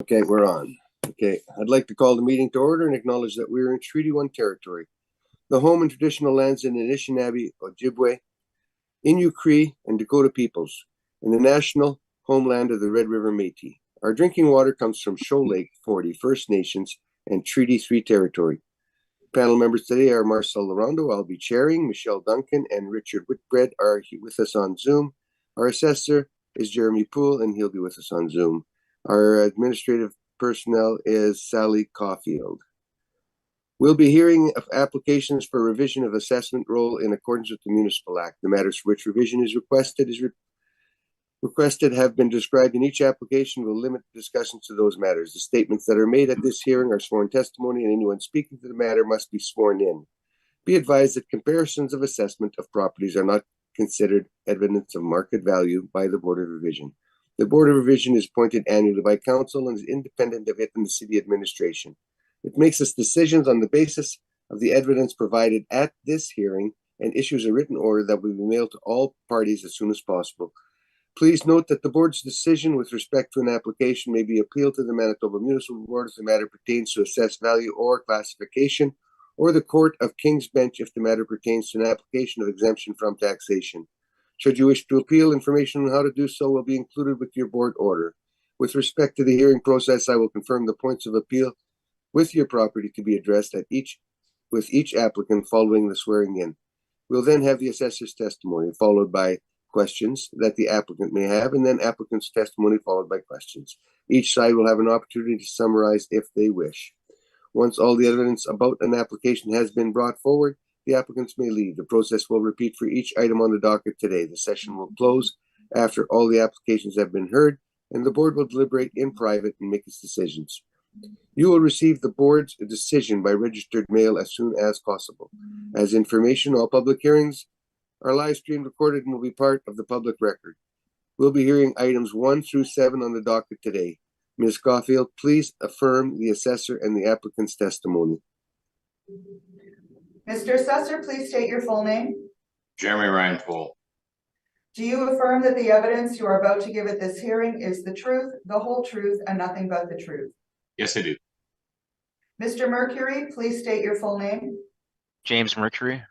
Okay, we're on. Okay, I'd like to call the meeting to order and acknowledge that we are in Treaty 1 territory, the home and traditional lands in Anishinaabe, Ojibwe, Innu Cree, and Dakota peoples, and the national homeland of the Red River Métis. Our drinking water comes from Shoal Lake 40 First Nations and Treaty 3 territory. Panel members today are Marcel Larondo, I'll be chairing, Michelle Duncan and Richard Whitbread are with us on Zoom. Our assessor is Jeremy Poole, and he'll be with us on Zoom. Our administrative personnel is Sally Caulfield. We'll be hearing of applications for revision of assessment roll in accordance with the Municipal Act. The matters for which revision is requested have been described in each application. Will limit discussions to those matters. The statements that are made at this hearing are sworn testimony, and anyone speaking to the matter must be sworn in. Be advised that comparisons of assessment of properties are not considered evidence of market value by the Board of Revision. The Board of Revision is appointed annually by Council and is independent of it and the City Administration. It makes its decisions on the basis of the evidence provided at this hearing and issues a written order that will be mailed to all parties as soon as possible. Please note that the Board's decision with respect to an application may be appealed to the Manitoba Municipal Board if the matter pertains to assessed value or classification, or the Court of King's Bench if the matter pertains to an application of exemption from taxation. Should you wish to appeal, information on how to do so will be included with your board order. With respect to the hearing process, I will confirm the points of appeal with your property to be addressed with each applicant following the swearing in. We'll then have the assessor's testimony, followed by questions that the applicant may have, and then applicant's testimony followed by questions. Each side will have an opportunity to summarize if they wish. Once all the evidence about an application has been brought forward, the applicants may leave. The process will repeat for each item on the docket today. The session will close after all the applications have been heard, and the board will deliberate in private and make its decisions. You will receive the board's decision by registered mail as soon as possible. As information, all public hearings are live streamed, recorded, and will be part of the public record. We'll be hearing items 1 through 7 on the docket today. Ms. Caulfield, please affirm the assessor and the applicant's testimony. Mr. Assessor, please state your full name. Jeremy Ryan Poole. Do you affirm that the evidence you are about to give at this hearing is the truth, the whole truth, and nothing but the truth? Yes, I do. Mr. Mercury, please state your full name. James Mercury.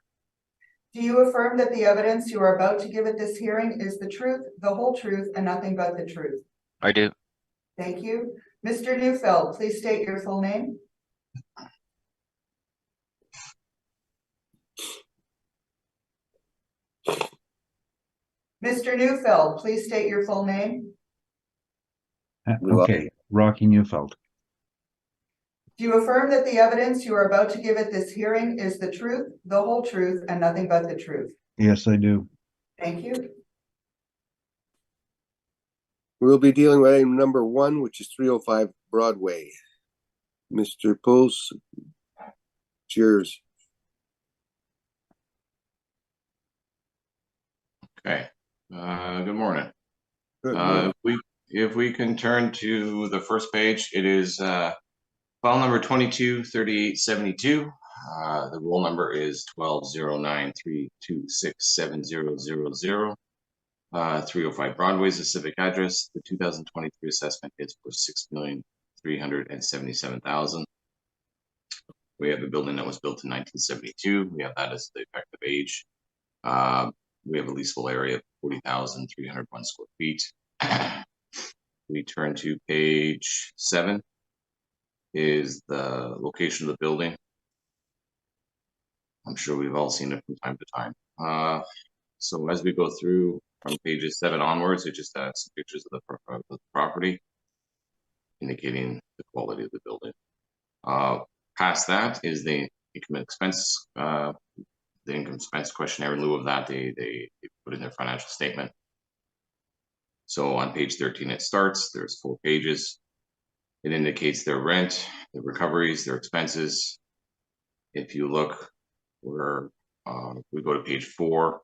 Do you affirm that the evidence you are about to give at this hearing is the truth, the whole truth, and nothing but the truth? I do. Thank you. Mr. Neufeld, please state your full name. Mr. Neufeld, please state your full name. Okay, Rocky Neufeld. Do you affirm that the evidence you are about to give at this hearing is the truth, the whole truth, and nothing but the truth? Yes, I do. Thank you. We'll be dealing with item number 1, which is 305 Broadway. Mr. Pulse, cheers. Okay. Good morning. Good morning. If we can turn to the first page, it is file number 223872. The roll number is 1209326700. 305 Broadway is the civic address. The 2023 assessment is for $6,377,000. We have a building that was built in 1972. We have that as the effective age. We have a leasable area of 40,301 square feet. We turn to page 7 is the location of the building. I'm sure we've all seen it from time to time. So as we go through from pages 7 onwards, it just has some pictures of the property indicating the quality of the building. Past that is the income expense, the income expense questionnaire. In lieu of that, they put in their financial statement. So on page 13 it starts. There's 4 pages. It indicates their rent, their recoveries, their expenses. If you look where we go to page 4,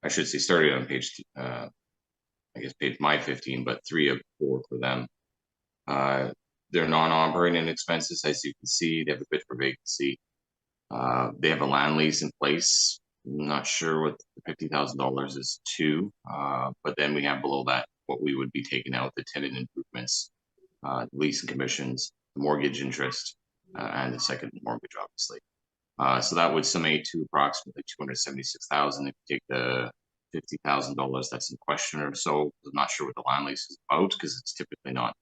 I should say started on page, I guess page my 15, but 3 of 4 for them. Their non-operating expenses, as you can see, they have a bid for vacancy. They have a land lease in place. I'm not sure what the $50,000 is to, but then we have below that what we would be taking out, the tenant improvements lease and commissions, the mortgage interest, and the second mortgage, obviously. So that would summate to approximately $276,000 if you take the $50,000 that's in question or so. I'm not sure what the land lease is about because it's typically not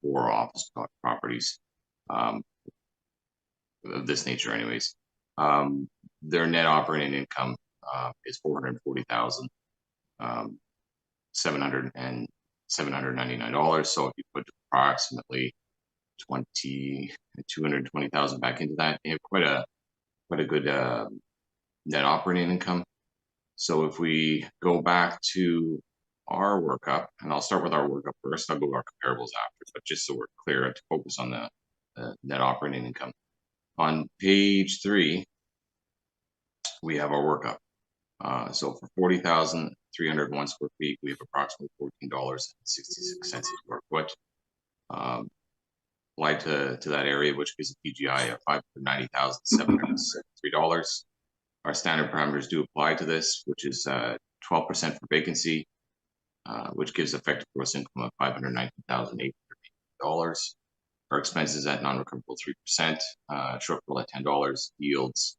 for office properties of this nature, anyways. Their net operating income is $440,799. So if you put approximately 220,000 back into that, you have quite a good net operating income. So if we go back to our workup, and I'll start with our workup first, I'll go to our comparables after, but just so we're clear to focus on the net operating income. On page 3, we have our workup. So for 40,301 square feet, we have approximately $14.66 a square foot. Applied to that area, which gives a PGI of $590,773. Our standard parameters do apply to this, which is 12% for vacancy, which gives effective gross income of $519,880. Our expenses at non-recoverable 3%, shortfall at $10 yields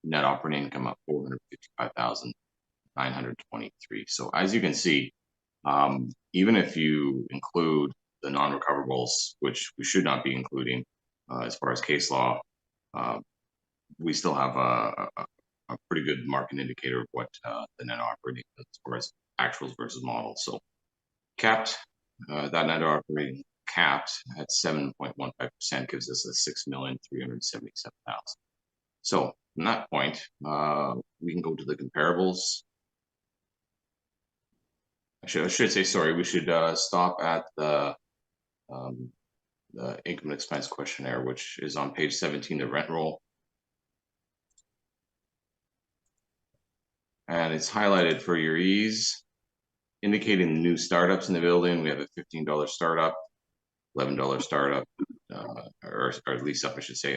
net operating income of $455,923. So as you can see, even if you include the non-recoverables, which we should not be including as far as case law, we still have a pretty good market indicator of what the net operating as far as actuals versus models. So capped, that net operating capped at 7.15% gives us a $6,377,000. So from that point, we can go to the comparables. I should say, sorry, we should stop at the income and expense questionnaire, which is on page 17, the rent roll. And it's highlighted for your ease, indicating the new startups in the building. We have a $15 startup, $11 startup, or lease up, I should say,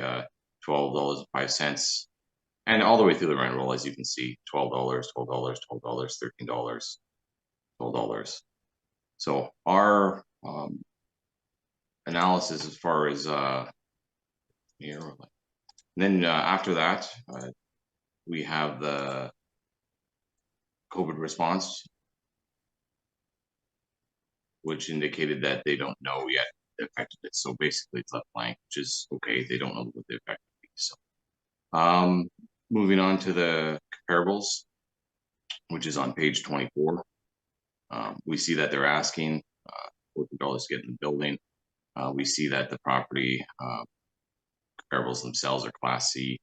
$12.05. And all the way through the rent roll, as you can see, $12, $12, $12, $13, $12. So our analysis as far as here, then after that, we have the COVID response, which indicated that they don't know yet the effectiveness. So basically, it's left blank, which is okay. They don't know what the effect will be. So, moving on to the comparables, which is on page 24. We see that they're asking $40 to get in the building. We see that the property comparables themselves are Class C.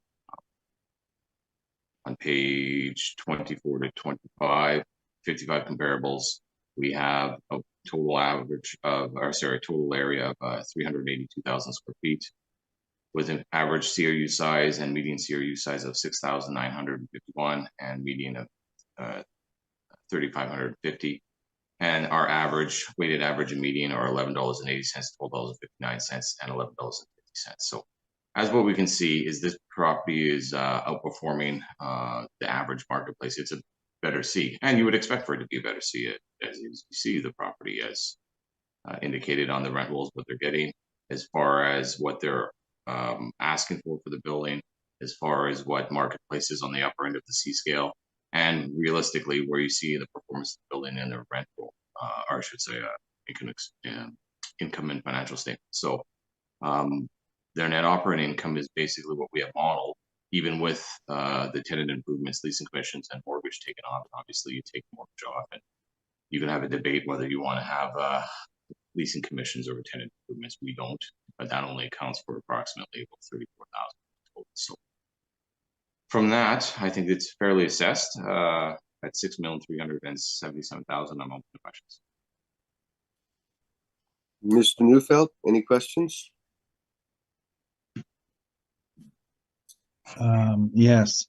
On page 24 to 25, 55 comparables, we have a total average of, total area of 382,000 square feet, with an average CRU size and median CRU size of 6,951 and median of 3,550. And our average, weighted average and median are $11.80, $12.59, and $11.50. So as what we can see is this property is outperforming the average marketplace. It's a better C, and you would expect for it to be a better C as you see the property as indicated on the rent rolls, what they're getting, as far as what they're asking for the building, as far as what marketplace is on the upper end of the C scale, and realistically where you see the performance of the building and their rent roll, or I should say income and financial statement. So their net operating income is basically what we have modeled, even with the tenant improvements, leasing commissions, and mortgage taken off. Obviously, you take the mortgage off, and you can have a debate whether you want to have leasing commissions over tenant improvements. We don't, but that only accounts for approximately about $34,000 total. So from that, I think it's fairly assessed at $6,377,000. I'm open to questions. Mr. Neufeld, any questions? Yes.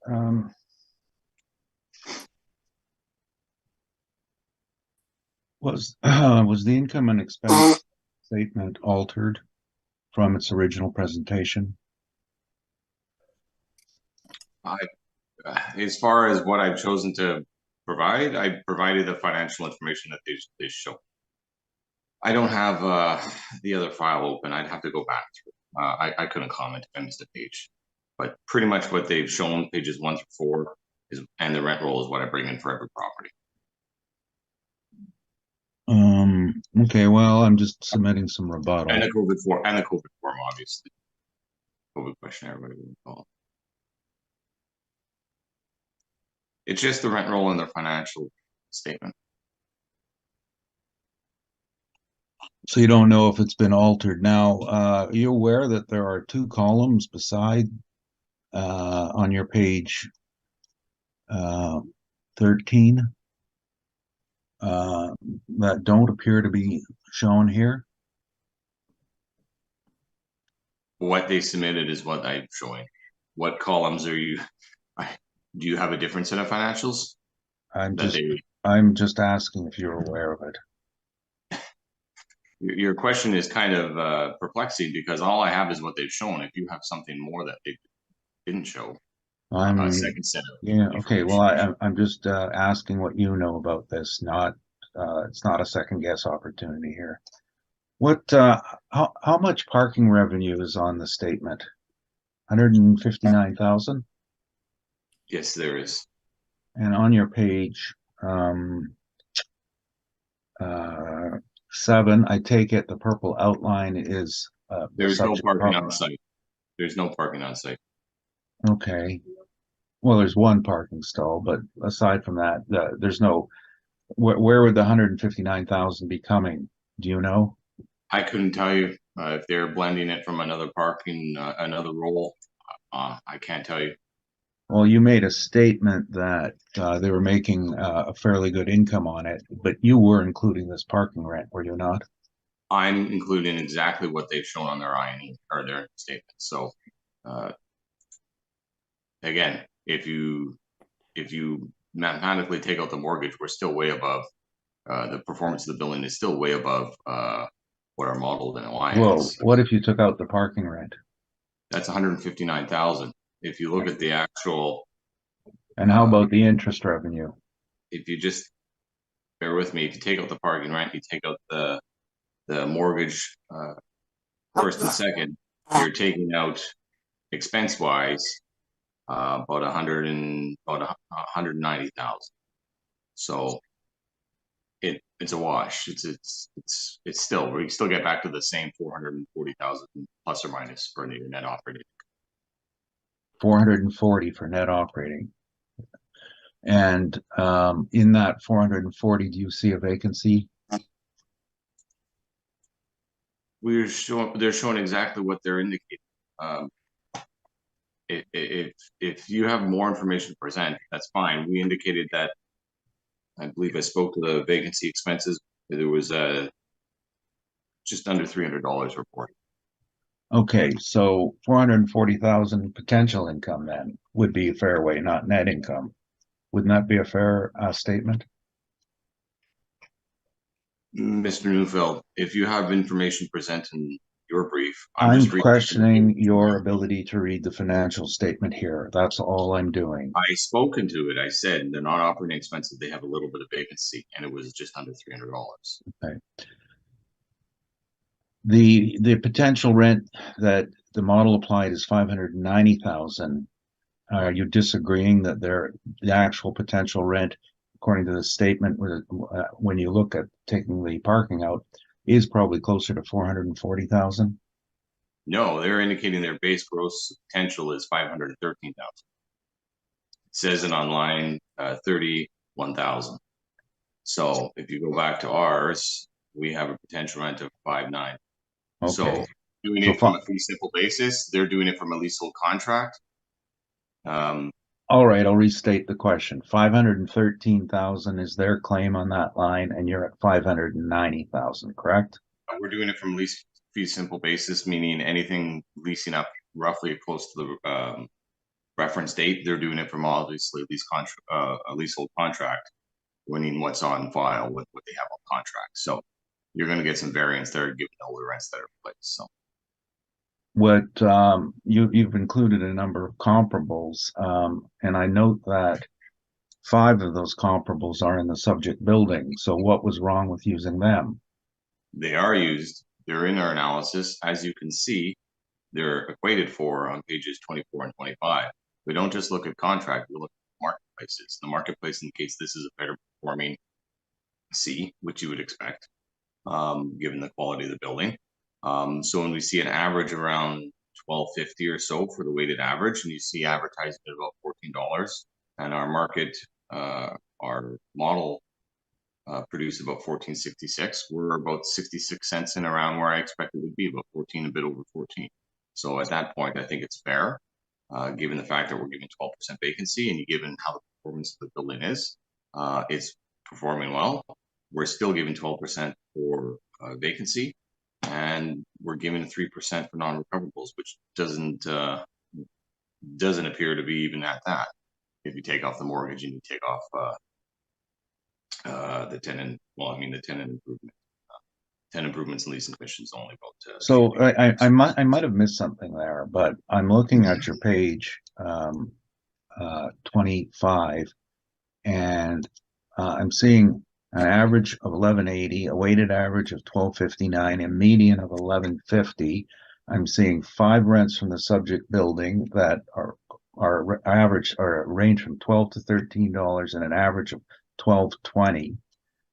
Was the income and expense statement altered from its original presentation? As far as what I've chosen to provide, I provided the financial information that they show. I don't have the other file open. I'd have to go back through. I couldn't comment if I missed a page, but pretty much what they've shown, pages 1 through 4, is, and the rent roll is what I bring in for every property. Okay, well, I'm just submitting some rebuttal. And the COVID form, obviously. COVID questionnaire, whatever you call it. It's just the rent roll and their financial statement. So you don't know if it's been altered. Now, are you aware that there are 2 columns beside on your page 13 that don't appear to be shown here? What they submitted is what I'm showing. What columns are you? Do you have a different set of financials? I'm just asking if you're aware of it. Your question is kind of perplexing because all I have is what they've shown. If you have something more that they didn't show, a second set of okay. Well, I'm just asking what you know about this. Not it's not a second guess opportunity here. What how much parking revenue is on the statement? 159,000. Yes, there is. And on your page 7, I take it the purple outline is there's no parking on site. There's no parking on site. Okay. Well, there's one parking stall, but aside from that, there's no. Where would the 159,000 be coming? Do you know? I couldn't tell you if they're blending it from another parking, another roll. I can't tell you. Well, you made a statement that they were making a fairly good income on it, but you were including this parking rent, were you not? I'm including exactly what they've shown on their INE or their statement. So, again, if you mathematically take out the mortgage, we're still way above. The performance of the building is still way above what our modeled NOI is. Well, what if you took out the parking rent? That's 159,000. If you look at the actual. And how about the interest revenue? If you just bear with me, if you take out the parking rent, you take out the mortgage first and second, you're taking out expense wise about 190,000. So it's a wash. It's still, we still get back to the same 440,000 plus or minus for your net operating. 440 for net operating. And in that 440, do you see a vacancy? They're showing exactly what they're indicating. If you have more information to present, that's fine. We indicated that, I believe I spoke to the vacancy expenses. There was just under $300 reported. Okay, so 440,000 potential income then would be a fair way, not net income. Wouldn't that be a fair statement? Mr. Neufeld, if you have information present in your brief, I'm questioning your ability to read the financial statement here. That's all I'm doing. I spoken to it. I said they're not operating expenses. They have a little bit of vacancy, and it was just under $300. Okay. The potential rent that the model applied is 590,000. Are you disagreeing that the actual potential rent, according to the statement, when you look at taking the parking out, is probably closer to 440,000? No, they're indicating their base gross potential is 513,000. It says it online 31,000. So if you go back to ours, we have a potential rent of 5.9. Okay. So doing it from a fee simple basis, they're doing it from a leasehold contract. All right, I'll restate the question. 513,000 is their claim on that line, and you're at 590,000, correct? We're doing it from lease fee simple basis, meaning anything leasing up roughly close to the reference date. They're doing it from obviously a leasehold contract, winning what's on file with what they have on contract. So you're going to get some variance there given all the rents that are in place. So. What you've included a number of comparables, and I note that 5 of those comparables are in the subject building. So what was wrong with using them? They are used. They're in our analysis. As you can see, they're equated for on pages 24 and 25. We don't just look at contract, we look at marketplaces. The marketplace indicates this is a better performing C, which you would expect, given the quality of the building. So when we see an average around $12.50 or so for the weighted average, and you see advertised at about $14, and our market, our model produced about $14.66. We're about 66 cents in around where I expected it would be, about 14, a bit over 14. So at that point, I think it's fair, given the fact that we're giving 12% vacancy, and given how the performance of the building is, it's performing well. We're still giving 12% for vacancy, and we're giving 3% for non-recoverables, which doesn't appear to be even at that. If you take off the mortgage and you take off the tenant, the tenant improvement. Tenant improvements and leasing commissions only about. So I might have missed something there, but I'm looking at your page 25, and I'm seeing an average of 1180, a weighted average of 1259, a median of 1150. I'm seeing 5 rents from the subject building that are average or range from $12 to $13 and an average of $12.20.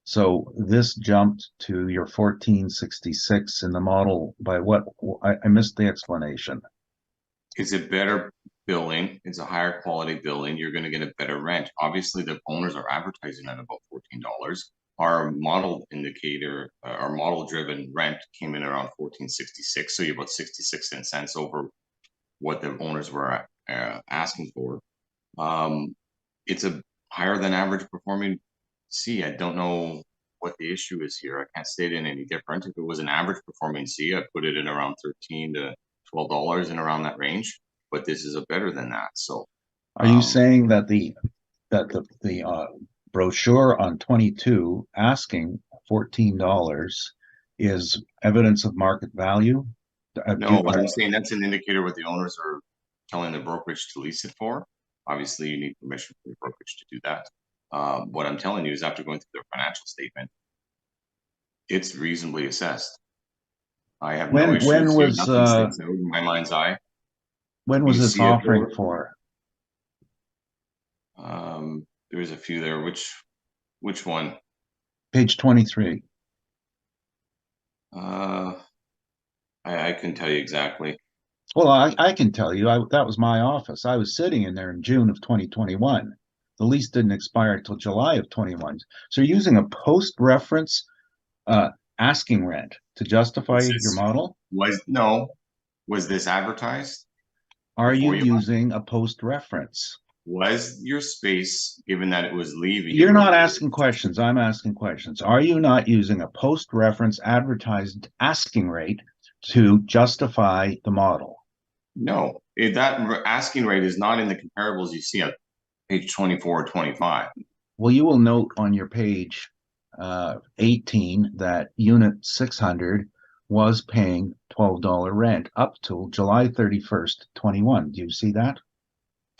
So this jumped to your 1466 in the model by what? I missed the explanation. It's a better building. It's a higher quality building. You're going to get a better rent. Obviously, the owners are advertising at about $14. Our model indicator, our model driven rent came in around 1466. So you're about 66 cents over what the owners were asking for. It's a higher than average performing C. I don't know what the issue is here. I can't state it any different. If it was an average performing C, I'd put it in around $13 to $12 and around that range. But this is a better than that. So, are you saying that the brochure on 22 asking $14 is evidence of market value? No, I'm saying that's an indicator what the owners are telling the brokerage to lease it for. Obviously, you need permission from the brokerage to do that. What I'm telling you is after going through their financial statement, it's reasonably assessed. I have no issues. When was nothing sticks out in my mind's eye. When was this offering for? There's a few there. Which one? Page 23. I can tell you exactly. Well, I can tell you. That was my office. I was sitting in there in June of 2021. The lease didn't expire until July of 21. So you're using a post-reference asking rent to justify your model? Was this advertised? Are you using a post-reference? Was your space, given that it was leaving? You're not asking questions. I'm asking questions. Are you not using a post-reference advertised asking rate to justify the model? No, that asking rate is not in the comparables you see on page 24 or 25. Well, you will note on your page 18 that unit 600 was paying $12 rent up till July 31st, 21. Do you see that?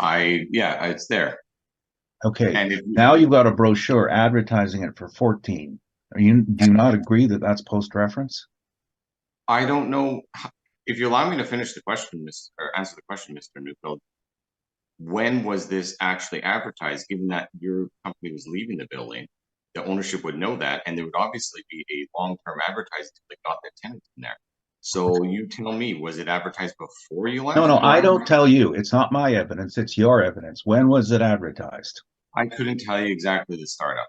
Yeah, it's there. Okay. And now you've got a brochure advertising it for 14. Do you not agree that that's post-reference? I don't know. If you allow me to finish the question, answer the question, Mr. Neufeld, when was this actually advertised? Given that your company was leaving the building, the ownership would know that, and there would obviously be a long-term advertising until they got their tenants in there. So you tell me, was it advertised before you left? No, I don't tell you. It's not my evidence. It's your evidence. When was it advertised? I couldn't tell you exactly the startup.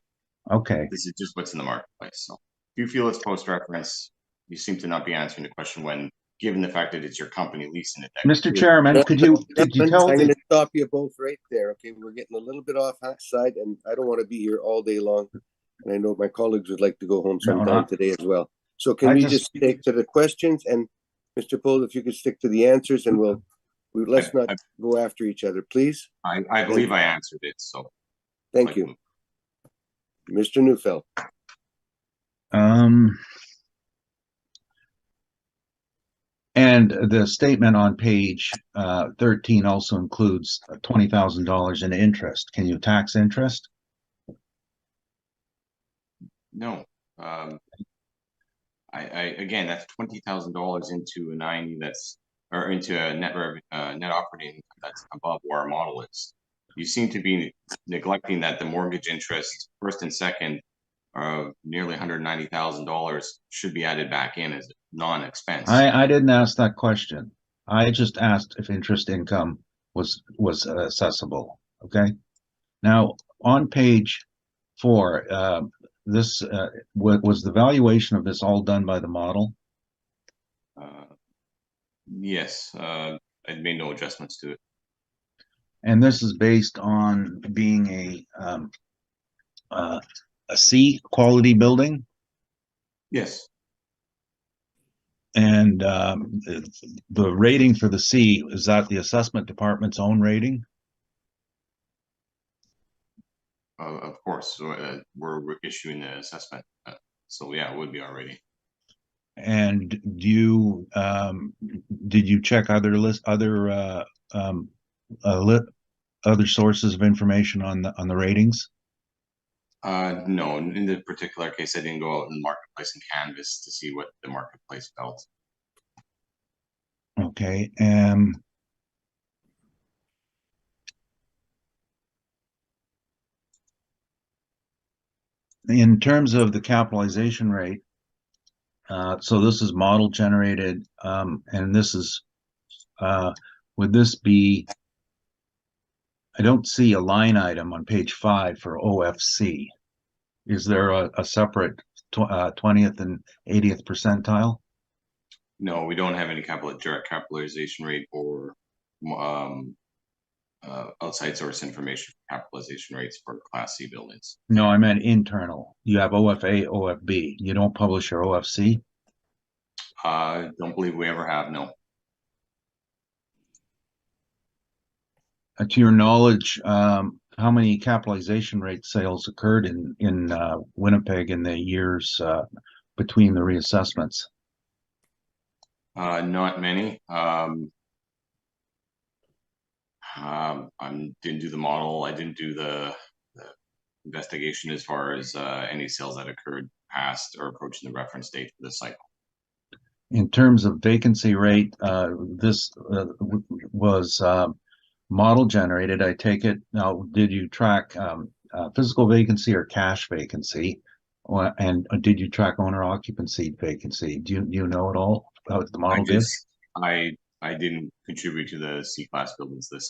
Okay. This is just what's in the marketplace. So if you feel it's post-reference, you seem to not be answering the question when, given the fact that it's your company leasing it. Mr. Chairman, could you tell I'm going to stop you both right there. Okay, we're getting a little bit off side, and I don't want to be here all day long. And I know my colleagues would like to go home sometime today as well. So can we just stick to the questions? And Mr. Pohl, if you could stick to the answers, and let's not go after each other, please. I believe I answered it. So thank you, Mr. Neufeld. And the statement on page 13 also includes $20,000 in interest. Can you tax interest? No. again, that's $20,000 into a 90 or into a net operating income that's above where our model is. You seem to be neglecting that the mortgage interest, first and second, nearly $190,000 should be added back in as non-expense. I didn't ask that question. I just asked if interest income was accessible. Okay. Now on page 4, this was the valuation of this all done by the model? Yes, I made no adjustments to it. And this is based on being a C quality building? Yes. And the rating for the C, is that the assessment department's own rating? Of course, so, we're issuing the assessment. So yeah, it would be our rating. And do you did you check other other sources of information on the ratings? No, in the particular case, I didn't go out in the marketplace and canvas to see what the marketplace felt. Okay. In terms of the capitalization rate, so this is model generated, and this is, would this be, I don't see a line item on page 5 for OFC. Is there a separate 20th and 80th percentile? No, we don't have any direct capitalization rate or outside source information for capitalization rates for Class C buildings. No, I meant internal. You have OFA, OFB. You don't publish your OFC? Don't believe we ever have, no. To your knowledge, how many capitalization rate sales occurred in Winnipeg in the years between the reassessments? Not many. I didn't do the model. I didn't do the investigation as far as any sales that occurred past or approaching the reference date for this cycle. In terms of vacancy rate, this was model generated, I take it. Now, did you track physical vacancy or cash vacancy? And did you track owner occupancy vacancy? Do you know at all what the model did? I didn't contribute to the C-class buildings this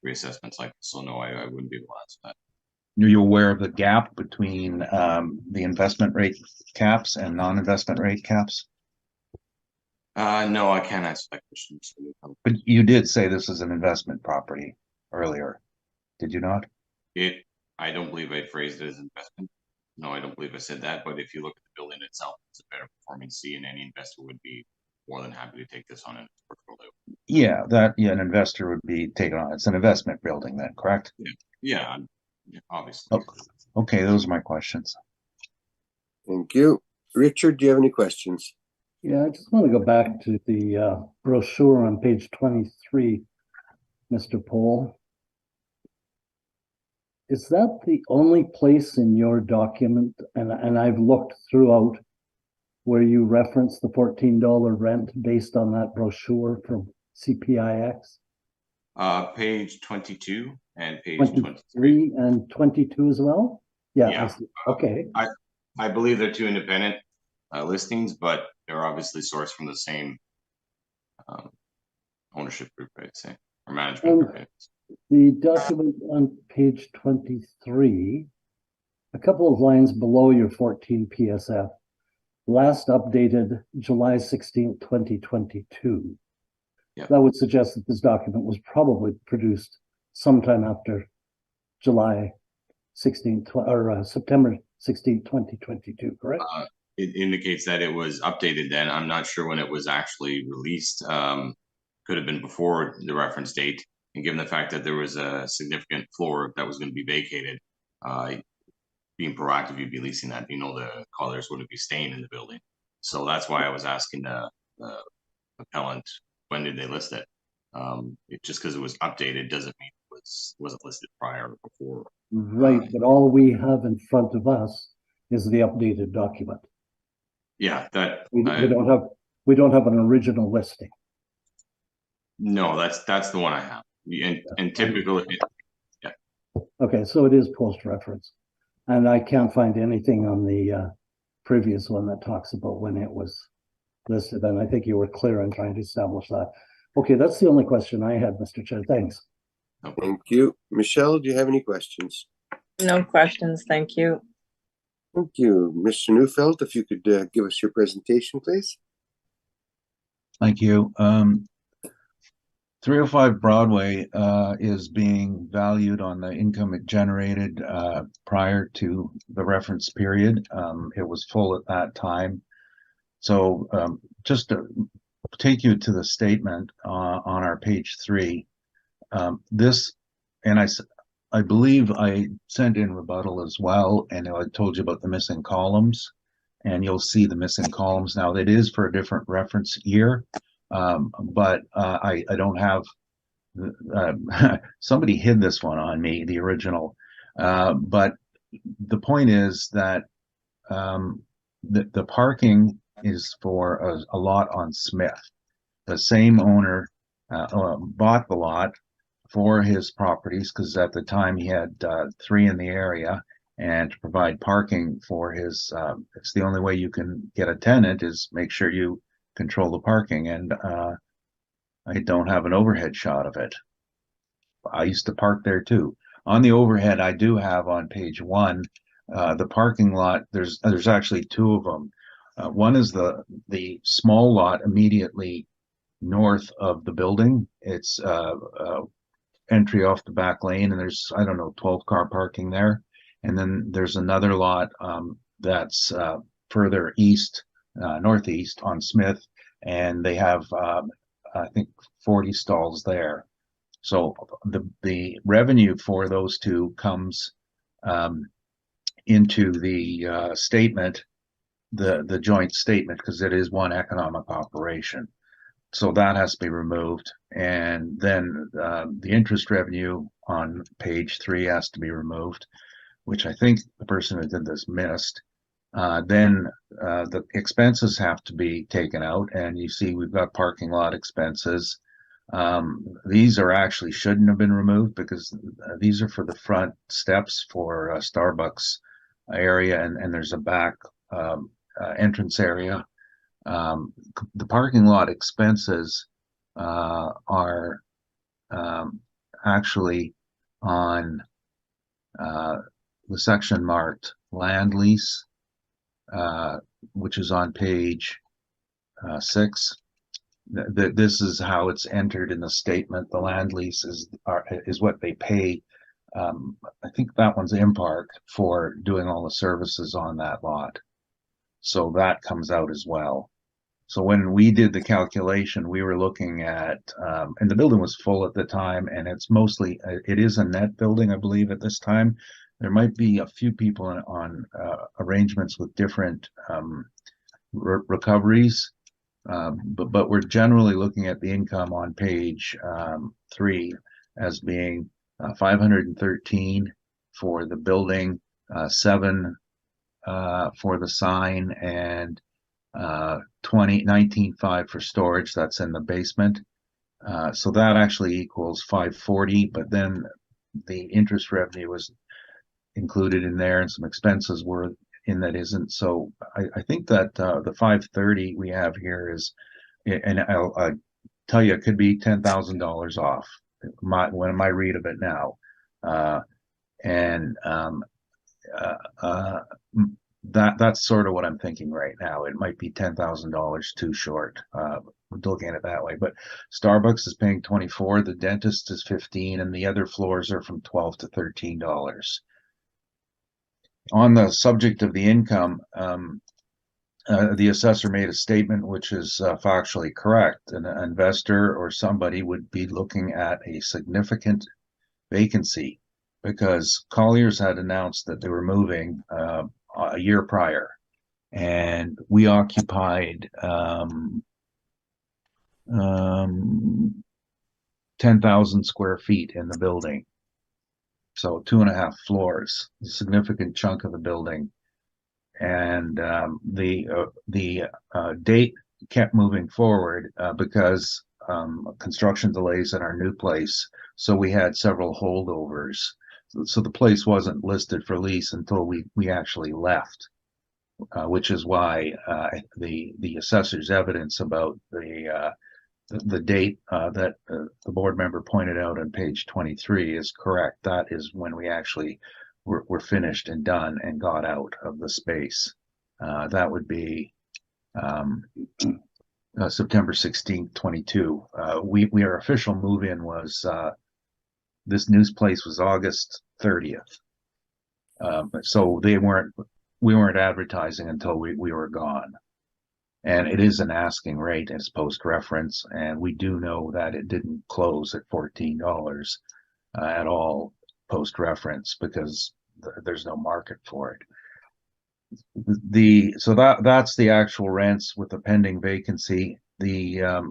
reassessment cycle, so no, I wouldn't be able to answer that. Are you aware of the gap between the investment rate caps and non-investment rate caps? No, I can't answer that question. But you did say this is an investment property earlier, did you not? I don't believe I phrased it as investment. No, I don't believe I said that. But if you look at the building itself, it's a better performing C, and any investor would be more than happy to take this on in its portfolio. Yeah, an investor would be taken on. It's an investment building then, correct? Yeah, obviously. Oh, okay, those are my questions. Thank you. Richard, do you have any questions? Yeah, I just want to go back to the brochure on page 23, Mr. Pohl. Is that the only place in your document, and I've looked throughout, where you reference the $14 rent based on that brochure from CPIX? Page 22 and page 23 and 22 as well? Yeah. Okay. I believe they're two independent listings, but they're obviously sourced from the same ownership group, I'd say, or management group. The document on page 23, a couple of lines below your 14 PSF, last updated July 16th, 2022. Yeah. That would suggest that this document was probably produced sometime after July 16th or September 16th, 2022, correct? It indicates that it was updated then. I'm not sure when it was actually released. Could have been before the reference date. And given the fact that there was a significant floor that was going to be vacated, being proactive, you'd be leasing that. The callers wouldn't be staying in the building. So that's why I was asking the appellant, when did they list it? Just because it was updated doesn't mean it wasn't listed prior or before. Right, but all we have in front of us is the updated document. Yeah, that, We don't have an original listing. no, that's the one I have. And typically, Okay, so it is post-reference. And I can't find anything on the previous one that talks about when it was listed, and I think you were clear in trying to establish that. Okay, that's the only question I had, Mr. Chair. Thanks. Thank you. Michelle, do you have any questions? No questions, thank you. Thank you. Mr. Neufeld, if you could give us your presentation, please. Thank you. 305 Broadway is being valued on the income it generated prior to the reference period. It was full at that time. So just to take you to the statement on our page 3, this, and I believe I sent in rebuttal as well, and I told you about the missing columns, and you'll see the missing columns now. It is for a different reference year, but I don't have, somebody hid this one on me, the original, but the point is that the parking is for a lot on Smith. The same owner bought the lot for his properties because at the time he had 3 in the area, and to provide parking for his, it's the only way you can get a tenant is make sure you control the parking, and I don't have an overhead shot of it. I used to park there too. On the overhead, I do have on page 1, the parking lot. There's actually 2 of them. One is the small lot immediately north of the building. It's entry off the back lane, and there's, I don't know, 12-car parking there. And then there's another lot that's further east, northeast on Smith, and they have I think 40 stalls there. So the revenue for those 2 comes into the statement, the joint statement, because it is one economic operation. So that has to be removed, and then the interest revenue on page 3 has to be removed, which I think the person who did this missed. Then the expenses have to be taken out, and you see we've got parking lot expenses. These are actually shouldn't have been removed because these are for the front steps for Starbucks area, and there's a back entrance area. The parking lot expenses are actually on the section marked land lease, which is on page 6. This is how it's entered in the statement. The land lease is what they pay. I think that one's Impark for doing all the services on that lot. So that comes out as well. So when we did the calculation, we were looking at, and the building was full at the time, and it's mostly, it is a net building, I believe, at this time. There might be a few people on arrangements with different recoveries, but we're generally looking at the income on page 3 as being 513 for the building, 7 for the sign, and 19.5 for storage. That's in the basement. So that actually equals 540, but then the interest revenue was included in there, and some expenses were in that isn't. So I think that the 530 we have here is, and I'll tell you, it could be $10,000 off when I read of it now. That's sort of what I'm thinking right now. It might be $10,000 too short. Looking at it that way, but Starbucks is paying 24, the dentist is 15, and the other floors are from $12 to $13. On the subject of the income, the assessor made a statement which is factually correct. An investor or somebody would be looking at a significant vacancy because Colliers had announced that they were moving a year prior, and we occupied 10,000 square feet in the building. So 2.5 floors, a significant chunk of the building. and the date kept moving forward because construction delays in our new place. So we had several holdovers. So the place wasn't listed for lease until we actually left, which is why the assessor's evidence about the date that the board member pointed out on page 23 is correct. That is when we actually were finished and done and got out of the space. That would be September 16th, 22. Our official move-in was this news place was August 30th. So we weren't advertising until we were gone. And it is an asking rate as post-reference, and we do know that it didn't close at $14 at all post-reference because there's no market for it. So that's the actual rents with the pending vacancy. The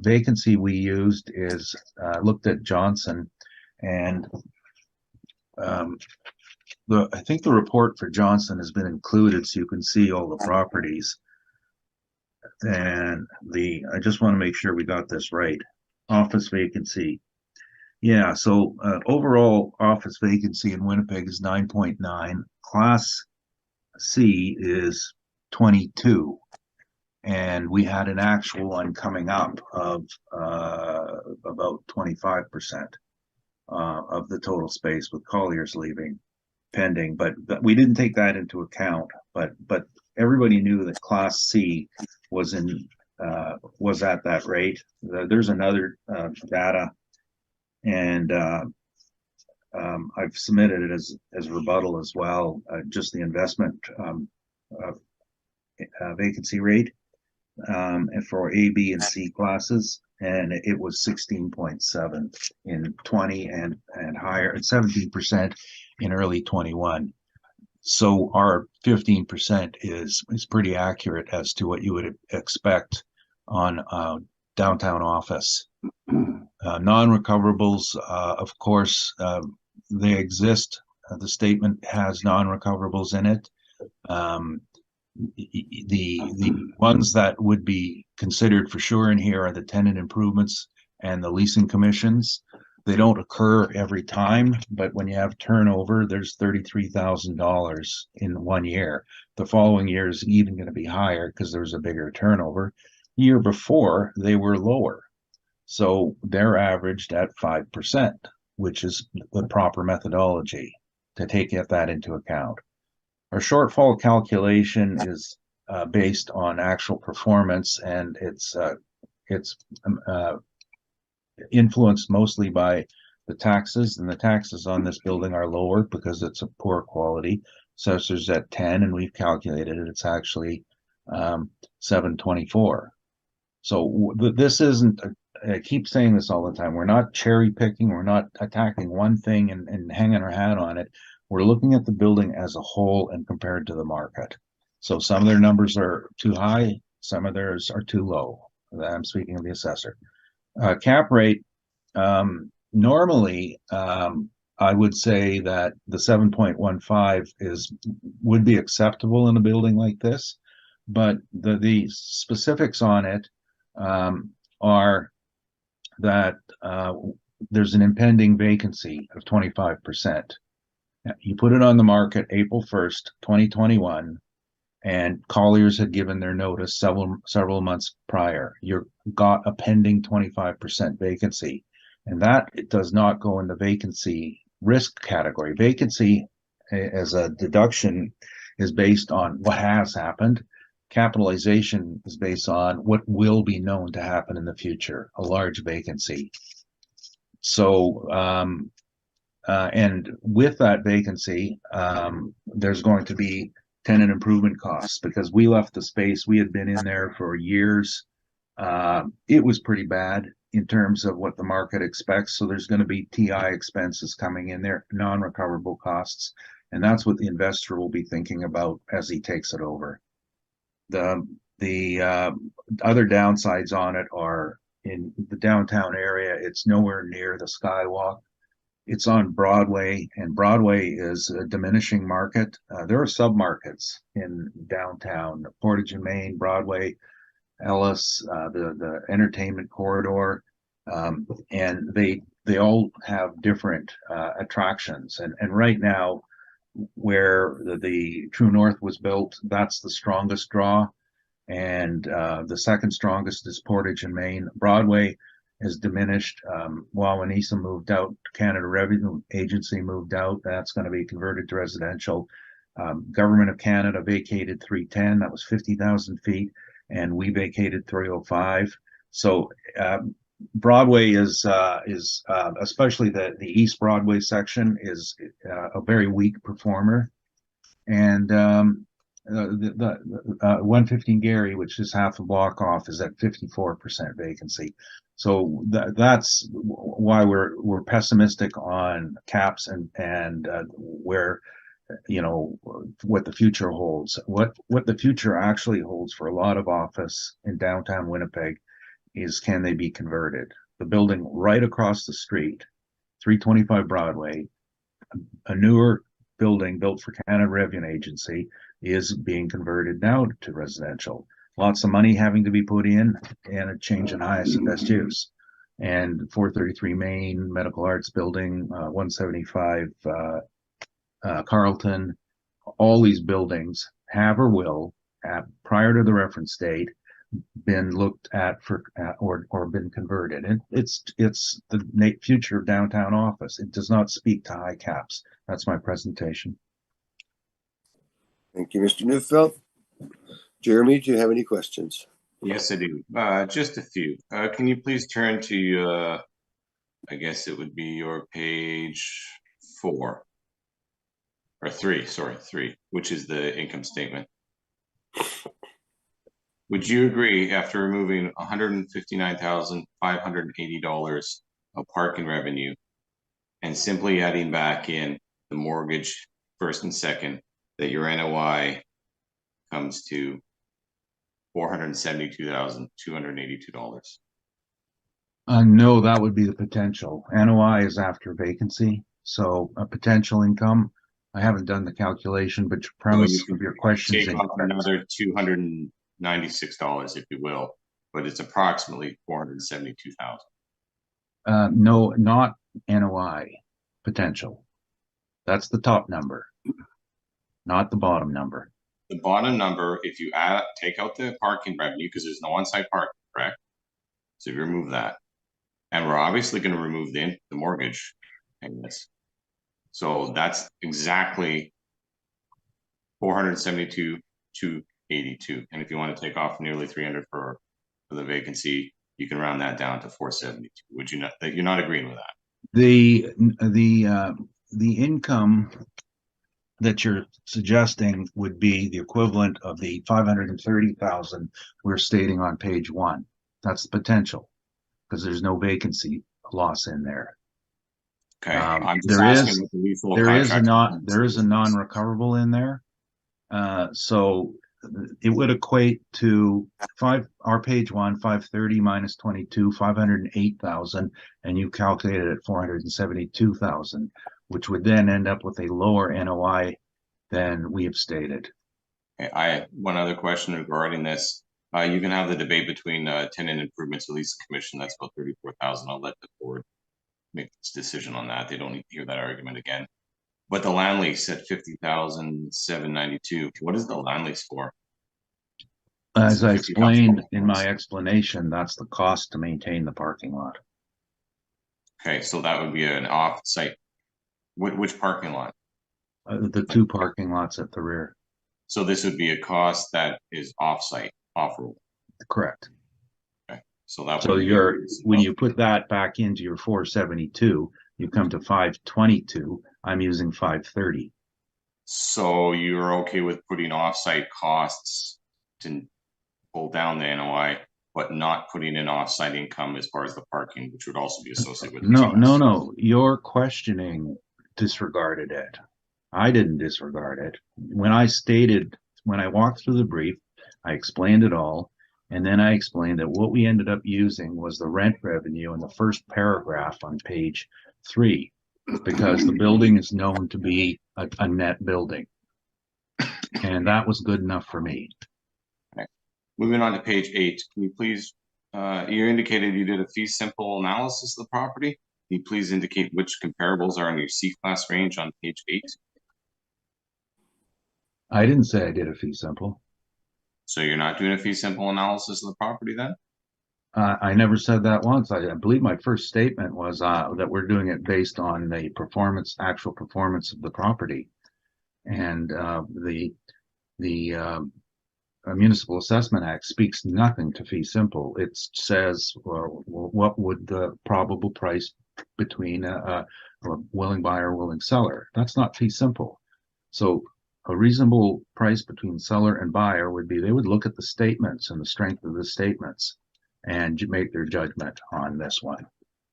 vacancy we used is looked at Johnson, and I think the report for Johnson has been included, so you can see all the properties. And I just want to make sure we got this right. Office vacancy. Yeah, so overall office vacancy in Winnipeg is 9.9. Class C is 22. And we had an actual one coming up of about 25% of the total space, with Collier's leaving pending, but we didn't take that into account. But everybody knew that Class C was at that rate. There's another data, and I've submitted it as rebuttal as well. Just the investment vacancy rate, and for A, B, and C classes, and it was 16.7 in 20 and higher, at 17% in early 21. So our 15% is pretty accurate as to what you would expect on downtown office. Non-recoverables, of course, they exist. The statement has non-recoverables in it. The ones that would be considered for sure in here are the tenant improvements and the leasing commissions. They don't occur every time, but when you have turnover, there's $33,000 in 1 year. The following year is even going to be higher because there's a bigger turnover. Year before, they were lower. So they're averaged at 5%, which is the proper methodology to take that into account. Our shortfall calculation is based on actual performance, and it's influenced mostly by the taxes, and the taxes on this building are lower because it's a poor quality. Assessor's at 10, and we've calculated it. It's actually 724. So this isn't. I keep saying this all the time. We're not cherry picking. We're not attacking one thing and hanging our hat on it. We're looking at the building as a whole and compared to the market. So some of their numbers are too high, some of theirs are too low. I'm speaking of the assessor. Cap rate, normally, I would say that the 7.15 would be acceptable in a building like this, but the specifics on it are that there's an impending vacancy of 25%. You put it on the market April 1st, 2021, and Colliers had given their notice several months prior. You've got a pending 25% vacancy, and that it does not go in the vacancy risk category. Vacancy as a deduction is based on what has happened. Capitalization is based on what will be known to happen in the future, a large vacancy. So, and with that vacancy, there's going to be tenant improvement costs because we left the space. We had been in there for years. It was pretty bad in terms of what the market expects. So there's going to be TI expenses coming in there, non-recoverable costs. And that's what the investor will be thinking about as he takes it over. The other downsides on it are in the downtown area. It's nowhere near the skywalk. it's on Broadway, and Broadway is a diminishing market. There are submarkets in downtown, Portage and Main, Broadway, Ellis, the entertainment corridor, and they all have different attractions. And right now, where the True North was built, that's the strongest draw, and the second strongest is Portage and Main. Broadway has diminished. Wawanesa moved out, Canada Revenue Agency moved out. That's going to be converted to residential. Government of Canada vacated 310. That was 50,000 feet, and we vacated 305. So Broadway is especially the East Broadway section is a very weak performer, and the 115 Gary, which is half a block off, is at 54% vacancy. So that's why we're pessimistic on caps and where, you know, what the future holds. What the future actually holds for a lot of office in downtown Winnipeg is, can they be converted? The building right across the street, 325 Broadway, a newer building built for Canada Revenue Agency, is being converted now to residential. Lots of money having to be put in, and a change in highest and best use. And 433 Main, Medical Arts Building, 175 Carlton, all these buildings have or will, prior to the reference date, been looked at for or been converted. And it's the future of downtown office. It does not speak to high caps. That's my presentation. Thank you, Mr. Neufeld. Jeremy, do you have any questions? Yes, I do. Just a few. Can you please turn to, I guess it would be your page 4 or 3, sorry, 3, which is the income statement. Would you agree, after removing $159,580 of parking revenue and simply adding back in the mortgage first and second, that your NOI comes to $472,282? No, that would be the potential. NOI is after vacancy, so a potential income. I haven't done the calculation, but your premise of your question is take off another $296, if you will, but it's approximately $472,000. No, not NOI potential. That's the top number, not the bottom number. The bottom number, if you take out the parking revenue, because there's no on-site parking, correct? So if you remove that, and we're obviously going to remove the mortgage payments. So that's exactly $472,282. And if you want to take off nearly $300 for the vacancy, you can round that down to $472. Would you not? You're not agreeing with that? The income that you're suggesting would be the equivalent of the 530,000 we're stating on page 1. That's the potential, because there's no vacancy loss in there. Okay, I'm just there asking is a non-recoverable in there, so it would equate to our page 1, 530 minus 22, 508,000, and you calculated at 472,000, which would then end up with a lower NOI than we have stated. Okay, one other question regarding this. You can have the debate between tenant improvements, at least the commission. That's about 34,000. I'll let the board make this decision on that. They don't need to hear that argument again. But the land lease at $50,792. What is the land lease for? As I explained in my explanation, that's the cost to maintain the parking lot. Okay, so that would be an off-site. Which parking lot? The 2 parking lots at the rear. So this would be a cost that is off-site, off-road. Correct. Okay, so that. So when you put that back into your 472, you come to 522. I'm using 530. So you're okay with putting off-site costs to pull down the NOI, but not putting in off-site income as far as the parking, which would also be associated with. No. Your questioning disregarded it. I didn't disregard it. When I walked through the brief, I explained it all. And then I explained that what we ended up using was the rent revenue in the first paragraph on page 3. because the building is known to be a net building. And that was good enough for me. Moving on to page 8, can you please, you indicated you did a fee simple analysis of the property. Can you please indicate which comparables are in your C-class range on page 8? I didn't say I did a fee simple. So you're not doing a fee simple analysis of the property then? I never said that once. I believe my first statement was that we're doing it based on the actual performance of the property. And the Municipal Assessment Act speaks nothing to fee simple. It says, well, what would the probable price between a willing buyer, willing seller? That's not fee simple. So a reasonable price between seller and buyer would be, they would look at the statements and the strength of the statements and make their judgment on this one.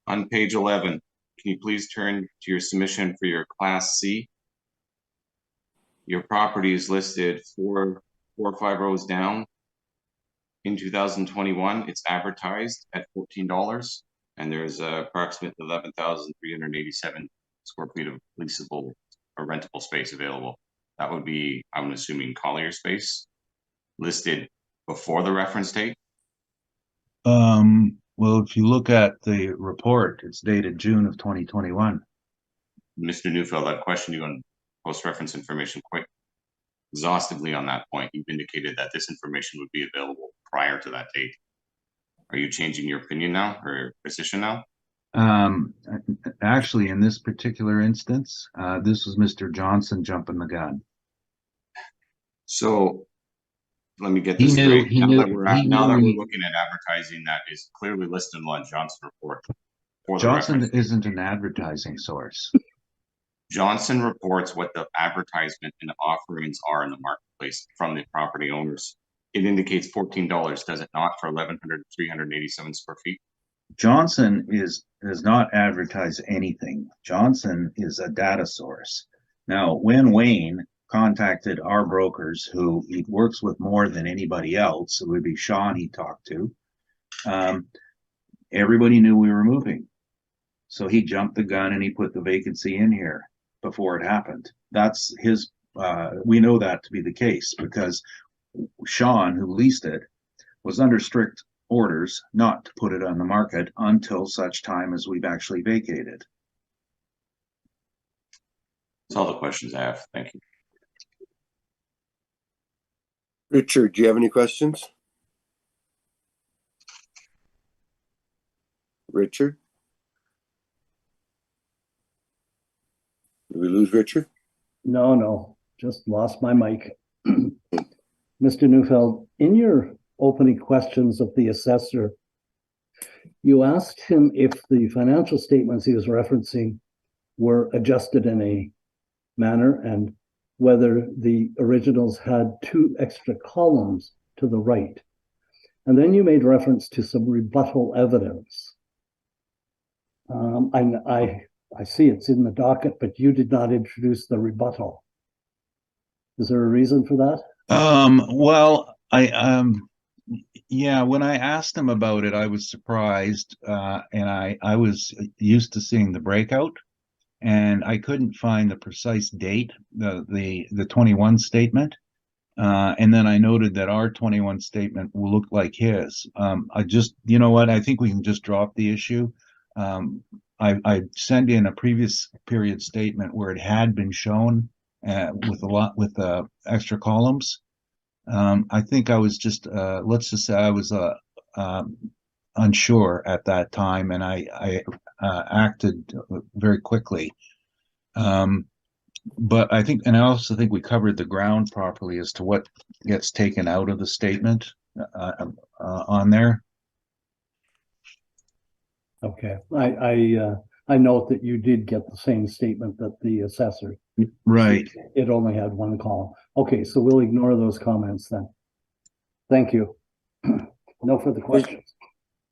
On page 11, can you please turn to your submission for your Class C? Your property is listed four or five rows down. In 2021, it's advertised at $14, and there's approximately 11,387 square feet of leasable or rentable space available. That would be, I'm assuming, Collier space, listed before the reference date. Well, if you look at the report, it's dated June of 2021. Mr. Neufeld, I'd question you on post-reference information quite exhaustively on that point. You've indicated that this information would be available prior to that date. Are you changing your opinion now or position now? Actually, in this particular instance, this was Mr. Johnson jumping the gun. So let me get this straight. Now that we're looking at advertising that is clearly listed on Johnson report. Johnson isn't an advertising source. Johnson reports what the advertisement and offerings are in the marketplace from the property owners. It indicates $14, does it not, for 387 square feet? Johnson does not advertise anything. Johnson is a data source. Now, when Wayne contacted our brokers, who he works with more than anybody else, it would be Sean he talked to, everybody knew we were moving. So he jumped the gun and he put the vacancy in here before it happened. That's his, we know that to be the case because Sean, who leased it, was under strict orders not to put it on the market until such time as we've actually vacated. That's all the questions I have. Thank you. Richard, do you have any questions? Richard? Did we lose Richard? No, just lost my mic. Mr. Neufeld, in your opening questions of the assessor, you asked him if the financial statements he was referencing were adjusted in a manner and whether the originals had 2 extra columns to the right. And then you made reference to some rebuttal evidence. I see it's in the docket, but you did not introduce the rebuttal. Is there a reason for that? Well, yeah, when I asked him about it, I was surprised, and I was used to seeing the breakout, and I couldn't find the precise date, the 21 statement, and then I noted that our 21 statement will look like his. I just, you know what? I think we can just drop the issue. I sent in a previous period statement where it had been shown with extra columns. I think I was just let's just say I was unsure at that time, and I acted very quickly. But I think, and I also think we covered the ground properly as to what gets taken out of the statement on there. Okay, I note that you did get the same statement that the assessor. Right. It only had 1 column. Okay, so we'll ignore those comments then. Thank you. No further questions.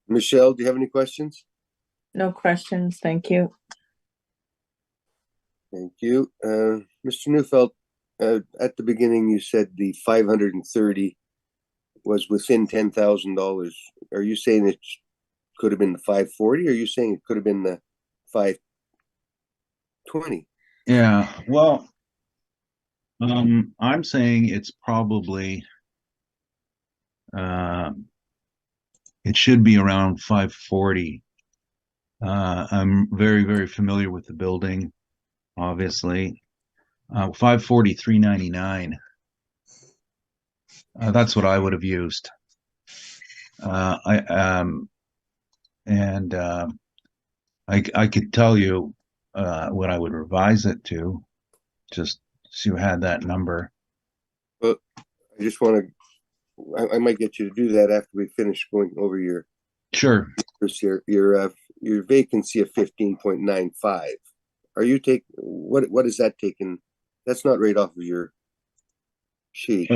Michelle, do you have any questions? No questions, thank you. Thank you. Mr. Neufeld, at the beginning you said the 530 was within $10,000. Are you saying it could have been the 540, or are you saying it could have been the 5? 20. Yeah, well, I'm saying it's probably, it should be around 540. I'm very, very familiar with the building, obviously. 540, 399. That's what I would have used. I and I could tell you what I would revise it to, just so you had that number. Well, I just want to, I might get you to do that after we finish going over your Sure. your vacancy of 15.95. Are you what is that taken? That's not right off of your sheet.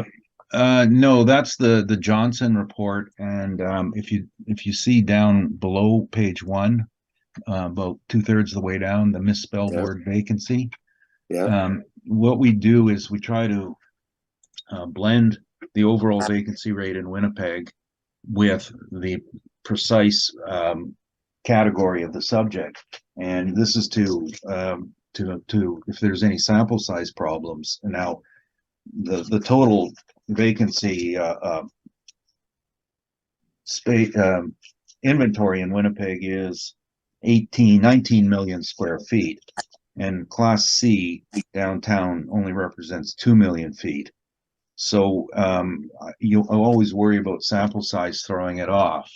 No, that's the Johnson report, and if you see down below page 1, about 2/3 of the way down, the misspelled Yeah. word vacancy. Yeah. What we do is we try to blend the overall vacancy rate in Winnipeg with the precise category of the subject, and this is to if there's any sample size problems. And now the total vacancy space inventory in Winnipeg is 19 million square feet, and Class C downtown only represents 2 million feet. So you always worry about sample size throwing it off.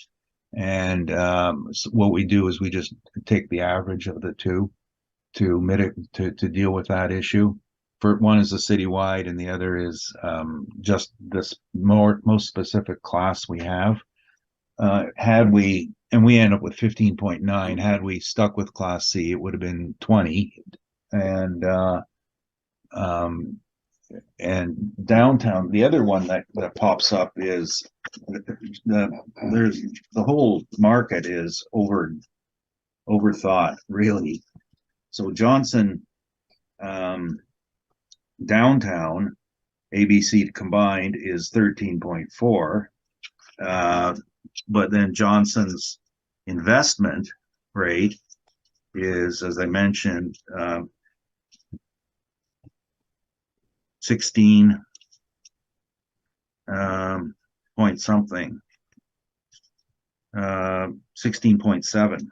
And so what we do is we just take the average of the two to deal with that issue. For one is a citywide, and the other is just this most specific class we have. Had we, and we end up with 15.9. Had we stuck with Class C, it would have been 20. And and downtown, the other one that pops up is the whole market is overthought, really. So Johnson, downtown, ABC combined is 13.4, but then Johnson's investment rate is, as I mentioned, 16 point something, 16.7,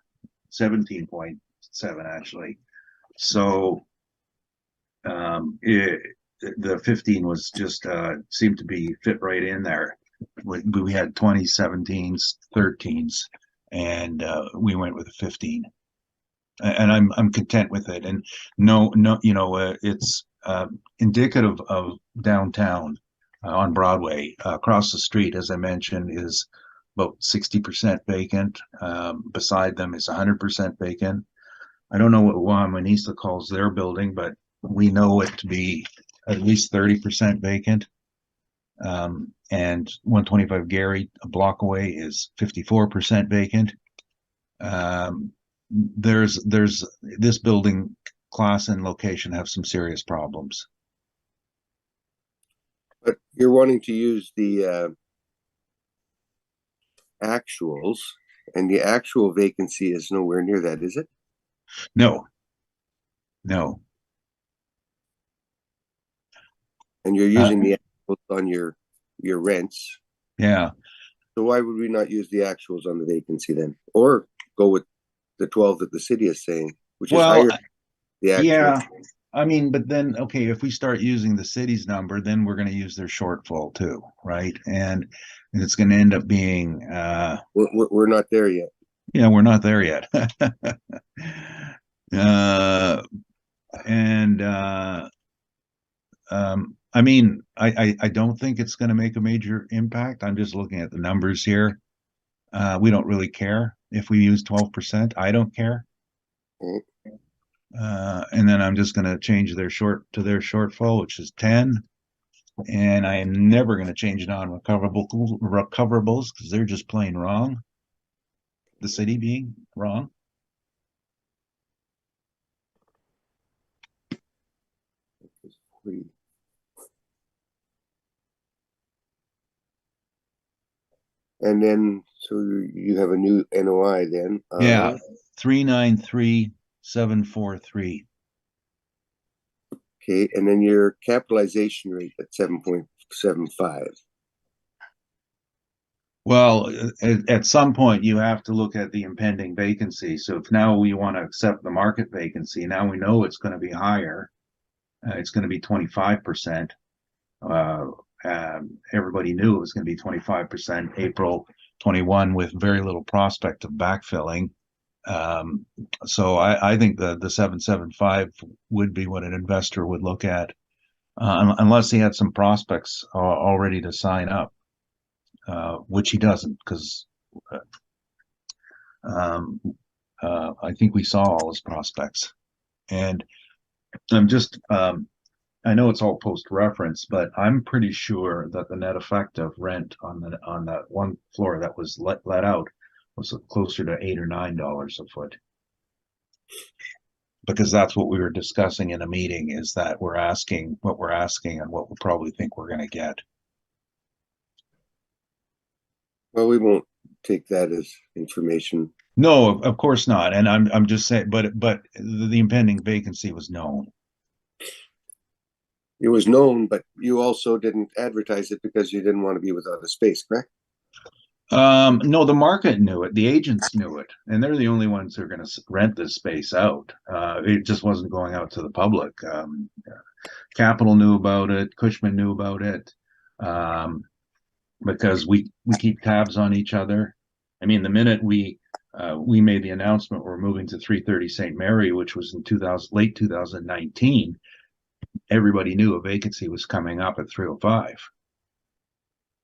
17.7 actually. So the 15 was just seemed to be fit right in there. We had 2017s, 13s, and we went with a 15. And I'm content with it. And no, it's indicative of downtown on Broadway. Across the street, as I mentioned, is about 60% vacant. Beside them is 100% vacant. I don't know what Wamanisla calls their building, but we know it to be at least 30% vacant. And 125 Gary, a block away, is 54% vacant. There's this building class and location have some serious problems. But you're wanting to use the actuals, and the actual vacancy is nowhere near that, is it? No. And you're using the actuals on your rents. Yeah. So why would we not use the actuals on the vacancy then, or go with the 12 that the city is saying, which is higher? The actual. Yeah. I mean, but then, okay, if we start using the city's number, then we're going to use their shortfall too, right? And it's going to end up being we're not there yet. Yeah, we're not there yet. I mean, I don't think it's going to make a major impact. I'm just looking at the numbers here. We don't really care if we use 12%. I don't care. Mm. And then I'm just going to change their shortfall, which is 10. And I am never going to change non-recoverables because they're just plain wrong. The city being wrong. And then, so you have a new NOI then. Yeah, 393,743. Okay, and then your capitalization rate at 7.75. Well, at some point you have to look at the impending vacancy. So if now we want to accept the market vacancy, now we know it's going to be higher. It's going to be 25%. Everybody knew it was going to be 25% April 21 with very little prospect of backfilling. So I think the 775 would be what an investor would look at, unless he had some prospects all ready to sign up, which he doesn't, because I think we saw all his prospects. And I'm just, I know it's all post-reference, but I'm pretty sure that the net effective rent on that one floor that was let out was closer to $8 or $9 a foot. Because that's what we were discussing in a meeting, is that we're asking and what we probably think we're going to get. Well, we won't take that as information. No, of course not. And I'm just saying, but the impending vacancy was known. It was known, but you also didn't advertise it because you didn't want to be without a space, correct? No, the market knew it. The agents knew it, and they're the only ones who are going to rent this space out. It just wasn't going out to the public. Capital knew about it. Cushman knew about it, because we keep tabs on each other. I mean, the minute we made the announcement we're moving to 330 St. Mary, which was in late 2019, everybody knew a vacancy was coming up at 305.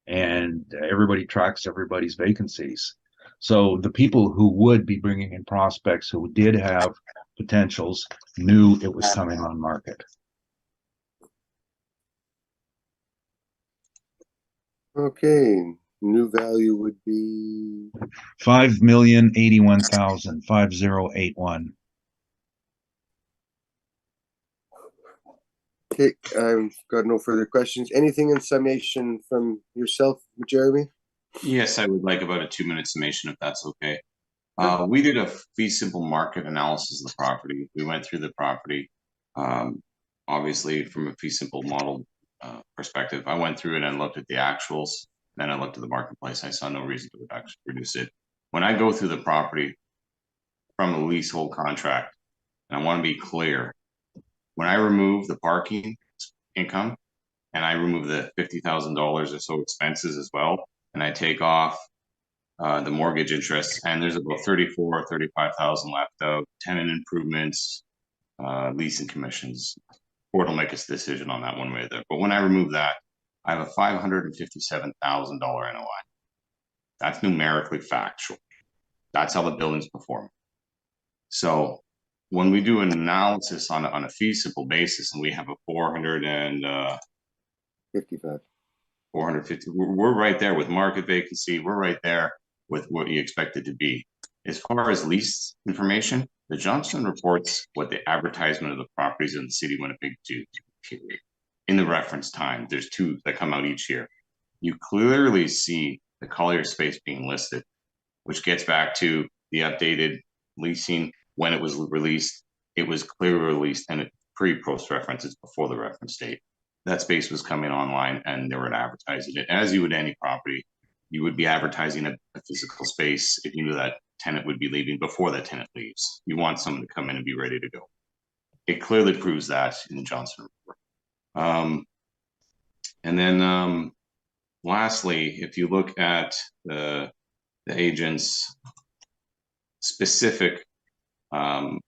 And everybody tracks everybody's vacancies. So the people who would be bringing in prospects who did have potentials knew it was coming on market. Okay, new value would be 5,081,5081. okay. I've got no further questions. Anything in summation from yourself, Jeremy? Yes, I would like about a 2-minute summation, if that's okay. We did a fee simple market analysis of the property. We went through the property, obviously from a fee simple model perspective. I went through it and looked at the actuals. Then I looked at the marketplace. I saw no reason to actually reduce it. When I go through the property from a leasehold contract, and I want to be clear, when I remove the parking income and I remove the $50,000 or so expenses as well, and I take off the mortgage interest, and there's about 34 or 35,000 left out, tenant improvements, leasing commissions. Court will make its decision on that one way or the other. But when I remove that, I have a $557,000 NOI. That's numerically factual. That's how the building's performing. So when we do an analysis on a fee simple basis, and we have a 55. 450, we're right there with market vacancy. We're right there with what you expect it to be. As far as lease information, the Johnson reports what the advertisement of the properties in the city of Winnipeg do. In the reference time, there's 2 that come out each year. You clearly see the Collier space being listed, which gets back to the updated leasing. When it was released, it was clearly released, and it pre-post reference, it's before the reference date. That space was coming online, and they were advertising it. As you would any property, you would be advertising a physical space if you knew that tenant would be leaving before that tenant leaves. You want someone to come in and be ready to go. It clearly proves that in the Johnson report. And then lastly, if you look at the agent's specific, on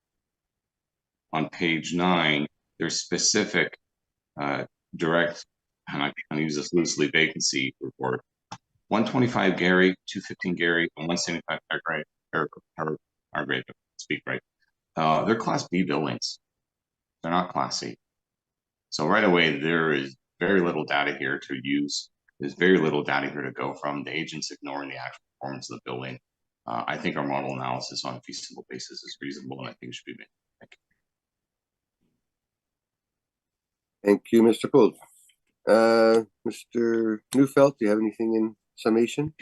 page 9, there's specific direct, and I can use this loosely, vacancy report. 125 Gary, 215 Gary, and 175 Hargrave, speak right. They're Class B buildings. They're not Class C. So right away, there is very little data here to use. There's very little data here to go from. The agent's ignoring the actual performance of the building. I think our model analysis on a feasible basis is reasonable, and I think it should be made. Thank you. Thank you, Mr. Poole. Mr. Neufeld, do you have anything in summation?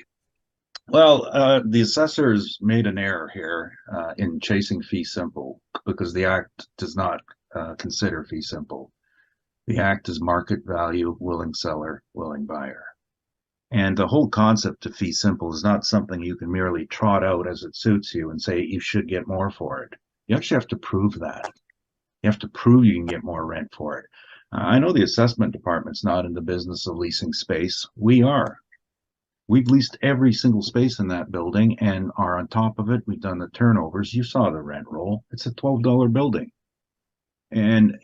Well, the assessors made an error here in chasing fee simple, because the act does not consider fee simple. The act is market value, willing seller, willing buyer. And the whole concept of fee simple is not something you can merely trot out as it suits you and say you should get more for it. You actually have to prove that. You have to prove you can get more rent for it. I know the assessment department's not in the business of leasing space. We are. We've leased every single space in that building and are on top of it. We've done the turnovers. You saw the rent roll. It's a $12 building. And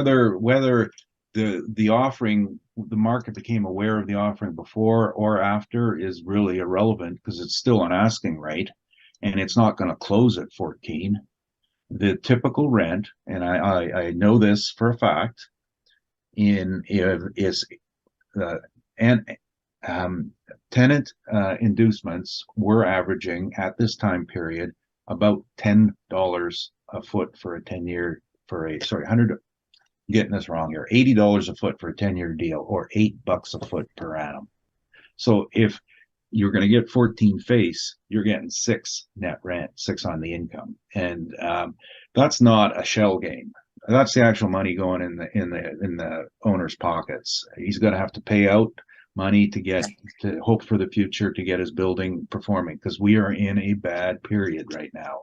whether the offering, the market became aware of the offering before or after is really irrelevant because it's still an asking rate and it's not going to close at 14. The typical rent, and I know this for a fact, tenant inducements were averaging at this time period about $10 a foot for a 10-year, getting this wrong here, $80 a foot for a 10-year deal, or $8 a foot per annum. So if you're going to get 14 face, you're getting 6 net rent, 6 on the income, and that's not a shell game. That's the actual money going in the owner's pockets. He's going to have to pay out money to hope for the future to get his building performing, because we are in a bad period right now.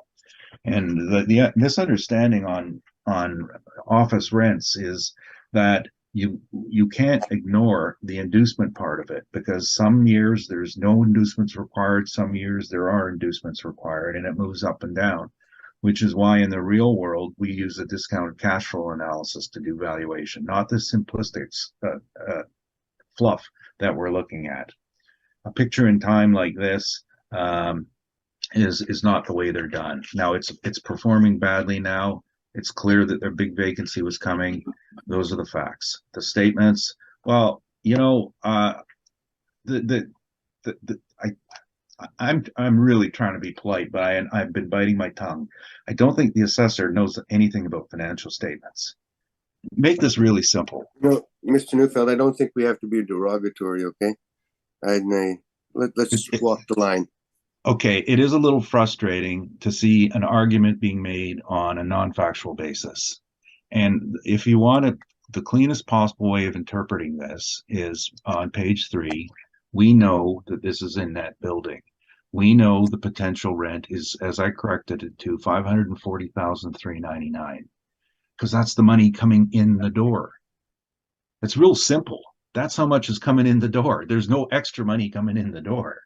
And the misunderstanding on office rents is that you can't ignore the inducement part of it, because some years there's no inducements required, some years there are inducements required, and it moves up and down, which is why in the real world we use a discounted cash flow analysis to do valuation, not the simplistic fluff that we're looking at. A picture in time like this is not the way they're done. Now it's performing badly now. It's clear that their big vacancy was coming. Those are the facts. The statements, well, you know, I'm really trying to be polite, but I've been biting my tongue. I don't think the assessor knows anything about financial statements. Make this really simple. No, Mr. Neufeld, I don't think we have to be derogatory, okay? Let's just walk the line. Okay, it is a little frustrating to see an argument being made on a non-factual basis. And if you want the cleanest possible way of interpreting this is on page 3, we know that this is in that building. We know the potential rent is, as I corrected it to, $540,399, because that's the money coming in the door. It's real simple. That's how much is coming in the door. There's no extra money coming in the door.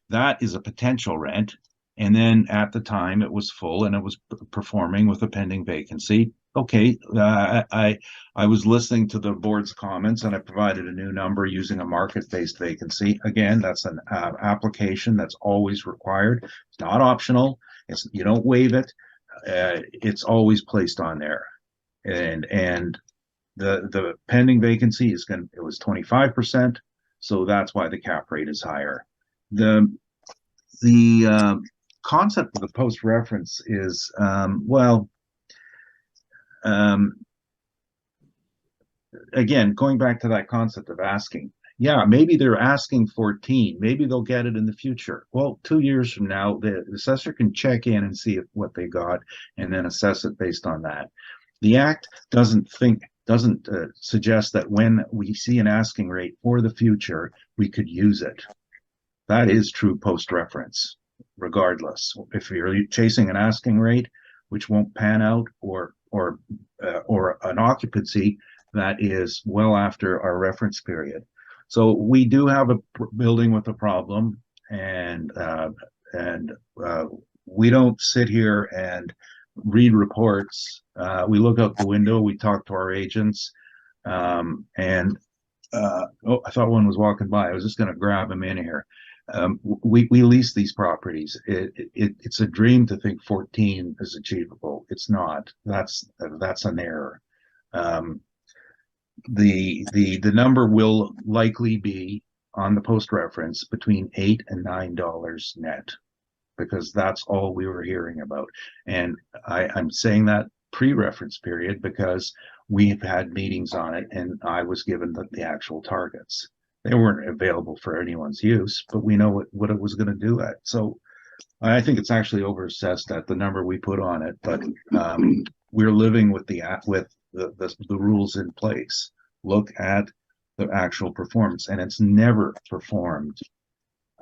That is a potential rent. And then at the time it was full and it was performing with a pending vacancy. Okay, I was listening to the board's comments and I provided a new number using a market-based vacancy. Again, that's an application that's always required. It's not optional. You don't waive it. It's always placed on there. And the pending vacancy it was 25%. So that's why the cap rate is higher. The concept of the post reference is again, going back to that concept of asking. Yeah, maybe they're asking 14. Maybe they'll get it in the future. Well, 2 years from now, the assessor can check in and see what they got and then assess it based on that. The Act doesn't suggest that when we see an asking rate for the future, we could use it. That is true post-reference, regardless. If you're chasing an asking rate, which won't pan out, or an occupancy that is well after our reference period. So we do have a building with a problem, and we don't sit here and read reports. We look out the window, we talk to our agents, oh, I thought one was walking by. I was just going to grab him in here. We lease these properties. It's a dream to think 14 is achievable. It's not. That's an error. The number will likely be on the post reference between $8 and $9 net, because that's all we were hearing about. And I'm saying that pre-reference period because we've had meetings on it and I was given the actual targets. They weren't available for anyone's use, but we know what it was going to do at. So I think it's actually overassessed at the number we put on it, but we're living with the rules in place. Look at the actual performance, and it's never performed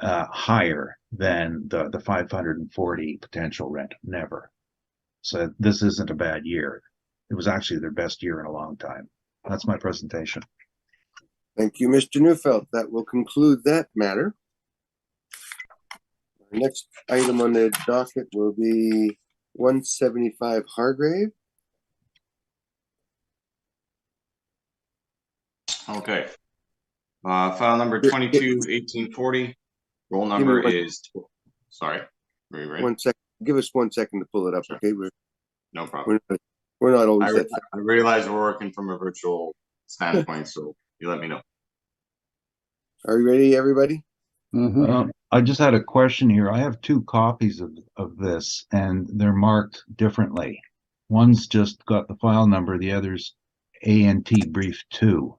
higher than the 540 potential rent. Never. So this isn't a bad year. It was actually their best year in a long time. That's my presentation. Thank you, Mr. Neufeld. That will conclude that matter. Our next item on the docket will be 175 Hargrave. Okay. File number 22-1840. Roll Give me number one- is, sorry, are you ready? 1 second. Give us 1 second to pull it up, Sure. okay? No problem. We're not always I, that fast. I realize we're working from a virtual standpoint, so you let me know. Are you ready, everybody? Mhm. I just had a question here. I have 2 copies of this, and they're marked differently. One's just got the file number, the other's A&T brief 2.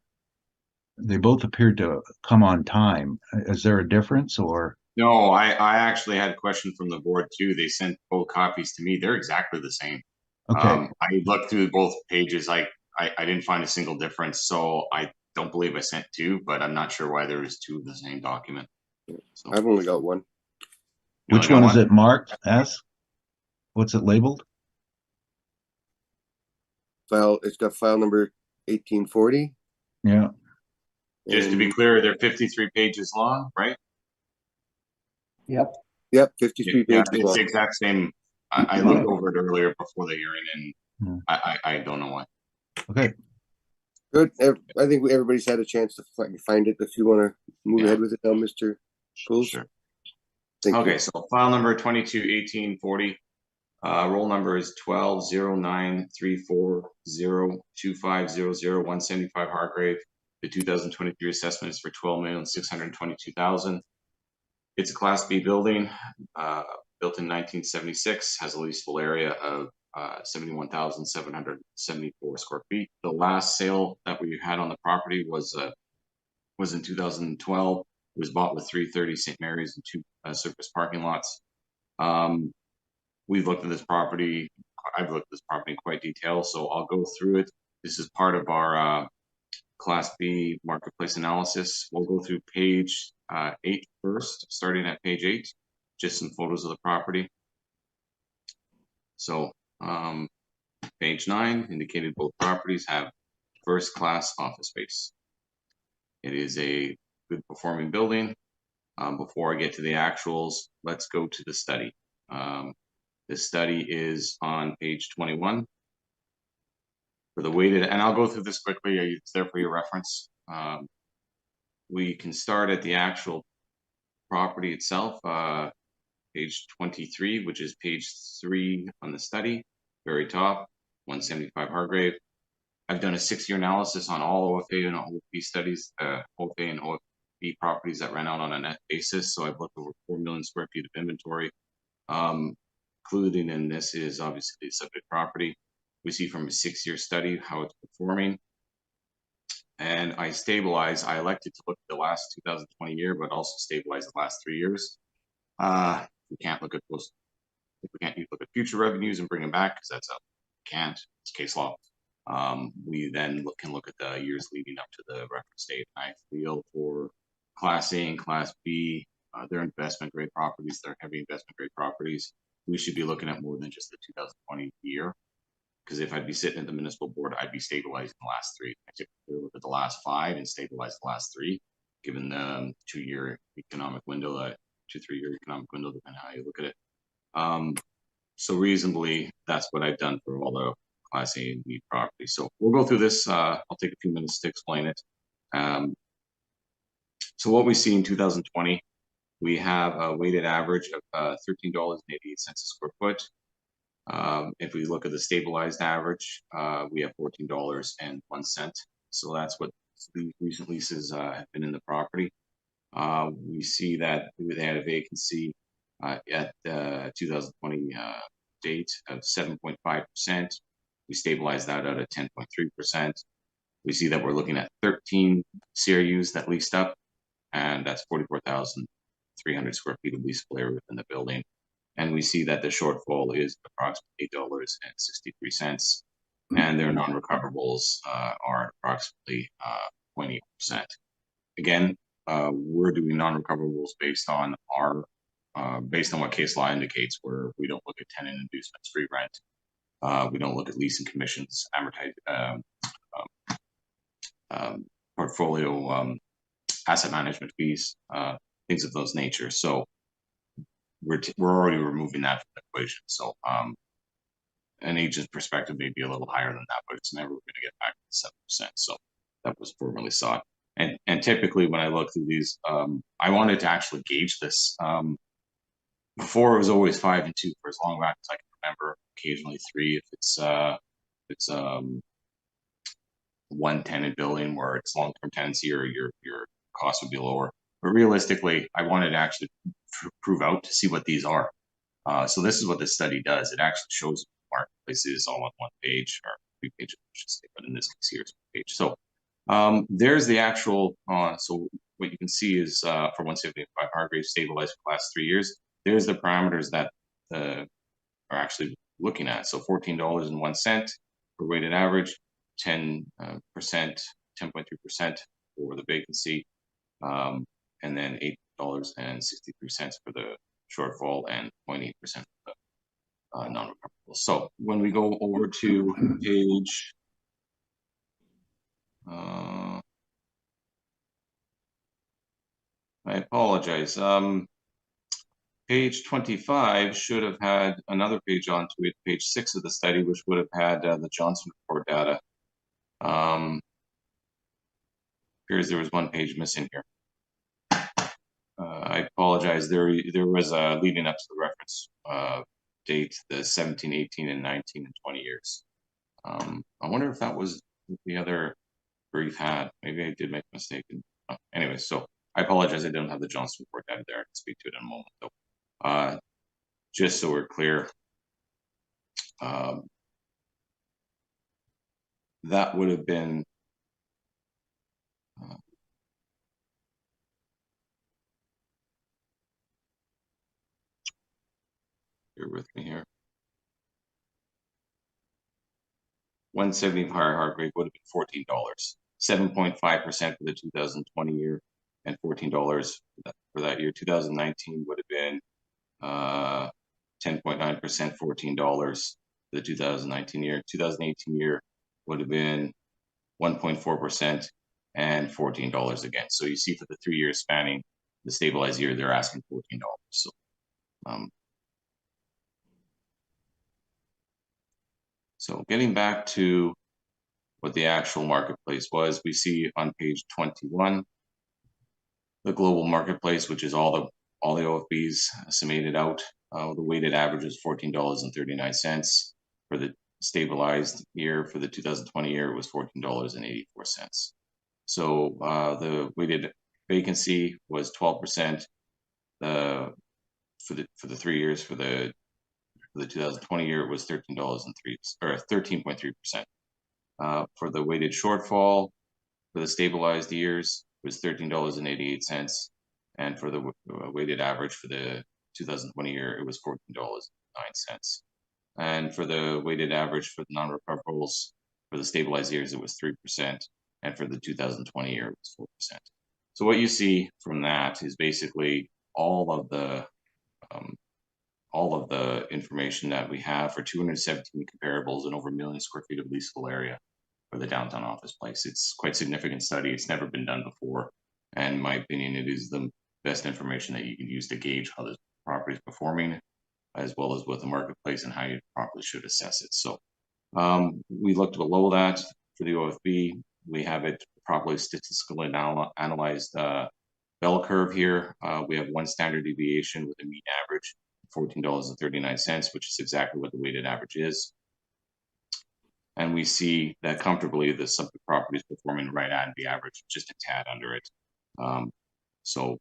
They both appeared to come on time. Is there a difference, or? No, I actually had a question from the board too. They sent both copies to me. They're exactly the same. Okay, I looked through both pages. I didn't find a single difference, so I don't believe I sent 2, but I'm not sure why there's 2 of the same document. So I've only got one. you which only one got is it marked as? What's it labeled? File. It's got file number 1840. Yeah, Just to be clear, they're 53 pages long, right? Yep. Yep, 53 Yeah, pages it's long. the exact same. I looked over it earlier before the hearing, and Hmm. I don't know why. okay. Good. I think everybody's had a chance to find it. If you want to move Yeah. ahead with it now, Mr. Pools. Sure. Thank Okay, you. so file number 22-1840. Roll number is 12093402500175 Hargrave. The 2023 assessment is for $12,622,000. It's a Class B building, built in 1976, has a leasable area of 71,774 square feet. The last sale that we had on the property was in 2012. It was bought with 330 St. Mary's and 2 surface parking lots. We've looked at this property. I've looked at this property in quite detail, so I'll go through it. This is part of our Class B marketplace analysis. We'll go through page 8 first, starting at page 8, just some photos of the property. So page 9 indicated both properties have first-class office space. It is a good performing building. Before I get to the actuals, let's go to the study. The study is on page 21. For the weighted, and I'll go through this quickly, it's there for your reference. We can start at the actual property itself, page 23, which is page 3 on the study, very top, 175 Hargrave. I've done a 6-year analysis on all OFA and OFB studies, OFA and OFB properties that ran out on a net basis. So I've looked over 4 million square feet of inventory. Including in this is obviously the subject property. We see from a 6-year study how it's performing. And I elected to look at the last 2020 year, but also stabilize the last 3 years. We can't look at those. If we can't look at future revenues and bring them back, because that's can't, it's case law. We then can look at the years leading up to the reference date. I feel for Class A and Class B, they're investment grade properties, they're heavy investment grade properties. We should be looking at more than just the 2020 year. Because if I'd be sitting at the municipal board, I'd be stabilizing the last 3. I typically look at the last 5 and stabilize the last 3, given the 2-year economic window, 2-3-year economic window, depending on how you look at it. So reasonably, that's what I've done for all the Class A and B properties. So we'll go through this. I'll take a few minutes to explain it. So what we see in 2020, we have a weighted average of $13.88 a square foot. If we look at the stabilized average, we have $14.01. So that's what the recent leases have been in the property. We see that they had a vacancy at the 2020 date of 7.5%. We stabilized that out at 10.3%. We see that we're looking at 13 CRUs that leased up, and that's 44,300 square feet of leasable area within the building. And we see that the shortfall is approximately $8.63. and their non-recoverables are approximately 0.8%. Again, we're doing non-recoverables based on what case law indicates, where we don't look at tenant inducements, free rent. We don't look at leasing commissions, amortized portfolio asset management fees, things of those nature. So we're already removing that from the equation. So an agent's perspective may be a little higher than that, but it's never going to get back to 7%. So that was formerly sought. And typically when I look through these, I wanted to actually gauge this. Before it was always 5 and 2 for as long back as I can remember. Occasionally 3 if it's one tenant building where it's long-term tenancy or your cost would be lower. But realistically, I wanted to actually prove out to see what these are. So this is what this study does. It actually shows marketplaces all on one page, or 3 pages, I should say, but in this case here it's 1 page. So there's the actual, so what you can see is for 175 Hargrave stabilized for the last 3 years, there's the parameters that are actually looking at. So $14.01 for weighted average, 10%, 10.3% for the vacancy, and then $8.63 for the shortfall and 0.8% for the non-recoverable. So when we go over to page I apologize. Page 25 should have had another page onto it, page 6 of the study, which would have had the Johnson report data. Appears there was 1 page missing here. I apologize. There was a leading up to the reference date, the 17, 18, and 19 and 20 years. I wonder if that was the other brief had. Maybe I did make a mistake. Anyway, so I apologize. I don't have the Johnson report data there. I can speak to it in a moment, though. Just so we're clear, that would have been bear with me here. 170 higher Hargrave would have been $14, 7.5% for the 2020 year, and $14 for that year. 2019 would have been 10.9%, $14 for the 2019 year. 2018 year would have been 1.4% and $14 again. So you see for the 3 years spanning the stabilized year, they're asking $14. So getting back to what the actual marketplace was, we see on page 21, the global marketplace, which is all the OFBs summated out. The weighted average is $14.39 for the stabilized year. For the 2020 year, it was $14.84. So the weighted vacancy was 12%. For the 3 years, for the 2020 year, it was $13.3%. For the weighted shortfall for the stabilized years, it was $13.88, and for the weighted average for the 2020 year, it was $14.09. And for the weighted average for the non-recoverables for the stabilized years, it was 3%, and for the 2020 year, it was 4%. So what you see from that is basically all of the information that we have for 217 comparables and over 1 million square feet of leasable area for the downtown office place. It's quite a significant study. It's never been done before. And in my opinion, it is the best information that you can use to gauge how the property is performing, as well as with the marketplace and how you properly should assess it. So we looked below that for the OFB. We have it properly statistically analyzed bell curve here. We have 1 standard deviation with a mean average, $14.39, which is exactly what the weighted average is. And we see that comfortably the subject property is performing right at the average, just a tad under it. So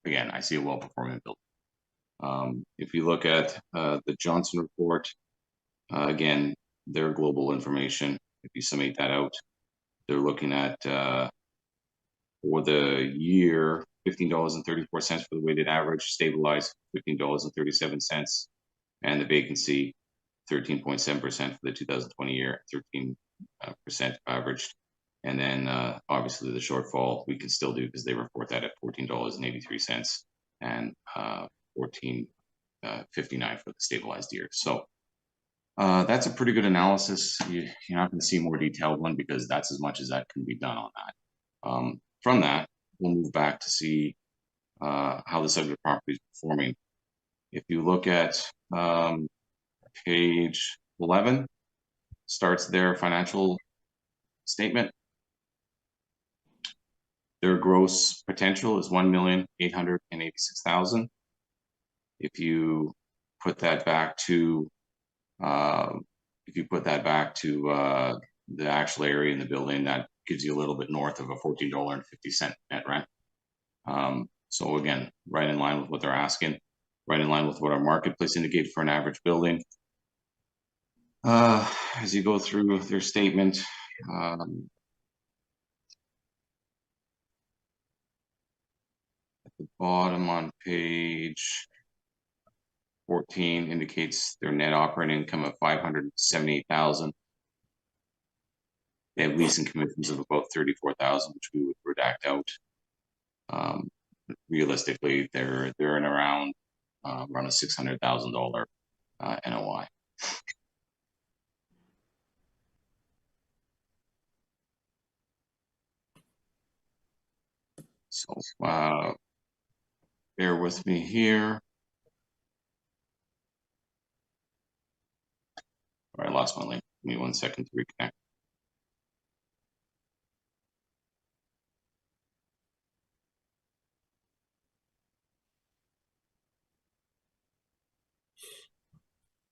again, I see a well-performing building. If you look at the Johnson report, again, their global information, if you summate that out, they're looking at for the year, $15.34 for the weighted average, stabilized $15.37, and the vacancy 13.7% for the 2020 year, 13% averaged. And then obviously the shortfall we can still do because they report that at $14.83 and $14.59 for the stabilized year. So that's a pretty good analysis. You're not going to see a more detailed one because that's as much as that can be done on that. From that, we'll move back to see how the subject property is performing. If you look at page 11, starts their financial statement. Their gross potential is $1,886,000. If you put that back to the actual area in the building, that gives you a little bit north of a $14.50 net rent. So again, right in line with what they're asking, right in line with what our marketplace indicates for an average building. As you go through their statement, at the bottom on page 14 indicates their net operating income of $578,000. They have leasing commissions of about $34,000, which we would redact out. Realistically, they're in around a $600,000 NOI. So bear with me here. All right, I lost my link. Give me 1 second to reconnect.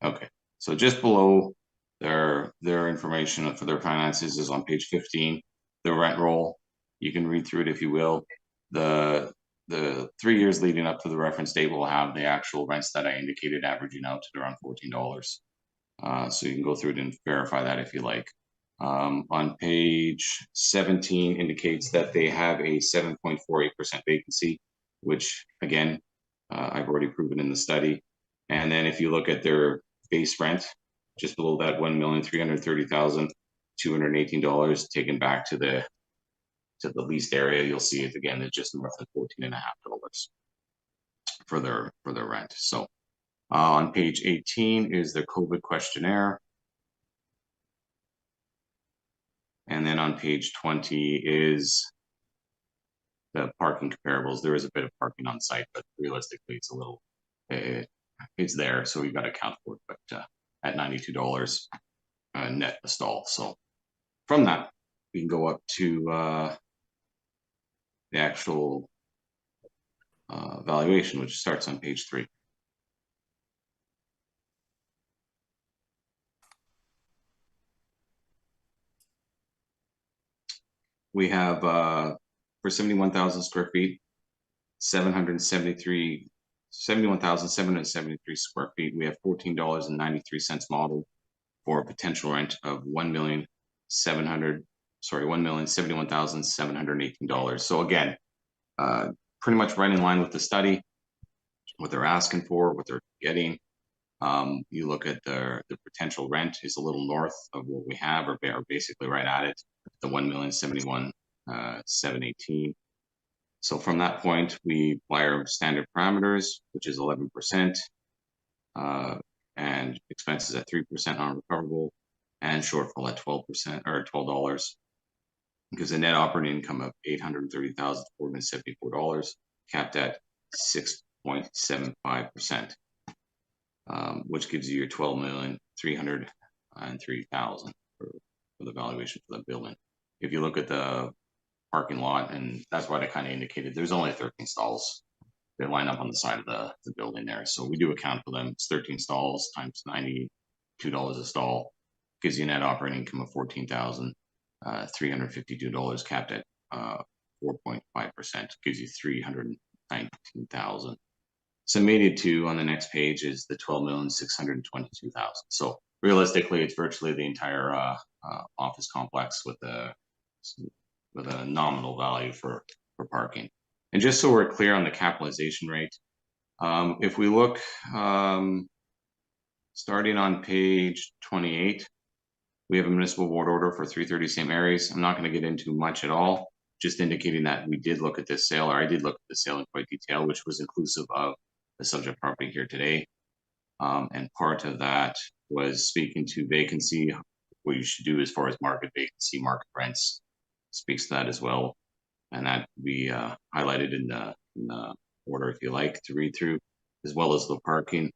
Okay, so just below their information for their finances is on page 15. The rent roll, you can read through it if you will. The 3 years leading up to the reference date will have the actual rents that I indicated averaging out to around $14. So you can go through it and verify that if you like. On page 17 indicates that they have a 7.48% vacancy, which again, I've already proven in the study. And then if you look at their base rent, just below that $1,330,218 taken back to the leased area, you'll see it again. It's just north of $14.50 for their rent. So on page 18 is the COVID questionnaire. And then on page 20 is the parking comparables. There is a bit of parking on site, but realistically, it's a little, it's there, so we've got to account for it. But at $92 net a stall. So from that, we can go up to the actual valuation, which starts on page 3. We have for 71,000 square feet, 71,773 square feet. We have $14.93 modeled for a potential rent of $1,071,718. So again, pretty much right in line with the study, what they're asking for, what they're getting. You look at the potential rent is a little north of what we have, or basically right at it, the $1,071,718. So from that point, we apply our standard parameters, which is 11%, and expenses at 3% non-recoverable, and shortfall at 12% or $12, because the net operating income of $830,474, capped at 6.75%, which gives you your $12,303,000 for the valuation for the building. If you look at the parking lot, and that's what I kind of indicated, there's only 13 stalls. They line up on the side of the building there. So we do account for them. It's 13 stalls times $92 a stall, gives you a net operating income of $14,352, capped at 4.5%, gives you $319,000. Summated to on the next page is the $12,622,000. So realistically, it's virtually the entire office complex with a nominal value for parking. And just so we're clear on the capitalization rate, if we look starting on page 28, we have a municipal board order for 330 St. Mary's. I'm not going to get into much at all, just indicating that we did look at this sale, or I did look at the sale in quite detail, which was inclusive of the subject property here today. And part of that was speaking to vacancy, what you should do as far as market vacancy, market rents, speaks to that as well. And that we highlighted in the order, if you like, to read through, as well as the parking.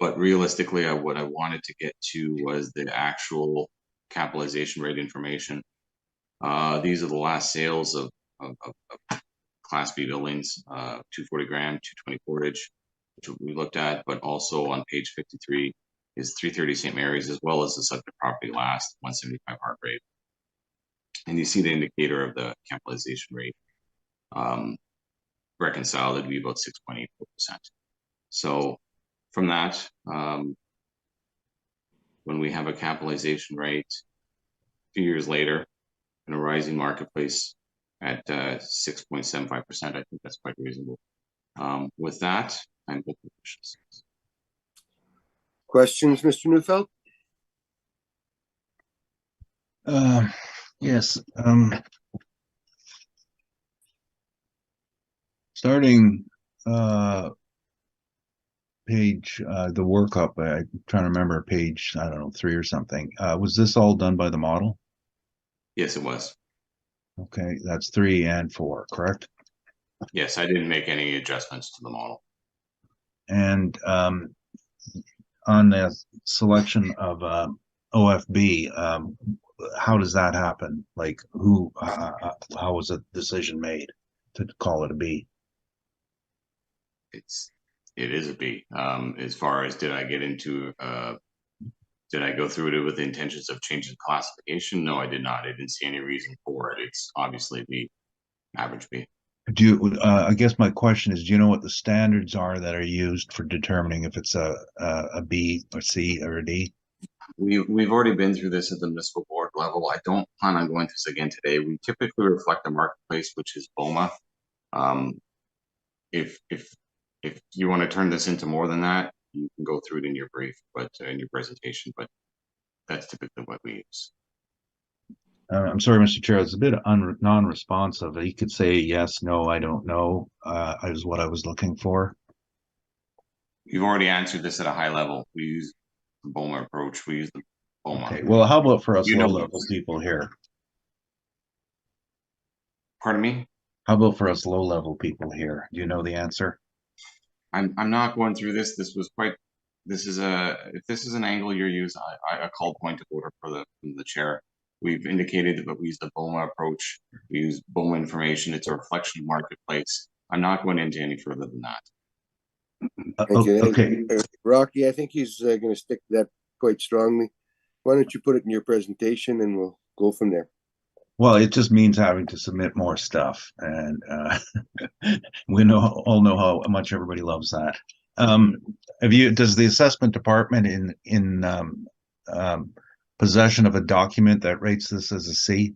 But realistically, what I wanted to get to was the actual capitalization rate information. These are the last sales of Class B buildings, 240 grand, 220 portage, which we looked at, but also on page 53 is 330 St. Mary's, as well as the subject property last, 175 Hargrave. And you see the indicator of the capitalization rate reconciled, it'd be about 6.84%. So from that, when we have a capitalization rate a few years later in a rising marketplace at 6.75%, I think that's quite reasonable. With that, I'm open for questions. Questions, Mr. Neufeld? Yes. Starting page the workup, I'm trying to remember page, I don't know, 3 or something. Was this all done by the model? Yes, it was. Okay, that's 3 and 4, correct? Yes, I didn't make any adjustments to the model. And on the selection of OFB, how does that happen? Like, how was a decision made to call it a B? It is a B. As far as did I get into did I go through it with the intentions of changing classification? No, I did not. I didn't see any reason for it. It's obviously B, average B. Do you, I guess my question is, do you know what the standards are that are used for determining if it's a B or C or a D? We've already been through this at the municipal board level. I don't plan on going through this again today. We typically reflect the marketplace, which is BOMA. If you want to turn this into more than that, you can go through it in your brief, but in your presentation. But that's typically what we use. I'm sorry, Mr. Chair, it's a bit non-responsive. He could say yes, no, I don't know, is what I was looking for. You've already answered this at a high level. We use the BOMA approach. We use the BOMA. Okay, well, how about for us You know low-level people here? Pardon me? How about for us low-level people here? Do you know the answer? I'm not going through this. This was quite. This is if this is an angle you're using, I call point of order from the chair. We've indicated that we use the BOMA approach. We use BOMA information. It's a reflection of marketplace. I'm not going into any further than that. Thank you. Okay. Rocky, I think he's going to stick to that quite strongly. Why don't you put it in your presentation and we'll go from there. Well, it just means having to submit more stuff, and we all know how much everybody loves that. Does the assessment department in possession of a document that rates this as a C?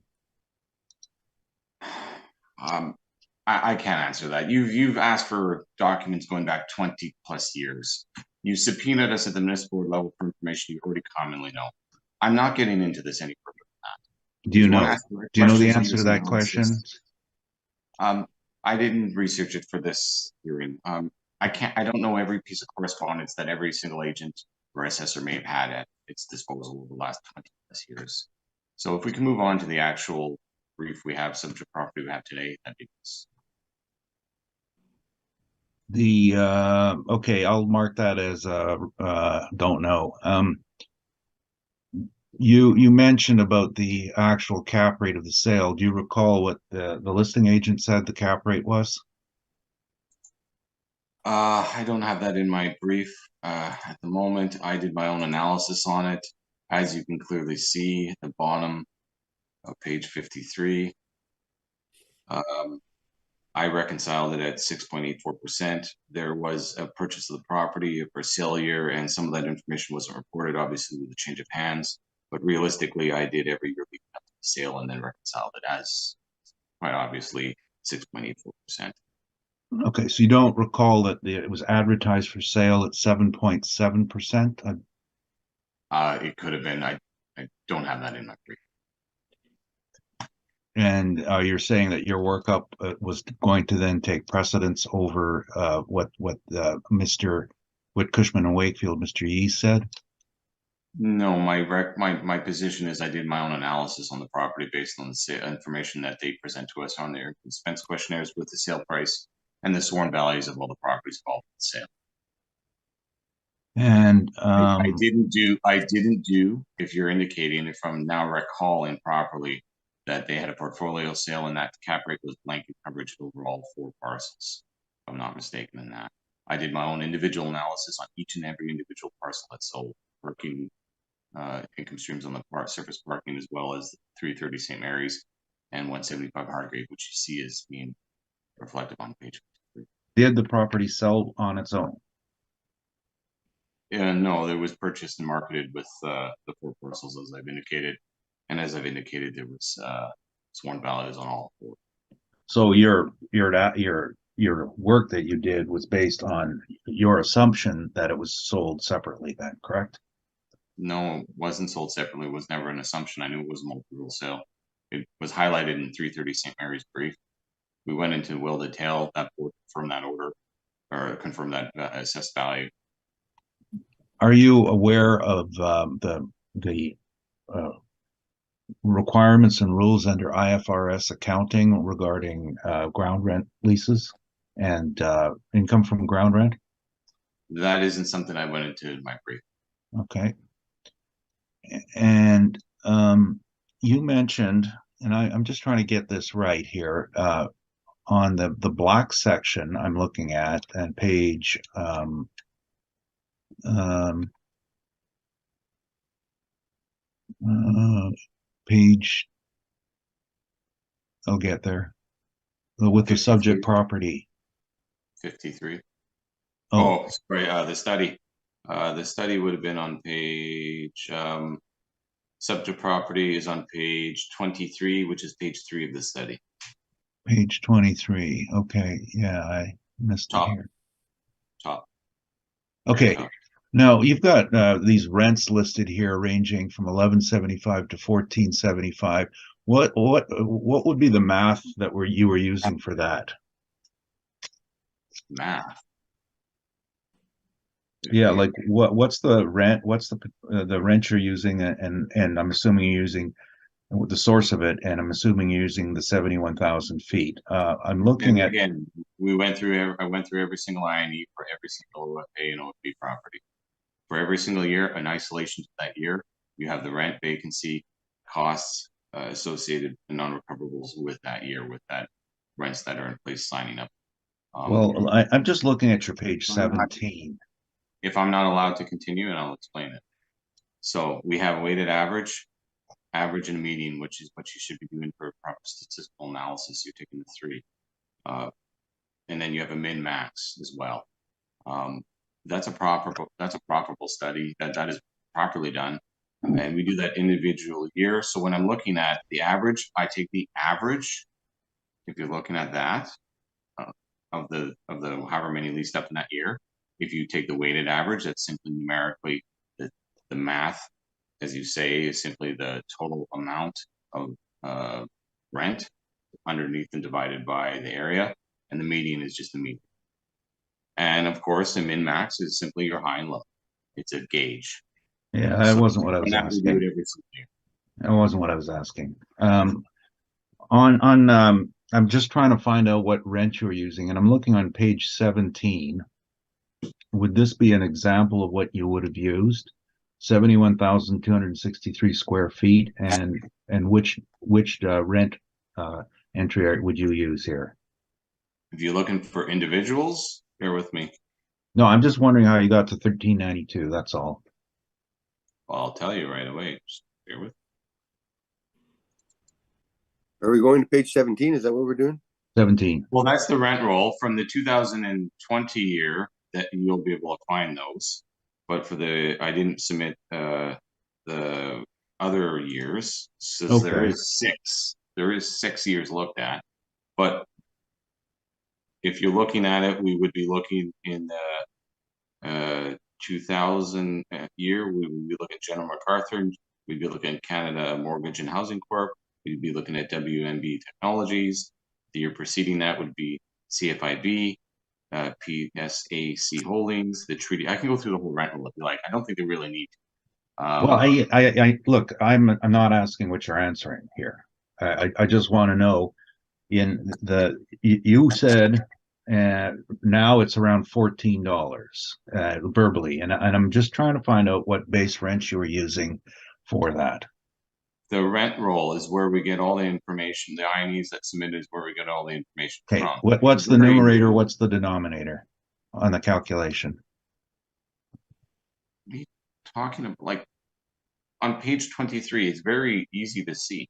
I can't answer that. You've asked for documents going back 20 plus years. You subpoenaed us at the municipal board level for information you already commonly know. I'm not getting into this any further than that. Do you know the answer to that question? I didn't research it for this hearing. I don't know every piece of correspondence that every single agent or assessor may have had at its disposal over the last 20 plus years. So if we can move on to the actual brief we have, subject property we have today, that'd be nice. Okay, I'll mark that as don't know. You mentioned about the actual cap rate of the sale. Do you recall what the listing agent said the cap rate was? I don't have that in my brief at the moment. I did my own analysis on it. As you can clearly see at the bottom of page 53, I reconciled it at 6.84%. There was a purchase of the property for sale year, and some of that information wasn't reported, obviously, with the change of hands. But realistically, I did every year leading up to the sale and then reconciled it as, quite obviously, 6.84%. Okay, so you don't recall that it was advertised for sale at 7.7%? It could have been, I don't have that in my brief. And you're saying that your workup was going to then take precedence over what Cushman and Wakefield, Mr. Yee said? No, my position is I did my own analysis on the property based on the information that they present to us on their expense questionnaires with the sale price and the sworn values of all the properties involved in the sale. And I didn't do, if you're indicating, if I'm now recalling properly, that they had a portfolio sale and that cap rate was blanket coverage over all 4 parcels. If I'm not mistaken in that. I did my own individual analysis on each and every individual parcel that sold, working income streams on the surface parking, as well as 330 St. Mary's and 175 Hargrave, which you see is being reflected on page 3. did the property sell on its own? No, it was purchased and marketed with the 4 parcels, as I've indicated, and as I've indicated, there was sworn values on all 4. So your work that you did was based on your assumption that it was sold separately then, correct? No, it wasn't sold separately. It was never an assumption. I knew it was a multi-rule sale. It was highlighted in 330 St. Mary's brief. We went into will detail that board confirm that order or confirm that assessed value. Are you aware of the requirements and rules under IFRS accounting regarding ground rent leases and income from ground rent? That isn't something I went into in my brief. Okay. And you mentioned, and I'm just trying to get this right here, on the black section I'm looking at and page page, I'll get there, with the subject property. 53. Oh, Oh, sorry. The study. The study would have been on page. Subject property is on page 23, which is page 3 of the study. page 23. Okay, yeah, I missed it here. Top. Okay. Top. Now you've got these rents listed here ranging from 1175 to 1475. What would be the math that you were using for that? Math. Yeah, like what's the rent? What's the rent you're using? And I'm assuming you're using the source of it, and I'm assuming you're using the 71,000 feet. I'm looking at, again. I went through every single INE for every single A and OFB property. For every single year, in isolation to that year, you have the rent, vacancy, costs associated and non-recoverables with that year, with that rents that are in place signing up. well, I'm just looking at your page 17. If I'm not allowed to continue, and I'll explain it. So we have a weighted average, and a median, which is what you should be doing for proper statistical analysis. You're taking the 3. And then you have a min max as well. That's a properable study that is properly done, and we do that individual year. So when I'm looking at the average, I take the average. If you're looking at that of the however many leased up in that year, if you take the weighted average, that's simply numerically the math, as you say, is simply the total amount of rent underneath and divided by the area, and the median is just the median. And of course, the min max is simply your high and low. It's a gauge. Yeah, that wasn't what I was asking. We do it every single year. That wasn't what I was asking. I'm just trying to find out what rent you're using, and I'm looking on page 17. Would this be an example of what you would have used? 71,263 square feet, and which rent entry would you use here? If you're looking for individuals, bear with me. No, I'm just wondering how you got to 1392. That's all. Well, I'll tell you right away. Just bear with me. Are we going to page 17? Is that what we're doing? 17. Well, that's the rent roll from the 2020 year that you'll be able to find those. But for I didn't submit the other years. So Okay. there is 6. There is 6 years looked at, but if you're looking at it, we would be looking in the 2000 year, we would be looking at General MacArthur, we'd be looking at Canada Mortgage and Housing Corp, we'd be looking at WMB Technologies. The year preceding that would be CFIB, PSAC Holdings, the treaty. I can go through the whole rent roll if you like. I don't think they really need to. Well, I look, I'm not asking what you're answering here. I just want to know you said now it's around $14 verbally, and I'm just trying to find out what base rent you were using for that. The rent roll is where we get all the information. The INEs that submitted is where we get all the information Okay, from. what's the numerator? What's the denominator on the calculation? What are you talking about? Like on page 23, it's very easy to see.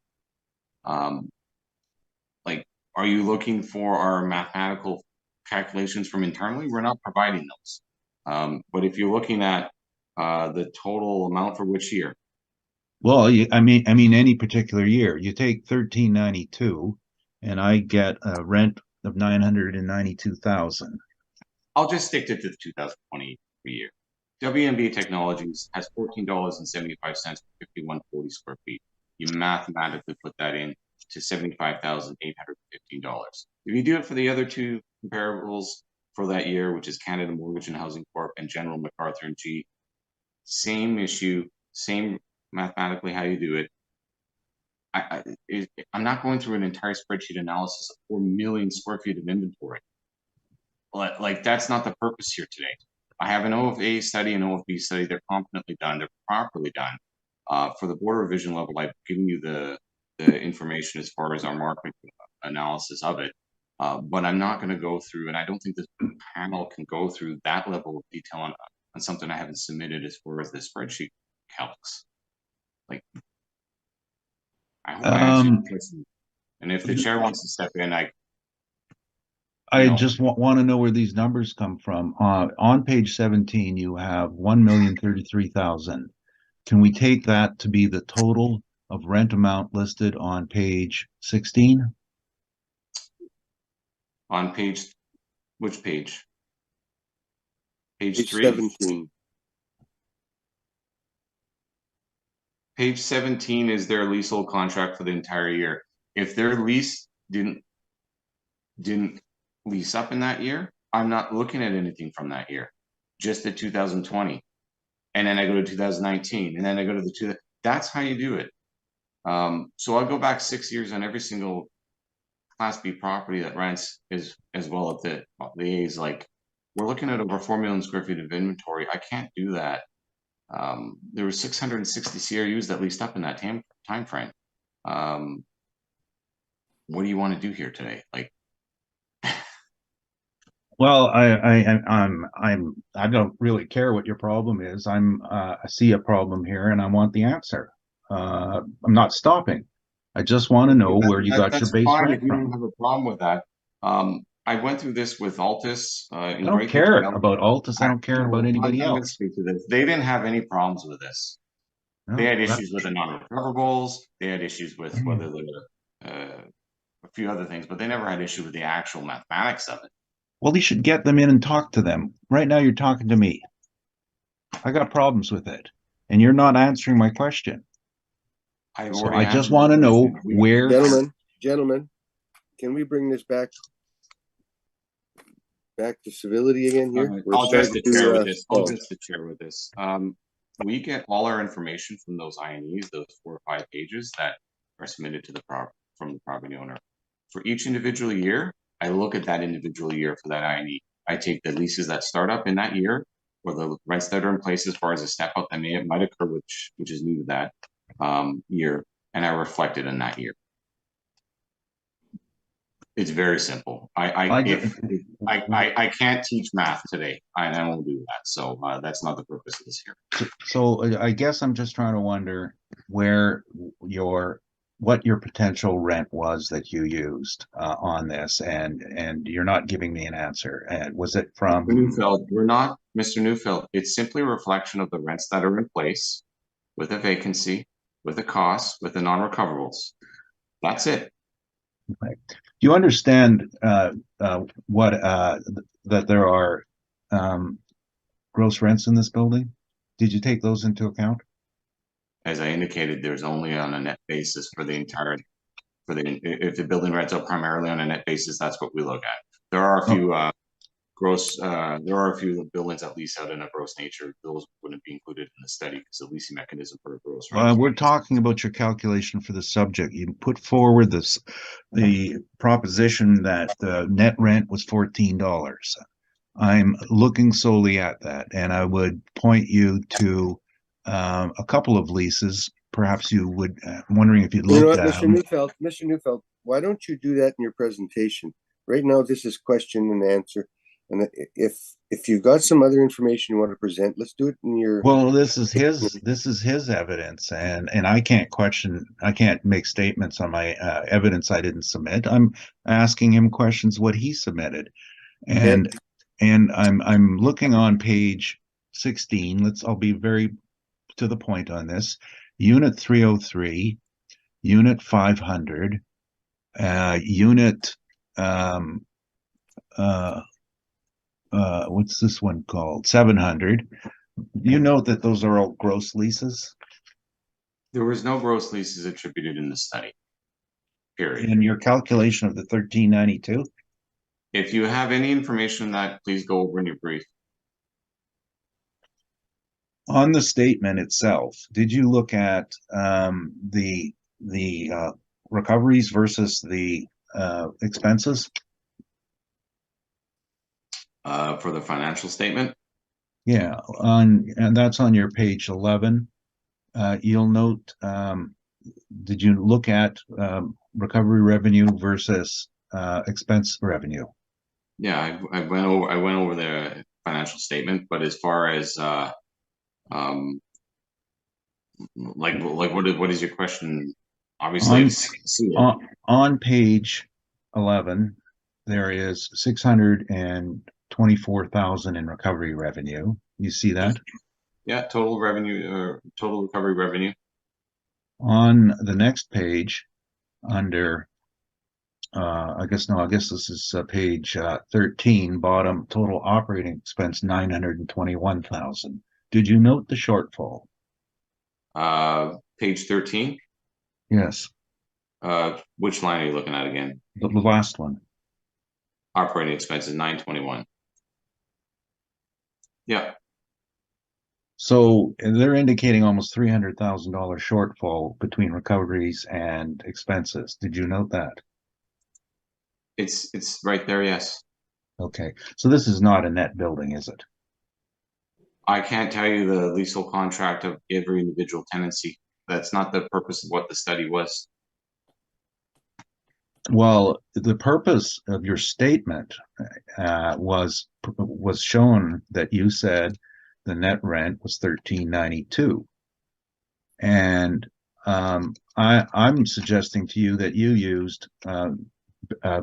Like, are you looking for our mathematical calculations from internally? We're not providing those. But if you're looking at the total amount for which year? Well, I mean, any particular year, you take 1392, and I get a rent of 992,000. I'll just stick to the 2020 year. WMB Technologies has $14.75 for 5140 square feet. You mathematically put that in to $75,815. If you do it for the other two comparables for that year, which is Canada Mortgage and Housing Corp and General MacArthur and G, same issue, same mathematically how you do it. I'm not going through an entire spreadsheet analysis of 4 million square feet of inventory. Like that's not the purpose here today. I have an OFA study, an OFB study. They're competently done. They're properly done. For the border revision level, I've given you the information as far as our market analysis of it. But I'm not going to go through, and I don't think this panel can go through that level of detail on something I haven't submitted as far as the spreadsheet calcs. Like, I hope I answered your question. And if the chair wants to step in, I just want to know where these numbers come from. On page 17, you have 1,033,000. Can we take that to be the total of rent amount listed on page 16? On which page? Page 3? 17. Page 17 is their leasehold contract for the entire year. If their lease didn't lease up in that year, I'm not looking at anything from that year, just the 2020. And then I go to 2019, and then I go to the that's how you do it. So I'll go back 6 years on every single Class B property that rents as well as the A's. Like, we're looking at over 4 million square feet of inventory. I can't do that. There were 660 CRUs that leased up in that time frame. What do you want to do here today? Like, well, I don't really care what your problem is. I see a problem here, and I want the answer. I'm not stopping. I just want to know where you got your base rent if you from. don't have a problem with that. I went through this with Altus. I don't care about Altus. I don't care about anybody else. They didn't have any problems with this. No, they had issues with the non-recoverables. They had issues with whether a few other things, but they never had issue with the actual mathematics of it. Well, you should get them in and talk to them. Right now, you're talking to me. I got problems with it, and you're not answering my question. So I just want to know where. Gentlemen, can we bring this back to civility again here? I'll address the chair with this. We get all our information from those INEs, those 4 or 5 pages that are submitted to from the property owner. For each individual year, I look at that individual year for that INE. I take the leases that start up in that year, or the rents that are in place as far as a step up that might occur, which is new to that year, and I reflect it in that year. It's very simple. I can't teach math today, and I won't do that. So that's not the purpose of this here. So I guess I'm just trying to wonder where what your potential rent was that you used on this, and you're not giving me an answer. And was it from Neufeld? We're not, Mr. Neufeld. It's simply a reflection of the rents that are in place, with a vacancy, with a cost, with the non-recoverables. That's it. Do you understand what that there are gross rents in this building? Did you take those into account? As I indicated, there's only on a net basis for the entire, if the building rents are primarily on a net basis, that's what we look at. There are a few there are a few buildings that lease out in a gross nature. Those wouldn't be included in the study because the leasing mechanism for a gross rent. We're talking about your calculation for the subject. You put forward the proposition that the net rent was $14. I'm looking solely at that, and I would point you to a couple of leases. Perhaps you would, wondering if you'd You know looked what, at them. Mr. Neufeld, why don't you do that in your presentation? Right now, this is question and answer. And if you've got some other information you want to present, let's do it in your. Well, this is his evidence, and I can't make statements on my evidence I didn't submit. I'm asking him questions what he submitted, and I'm looking on page 16. I'll be very to the point on this. Unit 303, Unit 500, Unit what's this one called? 700. You note that those are all gross leases? There was no gross leases attributed in the study, period. In your calculation of the 1392? If you have any information on that, please go over in your brief. On the statement itself, did you look at the recoveries versus the expenses? For the financial statement? Yeah, and that's on your page 11. You'll note, did you look at recovery revenue versus expense revenue? Yeah, I went over the financial statement, but as far as what is your question? Obviously, on page 11, there is 624,000 in recovery revenue. You see that? Yeah, total revenue, total recovery revenue. On the next page, under I guess this is page 13, bottom, total operating expense 921,000. Did you note the shortfall? Page 13. Yes. Which line are you looking at again? The last one. Operating expenses 921. Yeah. So they're indicating almost $300,000 shortfall between recoveries and expenses. Did you note that? It's right there, yes. Okay, so this is not a net building, is it? I can't tell you the leasehold contract of every individual tenancy. That's not the purpose of what the study was. Well, the purpose of your statement was shown that you said the net rent was $13.92, and I'm suggesting to you that you used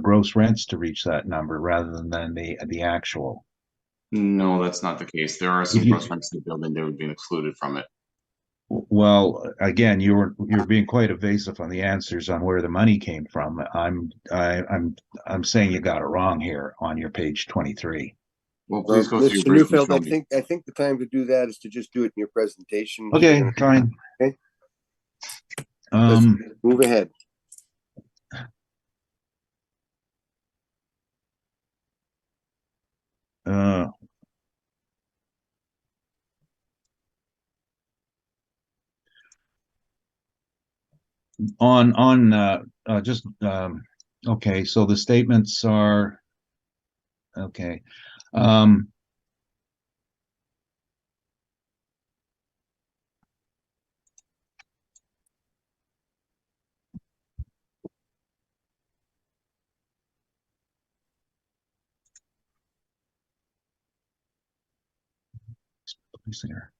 gross rents to reach that number rather than the actual. No, that's not the case. There are some gross rents in the building that would be excluded from it. Well, again, you're being quite evasive on the answers on where the money came from. I'm saying you got it wrong here on your page 23. Well, please go through your Mr. brief. Neufeld, I think the time to do that is to just do it in your presentation. Okay, fine. Okay. Let's move ahead. Okay, so the statements are okay. Here.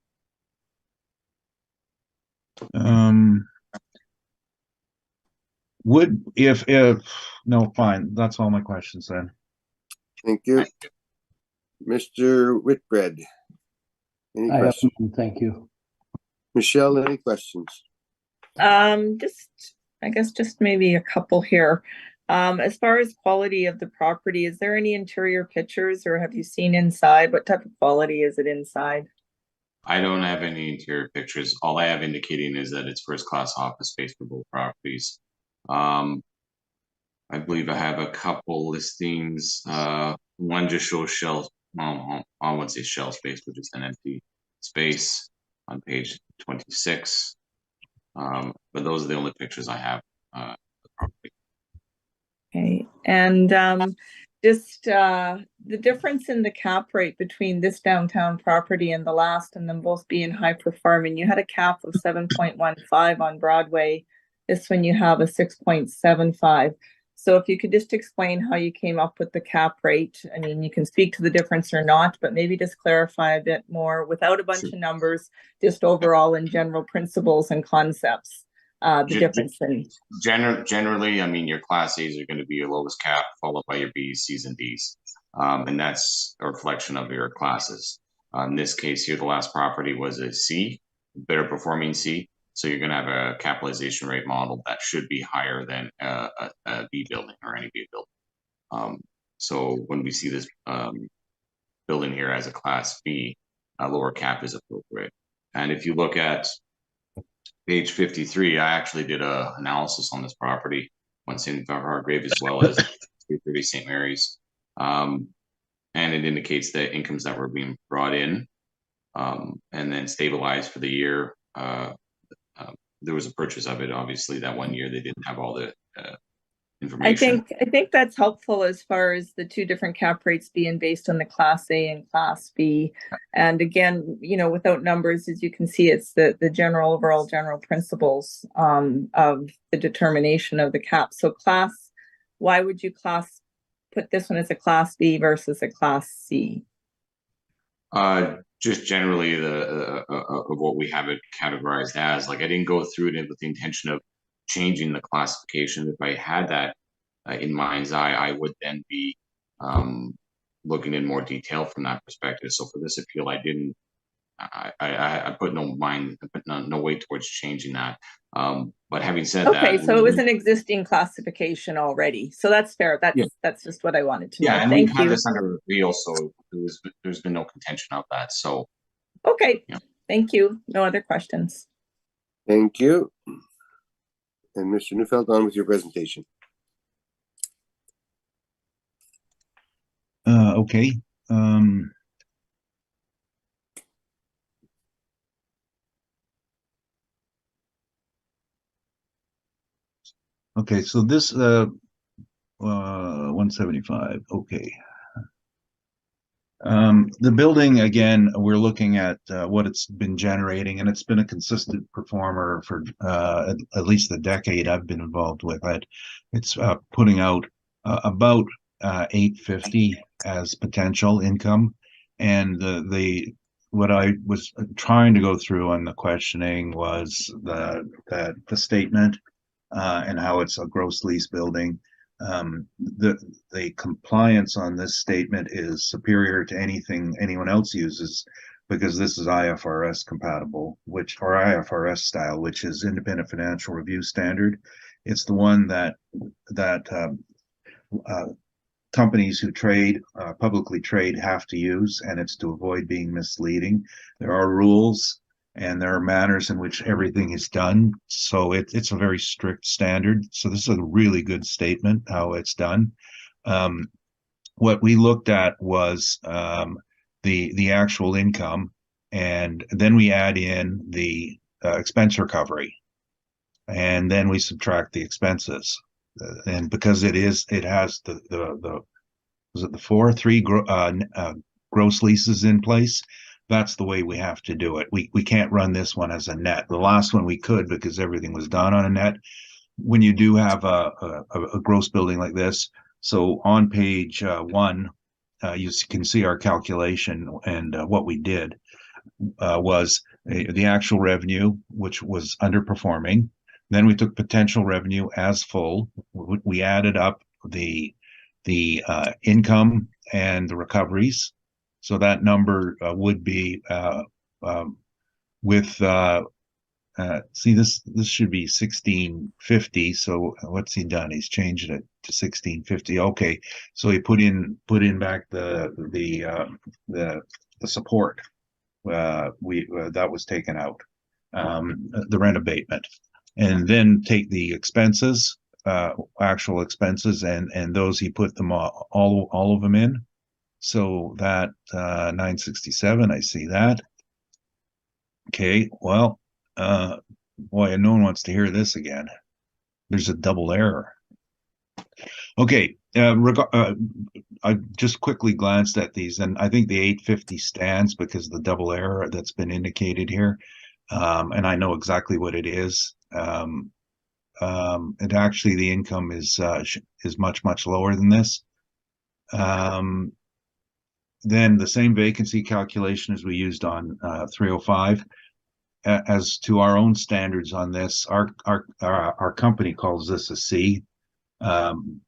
Would if no, fine. That's all my questions then. Thank you. Mr. Whitbread, any questions? Thank you. Michelle, any questions? I guess just maybe a couple here. As far as quality of the property, is there any interior pictures or have you seen inside? What type of quality is it inside? I don't have any interior pictures. All I have indicating is that it's first class office space for both properties. I believe I have a couple listings. One just shows shell. I wouldn't say shell space, but just an empty space on page 26. But those are the only pictures I have. The property. Okay, and just the difference in the cap rate between this downtown property and the last, and them both being high performing. You had a cap of 7.15 on Broadway. This one you have a 6.75. So if you could just explain how you came up with the cap rate. I mean, you can speak to the difference or not, but maybe just clarify a bit more without a bunch of numbers, just overall in general principles and concepts. The difference in generally, I mean, your class A's are going to be your lowest cap, followed by your B's, C's, and D's, and that's a reflection of your classes. In this case here, the last property was a C, better performing C, so you're going to have a capitalization rate model that should be higher than a B building or any B building. So when we see this building here as a class B, a lower cap is appropriate. And if you look at page 53, I actually did a analysis on this property, once in Hargrave as well as 330 St. Mary's. And it indicates the incomes that were being brought in and then stabilized for the year. There was a purchase of it. Obviously, that 1 year they didn't have all the information. I think that's helpful as far as the two different cap rates being based on the class A and class B. And again, you know, without numbers, as you can see, it's the overall general principles of the determination of the cap. So why would you put this one as a class B versus a class C? Just generally of what we have it categorized as. Like, I didn't go through it with the intention of changing the classification. If I had that in mind's eye, I would then be looking in more detail from that perspective. So for this appeal, I didn't. I put no weight towards changing that. But having said that, okay, so it was an existing classification already. So that's fair. That's just what I wanted to know. Yeah, and Thank we've had you. this under review, so there's been no contention of that. So okay, yeah. Thank you. No other questions. Thank you. And Mr. Neufeld, on with your presentation. Okay. Okay, so this 175. Okay. The building, again, we're looking at what it's been generating, and it's been a consistent performer for at least the decade I've been involved with it. It's putting out about 850 as potential income, and what I was trying to go through on the questioning was the statement and how it's a gross lease building. The compliance on this statement is superior to anything anyone else uses, because this is IFRS compatible, or IFRS style, which is independent financial review standard. It's the one that companies who publicly trade have to use, and it's to avoid being misleading. There are rules and there are manners in which everything is done. So it's a very strict standard. So this is a really good statement, how it's done. What we looked at was the actual income, and then we add in the expense recovery, and then we subtract the expenses. And because it has was it the three gross leases in place, that's the way we have to do it. We can't run this one as a net. The last one we could, because everything was done on a net. When you do have a gross building like this, so on page 1, you can see our calculation, and what we did was the actual revenue, which was underperforming. Then we took potential revenue as full. We added up the income and the recoveries. So that number would be with see this should be 1650. So what's he done? He's changed it to 1650. Okay, so he put in back the support. That was taken out, the rent abatement, and then take the expenses, actual expenses, and those he put them all of them in. So that 967, I see that. Okay, well, boy, no one wants to hear this again. There's a double error. Okay, I just quickly glanced at these, and I think the 850 stands because of the double error that's been indicated here, and I know exactly what it is. And actually, the income is much lower than this. Then the same vacancy calculation as we used on 305. As to our own standards on this, our company calls this a C,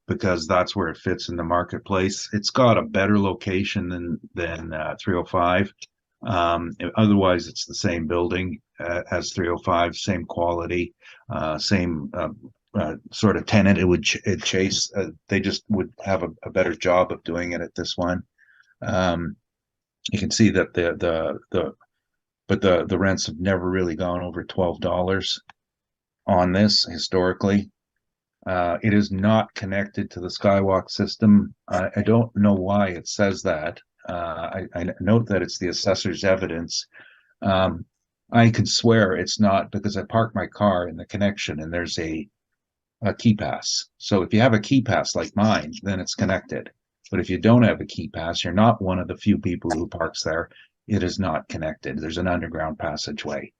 because that's where it fits in the marketplace. It's got a better location than 305. Otherwise, it's the same building as 305, same quality, same sort of tenant. It would chase. They just would have a better job of doing it at this one. You can see that the rents have never really gone over $12 on this historically. It is not connected to the Skywalk system. I don't know why it says that. I note that it's the assessor's evidence. I can swear it's not, because I parked my car in the connection and there's a key pass. So if you have a key pass like mine, then it's connected. But if you don't have a key pass, you're not one of the few people who parks there. It is not connected. There's an underground passageway.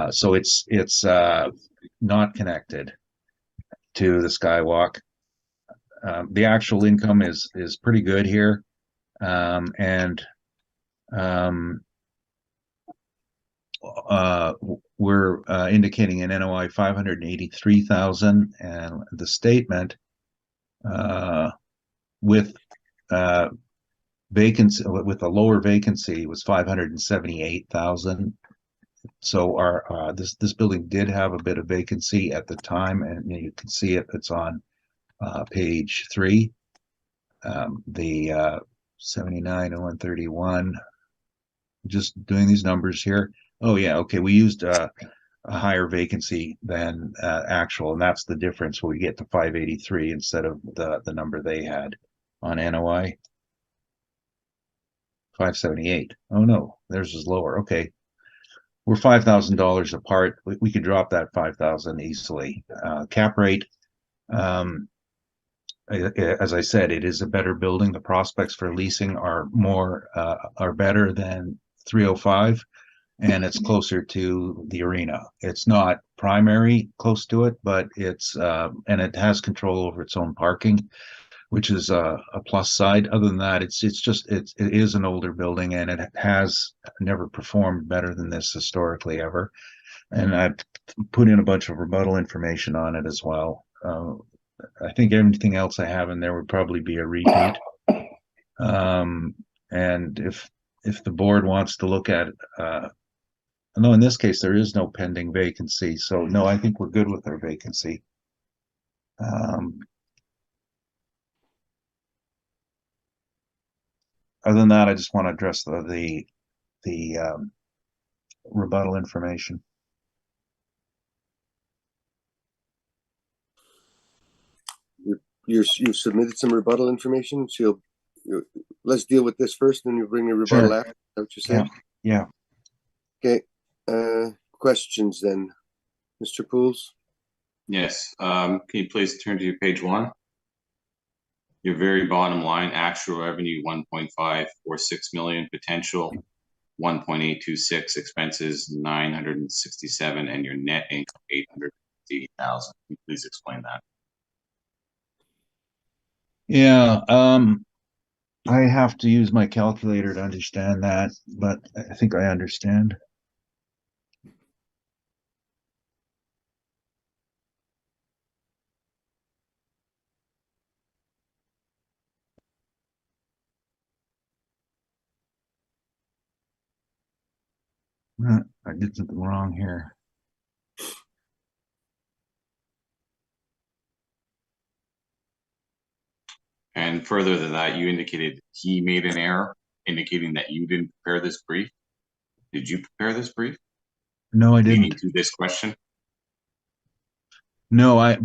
So it's not connected to the Skywalk. The actual income is pretty good here. We're indicating an NOI 583,000, and the statement with vacancy, with a lower vacancy, was 578,000. So our this building did have a bit of vacancy at the time, and you can see it. It's on page 3. The 79 and 131. Just doing these numbers here. Oh yeah, okay. We used a higher vacancy than actual, and that's the difference. We get to 583 instead of the number they had on NOI. 578. Oh no, theirs is lower. Okay, we're $5,000 apart. We could drop that 5,000 easily. Cap rate. As I said, it is a better building. The prospects for leasing are better than 305, and it's closer to the arena. It's not primary close to it, but it's and it has control over its own parking, which is a plus side. Other than that, it is an older building, and it has never performed better than this historically ever. And I've put in a bunch of rebuttal information on it as well. I think everything else I have in there would probably be a repeat. And if the board wants to look at it, no, in this case, there is no pending vacancy. So no, I think we're good with our vacancy. Other than that, I just want to address the rebuttal information. You've submitted some rebuttal information, so let's deal with this first, and then you bring the rebuttal Sure. after. Is that what you said? Yeah. Okay. Questions then, Mr. Pools? Yes, can you please turn to page 1? Your very bottom line, actual revenue 1.546 million, potential 1.826, expenses 967, and your net income 850,000. Can you please explain that? Yeah, I have to use my calculator to understand that, but I think I understand. I did something wrong here. And further than that, you indicated he made an error, indicating that you didn't prepare this brief. Did you prepare this brief? No, I Leading didn't. to this question? No, I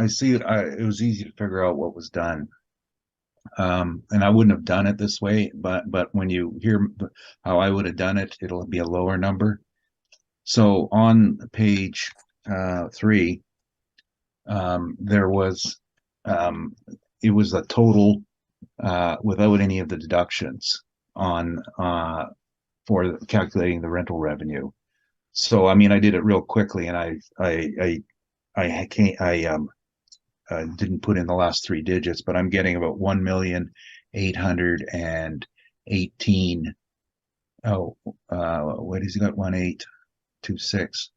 see it. It was easy to figure out what was done. And I wouldn't have done it this way, but when you hear how I would have done it, it'll be a lower number. So on page 3, there was it was a total without any of the deductions on for calculating the rental revenue. So I mean, I did it real quickly, and I didn't put in the last 3 digits, but I'm getting about 1,818. Oh, what has he got? 1826.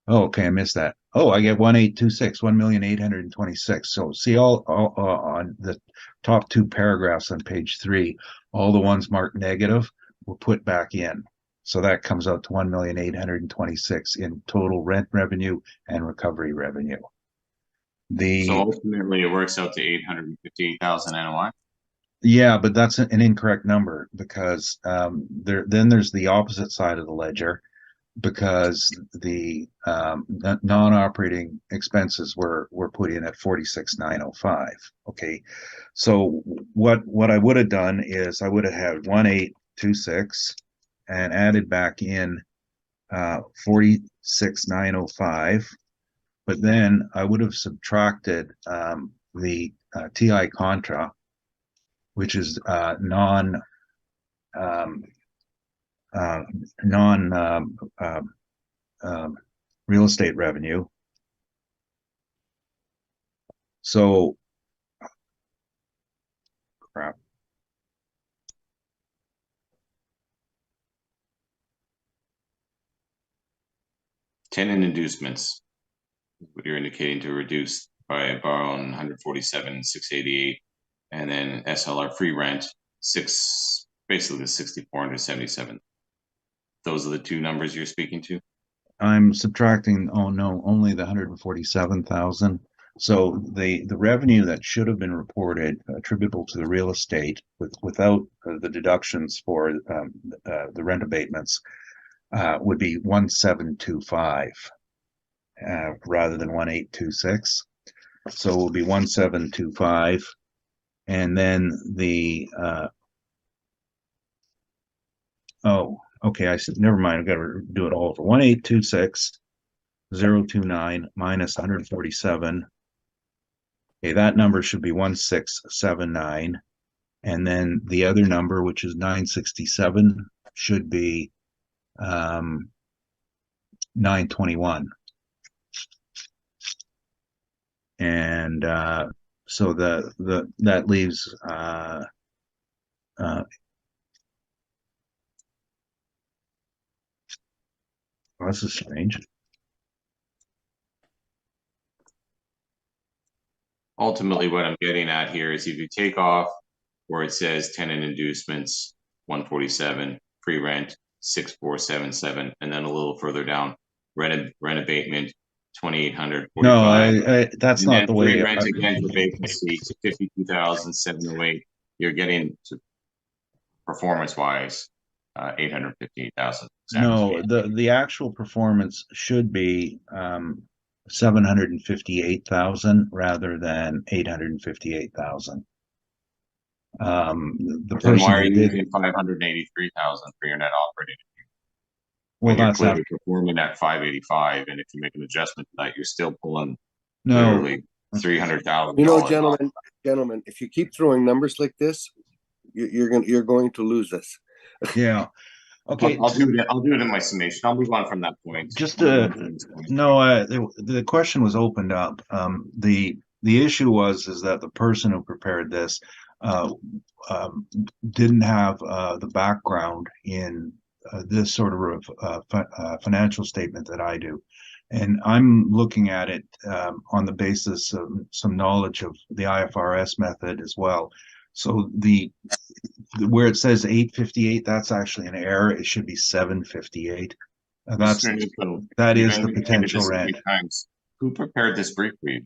Oh, okay, I missed that. Oh, I get 1826, 1,826. So see all on the top 2 paragraphs on page 3, all the ones marked negative were put back in. So that comes out to 1,826 in total rent revenue and recovery revenue. So ultimately, it works out to 858,000 NOI. Yeah, but that's an incorrect number because then there's the opposite side of the ledger, because the non-operating expenses were put in at 46,905. Okay, so what I would have done is I would have had 1,826 and added back in 46,905, but then I would have subtracted the TI contra, which is non real estate revenue. So crap. Tenant inducements, what you're indicating to reduce by borrowing 147,688, and then SLR free rent basically the 6,477. Those are the 2 numbers you're speaking to. I'm subtracting, oh no, only the 147,000. So the revenue that should have been reported attributable to the real estate without the deductions for the rent abatements would be 1,725 rather than 1,826. So it will be 1,725, and then the oh, okay, I said never mind. I've got to do it all over. 1,826,029 minus 147. Okay, that number should be 1,679, and then the other number, which is 967, should be 921. And so that leaves well, this is strange. Ultimately, what I'm getting at here is if you take off where it says tenant inducements 147, free rent 6,477, and then a little further down rent abatement 2,845. No, that's and not then the free way. rent again for vacancy to 52,708. You're getting to performance wise 858,000. No, the actual performance should be 758,000 rather than 858,000. The Then why person are who you did, using 583,000 for your net operating? well, When you're that's clearly performing at 585, and if you make an adjustment to that, you're still pulling no. literally 300,000. You know, gentlemen, if you keep throwing numbers like this, you're going to lose us. Yeah. Okay. I'll do it in my summation. I'll move on from that point. Just the question was opened up. The issue is that the person who prepared this didn't have the background in this sort of financial statement that I do, and I'm looking at it on the basis of some knowledge of the IFRS method as well. So where it says 858, that's actually an error. It should be 758. That is the potential rent. Who prepared this brief for you?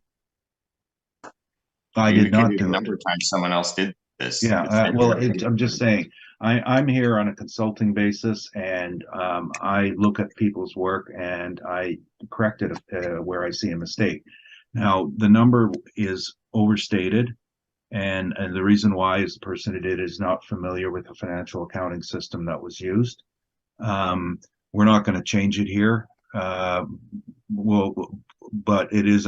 I You did not indicated a do it. number of times someone else did this. Yeah, It's well, very- I'm just saying, I'm here on a consulting basis, and I look at people's work and I correct it where I see a mistake. Now, the number is overstated, and the reason why is the person who did it is not familiar with the financial accounting system that was used. We're not going to change it here. But it is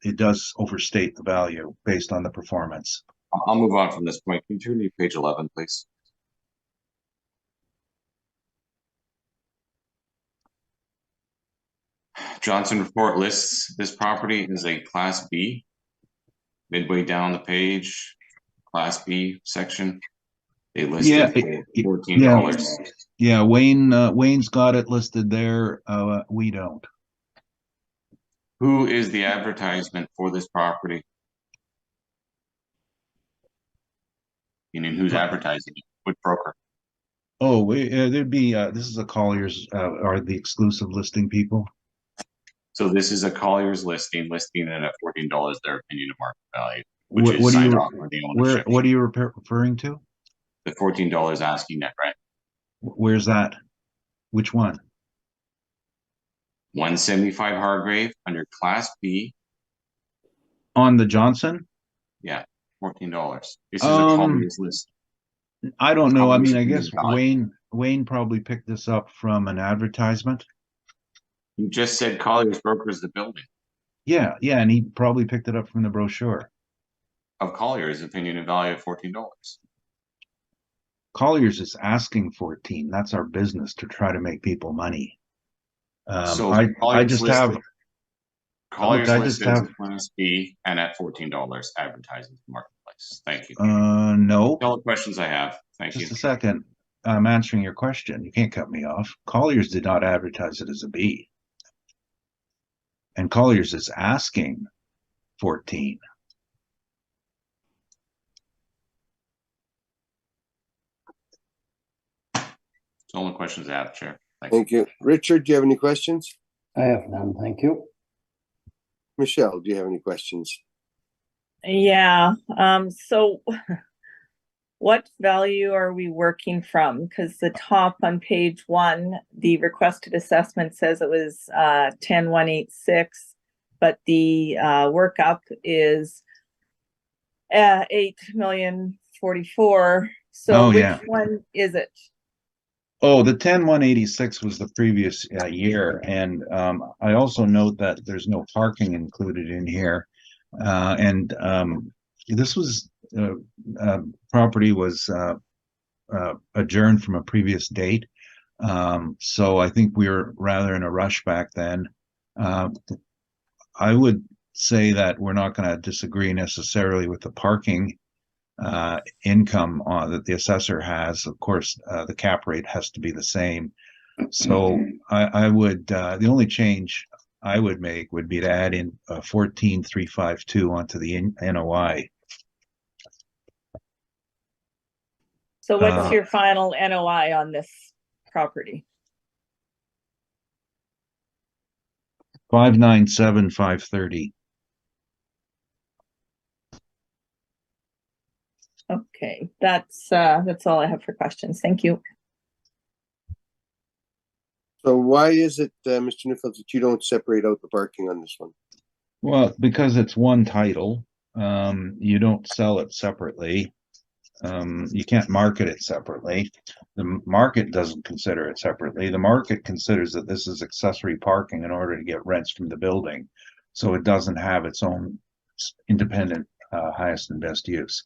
it does overstate the value based on the performance. I'll move on from this point. Can you turn to page 11, please? Johnson report lists this property as a Class B. Midway down the page, Class B section, they listed for $14. Yeah, Wayne's got it listed there. We don't. Who is the advertisement for this property? Meaning who's advertising it? What broker? Oh, there'd be this is a Colliers are the exclusive listing people. So this is a Colliers listing it at $14, their opinion of market value, which What is do signed you off for the ownership. what are you referring to? The $14 asking net rent. Where's that? Which one? 175 Hargrave under Class B. On the Johnson? Yeah, $14. This is a Colliers list. I don't know. I mean, I Colliers guess value. Wayne probably picked this up from an advertisement. You just said Colliers brokers the building. Yeah, and he probably picked it up from the brochure. Of Colliers, opinion and value of $14. Colliers is asking 14. That's our business, to try to make people money. So I Colliers just listed- have Colliers I listed just as a Class B and at $14 advertising the marketplace. Thank you. no. All the questions I have. Thank you. Just a second. I'm answering your question. You can't cut me off. Colliers did not advertise it as a B. And Colliers is asking 14. That's all the questions I have, Chair. Thank you. Richard, do you have any questions? I have none, thank you. Michelle, do you have any questions? Yeah, so what value are we working from? Because the top on page 1, the requested assessment says it was 10,186, but the workup is 8,044,000. So which one is it? Oh, the 10,186 was the previous year, and I also note that there's no parking included in here, and this was property was adjourned from a previous date, so I think we were rather in a rush back then. I would say that we're not going to disagree necessarily with the parking income that the assessor has. Of course, the cap rate has to be the same. So I would, the only change I would make would be to add in 14,352 onto the NOI. So what's your final NOI on this property? 597,530. Okay, that's all I have for questions. Thank you. So why is it, Mr. Neufeld, that you don't separate out the parking on this one? Well, because it's one title, you don't sell it separately. You can't market it separately. The market doesn't consider it separately. The market considers that this is accessory parking in order to get rents from the building. So it doesn't have its own independent highest and best use.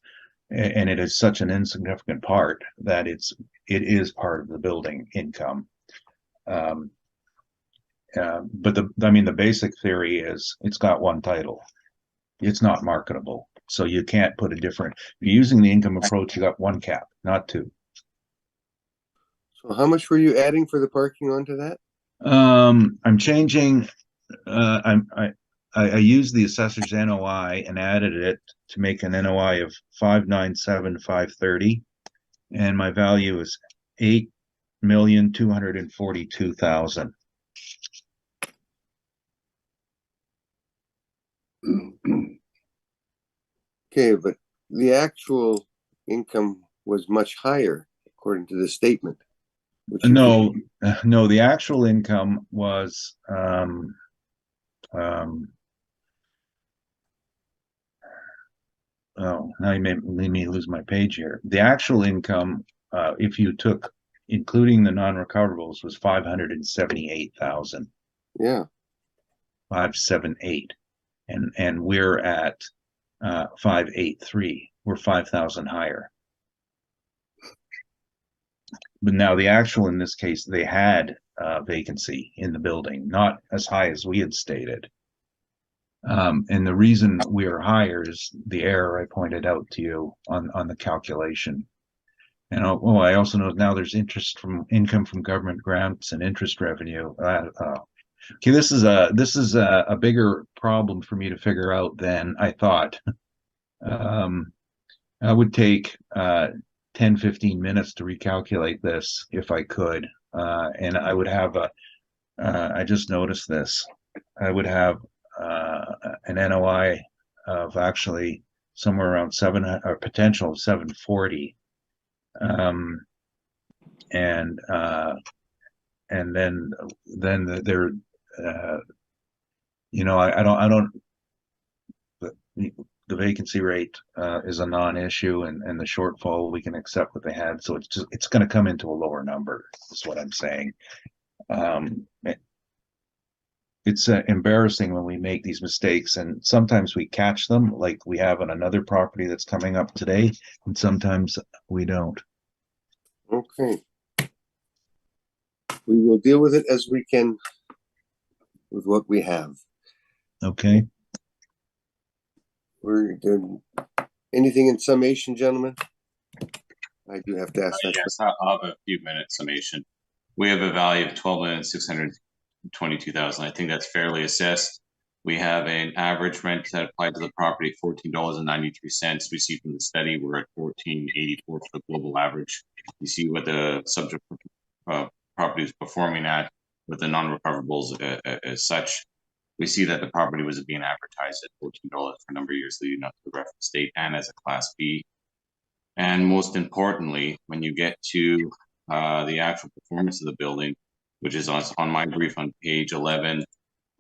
And it is such an insignificant part that it is part of the building income. But the basic theory is it's got one title. It's not marketable. So you can't put a different, if you're using the income approach, you got one cap, not two. So how much were you adding for the parking onto that? I'm changing, I used the assessor's NOI and added it to make an NOI of 597,530, and my value is 8,242,000. Okay, but the actual income was much higher according to the statement. which you- No, no, the actual income was, oh, now you made me lose my page here. The actual income, if you took, including the non-recoverables, was 578,000, Yeah, 578. And we're at 583. We're 5,000 higher. But now the actual, in this case, they had vacancy in the building, not as high as we had stated. And the reason we are higher is the error I pointed out to you on the calculation. And I also know now there's income from government grants and interest revenue. Okay, this is a bigger problem for me to figure out than I thought. I would take 10-15 minutes to recalculate this if I could. And I would have I just noticed this. I would have an NOI of actually somewhere around or potential of 740. And then there, I don't, the vacancy rate is a non-issue, and the shortfall, we can accept what they had. So it's going to come into a lower number, is what I'm saying. It's embarrassing when we make these mistakes, and sometimes we catch them, like we have on another property that's coming up today, and sometimes we don't. okay. We will deal with it as we can with what we have. Okay. We're doing anything in summation, gentlemen? I do have to ask that. Yes, I'll have a few minutes summation. We have a value of 12,622,000. I think that's fairly assessed. We have an average rent that applied to the property, $14.93. We see from the study we're at $14.84 for the global average. You see what the subject property is performing at with the non-recoverables as such. We see that the property was being advertised at $14 for a number of years leading up to the reference date and as a Class B. And most importantly, when you get to the actual performance of the building, which is on my brief on page 11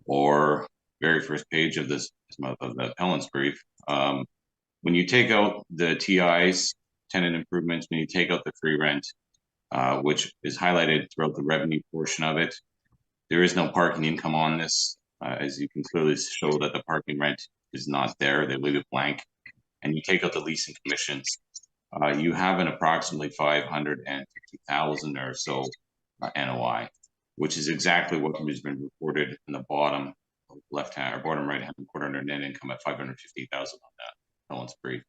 or very first page of the appellant's brief, when you take out the TIs, tenant improvements, when you take out the free rent, which is highlighted throughout the revenue portion of it, there is no parking income on this. As you can clearly show that the parking rent is not there, they leave it blank. And you take out the leasing commissions, you have an approximately 550,000 or so NOI, which is exactly what has been reported in the bottom left-hand or bottom right-hand corner under net income at 550,000 on that appellant's brief.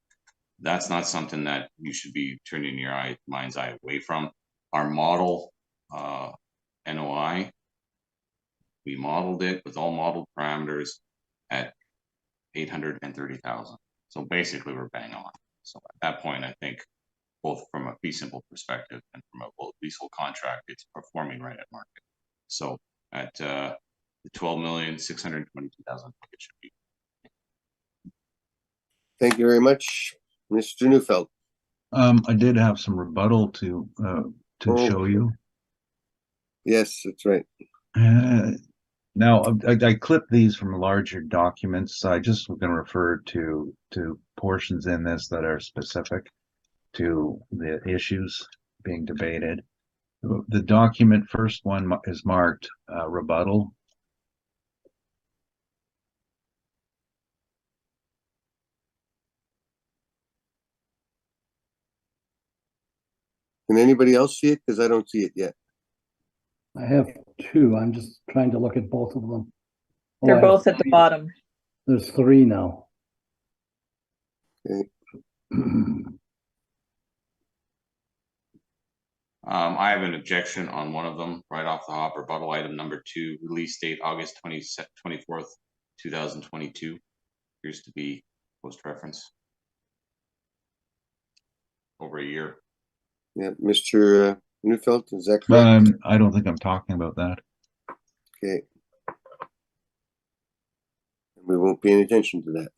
That's not something that you should be turning your mind's eye away from. Our model NOI, we modeled it with all modeled parameters at 830,000. So basically we're bang on. So at that point, I think both from a fee simple perspective and from a leasehold contract, it's performing right at market. So at the 12,622,000, it should be. Thank you very much, Mr. Neufeld. I did have some rebuttal to show you. Yes, that's right. Now I clipped these from larger documents. So I just was going to refer to portions in this that are specific to the issues being debated. The document, first one is marked rebuttal. Can anybody else see it? Because I don't see it yet. I have two. I'm just trying to look at both of them. They're I have both at the three. bottom. There's three now. Okay. I have an objection on one of them right off the hop. Rebuttal item number 2, release date August 24th, 2022. Appears to be post reference. Over a year. Yeah, Mr. Neufeld, is that correct? I don't think I'm talking about that. Okay. We won't pay any attention to that.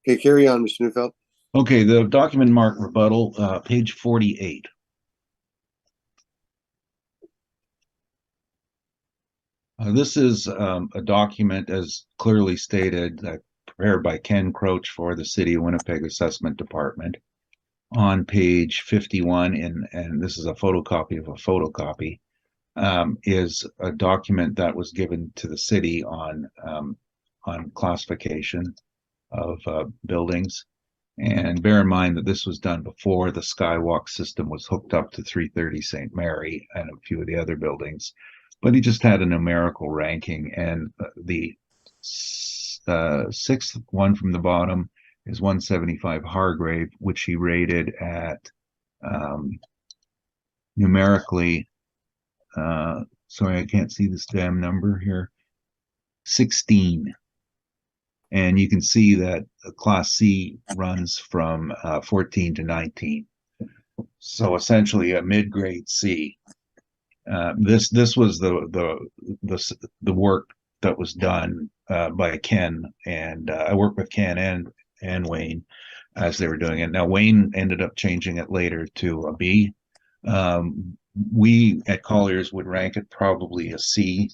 Okay, carry on, Mr. Neufeld. Okay, the document marked rebuttal, page 48. This is a document, as clearly stated, prepared by Ken Croach for the City of Winnipeg Assessment Department. On page 51, and this is a photocopy of a photocopy, is a document that was given to the city on classification of buildings. And bear in mind that this was done before the Skywalk system was hooked up to 330 St. Mary and a few of the other buildings. But he just had a numerical ranking, and the sixth one from the bottom is 175 Hargrave, which he rated at numerically, sorry, I can't see this damn number here, 16. And you can see that Class C runs from 14 to 19. So essentially a mid-grade C. This was the work that was done by Ken, and I worked with Ken and Wayne as they were doing it. Now Wayne ended up changing it later to a B. We at Colliers would rank it probably a C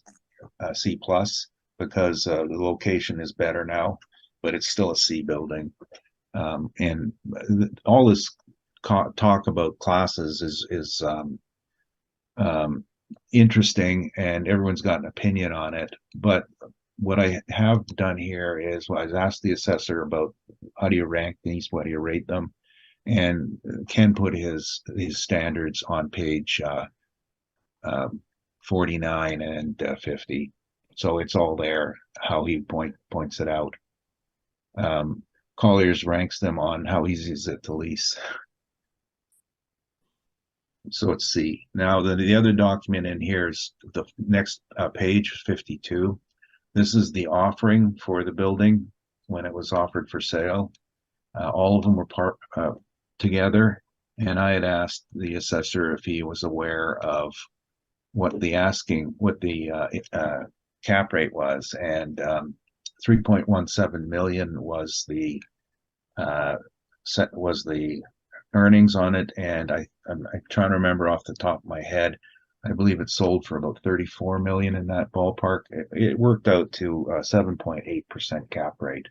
plus, because the location is better now, but it's still a C building. And all this talk about classes is interesting, and everyone's got an opinion on it. But what I have done here is, I was asked the assessor about how do you rank these, what do you rate them, and Ken put his standards on page 49 and 50. So it's all there, how he points it out. Colliers ranks them on how easy is it to lease. So it's C. Now the other document in here is the next page, 52. This is the offering for the building when it was offered for sale. All of them were together, and I had asked the assessor if he was aware of what the cap rate was, and 3.17 million was the earnings on it. And I'm trying to remember off the top of my head, I believe it sold for about 34 million in that ballpark. It worked out to 7.8% cap rate.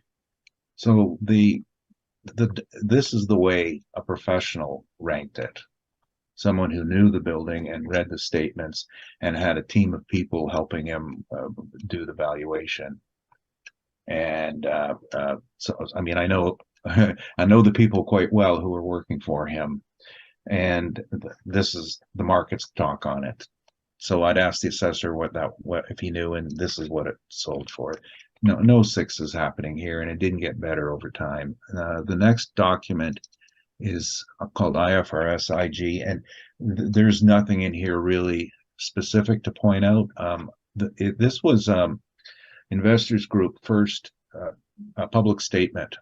So this is the way a professional ranked it. Someone who knew the building and read the statements and had a team of people helping him do the valuation. And so, I mean, I know I know the people quite well who are working for him, and this is the market's talk on it. So I'd ask the assessor what if he knew, and this is what it sold for. No sixes happening here, and it didn't get better over time. The next document is called IFRS IG, and there's nothing in here really specific to point out. This was Investors Group first public statement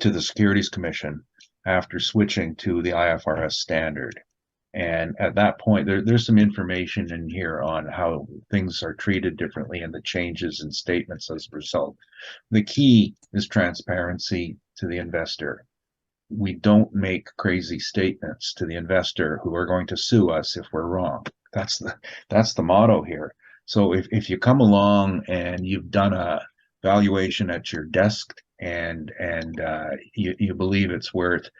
to the Securities Commission after switching to the IFRS standard. And at that point, there's some information in here on how things are treated differently and the changes in statements as a result. The key is transparency to the investor. We don't make crazy statements to the investor who are going to sue us if we're wrong. That's the motto here. So if you come along and you've done a valuation at your desk and you believe it's worth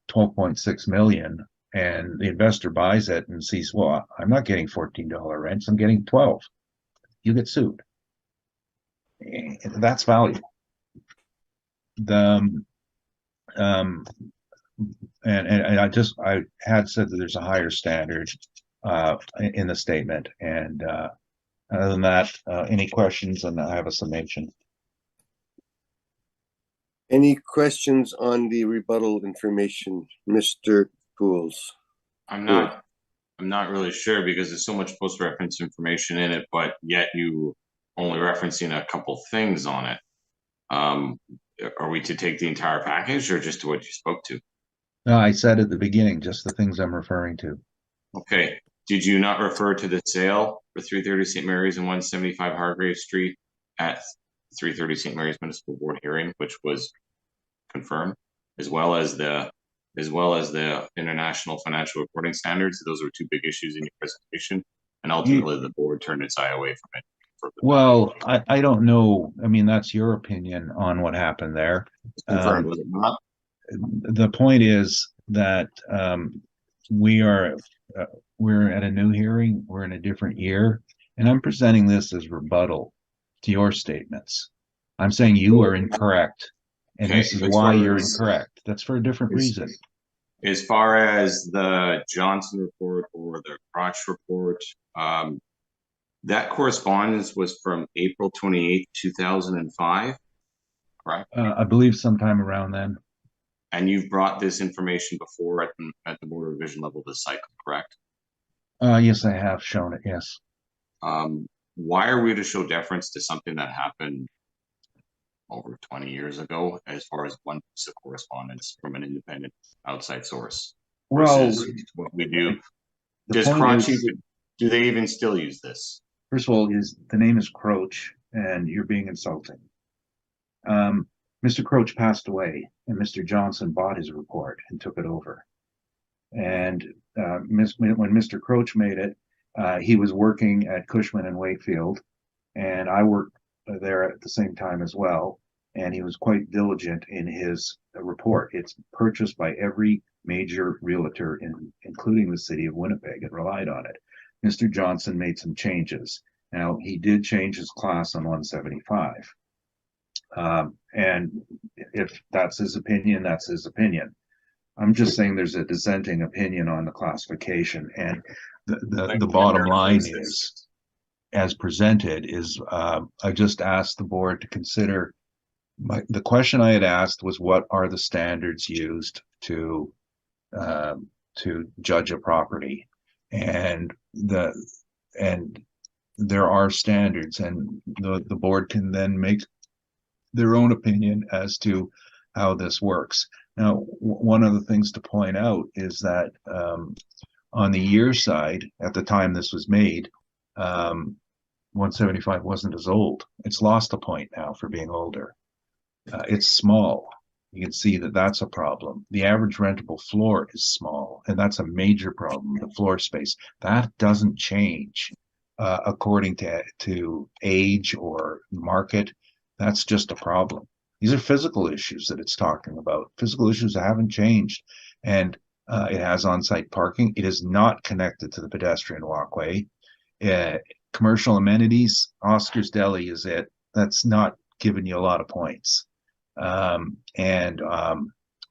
12.6 million, and the investor buys it and sees, well, I'm not getting $14 rents, I'm getting 12. You get sued. That's value. And I had said that there's a higher standard in the statement. And other than that, any questions? And I have a summation. Any questions on the rebuttal information, Mr. Pools? I'm not really sure, because there's so much post-reference information in it, but yet you only referencing a couple things on it. Are we to take the entire package or just to what you spoke to? No, I said at the beginning, just the things I'm referring to. Okay. Did you not refer to the sale for 330 St. Mary's and 175 Hargrave Street at 330 St. Mary's Municipal Board hearing, which was confirmed, as well as the international financial reporting standards. Those were two big issues in your presentation, and ultimately the board turned its eye away from it. Well, I don't know. I mean, that's your opinion on what happened there. Confirmed, was it not? The point is that we're at a new hearing. We're in a different year, and I'm presenting this as rebuttal to your statements. I'm saying you are incorrect, and Okay, this is as why far you're as- incorrect. That's for a different reason. As far as the Johnson report or the Crotch report, that correspondence was from April 28th, 2005, correct? I believe sometime around then. And you've brought this information before at the board of revision level this cycle, correct? Yes, I have shown it. Yes. Why are we to show deference to something that happened over 20 years ago, as far as one piece of correspondence from an independent outside source? Well, Versus what we do. the Does point Crotch is- do they even still use this? First of all, the name is Croach, and you're being insulting. Mr. Croach passed away, and Mr. Johnson bought his report and took it over. And when Mr. Croach made it, he was working at Cushman and Wakefield, and I worked there at the same time as well. And he was quite diligent in his report. It's purchased by every major realtor, including the city of Winnipeg, and relied on it. Mr. Johnson made some changes. Now, he did change his class on 175. And if that's his opinion, that's his opinion. I'm just saying there's a dissenting opinion on the classification. And the bottom line is, as presented, is I just asked the board to consider. The question I had asked was, what are the standards used to judge a property? And there are standards, and the board can then make their own opinion as to how this works. Now, one of the things to point out is that on the year side, at the time this was made, 175 wasn't as old. It's lost a point now for being older. It's small. You can see that that's a problem. The average rentable floor is small, and that's a major problem, the floor space. That doesn't change according to age or market. That's just a problem. These are physical issues that it's talking about. Physical issues that haven't changed. And it has on-site parking. It is not connected to the pedestrian walkway. Commercial amenities, Oscar's Deli is it. That's not giving you a lot of points.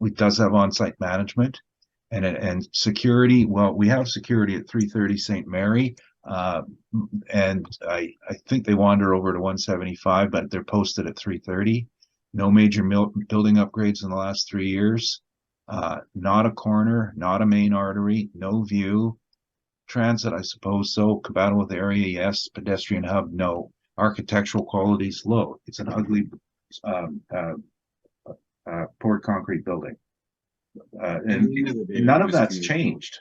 It does have on-site management and security. Well, we have security at 330 St. Mary. And I think they wander over to 175, but they're posted at 330. No major building upgrades in the last 3 years. Not a corner, not a main artery, no view. Transit, I suppose so. Compatible with area, yes. Pedestrian hub, no. Architectural qualities, low. It's an ugly poured concrete building. And none of that's changed.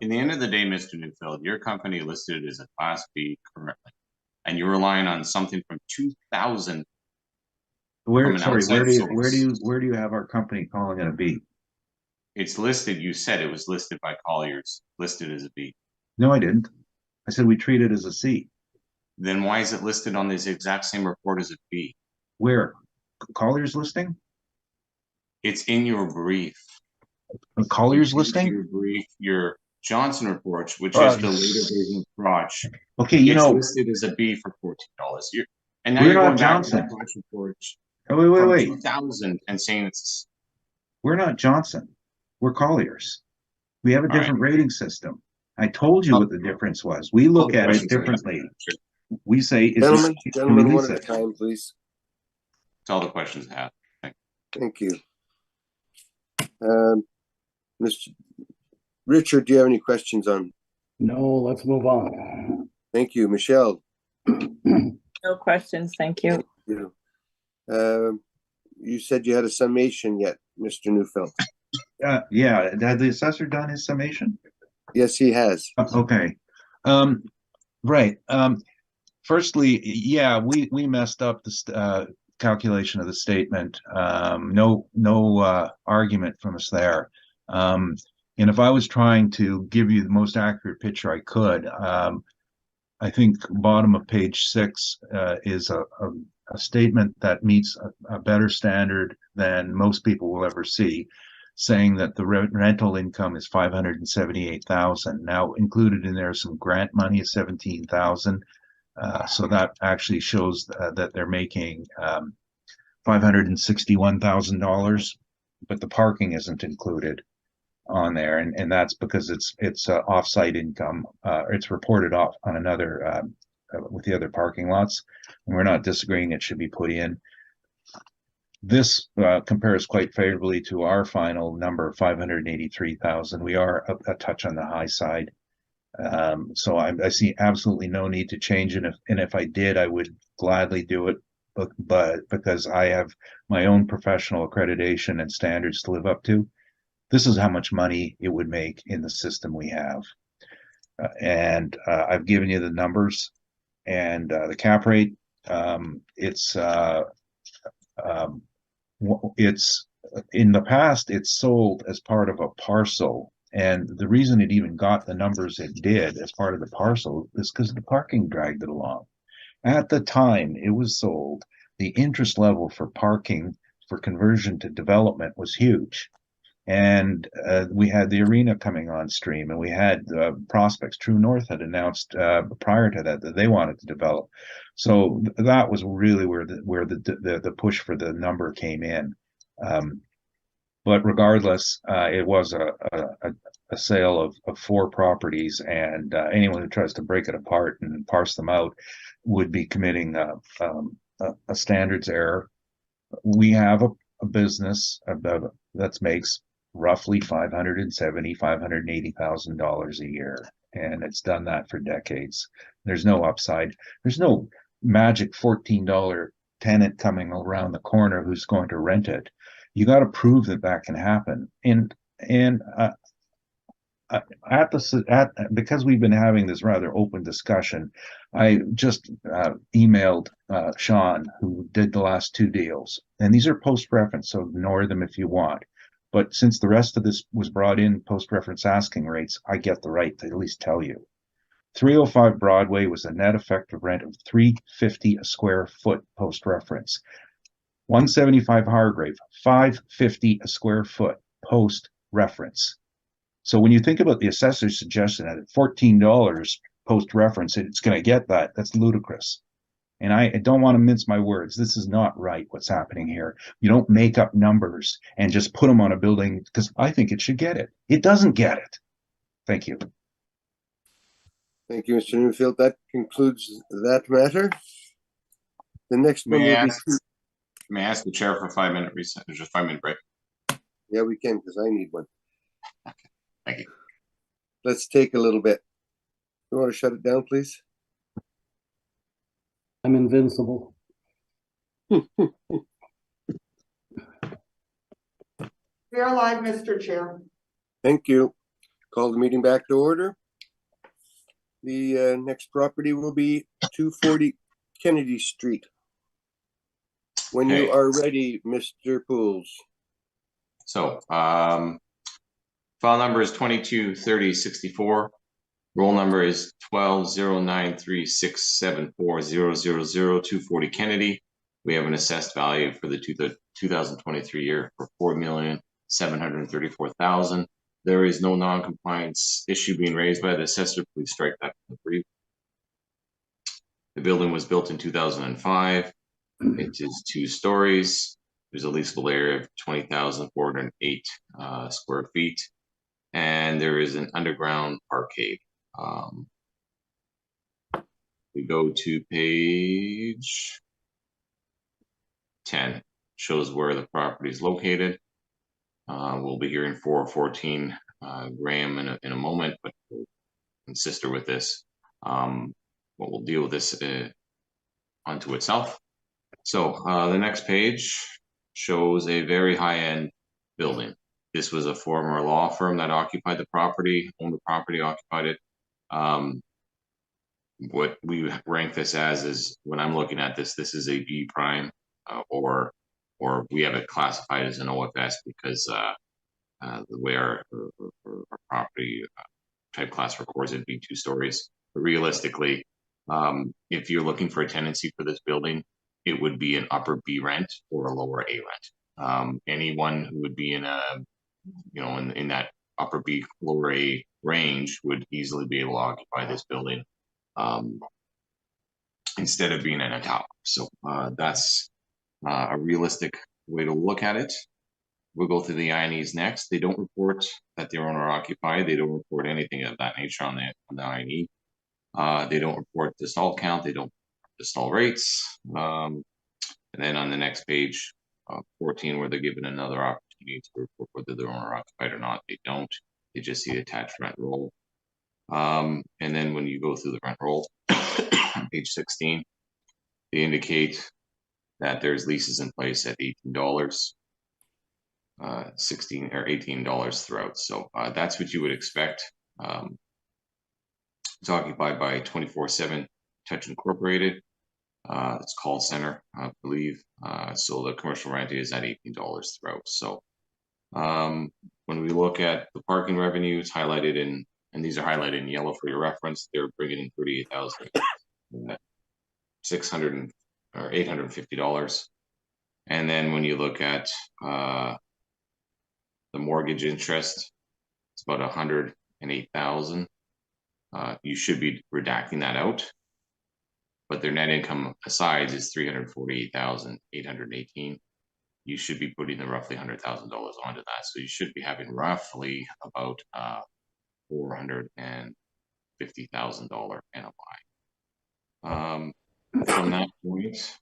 In the end of the day, Mr. Neufeld, your company listed as a Class B currently, and you're relying on something from 2000. Where do you have our company calling it a B? It's listed. You said it was listed by Colliers, listed as a B. No, I didn't. I said we treat it as a C. Then why is it listed on this exact same report as a B? Where? Colliers listing? It's in your brief. A Colliers listing? Your brief, your Johnson report, which is the later version of Crotch. Okay, it's listed as a B for $14. And now we're you're not going Johnson. back to the Crotch report Wait. 2000 and saying it's. We're not Johnson. We're Colliers. We have a different rating system. I told you what the difference was. We look at it differently. We say, gentlemen, one at a time, please. That's all the questions I have. Thank you. Mr. Richard, do you have any questions on? No, let's move on. Thank you, Michelle. No questions, thank you. You said you had a summation yet, Mr. Neufeld. Yeah, had the assessor done his summation? Yes, he has. Okay. Right. Firstly, yeah, we messed up calculation of the statement. No argument from us there. And if I was trying to give you the most accurate picture I could, I think bottom of page 6 is a statement that meets a better standard than most people will ever see, saying that the rental income is $578,000. Now included in there some grant money is $17,000. So that actually shows that they're making $561,000, but the parking isn't included on there, and that's because it's off-site income. It's reported off on another with the other parking lots, and we're not disagreeing it should be put in. This compares quite favorably to our final number of 583,000. We are a touch on the high side. So I see absolutely no need to change it. And if I did, I would gladly do it. But because I have my own professional accreditation and standards to live up to, this is how much money it would make in the system we have. And I've given you the numbers and the cap rate. It's in the past, it's sold as part of a parcel. And the reason it even got the numbers it did as part of the parcel is because the parking dragged it along. At the time it was sold, the interest level for parking for conversion to development was huge. And we had the arena coming on stream, and we had prospects. True North had announced prior to that they wanted to develop. So that was really where the push for the number came in. But regardless, it was a sale of 4 properties, and anyone who tries to break it apart and parse them out would be committing a standards error. We have a business that makes roughly $580,000 a year, and it's done that for decades. There's no upside. There's no magic $14 tenant coming around the corner who's going to rent it. You got to prove that can happen. And because we've been having this rather open discussion, I just emailed Sean, who did the last 2 deals, and these are post-reference, so ignore them if you want. But since the rest of this was brought in post-reference asking rates, I get the right to at least tell you. 305 Broadway was a net effective rent of $350 a square foot post-reference. 175 Hargrave, $550 a square foot post-reference. So when you think about the assessor's suggestion that at $14 post-reference, it's going to get that, that's ludicrous. And I don't want to mince my words. This is not right, what's happening here. You don't make up numbers and just put them on a building because I think it should get it. It doesn't get it. Thank you. Thank you, Mr. Newfield. That concludes that matter. The next one will be... May I ask the chair for a 5-minute reset? There's a 5-minute break. Yeah, we can, because I need one. Okay. Thank you. Let's take a little bit. You want to shut it down, please? I'm invincible. We are live, Mr. Chair. Thank you. Call the meeting back to order. The next property will be 240 Kennedy Street. When you are ready, Mr. Pools. So, file number is 223064. Roll number is 120936740002 240 Kennedy. We have an assessed value for the 2023 year for $4,734,000. There is no non-compliance issue being raised by the assessor. Please strike that from the brief. The building was built in 2005. It is 2 stories. There's a leasable area of 20,408 square feet, and there is an underground parkade. We go to page 10, shows where the property is located. We'll be hearing 414 Graham in a moment, but we'll insist with this. But we'll deal with this onto itself. So the next page shows a very high-end building. This was a former law firm that occupied the property, owned the property, occupied it. What we rank this as is, when I'm looking at this, this is a B prime or we have it classified as an OFS because the way our property type class records it be 2 stories. But realistically, if you're looking for a tenancy for this building, it would be an upper B rent or a lower A rent. Anyone who would be in a, you know, in that upper B, lower A range would easily be able to occupy this building instead of being in a tower. So that's a realistic way to look at it. We'll go through the INEs next. They don't report that they're owner occupied. They don't report anything of that nature on the INE. They don't report the stall count. They don't report the stall rates. And then on the next page, 14, where they're given another opportunity to report whether they're owner occupied or not, they don't. They just see the attached rent roll. And then when you go through the rent roll, on page 16, they indicate that there's leases in place at $18. 16 or $18 throughout. So that's what you would expect. It's occupied by 24/7 Touch Incorporated. It's call center, I believe. So the commercial rent is at $18 throughout. So when we look at the parking revenue, it's highlighted in, and these are highlighted in yellow for your reference. They're bringing in $38,600 or $850. And then when you look at the mortgage interest, it's about $108,000. You should be redacting that out, but their net income aside is $348,818. You should be putting the roughly $100,000 onto that, so you should be having roughly about $450,000 NOI. From that point,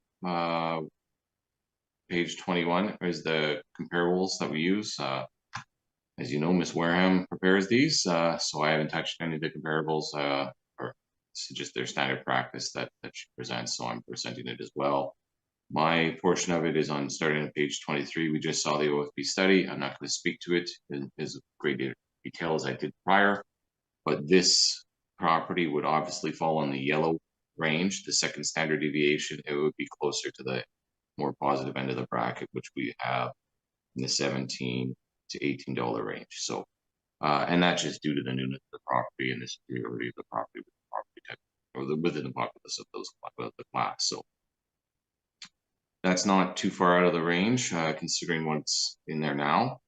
page 21 is the comparables that we use. As you know, Ms. Wareham prepares these, so I haven't touched any of the comparables, or it's just their standard practice that she presents, so I'm presenting it as well. My portion of it is on starting on page 23. We just saw the OFB study. I'm not going to speak to it in as great detail as I did prior, but this property would obviously fall on the yellow range, the second standard deviation. It would be closer to the more positive end of the bracket, which we have in the $17 to $18 range. So, and that's just due to the newness of the property and the superiority of the property with the property type, or within the populace of the class. So that's not too far out of the range, considering what's in there now.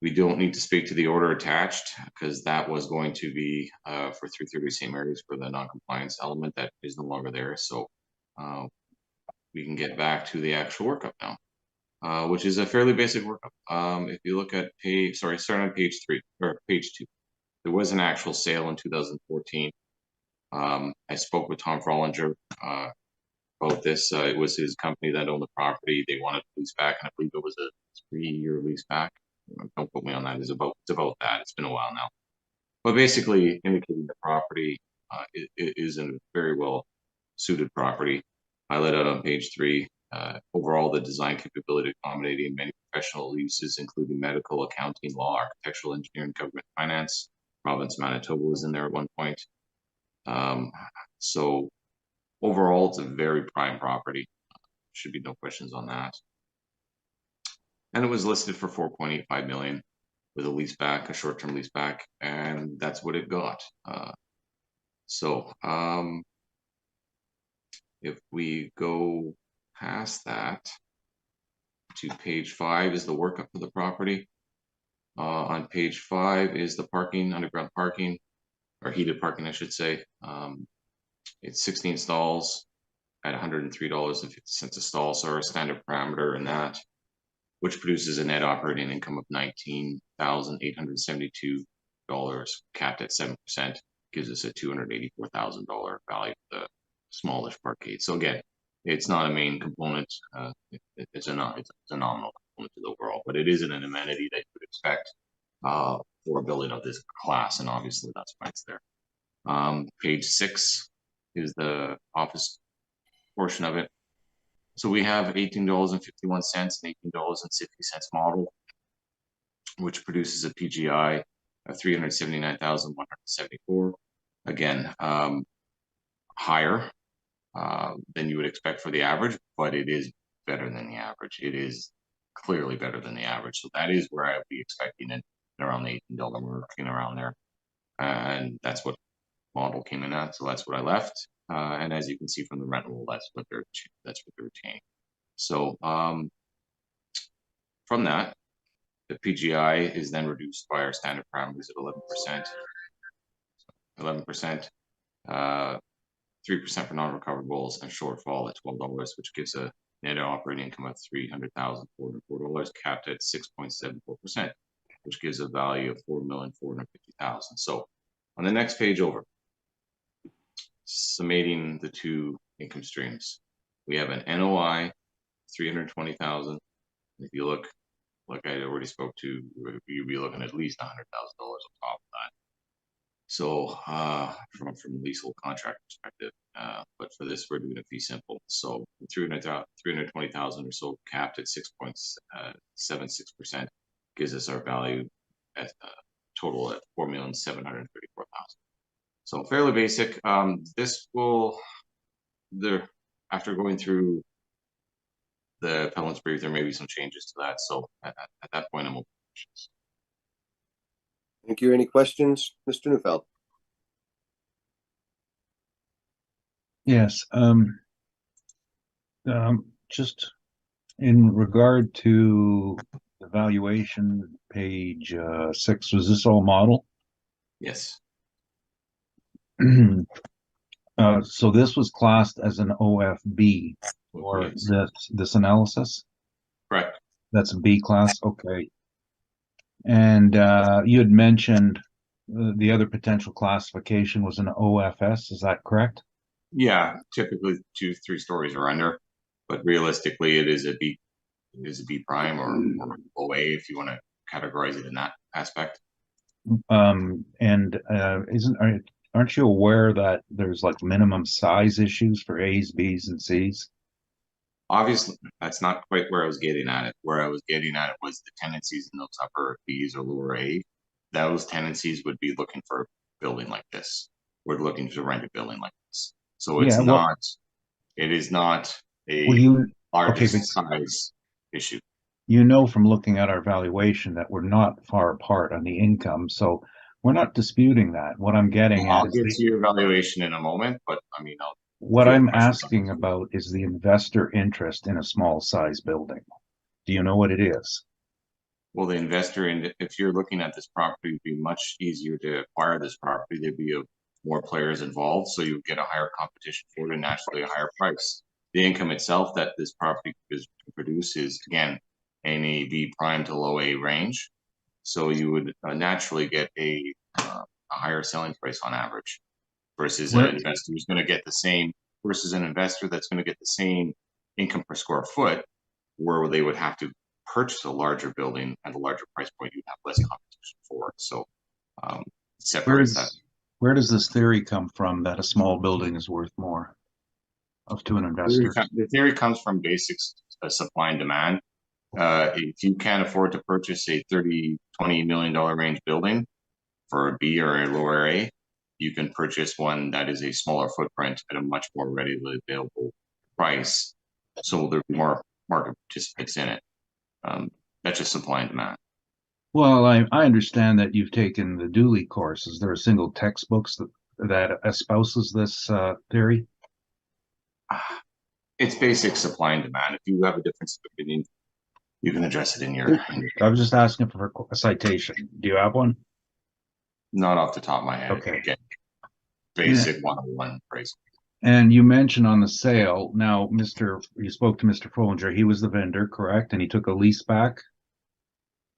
We don't need to speak to the order attached because that was going to be for 330 St. Mary's for the non-compliance element that is no longer there. So we can get back to the actual workup now. Which is a fairly basic workup. If you look at starting on page 3 or page 2, there was an actual sale in 2014. I spoke with Tom Frolinger about this. It was his company that owned the property. They wanted to lease back, and I believe it was a 3-year lease back. Don't quote me on that. It's about that. It's been a while now. But basically indicating the property is a very well suited property. Highlighted on page 3. Overall, the design capability accommodating many professional uses, including medical, accounting, law, architectural, engineering, government, finance. Province Manitoba was in there at one point. So overall, it's a very prime property. Should be no questions on that. And it was listed for $4.85 million with a lease back, a short-term lease back, and that's what it got. If we go past that to page 5 is the workup for the property. On page 5 is the parking, underground parking, or heated parking, I should say. It's 16 stalls at $103.50 a stall, so our standard parameter in that, which produces a net operating income of $19,872, capped at 7%, gives us a $284,000 value for the smallish parkade. So again, it's not a main component. It's a nominal component to the overall, but it isn't an amenity that you would expect for a building of this class, and obviously that's why it's there. Page 6 is the office portion of it. So we have $18.51 and $18.60 model, which produces a PGI of $379,174. Again, higher than you would expect for the average, but it is better than the average. It is clearly better than the average. So that is where I would be expecting it, around the $18 mark and around there. And that's what model came in at. So that's what I left. And as you can see from the rent roll, that's what they're retaining. So from that, the PGI is then reduced by our standard parameters at 11%. 11%, 3% for non-recoverables, and shortfall at $12, which gives a net operating income of $300,404, capped at 6.74%, which gives a value of $4,450,000. So on the next page over, summating the two income streams, we have an NOI, $320,000. If you look, like I already spoke to, you'd be looking at least $100,000 on top of that. So from a leasehold contract perspective, but for this, we're doing a fee simple. So 320,000 or so, capped at 6.76%, gives us our value at total at $4,734,000. So fairly basic. This will, after going through the appellant's brief, there may be some changes to that. So at that point, I'm open to questions. Thank you. Any questions, Mr. Neufeld? Yes. Just in regard to the valuation, page 6, was this all model? Yes. So this was classed as an OFB or Yes. this analysis? Correct. That's a B class, okay. And you had mentioned the other potential classification was an OFS, is that correct? Yeah, typically 2-3 stories or under, but realistically, it is a B. It is a B prime or OA if you want to categorize it in that aspect. Aren't you aware that there's like minimum size issues for A's, B's, and C's? Obviously, that's not quite where I was getting at it. Where I was getting at it was the tendencies in those upper B's or lower A. Those tendencies would be looking for a building like this. We're looking to rent a building like this. So it's it is not a largest size issue. You know from looking at our valuation that we're not far apart on the income, so we're not disputing that. What I'm getting at I'll get to your valuation in a moment, but I mean, what I'm asking about is the investor interest in a small size building. Do you know what it is? Well, the investor, if you're looking at this property, it'd be much easier to acquire this property. There'd be more players involved, so you get a higher competition for it and naturally a higher price. The income itself that this property produces, again, in a B prime to low A range, so you would naturally get a higher selling price on average versus an investor who's going to get the same an investor that's going to get the same income per square foot, where they would have to purchase a larger building at a larger price point. You'd have less competition for it. So separates that. Where does this theory come from that a small building is worth more to an investor? The theory comes from basics, supply and demand. If you can't afford to purchase a $20 million range building for a B or a lower A, you can purchase one that is a smaller footprint at a much more readily available price. So there'll be more market participants in it. That's just supply and demand. Well, I understand that you've taken the Dooley course. Is there a single textbooks that espouses this theory? It's basic supply and demand. If you have a difference of opinion, you can address it in your. I was just asking for a citation. Do you have one? Not off the top of my head. Okay. Again, basic 101 price. And you mentioned on the sale. Now, you spoke to Mr. Follinger. He was the vendor, correct? And he took a lease back.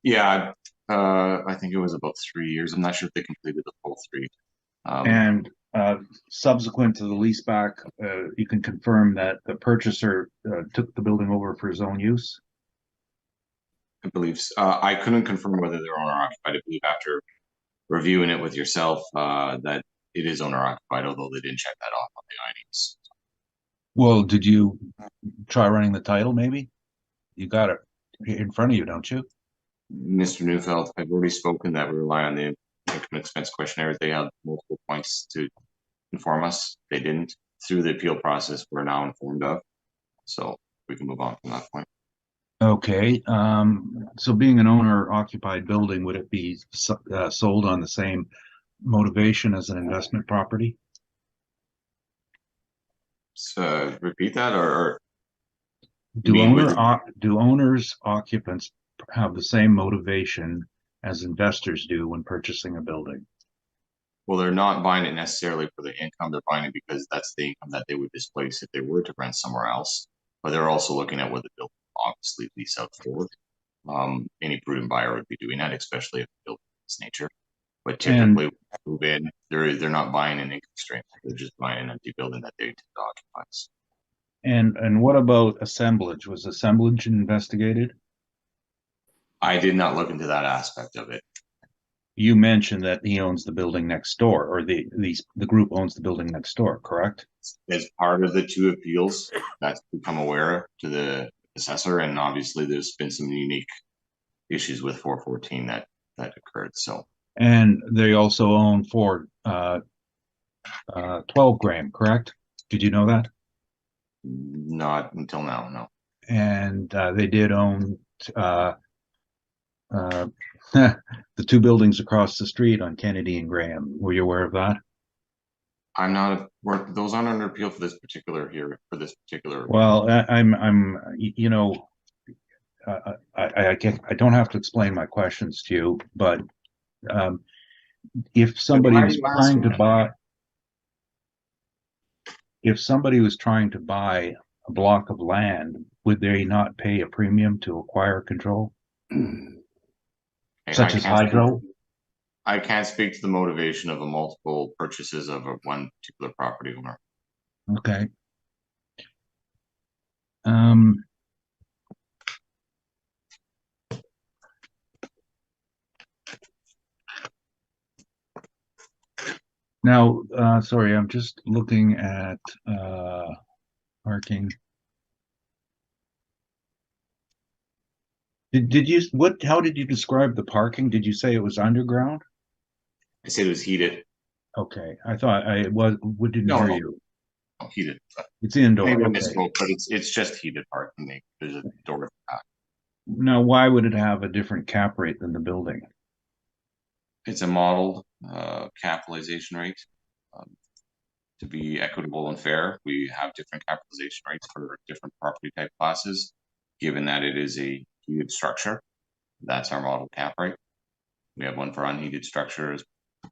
Yeah, I think it was about 3 years. I'm not sure if they completed the full 3. And subsequent to the lease back, you can confirm that the purchaser took the building over for his own use? I believe I couldn't confirm whether they're owner occupied. I believe after reviewing it with yourself that it is owner occupied, although they didn't check that off on the IDs. Well, did you try running the title maybe? You got it in front of you, don't you? Mr. Neufeld, I've already spoken that we rely on the income expense questionnaires. They have multiple points to inform us. They didn't. through the appeal process we're now informed of. So we can move on from that point. Okay, so being an owner occupied building, would it be sold on the same motivation as an investment property? So repeat that, or Do mean with- do owners occupants have the same motivation as investors do when purchasing a building? well, they're not buying it necessarily for the income. They're buying it because that's the income that they would displace if they were to rent somewhere else. But they're also looking at what the building will obviously lease out for. Any prudent buyer would be doing that, especially if the building is nature. But typically, when they move in, they're not buying an income stream. They're just buying an empty building that they occupy. And what about assemblage? Was assemblage investigated? I did not look into that aspect of it. You mentioned that he owns the building next door, or the group owns the building next door, correct? As part of the two appeals, that's become aware to the assessor, and obviously there's been some unique issues with 414 that occurred. So, and they also own 12 Graham, correct? Did you know that? not until now, no. And they did own the two buildings across the street on Kennedy and Graham. Were you aware of that? I'm not. Those aren't under appeal for this particular here. For this particular. Well, I'm. You know, I don't have to explain my questions to you, but if somebody was trying to buy, if somebody was trying to buy a block of land, would they not pay a premium to acquire control, such as hydro? I can't speak to the motivation of a multiple purchases of one particular property owner. Okay. Now, sorry, I'm just looking at parking. Did you how did you describe the parking? Did you say it was underground? I said it was heated. Okay, I thought I didn't hear you. No, heated. It's indoor. Maybe I Okay. misspoke, but it's just heated parking. There's a door. Now, why would it have a different cap rate than the building? It's a modeled capitalization rate. To be equitable and fair, we have different capitalization rates for different property type classes. Given that it is a heated structure, that's our model cap rate. We have one for unheated structures,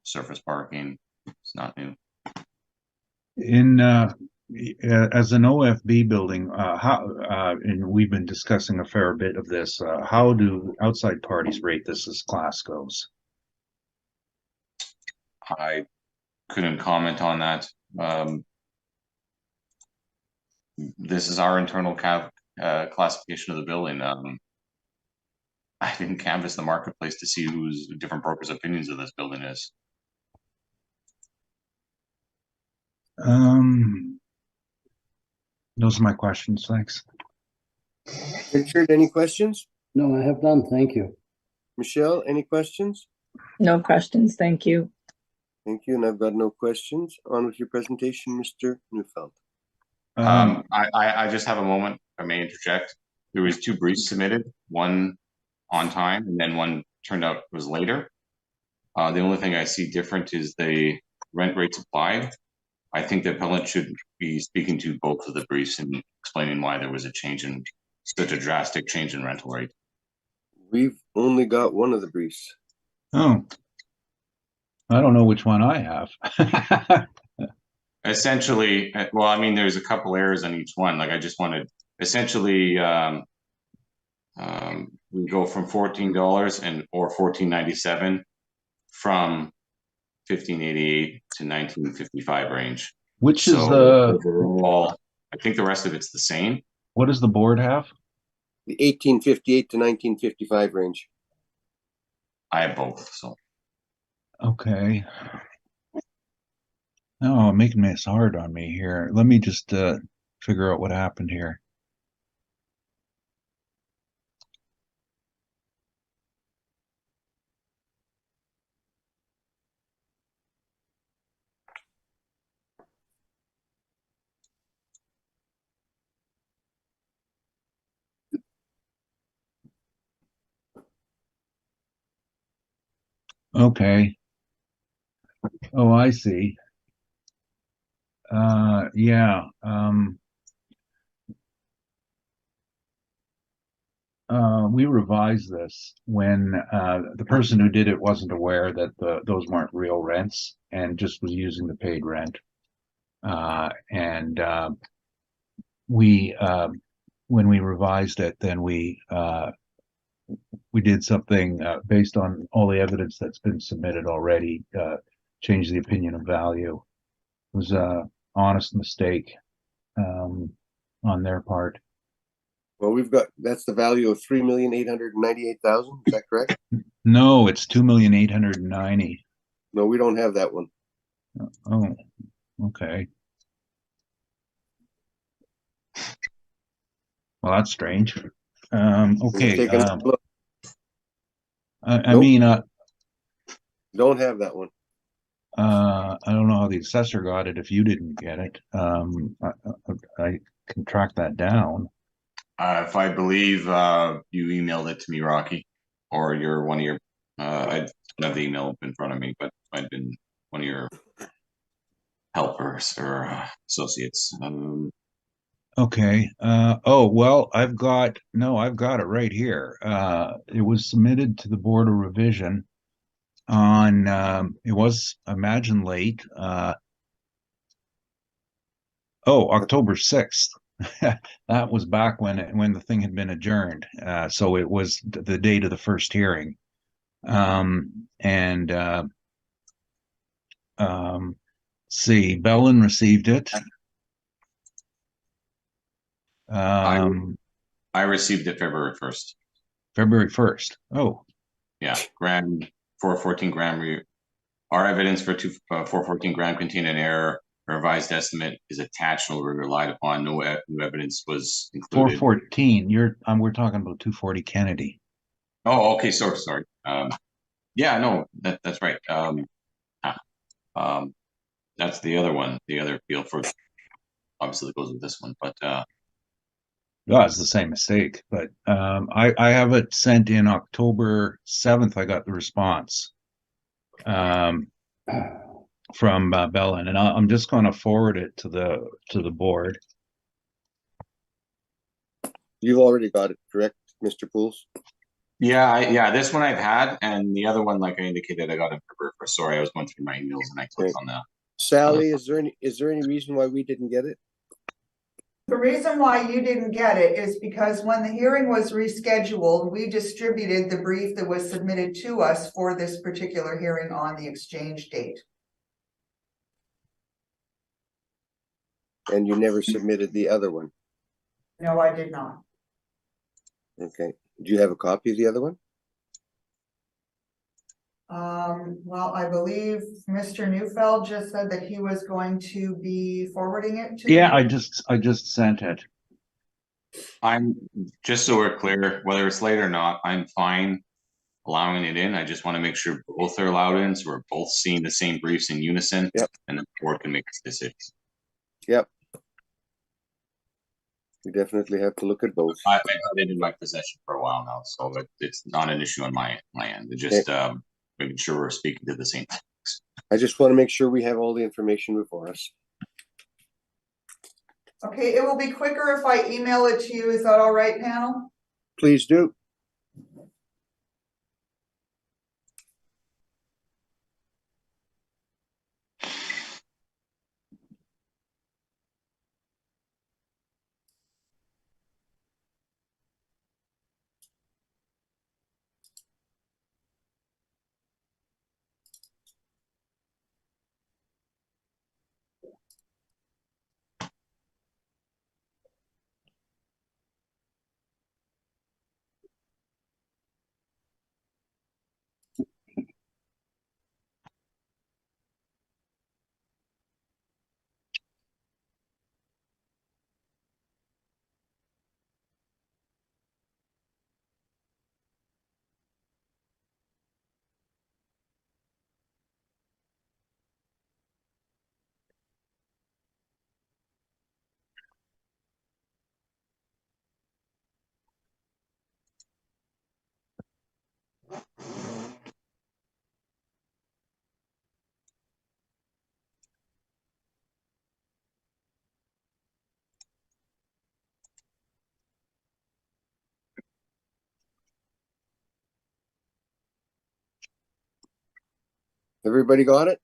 surface parking. It's not new. In as an OFB building, and we've been discussing a fair bit of this. How do outside parties rate this as class goes? I couldn't comment on that. This is our internal classification of the building. I didn't canvass the marketplace to see who's different brokers' opinions of this building is. Those are my questions. Thanks. Richard, any questions? No, I have none. Thank you. Michelle, any questions? No questions, thank you. Thank you, and I've got no questions. On with your presentation, Mr. Neufeld. I just have a moment, if I may interject. There was two briefs submitted, one on time, and then one turned out was later. The only thing I see different is the rent rates applied. I think the appellant should be speaking to both of the briefs and explaining why there was such a drastic change in rental rate. We've only got one of the briefs. Oh, I don't know which one I have. Essentially, well, I mean, there's a couple errors on each one. Like I just wanted, essentially, we go from $14 or $14.97 from 1588 to 1955 range. Which is overall, I think the rest of it's the same. What does the board have? The 1858 to 1955 range. I have both. So Okay. Oh, making this hard on me here. Let me just figure out what happened here. Okay. Oh, I see. Yeah. We revised this when the person who did it wasn't aware that those weren't real rents and just was using the paid rent. And we when we revised it, then we did something based on all the evidence that's been submitted already, changed the opinion of value. It was a honest mistake on their part. Well, that's the value of 3,898,000. Is that correct? No, it's 2,890,000. No, we don't have that one. Oh, okay. Well, that's strange. Okay. Take another look. I Nope. mean, Don't have that one. I don't know how the assessor got it if you didn't get it. I can track that down. If I believe you emailed it to me, Rocky, or you're one of your, I don't have the email up in front of me, but I've been one of your helpers or associates. Okay. Oh, well, I've got it right here. It was submitted to the Board of Revision on, it was, imagine late, October 6th. That was back when the thing had been adjourned. So it was the date of the first hearing. And see, Bellin received it. I received it February 1st. February 1st. Oh, Yeah, Graham 414 Graham. Our evidence for 414 Graham contained an error. A revised estimate is attached and will be relied upon. No new evidence was included. 414. We're talking about 240 Kennedy. Oh, okay. Sorry. Yeah, no, that's right. That's the other one. The other appeal for obviously it goes with this one, but Oh, it's the same mistake, but I have it sent in October 7th. I got the response from Bellin, and I'm just going to forward it to the board. You've already got it, correct, Mr. Pools? yeah, this one I've had, and the other one, like I indicated, I got it for. Sorry, I was going through my emails and I clicked on that. Sally, is there any reason why we didn't get it? The reason why you didn't get it is because when the hearing was rescheduled, we distributed the brief that was submitted to us for this particular hearing on the exchange date. And you never submitted the other one. No, I did not. Okay. Do you have a copy of the other one? Well, I believe Mr. Neufeld just said that he was going to be forwarding it to Yeah, you. I just sent it. I'm just so we're clear, whether it's late or not, I'm fine allowing it in. I just want to make sure both are allowed in, so we're both seeing the same briefs in unison. Yep. And the board can make its decision. Yep. We definitely have to look at both. I've had it in my possession for a while now, so it's not an issue on my end. It's just making sure we're speaking to the same things. I just want to make sure we have all the information before us. Okay, it will be quicker if I email it to you. Is that all right, panel? Please do. Everybody got it?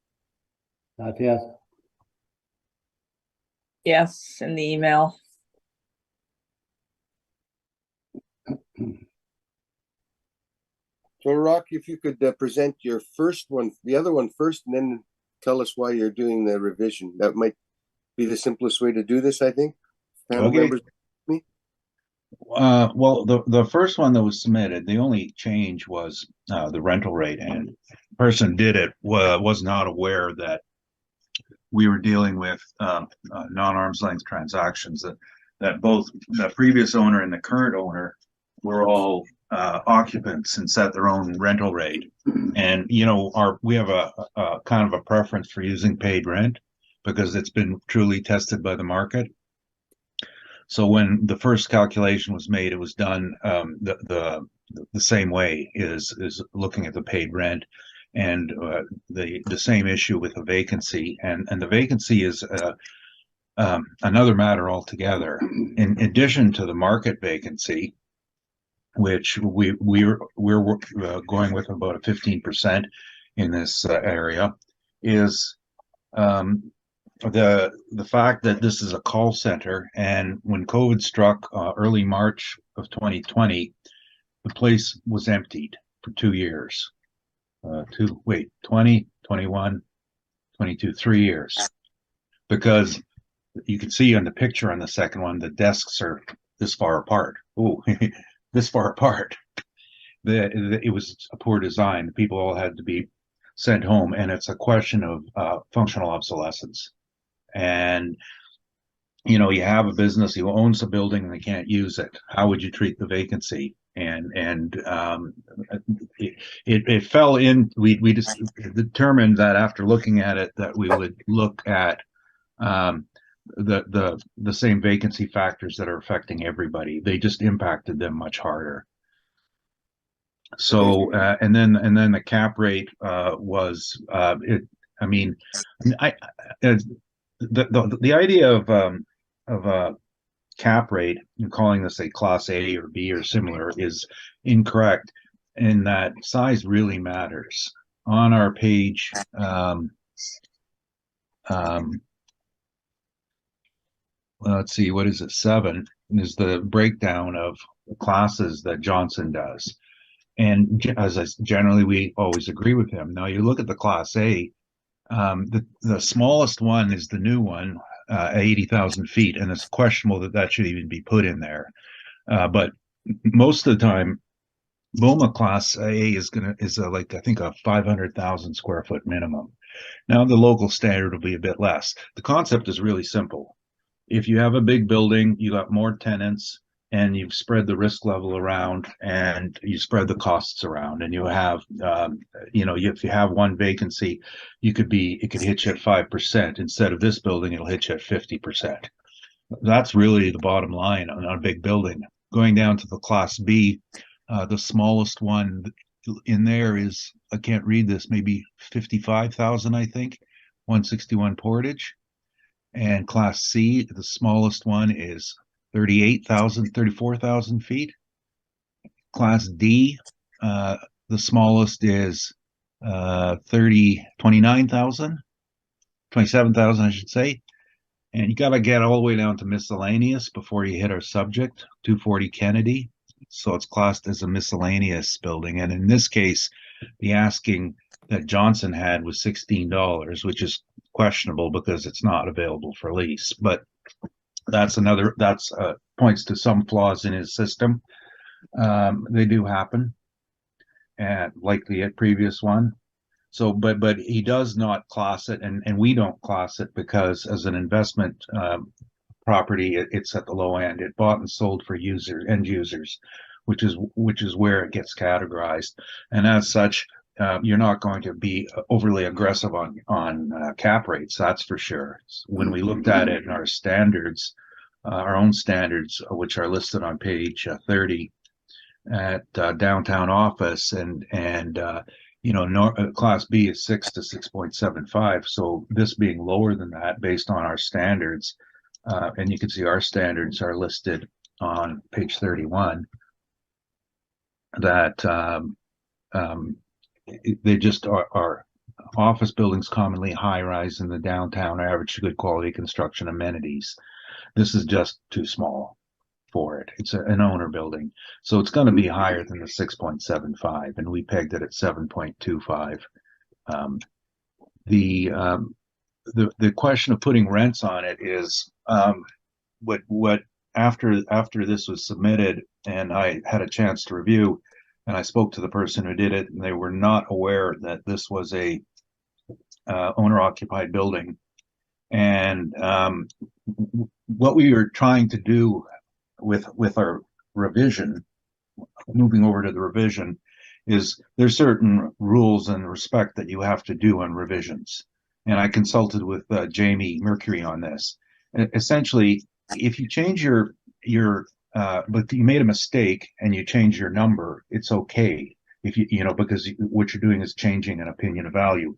Not yet. Yes, in the email. So Rocky, if you could present your first one, the other one first, and then tell us why you're doing the revision. That might be the simplest way to do this, I think. Panel Okay. members, Well, the first one that was submitted, the only change was the rental rate, and the person did it was not aware that we were dealing with non-arm's length transactions, that both the previous owner and the current owner were all occupants and set their own rental rate. And we have a kind of a preference for using paid rent because it's been truly tested by the market. So when the first calculation was made, it was done the same way, is looking at the paid rent, and the same issue with the vacancy, and the vacancy is another matter altogether. In addition to the market vacancy, which we're going with about a 15% in this area, is the fact that this is a call center, and when COVID struck early March of 2020, the place was emptied for 2 years. 20, 21, 22, 3 years. Because you can see on the picture on the second one, the desks are this far apart. Oh, this far apart. It was a poor design. The people all had to be sent home, and it's a question of functional obsolescence. And you have a business who owns a building and they can't use it. How would you treat the vacancy? And it fell in. We just determined that after looking at it, that we would look at the same vacancy factors that are affecting everybody. They just impacted them much harder. So and then the cap rate was I mean, the idea of a cap rate and calling this a class A or B or similar is incorrect, in that size really matters. On our page let's see, what is it, 7 is the breakdown of the classes that Johnson does, and generally we always agree with him. Now you look at the class A, the smallest one is the new one, 80,000 feet, and it's questionable that should even be put in there. But most of the time, BOMA Class A is like, I think, a 500,000 square foot minimum. Now the local standard will be a bit less. The concept is really simple. If you have a big building, you got more tenants, and you've spread the risk level around, and you spread the costs around, and you have, if you have one vacancy, it could hit you at 5%. Instead of this building, it'll hit you at 50%. That's really the bottom line on a big building. Going down to the Class B, the smallest one in there is, I can't read this, maybe 55,000, I think, 161 Portage. And Class C, the smallest one is 34,000 feet. Class D, the smallest is 27,000, I should say. And you got to get all the way down to miscellaneous before you hit our subject, 240 Kennedy. So it's classed as a miscellaneous building. And in this case, the asking that Johnson had was $16, which is questionable because it's not available for lease. But that's points to some flaws in his system. They do happen, and like the previous one. So, but he does not class it, and we don't class it because as an investment property, it's at the low end. It bought and sold for end users, which is where it gets categorized. And as such, you're not going to be overly aggressive on cap rates, that's for sure. When we looked at it in our standards, our own standards, which are listed on page 30 at downtown office, and Class B is 6 to 6.75. So this being lower than that based on our standards, and you can see our standards are listed on page 31, that they just are office buildings commonly high-rise in the downtown average good quality construction amenities. This is just too small for it. It's an owner building. So it's going to be higher than the 6.75, and we pegged it at 7.25. The question of putting rents on it is what after this was submitted and I had a chance to review, and I spoke to the person who did it, and they were not aware that this was a owner-occupied building. And what we were trying to do with our revision, moving over to the revision, is there's certain rules and respect that you have to do on revisions. And I consulted with Jamie Mercury on this. Essentially, if you change but you made a mistake and you change your number, it's okay. If because what you're doing is changing an opinion of value.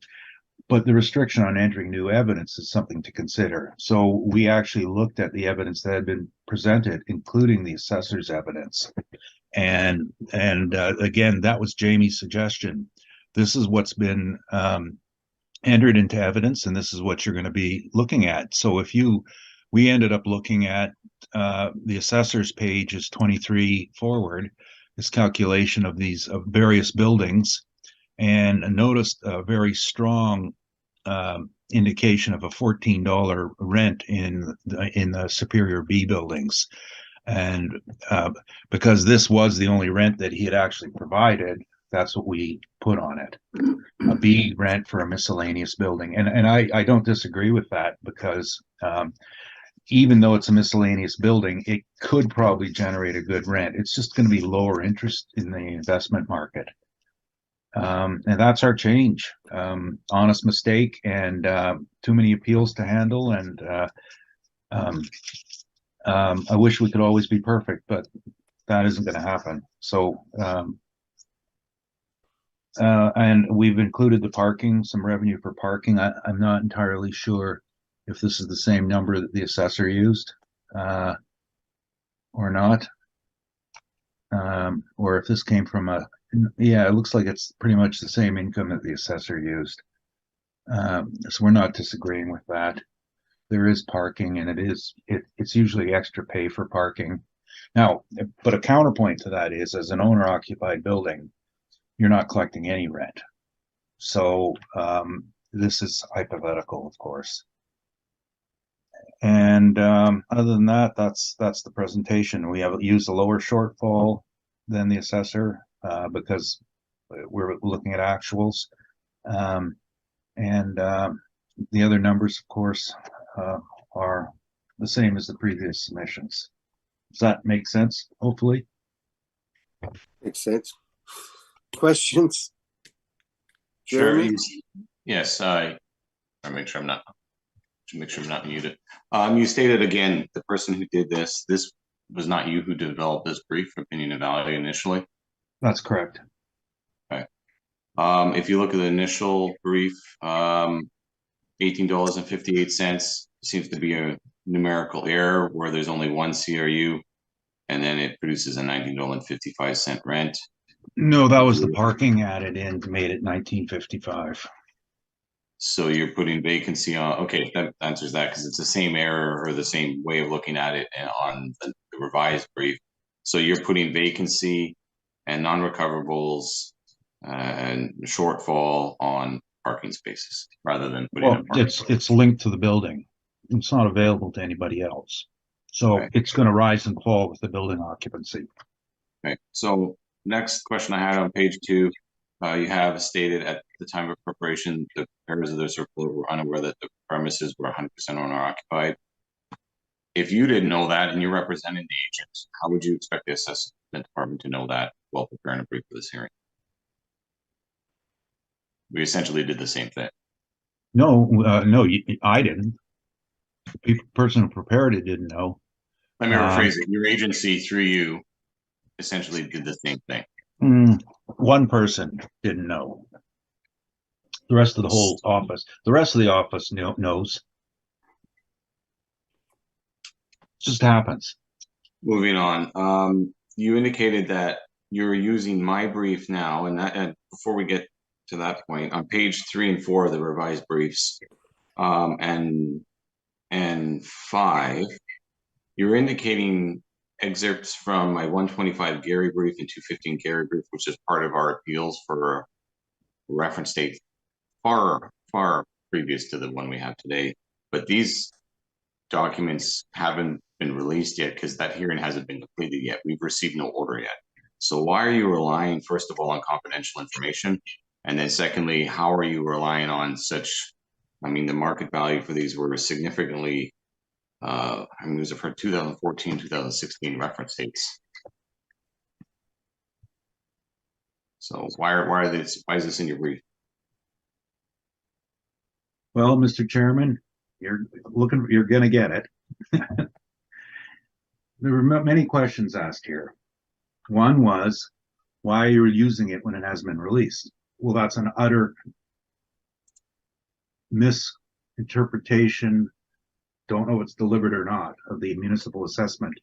But the restriction on entering new evidence is something to consider. So we actually looked at the evidence that had been presented, including the assessor's evidence. And again, that was Jamie's suggestion. This is what's been entered into evidence, and this is what you're going to be looking at. So we ended up looking at the assessor's page is 23 forward, this calculation of these various buildings, and noticed a very strong indication of a $14 rent in the Superior B buildings. And because this was the only rent that he had actually provided, that's what we put on it, a B rent for a miscellaneous building. And I don't disagree with that, because even though it's a miscellaneous building, it could probably generate a good rent. It's just going to be lower interest in the investment market. And that's our change. Honest mistake, and too many appeals to handle. And I wish we could always be perfect, but that isn't going to happen. So, and we've included the parking, some revenue for parking. I'm not entirely sure if this is the same number that the assessor used or not, or if this came from yeah, it looks like it's pretty much the same income that the assessor used. So we're not disagreeing with that. There is parking, and it's usually extra pay for parking. Now, but a counterpoint to that is, as an owner-occupied building, you're not collecting any rent. So this is hypothetical, of course. And other than that, that's the presentation. We have used a lower shortfall than the assessor because we're looking at actuals. And the other numbers, of course, are the same as the previous submissions. Does that make sense? Hopefully. Makes sense. Questions? Sure. Jeremy? Yes, I make sure I'm not muted. You stated again, the person who did this was not you who developed this brief opinion of value initially. That's correct. Okay. If you look at the initial brief, $18.58 seems to be a numerical error where there's only one CRU, and then it produces a $19.55 rent. No, that was the parking added in to made it $19.55. So you're putting vacancy on. Okay, that answers that, because it's the same error or the same way of looking at it on the revised brief. So you're putting vacancy and non-recoverables and shortfall on parking spaces rather than putting Well, it's linked to the building. It's not available to anybody else. So It's going to rise and fall with the building occupancy. Okay. So next question I had on page 2, you have stated at the time of preparation, the preparers of the circular were unaware that the premises were 100% owner occupied. If you didn't know that and you're representing the agents, how would you expect the assessment department to know that while preparing a brief for this hearing? We essentially did the same thing. No, I didn't. The person who prepared it didn't know. Let me rephrase it. Your agency, through you, essentially did the same thing. One person didn't know. The rest of the whole office, the rest of the office knows. It just happens. Moving on. You indicated that you're using my brief now, and before we get to that point, on page 3 and 4 of the revised briefs, and 5, you're indicating excerpts from my 125 Gary brief and 215 Gary brief, which is part of our appeals for a reference date far previous to the one we have today. But these documents haven't been released yet because that hearing hasn't been completed yet. We've received no order yet. So why are you relying, first of all, on confidential information? And then secondly, how are you relying on such, I mean, the market value for these were significantly, I mean, these are for 2014, 2016 reference dates. So why is this in your brief? Well, Mr. Chairman, you're going to get it. There were many questions asked here. One was, why are you using it when it hasn't been released? Well, that's an utter misinterpretation, don't know if it's deliberate or not, of the municipal assessment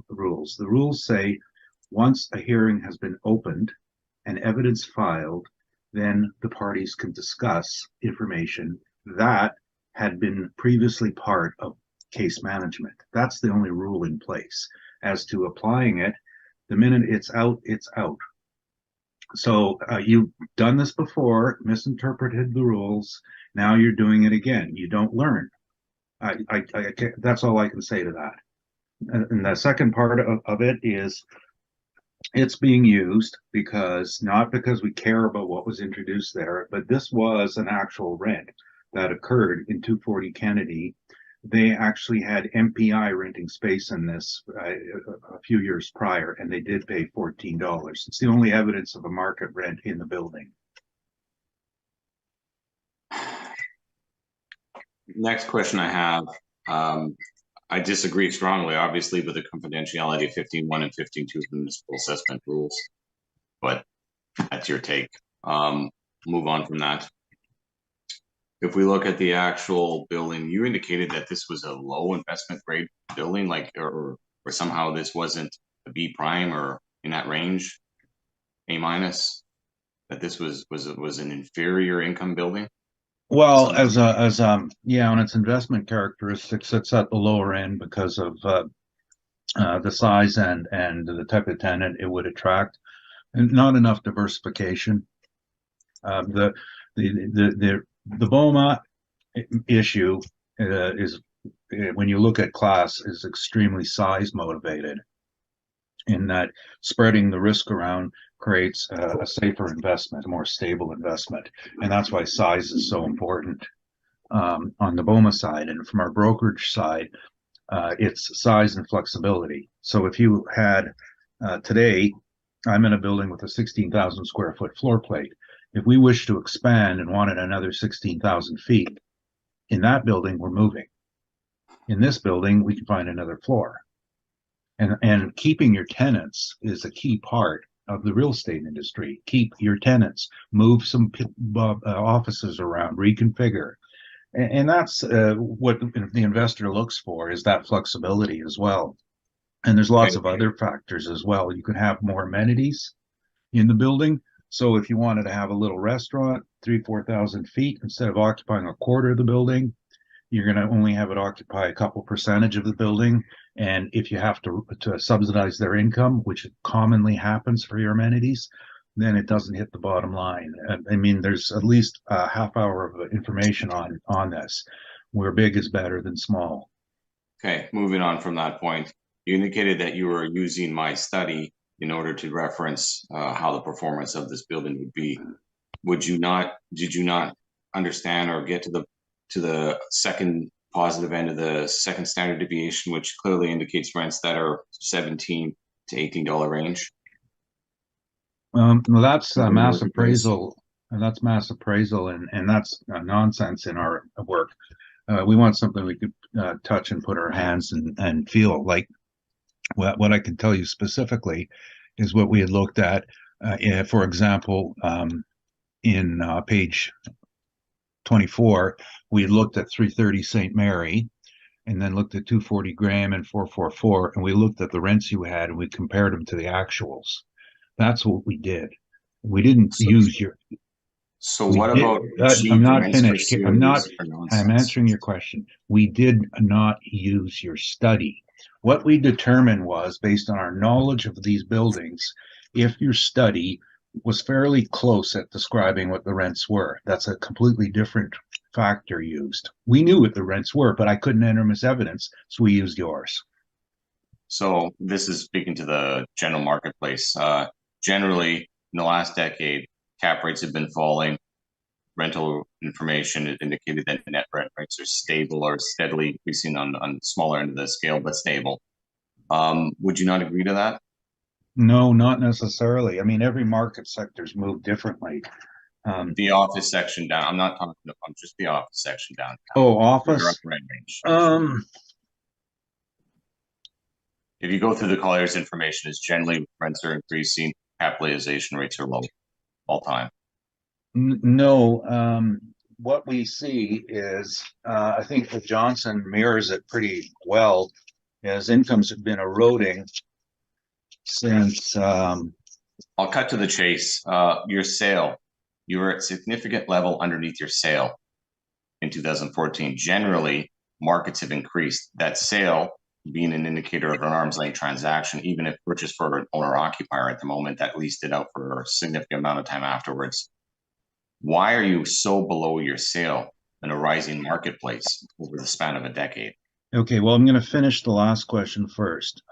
rules. The rules say once a hearing has been opened and evidence filed, then the parties can discuss information that had been previously part of case management. That's the only rule in place. As to applying it, the minute it's out, it's out. So you've done this before, misinterpreted the rules. Now you're doing it again. You don't learn. That's all I can say to that. And the second part of it is it's being used because, not because we care about what was introduced there, but this was an actual rent that occurred in 240 Kennedy. They actually had MPI renting space in this a few years prior, and they did pay $14. It's the only evidence of a market rent in the building. Next question I have, I disagree strongly, obviously, with the confidentiality of 15.1 and 15.2 of the municipal assessment rules, but that's your take. Move on from that. If we look at the actual building, you indicated that this was a low investment grade building, like, or somehow this wasn't a B prime or in that range, A minus, that this was an inferior income building. Well, yeah, on its investment characteristics, it's at the lower end because of the size and the type of tenant it would attract, and not enough diversification. The BOMA issue is, when you look at class, is extremely size motivated, in that spreading the risk around creates a safer investment, a more stable investment. And that's why size is so important on the BOMA side. And from our brokerage side, it's size and flexibility. So if you had, today, I'm in a building with a 16,000 square foot floor plate. If we wish to expand and wanted another 16,000 feet, in that building, we're moving. In this building, we can find another floor. And keeping your tenants is a key part of the real estate industry. Keep your tenants, move some offices around, reconfigure. And that's what the investor looks for, is that flexibility as well. And there's lots of other factors as well. You can have more amenities in the building. So if you wanted to have a little restaurant, 3,000-4,000 feet, instead of occupying a quarter of the building, you're going to only have it occupy a couple percentage of the building. And if you have to subsidize their income, which commonly happens for your amenities, then it doesn't hit the bottom line. I mean, there's at least a half hour of information on this, where big is better than small. Okay, moving on from that point, you indicated that you were using my study in order to reference how the performance of this building would be. Did you not understand or get to the second positive end of the second standard deviation, which clearly indicates rents that are $17 to $18 range? Well, that's mass appraisal, and that's mass appraisal, and that's nonsense in our work. We want something we could touch and put our hands and feel. Like what I can tell you specifically is what we had looked at. For example, in page 24, we looked at 330 St. Mary, and then looked at 240 Graham and 444, and we looked at the rents you had, and we compared them to the actuals. That's what we did. We didn't use your... So We what did- about I'm achieved not rents for finished. I'm not, COUs or I'm nonsense? answering your question. We did not use your study. What we determined was, based on our knowledge of these buildings, if your study was fairly close at describing what the rents were, that's a completely different factor used. We knew what the rents were, but I couldn't enter them as evidence, so we used yours. So this is speaking to the general marketplace. Generally, in the last decade, cap rates have been falling. Rental information has indicated that net rent rates are stable or steadily increasing on the smaller end of the scale, but stable. Would you not agree to that? No, not necessarily. I mean, every market sector's moved differently. The office section down. I'm not talking about just the office section down. Oh, office. Rent range. If you go through the Collier's information, is generally rents are increasing, capitalization rates are low all time. No, what we see is, I think that Johnson mirrors it pretty well, as incomes have been eroding since, I'll cut to the chase. Your sale, you were at significant level underneath your sale in 2014. Generally, markets have increased. That sale being an indicator of an arm's length transaction, even if purchased for an owner occupier at the moment, that leased it out for a significant amount of time afterwards. Why are you so below your sale in a rising marketplace over the span of a decade? okay, well, I'm going to finish the last question first.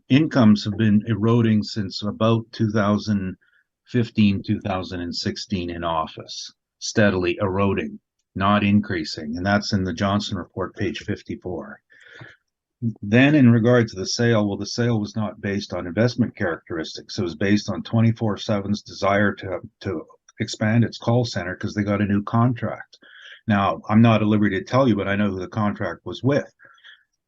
Incomes have been eroding since about 2015, 2016 in office, steadily eroding, not increasing. And that's in the Johnson report, page 54. Then in regard to the sale, well, the sale was not based on investment characteristics. It was based on 24/7's desire to expand its call center because they got a new contract. Now, I'm not at liberty to tell you, but I know who the contract was with.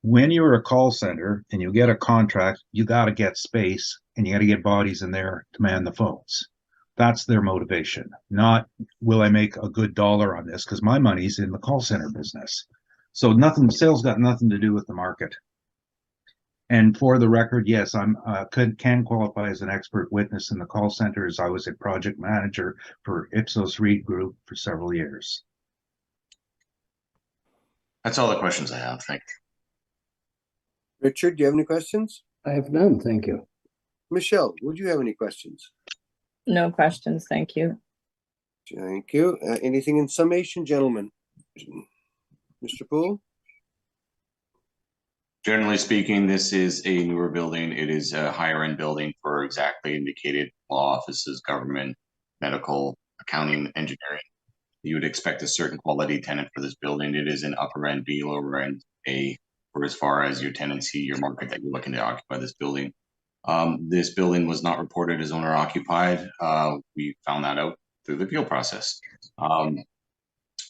When you're a call center and you get a contract, you got to get space and you got to get bodies in there to man the phones. That's their motivation, not will I make a good dollar on this, because my money's in the call center business. So nothing, sales got nothing to do with the market. And for the record, yes, I'm can qualify as an expert witness in the call center, as I was a project manager for Ipsos Reed Group for several years. That's all the questions I have. Thank you. Richard, do you have any questions? I have none, thank you. Michelle, would you have any questions? No questions, thank you. Thank you. Anything in summation, gentlemen? Mr. Poole? Generally speaking, this is a newer building. It is a higher end building for exactly indicated law offices, government, medical, accounting, engineering. You would expect a certain quality tenant for this building. It is an upper end B, lower end A, for as far as your tenancy, your market that you're looking to occupy this building. This building was not reported as owner occupied. We found that out through the appeal process.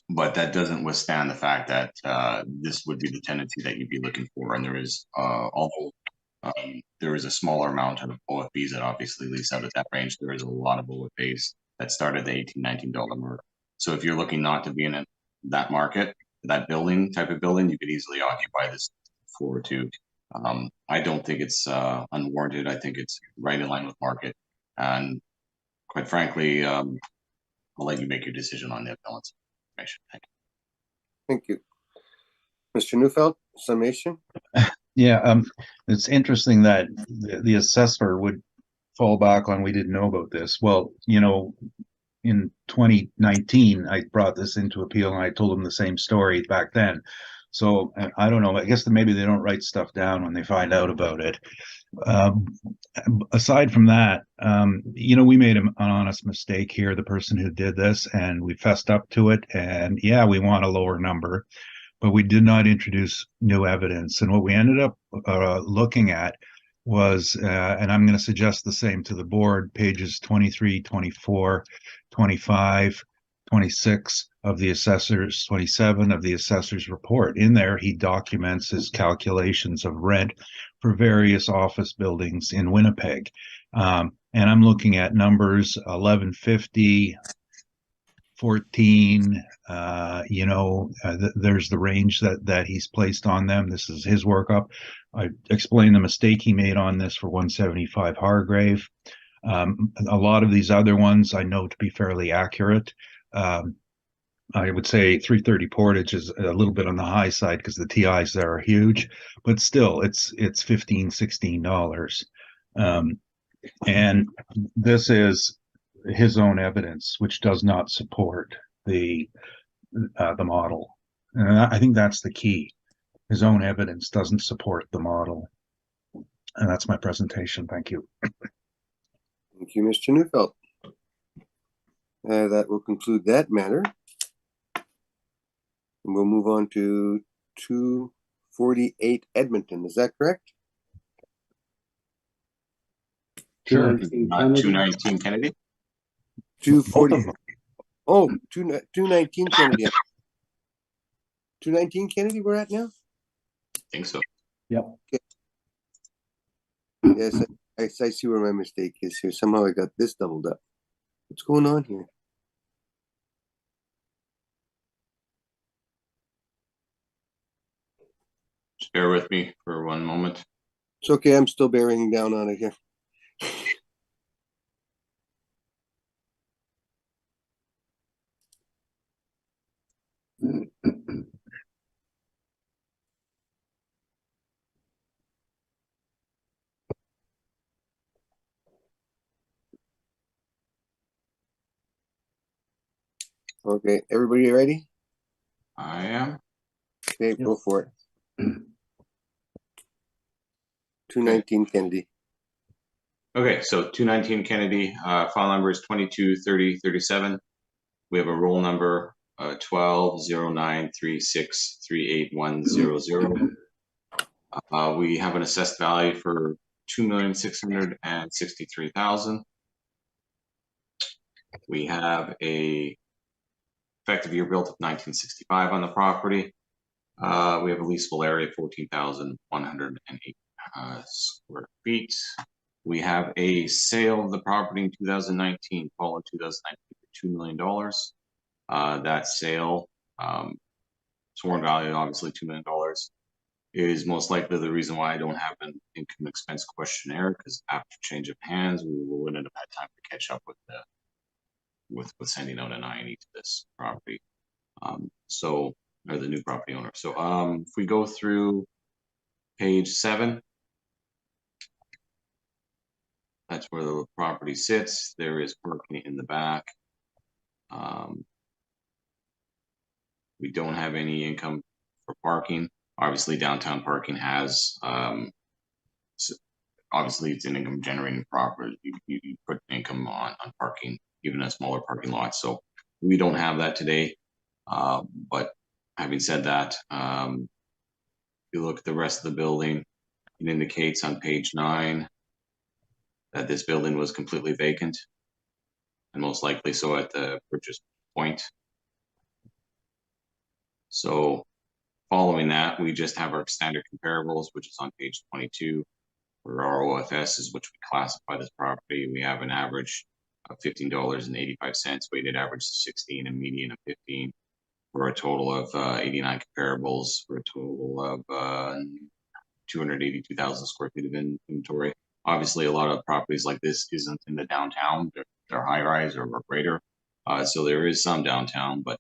But that doesn't withstand the fact that this would be the tenancy that you'd be looking for. And there is, although there is a smaller amount of OFBs that obviously lease out at that range, there is a lot of OFBs that start at the $18, $19 mark. So if you're looking not to be in that market, that building type of building, you could easily occupy this for two. I don't think it's unwarranted. I think it's right in line with market. And quite frankly, I'll let you make your decision on the appellant's information. Thank you. Thank you. Mr. Neufeld, summation? Yeah, it's interesting that the assessor would fall back on we didn't know about this. Well, you know, in 2019, I brought this into appeal and I told them the same story back then. So I don't know, I guess that maybe they don't write stuff down when they find out about it. Aside from that, you know, we made an honest mistake here, the person who did this, and we fessed up to it. And yeah, we want a lower number, but we did not introduce new evidence. And what we ended up looking at was, and I'm going to suggest the same to the board, pages 23, 24, 25, 26 of the assessor's, 27 of the assessor's report. In there, he documents his calculations of rent for various office buildings in Winnipeg. And I'm looking at numbers 1150, 14, you know, there's the range that he's placed on them. This is his workup. I explained the mistake he made on this for 175 Hargrave. A lot of these other ones I know to be fairly accurate. I would say 330 Portage is a little bit on the high side because the TIs there are huge, but still it's $15, $16. And this is his own evidence, which does not support the model. And I think that's the key. His own evidence doesn't support the model. And that's my presentation. Thank you. Thank you, Mr. Neufeld. That will conclude that matter. And we'll move on to 248 Edmonton. Is that correct? Sure. 219 Kennedy. 240. Oh, 219 Kennedy. 219 Kennedy we're at now? I think so. Yep. Yes, I see where my mistake is here. Somehow I got this doubled up. What's going on here? Just bear with me for one moment. It's okay, I'm still bearing down on it here. Okay, everybody ready? I am. Okay, go for it. 219 Kennedy. Okay, so 219 Kennedy, file number is 223037. We have a roll number 1209363810. We have an assessed value for $2,663,000. We have a effective year built of 1965 on the property. We have a leasable area of 14,108 square feet. We have a sale of the property in 2019, fall in 2019 for $2 million. That sale, sworn value, obviously $2 million, is most likely the reason why I don't have an income expense questionnaire, because after change of hands, we wouldn't have had time to catch up with sending out an INE to this property. Or the new property owner. So if we go through page 7, that's where the property sits. There is parking in the back. We don't have any income for parking. Obviously, downtown parking has, obviously it's an income generating property. You put income on parking, even a smaller parking lot. So we don't have that today. But having said that, if you look at the rest of the building, it indicates on page 9 that this building was completely vacant, and most likely so at the purchase point. So following that, we just have our standard comparables, which is on page 22, where our OFS is which we classify this property. We have an average of $15.85, weighted average of 16, and median of 15, for a total of 89 comparables, for a total of 282,000 square feet of inventory. Obviously, a lot of properties like this isn't in the downtown. They're high rise or greater. So there is some downtown, but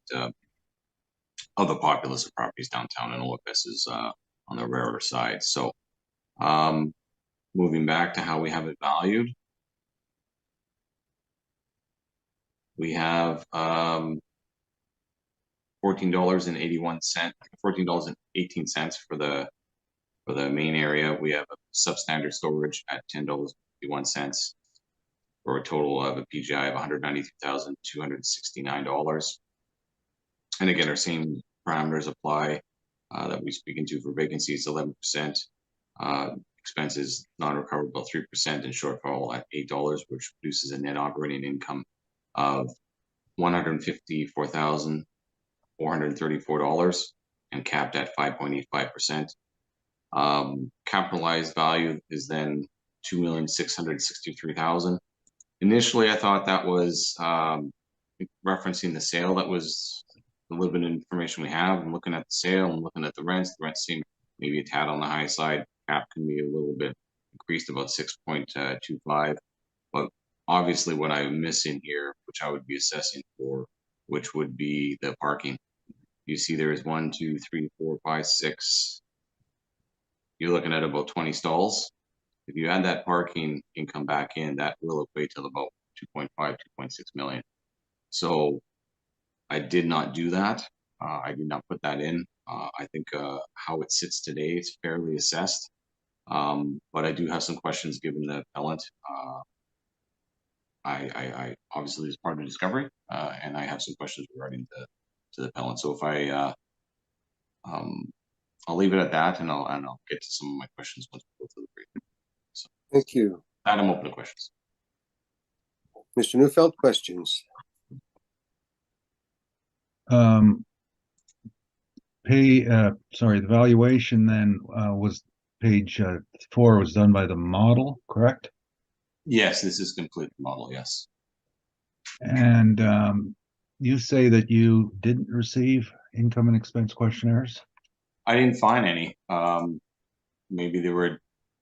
of the populace of properties downtown, and OFS is on the rarer side. So moving back to how we have it valued, we have $14.18 for the main area. We have a substandard storage at $10.51 for a total of a PGI of $193,269. And again, our same parameters apply that we speak into for vacancies: 11%, expenses non-recoverable 3%, and shortfall at $8, which produces a net operating income of $154,434 and capped at 5.85%. Capitalized value is then $2,663,000. Initially, I thought that was referencing the sale. That was a little bit of information we have. I'm looking at the sale and looking at the rents. The rents seem maybe a tad on the high side. Cap can be a little bit increased, about 6.25. But obviously what I'm missing here, which I would be assessing for, which would be the parking. You see there is 1, 2, 3, 4, 5, 6. You're looking at about 20 stalls. If you add that parking and come back in, that will equate to about 2.5, 2.6 million. So I did not do that. I did not put that in. I think how it sits today, it's fairly assessed. But I do have some questions given the appellant. I obviously is part of the discovery, and I have some questions regarding to the appellant. So if I'll leave it at that, and I'll get to some of my questions once we go through the briefing. So Thank you. that I'm open to questions. Mr. Neufeld, questions? Sorry, the valuation then was page 4 was done by the model, correct? Yes, this is complete model. Yes. And you say that you didn't receive income and expense questionnaires? I didn't find any. Maybe they were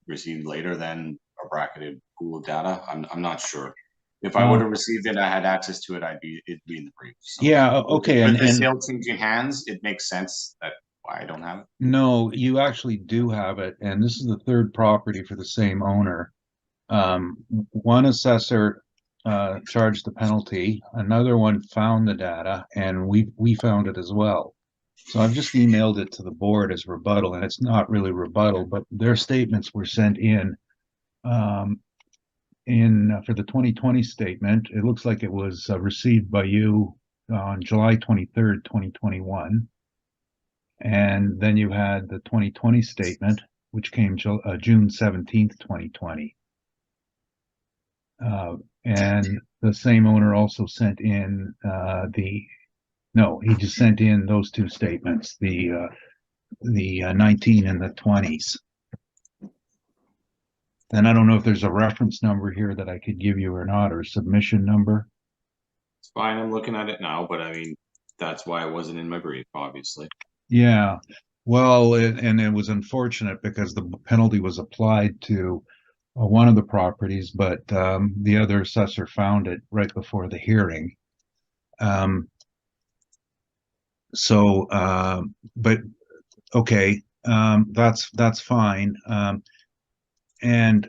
received later than a bracketed pool of data. I'm not sure. If I would have received it, I had access to it, it'd be in the brief. So, yeah, okay. With the sale changing hands, it makes sense that why I don't have it. No, you actually do have it, and this is the third property for the same owner. One assessor charged the penalty, another one found the data, and we found it as well. So I've just emailed it to the board as rebuttal, and it's not really rebuttal, but their statements were sent in for the 2020 statement. It looks like it was received by you on July 23rd, 2021. And then you had the 2020 statement, which came June 17th, 2020. And the same owner also sent in he just sent in those two statements, the 19 and the 20s. And I don't know if there's a reference number here that I could give you or not, or a submission number. It's fine. I'm looking at it now, but I mean, that's why it wasn't in my brief, obviously. Yeah. Well, and it was unfortunate because the penalty was applied to one of the properties, but the other assessor found it right before the hearing. But okay, that's fine. And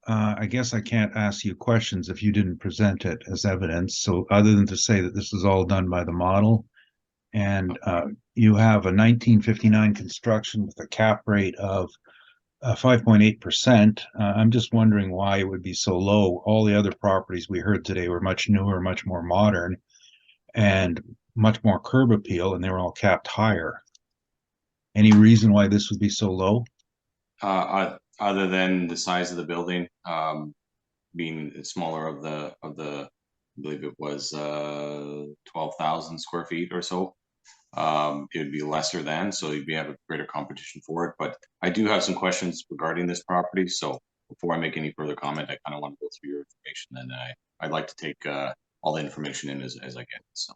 I guess I can't ask you questions if you didn't present it as evidence. So other than to say that this is all done by the model, and you have a 1959 construction with a cap rate of 5.8%. I'm just wondering why it would be so low. All the other properties we heard today were much newer, much more modern, and much more curb appeal, and they were all capped higher. Any reason why this would be so low? Other than the size of the building, being smaller of the, I believe it was 12,000 square feet or so. It would be lesser than, so you'd have a greater competition for it. But I do have some questions regarding this property. So before I make any further comment, I kind of want to go through your information, and I'd like to take all the information in as I get it. So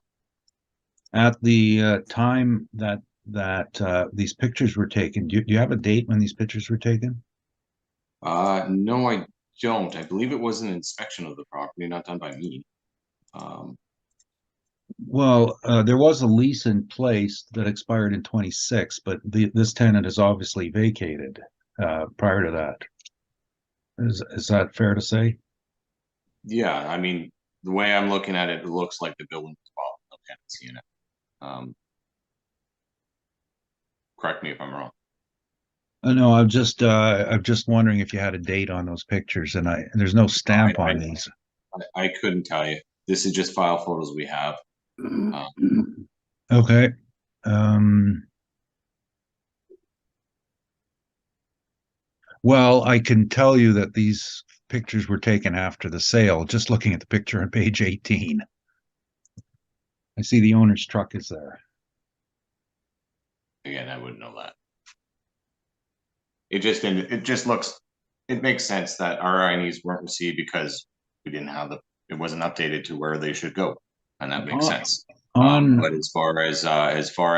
at the time that these pictures were taken, do you have a date when these pictures were taken? No, I don't. I believe it was an inspection of the property, not done by me. Well, there was a lease in place that expired in 26, but this tenant is obviously vacated prior to that. Is that fair to say? Yeah, I mean, the way I'm looking at it, it looks like the building is well, no tenancy in it. Correct me if I'm wrong. No, I'm just wondering if you had a date on those pictures, and there's no stamp on these. I couldn't tell you. This is just file photos we have. Okay. Well, I can tell you that these pictures were taken after the sale, just looking at the picture on page 18. I see the owner's truck is there. Again, I wouldn't know that. It makes sense that our INEs weren't received because we didn't have it wasn't updated to where they should go. And that makes sense. But as far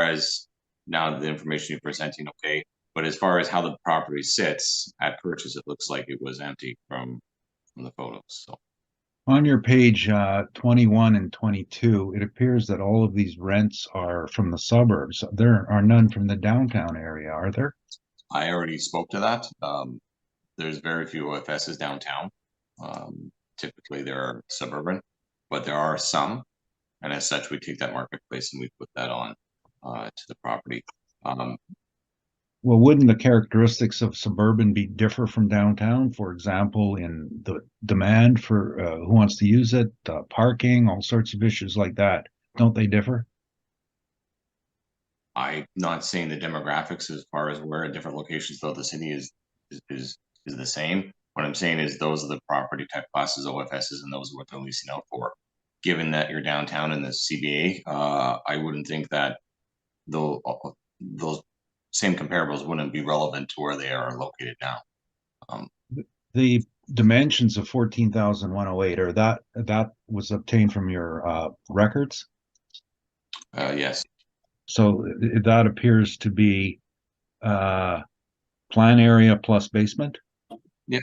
as now the information you're presenting, okay. But as far as how the property sits at purchase, it looks like it was empty from the photos. So On your page 21 and 22, it appears that all of these rents are from the suburbs. There are none from the downtown area, are there? I already spoke to that. There's very few OFSs downtown. Typically they're suburban, but there are some. And as such, we take that marketplace and we put that on to the property. Well, wouldn't the characteristics of suburban be differ from downtown? For example, in the demand for who wants to use it, parking, all sorts of issues like that. Don't they differ? I'm not saying the demographics as far as where in different locations throughout the city is the same. What I'm saying is those are the property type classes, OFSs, and those are what they're leasing out for. Given that you're downtown in the CBA, I wouldn't think that those same comparables wouldn't be relevant to where they are located now. The dimensions of 14,108 or that was obtained from your records. Yes. So that appears to be plan area plus basement. Yeah.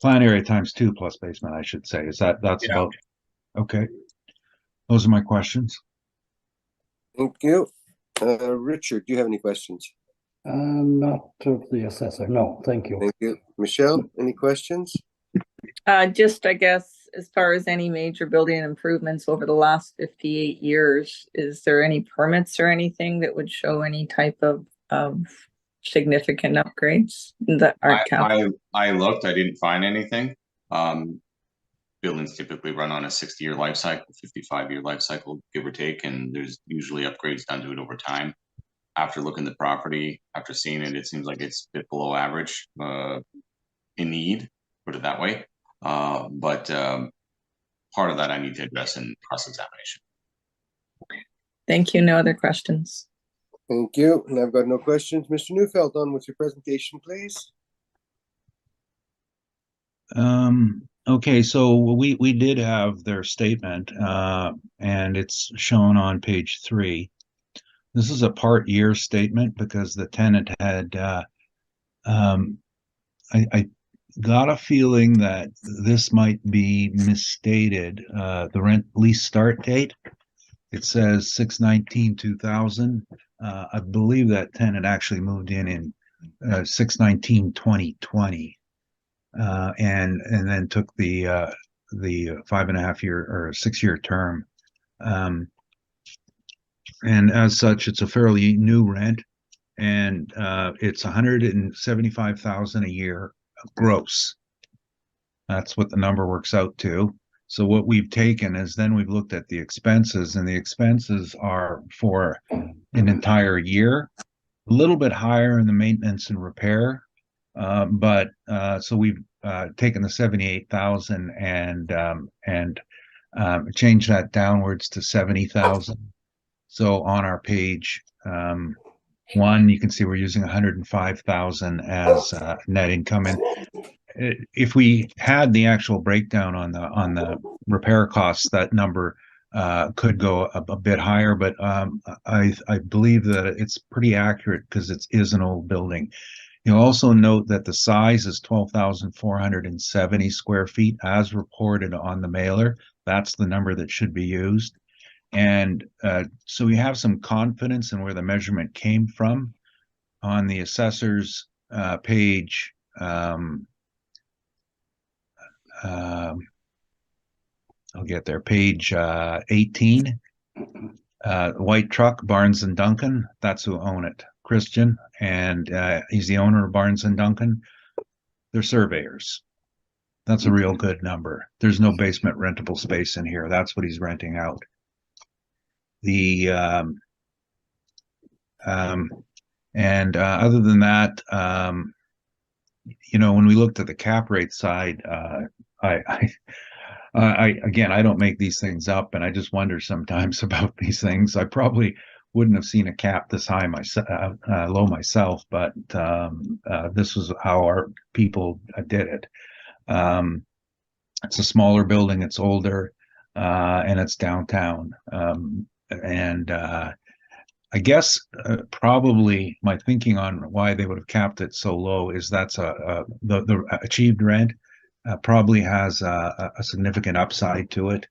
Plan area times 2 plus basement, I should say. That's Yeah. about okay. Those are my questions. Thank you. Richard, do you have any questions? Not of the assessor. No, thank you. Thank you. Michelle, any questions? Just, I guess, as far as any major building improvements over the last 58 years, is there any permits or anything that would show any type of significant upgrades that aren't counted? I looked, I didn't find anything. Buildings typically run on a 60-year life cycle, 55-year life cycle, give or take, and there's usually upgrades done to it over time. After looking at the property, after seeing it, it seems like it's a bit below average in need, put it that way. But part of that I need to address in cross-examination. Thank you. No other questions. Thank you. And I've got no questions. Mr. Neufeld, on with your presentation, please. Okay, so we did have their statement, and it's shown on page 3. This is a part year statement because the tenant had, I got a feeling that this might be misstated. The rent lease start date, it says 6/19/2000. I believe that tenant actually moved in 6/19/2020, and then took the 5.5 year or 6 year term. And as such, it's a fairly new rent, and it's 175,000 a year gross. That's what the number works out to. So what we've taken is then we've looked at the expenses, and the expenses are for an entire year, a little bit higher in the maintenance and repair. But so we've taken the 78,000 and changed that downwards to 70,000. So on our page 1, you can see we're using 105,000 as net income. And if we had the actual breakdown on the repair costs, that number could go a bit higher. But I believe that it's pretty accurate because it is an old building. You'll also note that the size is 12,470 square feet as reported on the mailer. That's the number that should be used. And so we have some confidence in where the measurement came from. On the assessor's page, I'll get there, page 18, white truck, Barnes and Duncan, that's who own it, Christian, and he's the owner of Barnes and Duncan. They're surveyors. That's a real good number. There's no basement rentable space in here. That's what he's renting out. The other than that, when we looked at the cap rate side, I again, I don't make these things up, and I just wonder sometimes about these things. I probably wouldn't have seen a cap this high low myself, but this was how our people did it. It's a smaller building, it's older, and it's downtown. And I guess probably my thinking on why they would have capped it so low is that's the achieved rent probably has a significant upside to it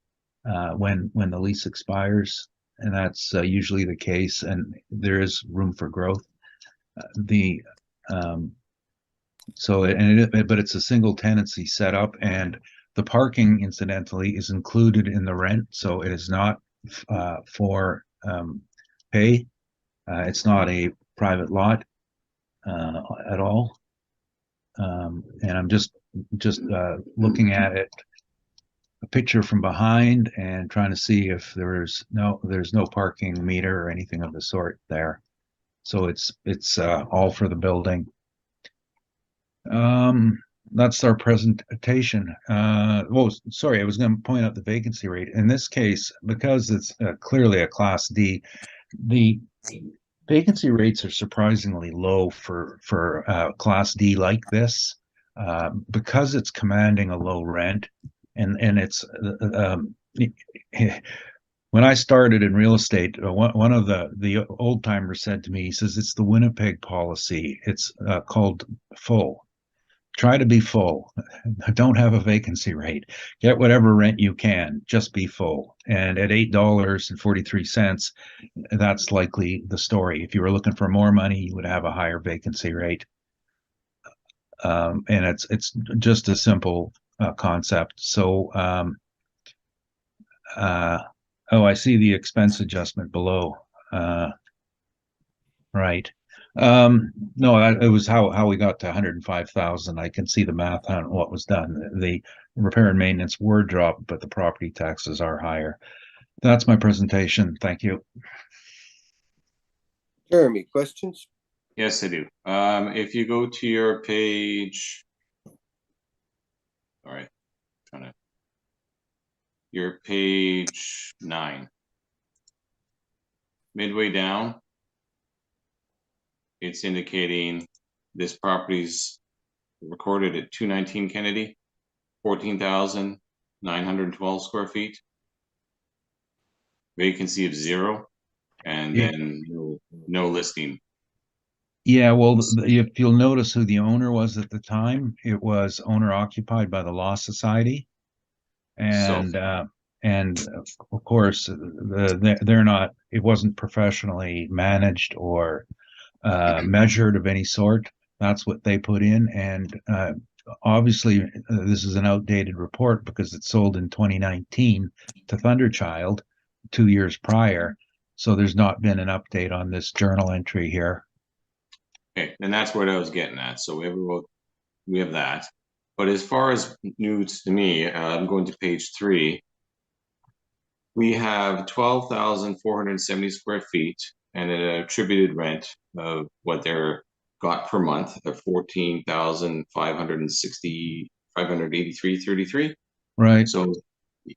when the lease expires, and that's usually the case. And there is room for growth. The So, but it's a single tenancy setup, and the parking, incidentally, is included in the rent, so it is not for pay. It's not a private lot at all. And I'm just looking at it, a picture from behind, and trying to see if there's no parking meter or anything of the sort there. So it's all for the building. That's our presentation. Well, sorry, I was going to point out the vacancy rate. In this case, because it's clearly a Class D, the vacancy rates are surprisingly low for Class D like this, because it's commanding a low rent, and it's when I started in real estate, one of the old timers said to me, he says, it's the Winnipeg policy. It's called full. Try to be full. Don't have a vacancy rate. Get whatever rent you can. Just be full. And at $8.43, that's likely the story. If you were looking for more money, you would have a higher vacancy rate. And it's just a simple concept. So, oh, I see the expense adjustment below. Right. No, it was how we got to 105,000. I can see the math on what was done. The repair and maintenance were dropped, but the property taxes are higher. That's my presentation. Thank you. Jeremy, questions? Yes, I do. If you go to your page, all right, your page 9, midway down, it's indicating this property's recorded at 219 Kennedy, 14,912 square feet. Vacancy of 0, and then no listing. Yeah, well, if you'll notice who the owner was at the time, it was owner occupied by the Law Society. And of course, they're not, it wasn't professionally managed or measured of any sort. That's what they put in. And obviously, this is an outdated report because it sold in 2019 to Thunderchild 2 years prior. So there's not been an update on this journal entry here. Okay, and that's what I was getting at. So we have that. But as far as news to me, I'm going to page 3. We have 12,470 square feet and an attributed rent of what they're got per month of 583.33. Right. So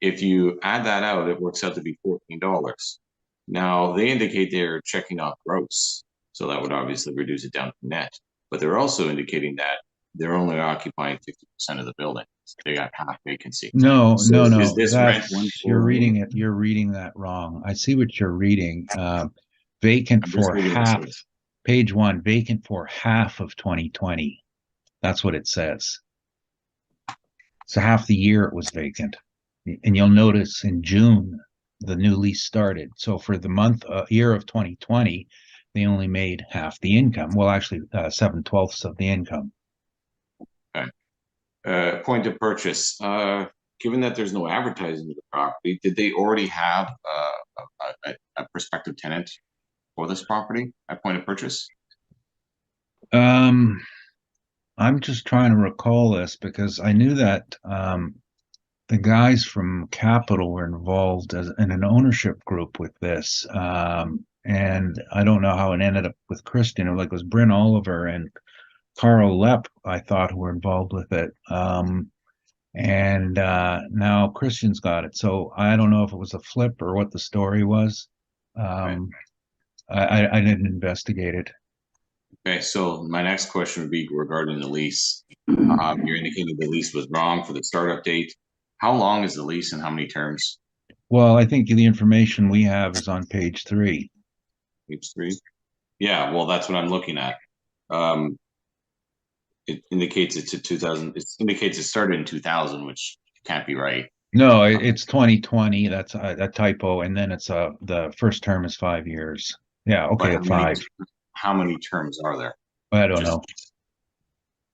if you add that out, it works out to be $14. Now they indicate they're checking off gross, so that would obviously reduce it down to net. But they're also indicating that they're only occupying 50% of the building. So they got half vacancy. No, So no, no. is this rent You're reading it. You're reading that wrong. I see what you're reading. Vacant for half. Page 1, vacant for half of 2020. That's what it says. So half the year it was vacant. And you'll notice in June, the new lease started. So for the year of 2020, they only made half the income. Well, actually 7/12 of the income. Okay. Point of purchase. Given that there's no advertising of the property, did they already have a prospective tenant for this property at point of purchase? I'm just trying to recall this because I knew that the guys from Capital were involved in an ownership group with this. And I don't know how it ended up with Christian. It was Bryn Oliver and Carl Lepp, I thought, who were involved with it. And now Christian's got it. So I don't know if it was a flip or what the story was. I didn't investigate it. Okay, so my next question would be regarding the lease. You're indicating the lease was wrong for the startup date. How long is the lease and how many terms? Well, I think the information we have is on page 3. Page 3? Yeah, well, that's what I'm looking at. it indicates it's a 2000. It indicates it started in 2000, which can't be right. No, it's 2020. That's a typo, and then it's the first term is 5 years. Yeah, But okay, five. how many terms are there? I don't know.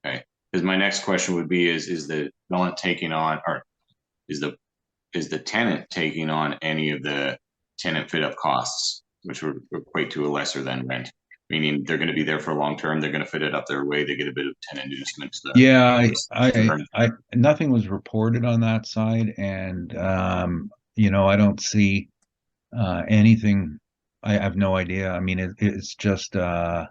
Okay, because my next question would be: is the tenant taking on, or is the tenant taking on any of the tenant fit up costs, which would equate to a lesser than rent? Meaning they're going to be there for a long term. They're going to fit it up their way. They get a bit of tenant inducement. Yeah, nothing was reported on that side, and I don't see anything. I have no idea. I mean, it's just um,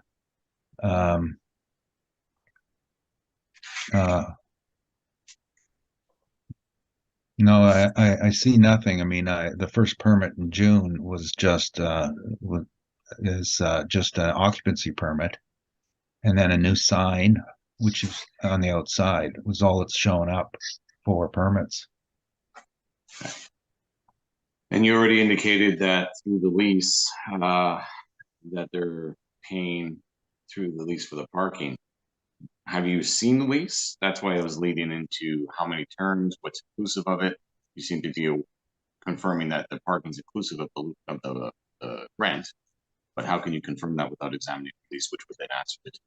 no, I see nothing. I mean, the first permit in June was just just an occupancy permit, and then a new sign, which is on the outside, was all that's showing up for permits. And you already indicated that through the lease, that they're paying through the lease for the parking. Have you seen the lease? That's why I was leading into how many terms, what's inclusive of it. You seem to be confirming that the parking is inclusive of the rent, but how can you confirm that without examining the lease, which would then answer it?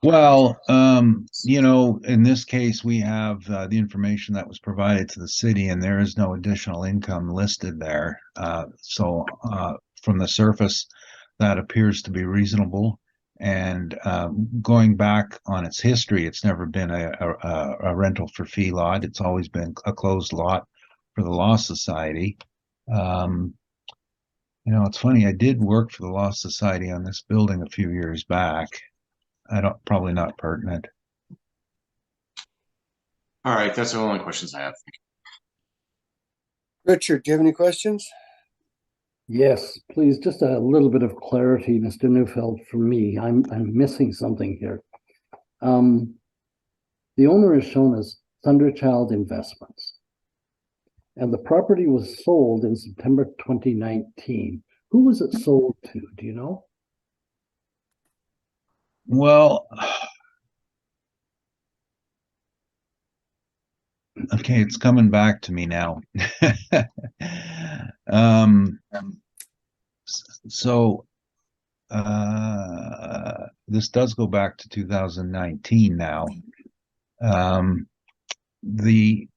Well, in this case, we have the information that was provided to the city, and there is no additional income listed there. So from the surface, that appears to be reasonable. And going back on its history, it's never been a rental for fee lot. It's always been a closed lot for the Law Society. It's funny, I did work for the Law Society on this building a few years back. Probably not pertinent. All right, that's the only questions I have. Richard, do you have any questions? Yes, please, just a little bit of clarity, Mr. Neufeld, for me. I'm missing something here. The owner is shown as Thunderchild Investments, and the property was sold in September 2019. Who was it sold to? Do you know? Well, okay, it's coming back to me now. So this does go back to 2019 now. The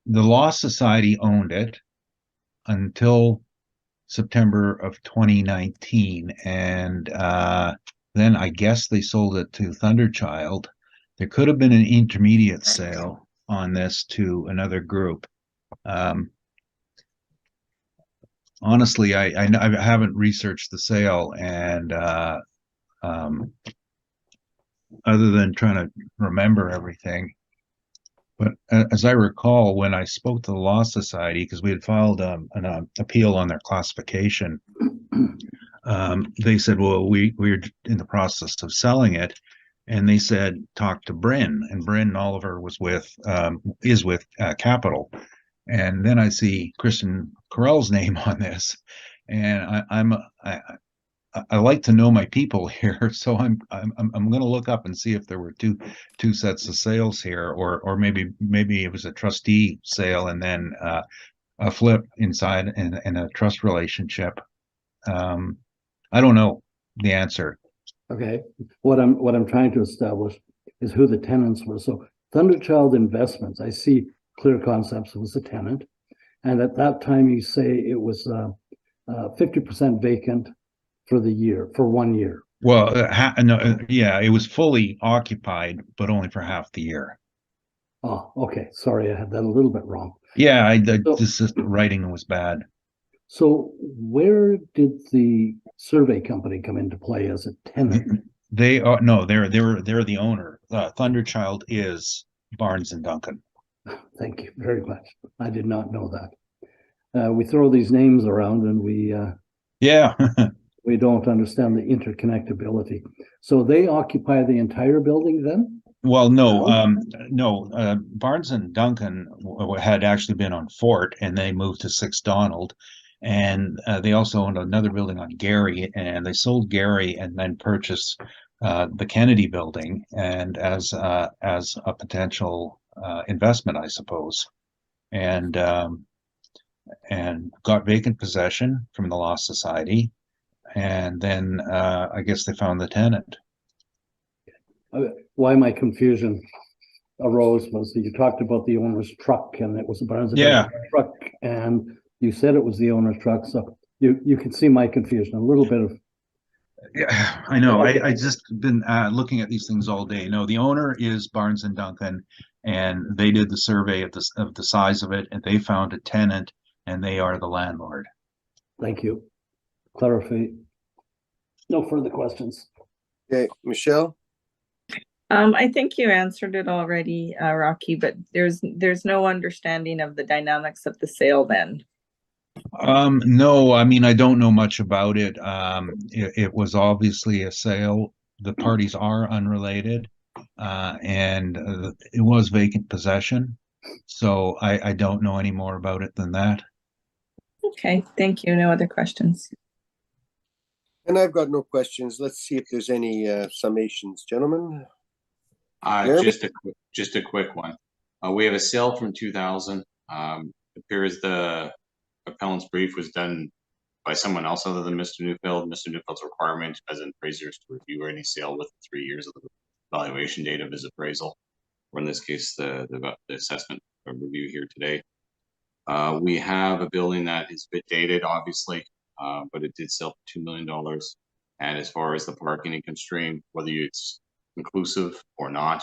Law Society owned it until September of 2019, and then I guess they sold it to Thunderchild. There could have been an intermediate sale on this to another group. Honestly, I haven't researched the sale, and other than trying to remember everything. But as I recall, when I spoke to the Law Society, because we had filed an appeal on their classification, they said, well, we're in the process of selling it. And they said, talk to Bryn. And Bryn Oliver is with Capital. And then I see Christian Carell's name on this. And I like to know my people here, so I'm going to look up and see if there were two sets of sales here, or maybe it was a trustee sale and then a flip inside in a trust relationship. I don't know the answer. Okay, what I'm trying to establish is who the tenants were. So Thunderchild Investments, I see Clear Concepts was a tenant, and at that time you say it was 50% vacant for 1 year. Well, it was fully occupied, but only for half the year. Oh, okay. Sorry, I had that a little bit wrong. Yeah, the writing was bad. So where did the survey company come into play as a tenant? They're the owner. Thunderchild is Barnes and Duncan. Thank you very much. I did not know that. We throw these names around and we we don't understand the interconnectability. So they occupy the entire building then? Well, no. Barnes and Duncan had actually been on Fort, and they moved to 6 Donald. And they also owned another building on Gary, and they sold Gary and then purchased the Kennedy building and as a potential investment, I suppose, and got vacant possession from the Law Society, and then I guess they found the tenant. Why my confusion arose was that you talked about the owner's truck, and it was a Barnes and Yeah. Noble truck, and you said it was the owner's truck, so you can see my confusion, a little bit of. Yeah, I know. I just been looking at these things all day. No, the owner is Barnes and Duncan, and they did the survey of the size of it, and they found a tenant, and they are the landlord. Thank you. Clarify. No further questions. Okay, Michelle? I think you answered it already, Rocky, but there's no understanding of the dynamics of the sale then. No, I mean, I don't know much about it. It was obviously a sale. The parties are unrelated, and it was vacant possession. So I don't know any more about it than that. Okay, thank you. No other questions. And I've got no questions. Let's see if there's any summations, gentlemen. Jeremy? Just a quick one. We have a sale from 2000. Appears the appellant's brief was done by someone else other than Mr. Neufeld. Mr. Neufeld's requirement as an appraiser is to review any sale within 3 years of the valuation date of his appraisal, or in this case, the assessment review here today. We have a building that is a bit dated, obviously, but it did sell for $2 million. And as far as the parking and constraint, whether it's inclusive or not,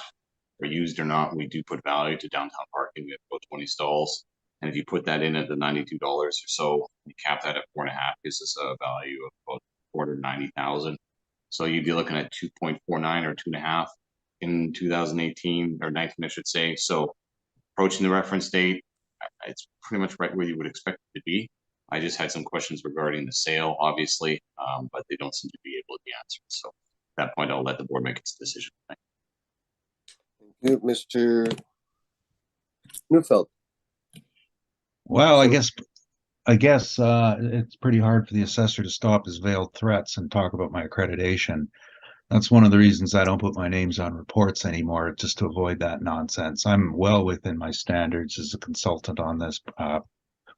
or used or not, we do put value to downtown parking. We have about 20 stalls. And if you put that in at the $92 or so, you cap that at 4.5, gives us a value of about $490,000. So you'd be looking at 2.49 or 2.5 in 2018 or 19, I should say. So approaching the reference date, it's pretty much right where you would expect it to be. I just had some questions regarding the sale, obviously, but they don't seem to be able to be answered. So at that point, I'll let the board make its decision. Thank you, Mr. Neufeld. Well, I guess it's pretty hard for the assessor to stop his veiled threats and talk about my accreditation. That's one of the reasons I don't put my names on reports anymore, just to avoid that nonsense. I'm well within my standards as a consultant on this,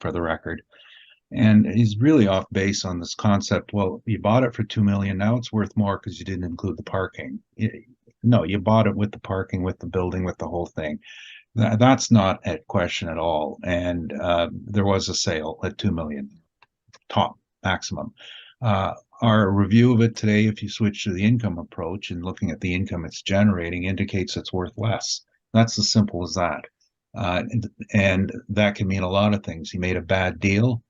for the record. And he's really off base on this concept. Well, you bought it for $2 million. Now it's worth more because you didn't include the parking. No, you bought it with the parking, with the building, with the whole thing. That's not at question at all. And there was a sale at $2 million, top maximum. Our review of it today, if you switch to the income approach and looking at the income it's generating, indicates it's worth less. That's as simple as that. And that can mean a lot of things. He made a bad deal,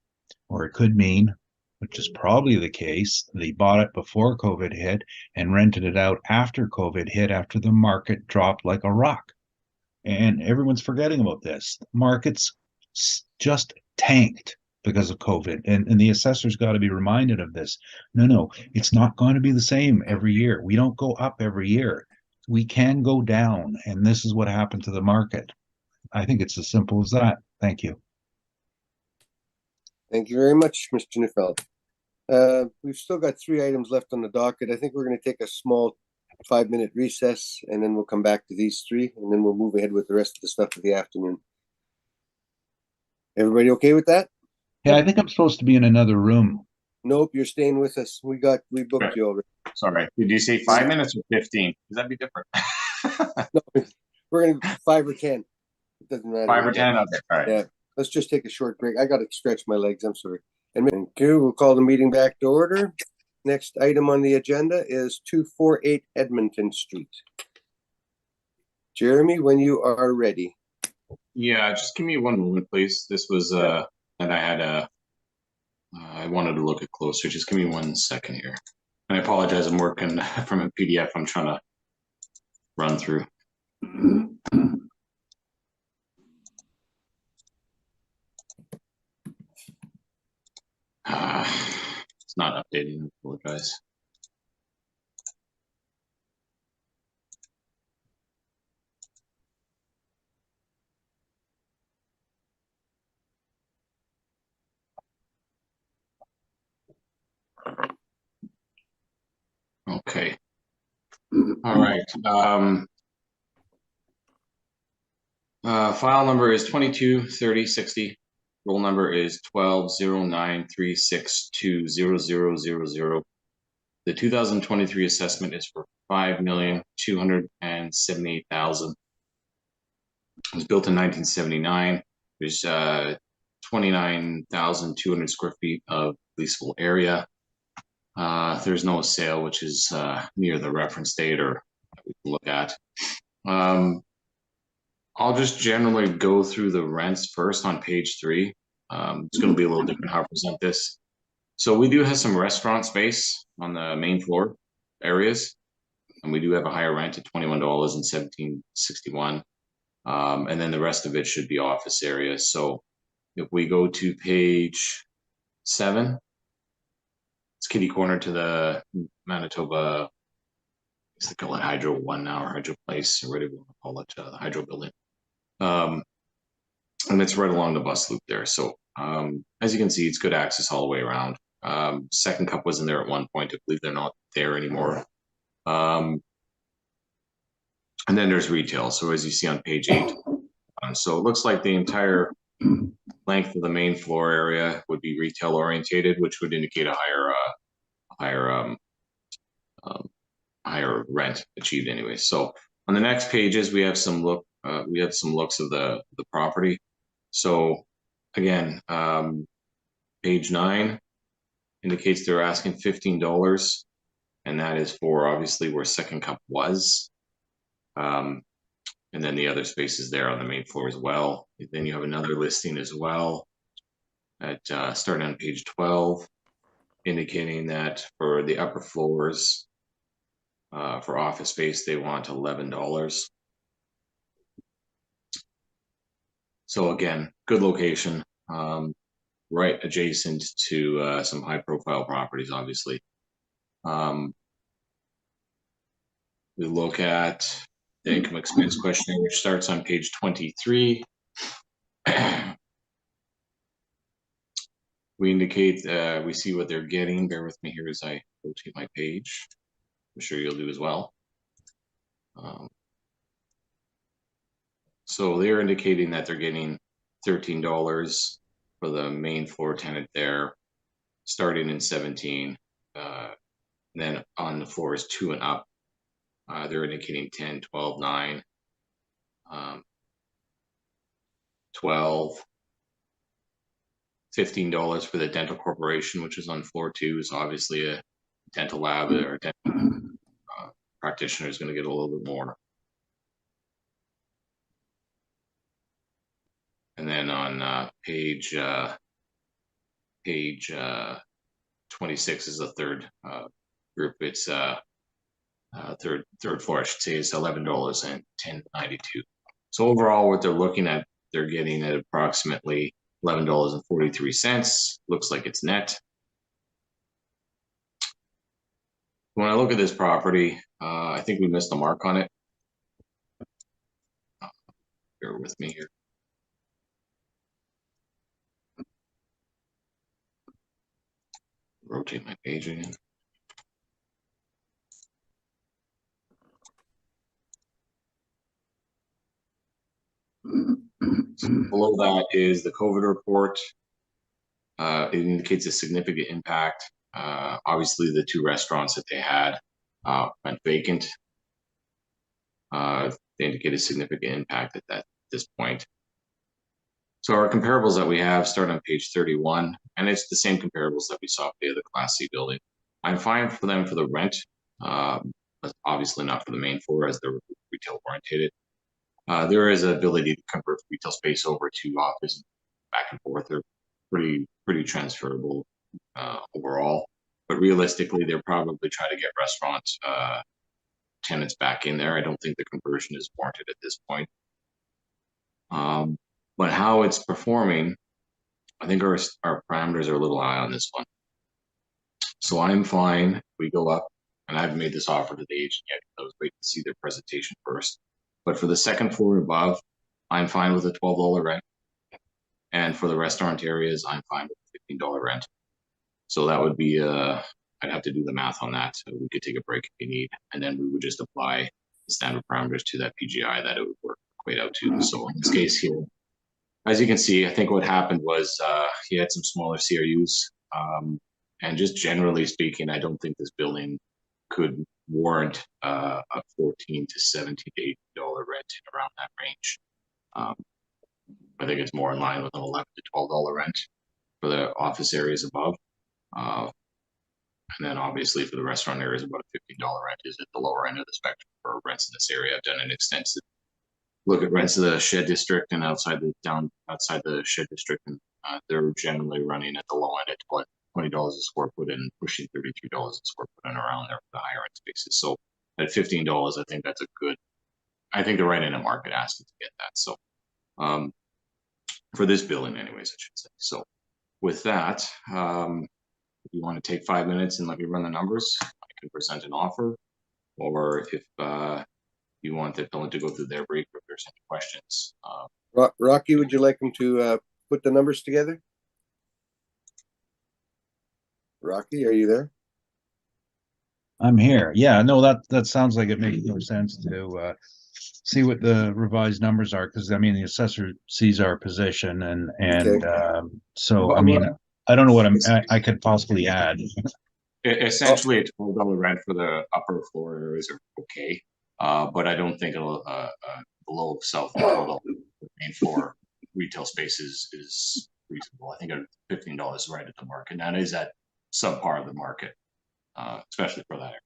or it could mean, which is probably the case, that he bought it before COVID hit and rented it out after COVID hit, after the market dropped like a rock. And everyone's forgetting about this. Markets just tanked because of COVID. And the assessor's got to be reminded of this. No, it's not going to be the same every year. We don't go up every year. We can go down. And this is what happened to the market. I think it's as simple as that. Thank you. Thank you very much, Mr. Neufeld. We've still got 3 items left on the docket. I think we're going to take a small 5-minute recess, and then we'll come back to these 3, and then we'll move ahead with the rest of the stuff of the afternoon. Everybody okay with that? Yeah, I think I'm supposed to be in another room. Nope, you're staying with us. We booked you already. Sorry, did you say 5 minutes or 15? Does that be different? No, we're going to 5 or 10. It doesn't matter. 5 or 10? Okay, all right. Yeah, let's just take a short break. I got to stretch my legs. I'm sorry. And thank you. We'll call the meeting back to order. Next item on the agenda is 248 Edmonton Street. Jeremy, when you are ready. Yeah, just give me one moment, please. This was that I had I wanted to look at closer. Just give me 1 second here. And I apologize. I'm working from a PDF. I'm trying to run through. It's not updating. I apologize. Okay. All right. File number is 223060. Roll number is 120936200000. The 2023 assessment is for $5,278,000. It was built in 1979. There's 29,200 square feet of leasable area. There's no sale, which is near the reference date or we can look at. I'll just generally go through the rents first on page 3. It's going to be a little different how I present this. So we do have some restaurant space on the main floor areas, and we do have a higher rent at $21 and $17.61. And then the rest of it should be office areas. So if we go to page 7, it's kitty corner to the Manitoba, they call it Hydro 1 now, or Hydro Place, or whatever you want to call it, the Hydro Building. And it's right along the bus loop there. So as you can see, it's good access all the way around. Second Cup wasn't there at one point. I believe they're not there anymore. And then there's retail. So as you see on page 8, so it looks like the entire length of the main floor area would be retail orientated, which would indicate a higher rent achieved anyway. So on the next pages, we have some looks of the property. So again, page 9 indicates they're asking $15, and that is for obviously where Second Cup was. And then the other spaces there on the main floor as well. Then you have another listing as well at starting on page 12, indicating that for the upper floors for office space, they want $11. So again, good location, right adjacent to some high profile properties, obviously. We look at the income expense questionnaire, which starts on page 23. We indicate, we see what they're getting. Bear with me here as I rotate my page. I'm sure you'll do as well. So they're indicating that they're getting $13 for the main floor tenant there, starting in 17. Then on the floors 2 and up, they're indicating 10, 12, 9, 12, $15 for the dental corporation, which is on floor 2, is obviously a dental lab or dental practitioner is going to get a little bit more. And then on page 26 is the third group. It's third floor, I should say, is $11 and $10.92. So overall, what they're looking at, they're getting at approximately $11.43. Looks like it's net. When I look at this property, I think we missed the mark on it. Bear with me here. Rotate my page again. So below that is the COVID report. It indicates a significant impact. Obviously, the 2 restaurants that they had went vacant. They indicate a significant impact at this point. So our comparables that we have start on page 31, and it's the same comparables that we saw for the other Class C building. I'm fine for them for the rent, but obviously not for the main floor as they're retail oriented. There is an ability to convert retail space over to office back and forth. They're pretty transferable overall, but realistically, they're probably trying to get restaurant tenants back in there. I don't think the conversion is warranted at this point. But how it's performing, I think our parameters are a little high on this one. So I'm fine if we go up, and I haven't made this offer to the agent yet. I was waiting to see their presentation first. But for the second floor above, I'm fine with a $12 rent. And for the restaurant areas, I'm fine with a $15 rent. So that would be I'd have to do the math on that. So we could take a break if you need, and then we would just apply the standard parameters to that PGI that it would equate out to. So in this case here, as you can see, I think what happened was he had some smaller CRUs, and just generally speaking, I don't think this building could warrant a $14 to $17 to $18 rent around that range. I think it's more in line with an $11 to $12 rent for the office areas above. And then obviously for the restaurant areas, about a $15 rent is at the lower end of the spectrum for rents in this area. I've done an extensive look at rents of the shed district and outside the shed district, and they're generally running at the low end at $20 a square foot and pushing $33 a square foot and around there for the higher end spaces. So at $15, I think that's a good. I think they're right in a market asking to get that. So for this building, anyways, I should say. So with that, if you want to take 5 minutes and let me run the numbers, I can present an offer, or if you want the appellant to go through their brief, if there's any questions. Rocky, would you like him to put the numbers together? Rocky, are you there? I'm here. Yeah, no, that sounds like it makes more sense to see what the revised numbers are, because I mean the assessor sees our position, and Okay. so I mean I don't know what I could possibly add. Essentially, a $12 rent for the upper floor areas are okay, but I don't think below south $12 main floor retail spaces is reasonable. I think $15 is right at the market, and that is at subpar of the market, especially for that area.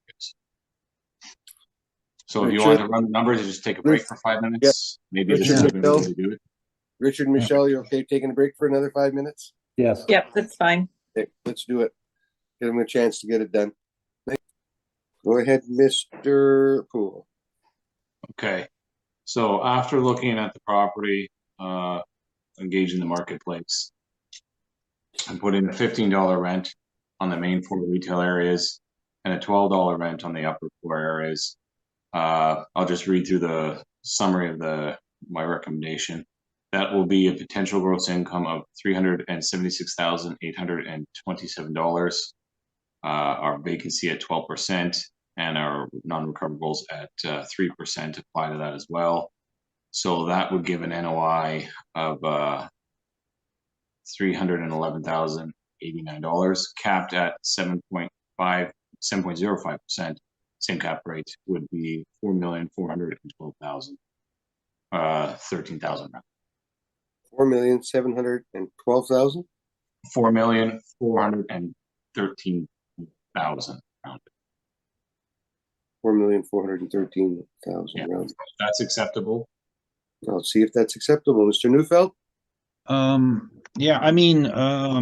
So if you want to run the numbers, just take a break for 5 minutes. Maybe this is a good way to do it. Richard and Michelle, you okay taking a break for another 5 minutes? Yes. Yep, that's fine. Okay, let's do it. Give them a chance to get it done. Go ahead, Mr. Poole. Okay. So after looking at the property, engaging the marketplace, I'm putting a $15 rent on the main floor retail areas and a $12 rent on the upper floor areas. I'll just read through the summary of my recommendation. That will be a potential gross income of $376,827. Our vacancy at 12% and our non-recoverables at 3% apply to that as well. So that would give an NOI of $311,089, capped at 7.05%. Same cap rate would be $4,412,000, 13,000. $4,712,000. 4,413,000 rounded. 4,413,000 rounded. That's acceptable. I'll see if that's acceptable, Mr. Neufeld. Yeah, I mean, I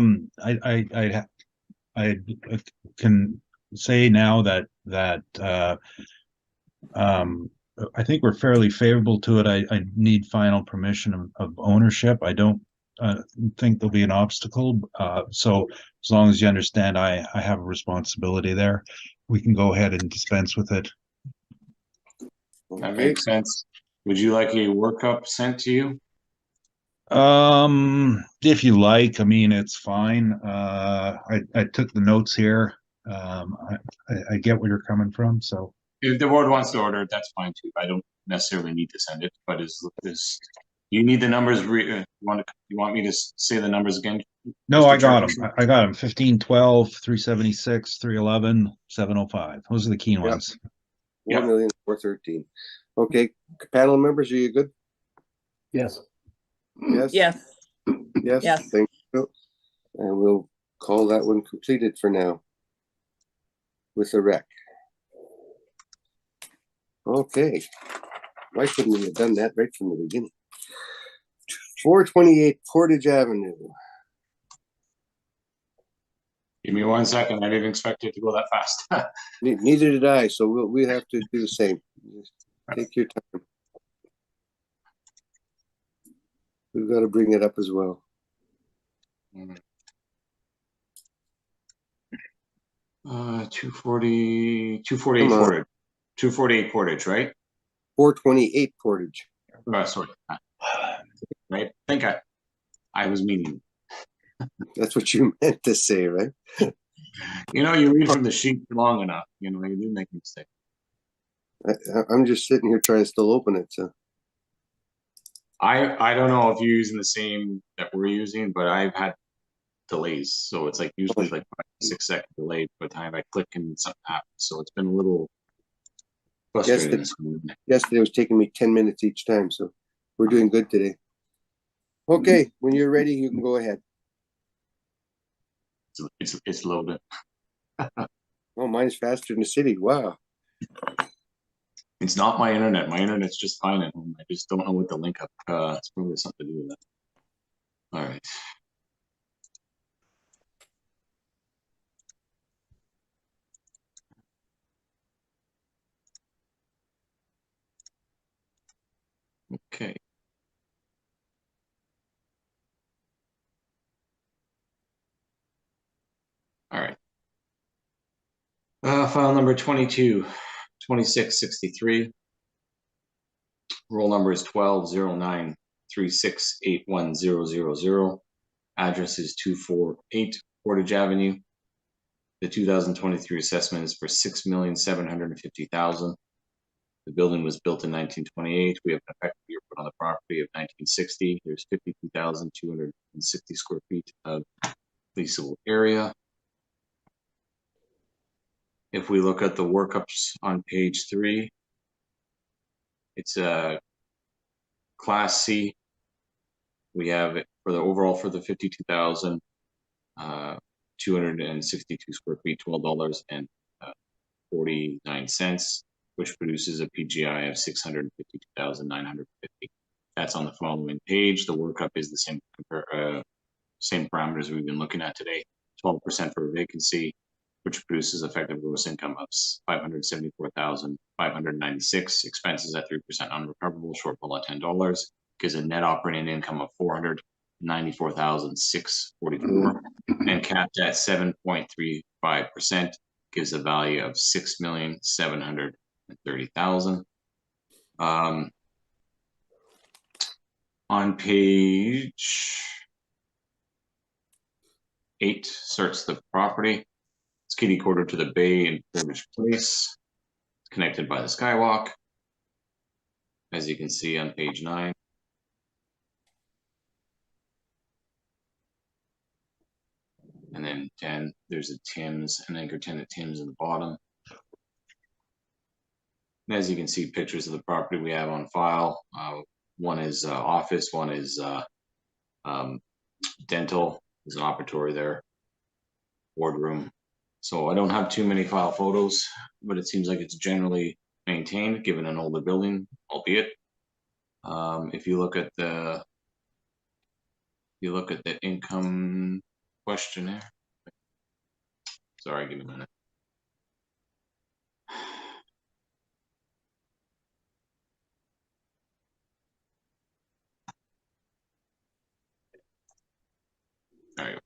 can say now that I think we're fairly favorable to it. I need final permission of ownership. I don't think there'll be an obstacle. So as long as you understand, I have a responsibility there. We can go ahead and dispense with it. That makes sense. Would you like a workup sent to you? If you like. I mean, it's fine. I took the notes here. I get where you're coming from. So if the board wants to order it, that's fine too. I don't necessarily need to send it, but is you need the numbers? You want me to say the numbers again? No, I got them. I got them. 1512, 376, 311, 705. Those are the key ones. 4,413,000. Okay, panel members, are you good? Yes. Yes. Yes. Yes. Yes. Thank you. And we'll call that one completed for now with a rec. Okay. Why couldn't we have done that right from the beginning? 428 Portage Avenue. Give me 1 second. I didn't expect it to go that fast. Neither did I, so we'll have to do the same. Just take your time. We've got to bring it up as well. 248 Portage. 248 Portage, right? 428 Portage. Sorry. Right? I think I was meaning. That's what you meant to say, right? You know, you read from the sheet long enough, you know, you do make a mistake. I'm just sitting here trying to still open it, so. I don't know if you're using the same that we're using, but I've had delays. So it's like usually like 5 to 6 second delay by the time I click and something happens. So it's been a little frustrating. Yesterday was taking me 10 minutes each time, so we're doing good today. Okay, when you're ready, you can go ahead. It's loaded. Oh, mine's faster than the city. Wow. It's not my internet. My internet's just fine at home. I just don't know what the link up. It's probably something to do with that. All right. Okay. All right. File number 222663. Roll number is 1209368100. Address is 248 Portage Avenue. The 2023 assessment is for $6,750,000. The building was built in 1928. We have an effective year put on the property of 1960. There's 52,260 square feet of leasable area. If we look at the workups on page 3, it's a Class C. We have it for the overall for the 52,262 square feet, $12.49, which produces a PGI of 652,950. That's on the following page. The workup is the same same parameters we've been looking at today. 12% for vacancy, which produces effective gross income of 574,596. Expenses at 3% unrecoverable, shortfall at $10, gives a net operating income of 494,644, and capped at 7.35%, gives a value of 6,730,000. On page 8, search the property. It's kitty corner to the bay in Portage Place. It's connected by the skywalk, as you can see on page 9. And then 10, there's a Tim's, an anchor tenant Tim's in the bottom. And as you can see, pictures of the property we have on file. One is office, one is dental. There's an operatory there, boardroom. So I don't have too many file photos, but it seems like it's generally maintained, given an older building, albeit. If you look at the income questionnaire. Sorry, give me a minute. All right.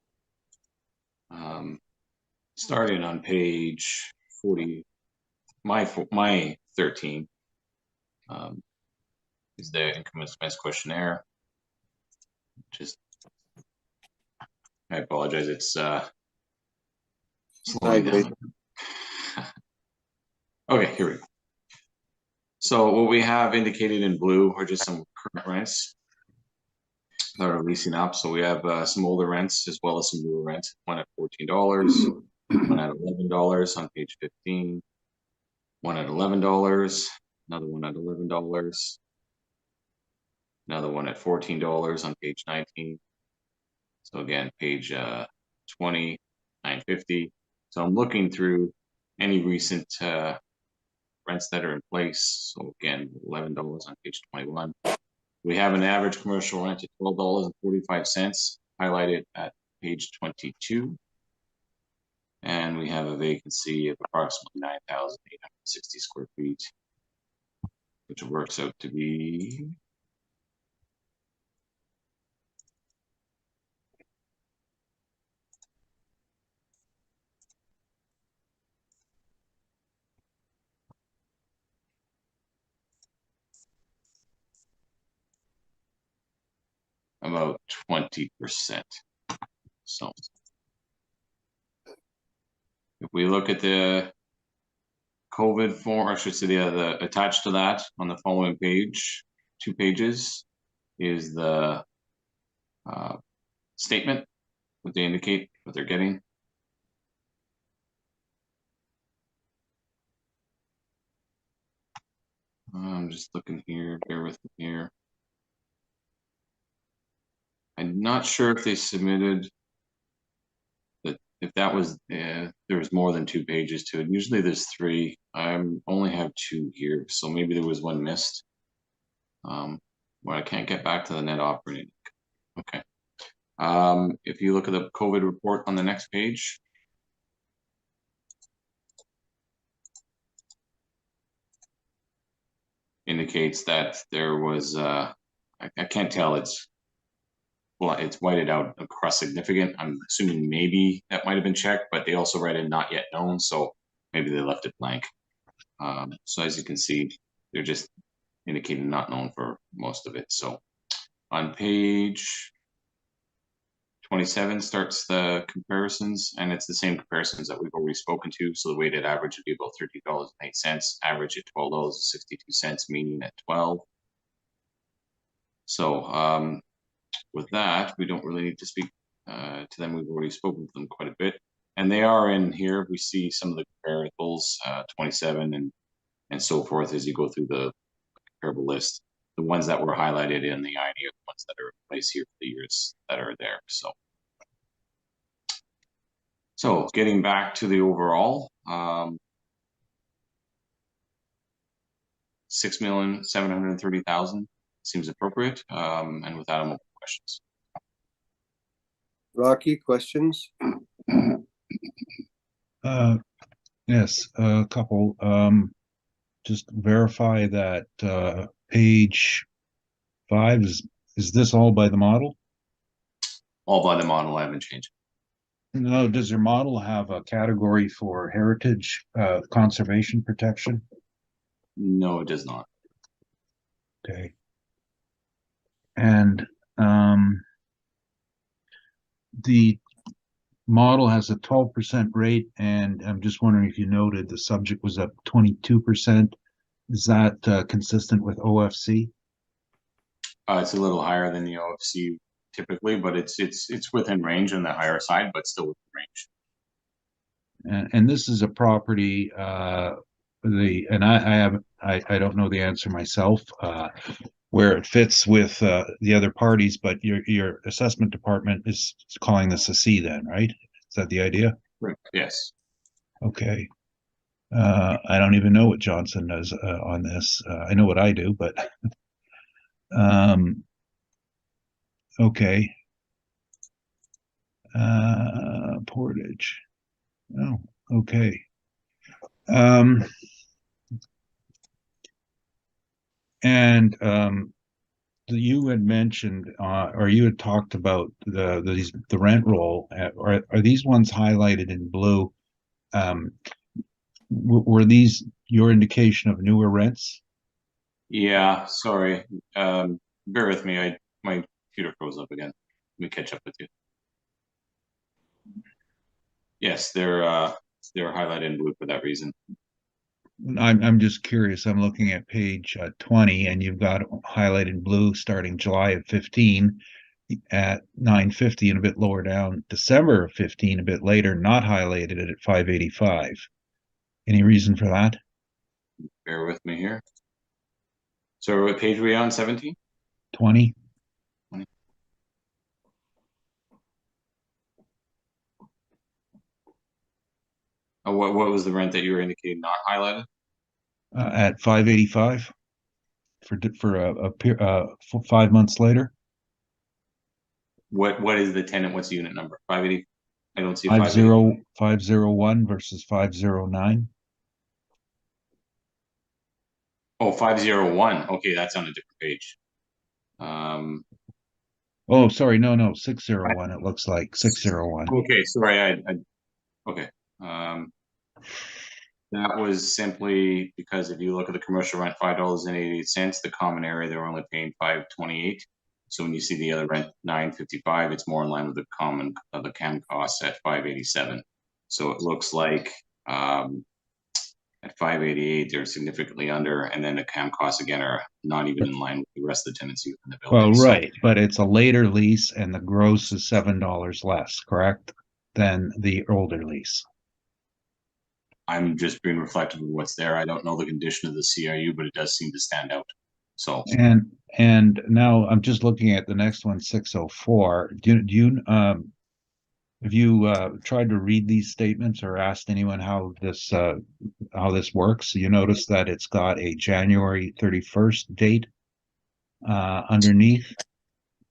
Starting on page 40, my 13 is the income expense questionnaire. Just, I apologize. It's slowing down. Okay, here we go. So what we have indicated in blue are just some current rents that are leasing up. So we have some older rents as well as some newer rents. One at $14, one at $11 on page 15, one at $11, another one at $11, another one at $14 on page 19. So again, page 20, 950. So I'm looking through any recent rents that are in place. So again, $11 on page 21. We have an average commercial rent at $12.45, highlighted at page 22. And we have a vacancy of approximately 9,860 square feet, which works out to be about 20%. So If we look at the COVID form, or I should say the attached to that on the following page, 2 pages, is the statement, what they indicate, what they're getting. I'm just looking here, bear with me here. I'm not sure if they submitted that, if that was, there was more than 2 pages to it. Usually there's 3. I only have 2 here, so maybe there was one missed. Well, I can't get back to the net operating. Okay. If you look at the COVID report on the next page, indicates that there was, I can't tell, it's whited out across significant. I'm assuming maybe that might have been checked, but they also write in not yet known, so maybe they left it blank. So as you can see, they're just indicating not known for most of it. So on page 27 starts the comparisons, and it's the same comparisons that we've already spoken to. So the weighted average would be about $13.08, average at $12.62, median at 12. So with that, we don't really need to speak to them. We've already spoken to them quite a bit, and they are in here. We see some of the comparables, 27 and so forth, as you go through the comparable list. The ones that were highlighted in the ID are the ones that are in place here for the years that are there. So getting back to the overall, 6,730,000 seems appropriate. And with that, I'm open for questions. Rocky, questions? Yes, a couple. Just verify that page 5 is this all by the model? All by the model, I haven't changed. No, does your model have a category for heritage conservation protection? No, it does not. Okay. And the model has a 12% rate, and I'm just wondering if you noted the subject was up 22%. Is that consistent with OFC? It's a little higher than the OFC typically, but it's within range on the higher side, but still within range. And this is a property, I don't know the answer myself, where it fits with the other parties, but your assessment department is calling this a C then, right? Is that the idea? Right. Yes. Okay. I don't even know what Johnson does on this. I know what I do, but okay. Portage. Oh, okay. And you had mentioned, or you had talked about the rent roll. Are these ones highlighted in blue? Were these your indication of newer rents? Yeah. Sorry. Bear with me. My computer froze up again. Let me catch up with you. Yes, they're highlighted in blue for that reason. I'm just curious. I'm looking at page 20, and you've got highlighted blue starting July of 15 at 950, and a bit lower down December of 15, a bit later, not highlighted at 585. Any reason for that? Bear with me here. So what page are we on? 17? 20. What was the rent that you were indicating not highlighted? At 585 for 5 months later. What is the tenant? What's the unit number? 580. I don't see 501 versus 509. Oh, 501. Okay, that's on a different page. Oh, sorry, no, 601. It looks like 601. Okay, sorry, okay. That was simply because if you look at the commercial rent, $5.88, the common area, they're only paying $5.28. So when you see the other rent $9.55, it's more in line with the common the CAM costs at $5.87. So it looks like at 588, they're significantly under, and then the CAM costs again are not even in line with the rest of the tenancy within the building. Well, So right, but it's a later lease and the gross is $7 less, correct? Than the older lease. I'm just being reflective of what's there. I don't know the condition of the CRU, but it does seem to stand out. So And now I'm just looking at the next one, 604. Have you tried to read these statements or asked anyone how this works? You notice that it's got a January 31st date underneath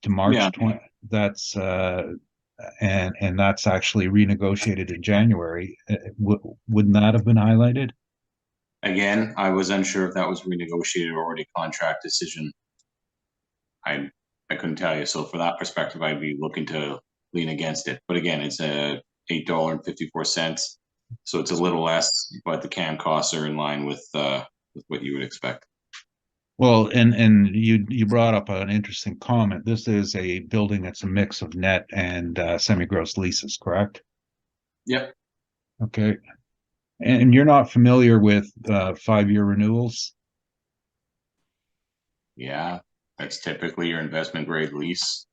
to March Yeah. 20. That's and that's actually renegotiated in January. Wouldn't that have been highlighted? again, I was unsure if that was renegotiated or already contract decision. I couldn't tell you. So for that perspective, I'd be looking to lean against it. But again, it's a $8.54. So it's a little less, but the CAM costs are in line with what you would expect. Well, and you brought up an interesting comment. This is a building that's a mix of net and semi-gross leases, correct? Yep. Okay. And you're not familiar with 5-year renewals? Yeah, that's typically your investment grade lease.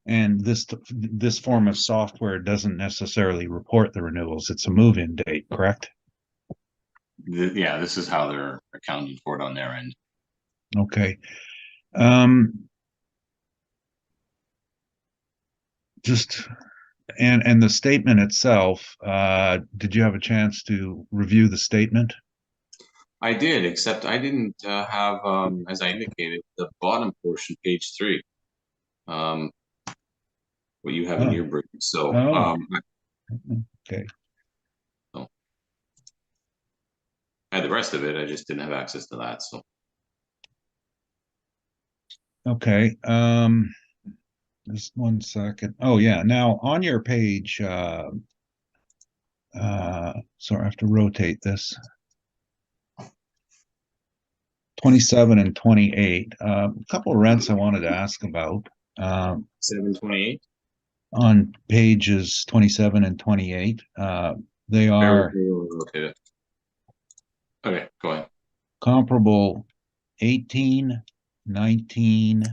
And this form of software doesn't necessarily report the renewals. It's a move-in date, correct? Yeah, this is how they're accounting for it on their end. Okay. Just and the statement itself, did you have a chance to review the statement? I did, except I didn't have, as I indicated, the bottom portion, page 3. What you have in your brief. So, Okay. So I had the rest of it. I just didn't have access to that. So Okay. Just one second. Oh yeah. Now on your page, sorry, I have to rotate this. 27 and 28. A couple of rents I wanted to ask about. 728. On pages 27 and 28. They are Okay, go ahead. comparable 18, 19,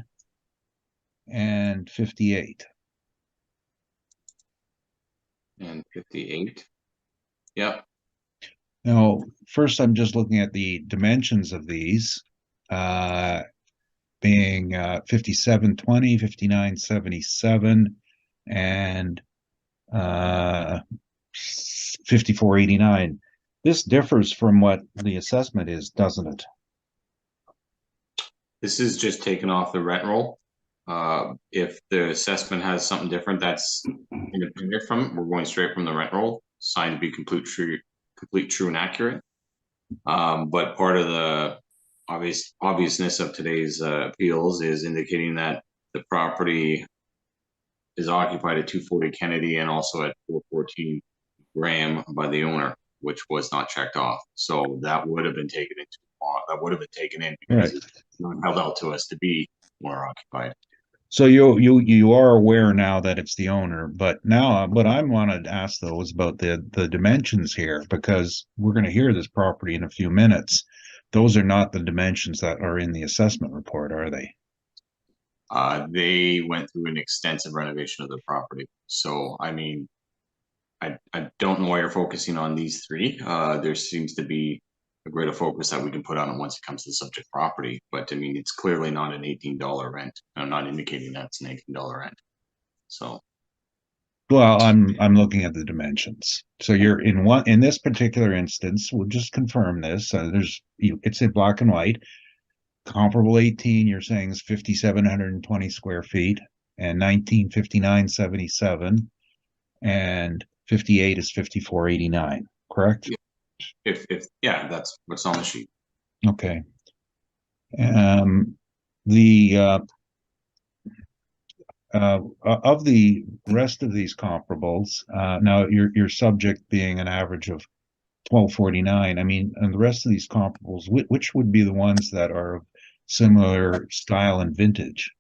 and 58. And 58. Yep. Now, first, I'm just looking at the dimensions of these, being 5720, 5977, and 5489. This differs from what the assessment is, doesn't it? This is just taken off the rent roll. If the assessment has something different that's independent from it, we're going straight from the rent roll, signed to be complete, true, and accurate. But part of the obviousness of today's appeals is indicating that the property is occupied at 240 Kennedy and also at 414 Graham by the owner, which was not checked off. So that would have been taken into because Right. it's not held out to us to be owner occupied. So you are aware now that it's the owner, but now what I wanted to ask though is about the dimensions here, because we're going to hear this property in a few minutes. Those are not the dimensions that are in the assessment report, are they? They went through an extensive renovation of the property. So, I mean, I don't know why you're focusing on these 3. There seems to be a greater focus that we can put on it once it comes to the subject property. But I mean, it's clearly not an $18 rent. I'm not indicating that's an $18 rent. So, Well, I'm looking at the dimensions. So you're in this particular instance, we'll just confirm this. It's in black and white. Comparable 18, you're saying is 5,720 square feet, and 1959.77, and 58 is 54.89, correct? if that's what's on the sheet. Okay. The of the rest of these comparables, now your subject being an average of 1249. I mean, and the rest of these comparables, which would be the ones that are of similar style and vintage?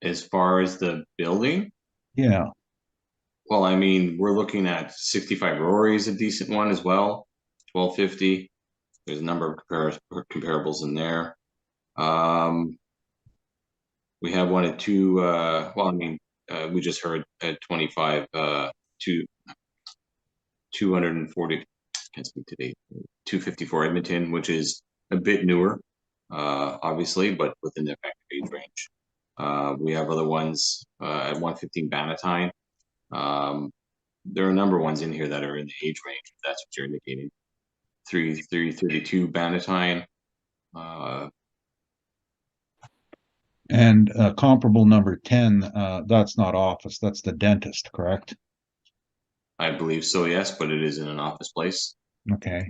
As far as the building, Yeah. Well, I mean, we're looking at 65 Rory is a decent one as well, 1250. There's a number of comparables in there. We have one at two. Well, I mean, we just heard at 25 to 240. Can't speak today. 254 Edmonton, which is a bit newer, obviously, but within the effective age range. We have other ones at 115 Bannatyne. There are a number of ones in here that are in the age range, if that's what you're indicating. 332 Bannatyne. And comparable number 10, that's not office, that's the dentist, correct? I believe so, yes, but it is in an office place. Okay.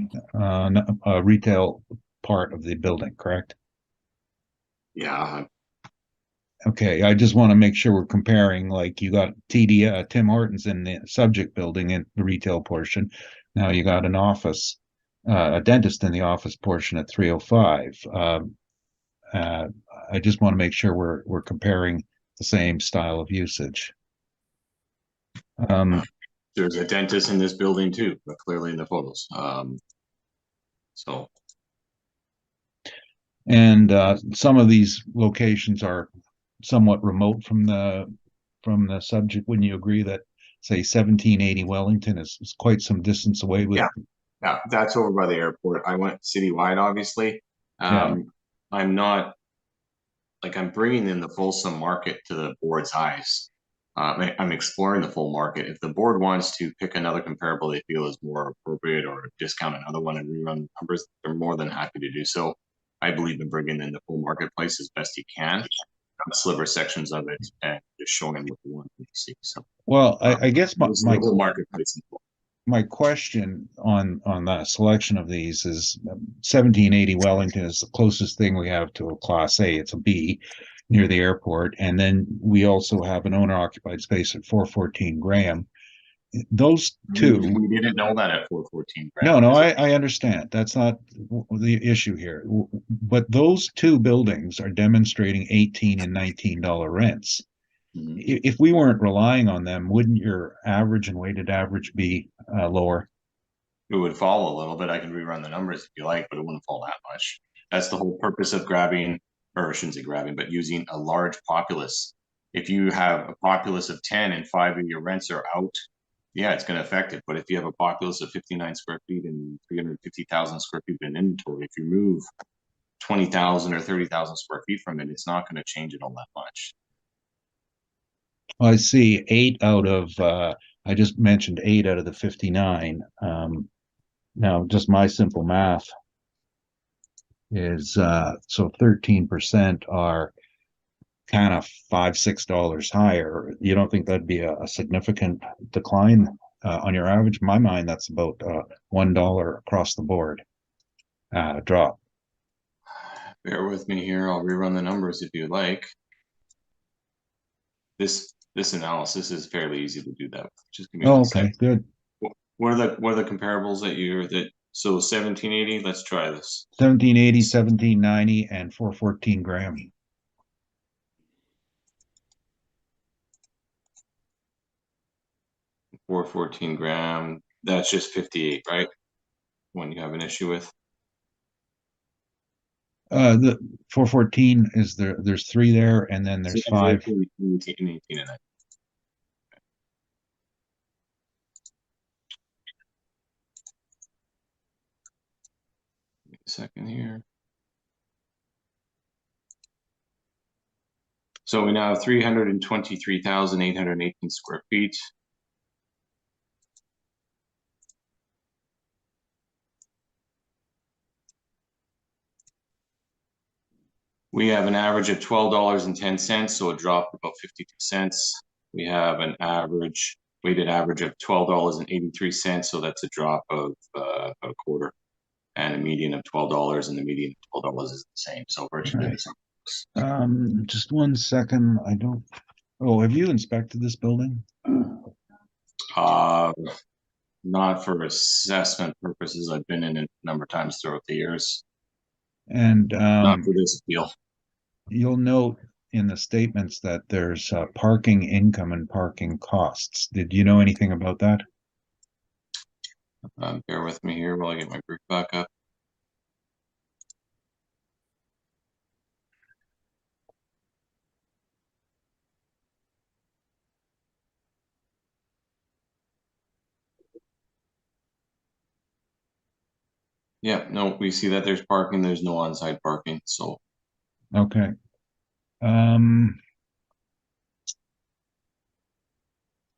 Retail part of the building, correct? Yeah. Okay, I just want to make sure we're comparing, like you got Tim Hortons in the subject building in the retail portion. Now you got an office, a dentist in the office portion at 305. I just want to make sure we're comparing the same style of usage. There's a dentist in this building too, but clearly in the photos. And some of these locations are somewhat remote from the subject. Wouldn't you agree that, say, 1780 Wellington is quite some distance away? Yeah, that's over by the airport. I went citywide, obviously. I'm not like I'm bringing in the fulsome market to the board's eyes. I'm exploring the full market. If the board wants to pick another comparable they feel is more appropriate or discount another one and rerun numbers, they're more than happy to do so. I believe in bringing in the full marketplace as best you can, not sliver sections of it, and just showing what you want to see. So, well, I guess my whole marketplace. My question on the selection of these is 1780 Wellington is the closest thing we have to a Class A. It's a B near the airport, and then we also have an owner-occupied space at 414 Graham. Those two. We didn't know that at 414 Graham. No, I understand. That's not the issue here. But those two buildings are demonstrating $18 and $19 rents. Mm-hmm. If we weren't relying on them, wouldn't your average and weighted average be lower? It would fall a little bit. I can rerun the numbers if you like, but it wouldn't fall that much. That's the whole purpose of grabbing, or I shouldn't say grabbing, but using a large populace. If you have a populace of 10 and 5 of your rents are out, yeah, it's going to affect it. But if you have a populace of 59 square feet and 350,000 square feet in inventory, if you move 20,000 or 30,000 square feet from it, it's not going to change it all that much. I see 8 out of, I just mentioned 8 out of the 59. Now, just my simple math is, so 13% are kind of $5-6 higher. You don't think that'd be a significant decline on your average? In my mind, that's about $1 across the board drop. Bear with me here. I'll rerun the numbers if you like. This analysis is fairly easy to do that. Just give me one second. Good. What are the comparables so 1780? Let's try this. 1780, 1790, and 414 Graham. $414 Graham. That's just 58, right? One you have an issue with. The 414 is there. There's 3 there, and then there's 5. 18 and 19. Wait a second here. So we now have 323,818 square feet. We have an average of $12.10, so a drop of about 52 cents. We have an weighted average of $12.83, so that's a drop of about a quarter, and a median of $12, and the median of $12 is the same. So virtually the same. Just 1 second. I don't. Oh, have you inspected this building? Not for assessment purposes. I've been in it a number of times throughout the years. And not for this appeal. You'll note in the statements that there's parking income and parking costs. Did you know anything about that? Bear with me here while I get my brief back up. Yeah, no, we see that there's parking, there's no on-site parking, so Okay.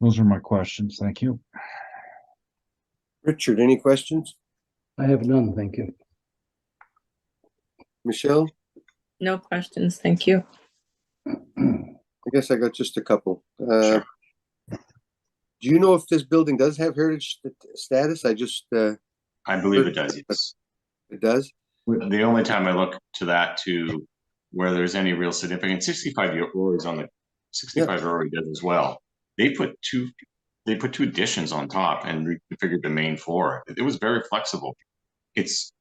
Those are my questions. Thank you. Richard, any questions? I have none, thank you. Michelle? No questions, thank you. I guess I got just a couple. Sure. Do you know if this building does have heritage status? I believe it does, yes. It does? The only time I look to that to where there's any real significance, 65 Rory's on the 65 Rory does as well. They put two additions on top and reconfigured the main floor. It was very flexible. It's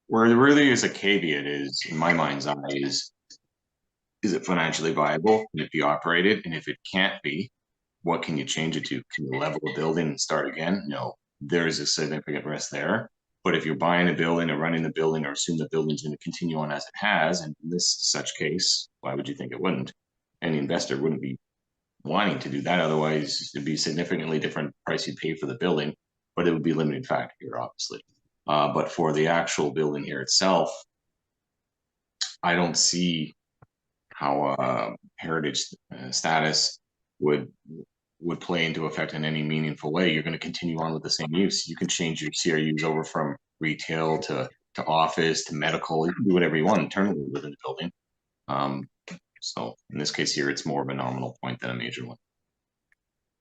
where there really is a caveat is, in my mind's eye, is it financially viable? And if you operate it, and if it can't be, what can you change it to? Can you level a building and start again? No, there is a significant risk there. But if you're buying a building or running the building or assume the building's going to continue on as it has, and in this such case, why would you think it wouldn't? Any investor wouldn't be wanting to do that. Otherwise, it'd be a significantly different price you'd pay for the building, but it would be a limiting factor here, obviously. But for the actual building here itself, I don't see how heritage status would play into effect in any meaningful way. You're going to continue on with the same use. You can change your CRUs over from retail to office to medical. You can do whatever you want internally within the building. So in this case here, it's more of a nominal point than a major one.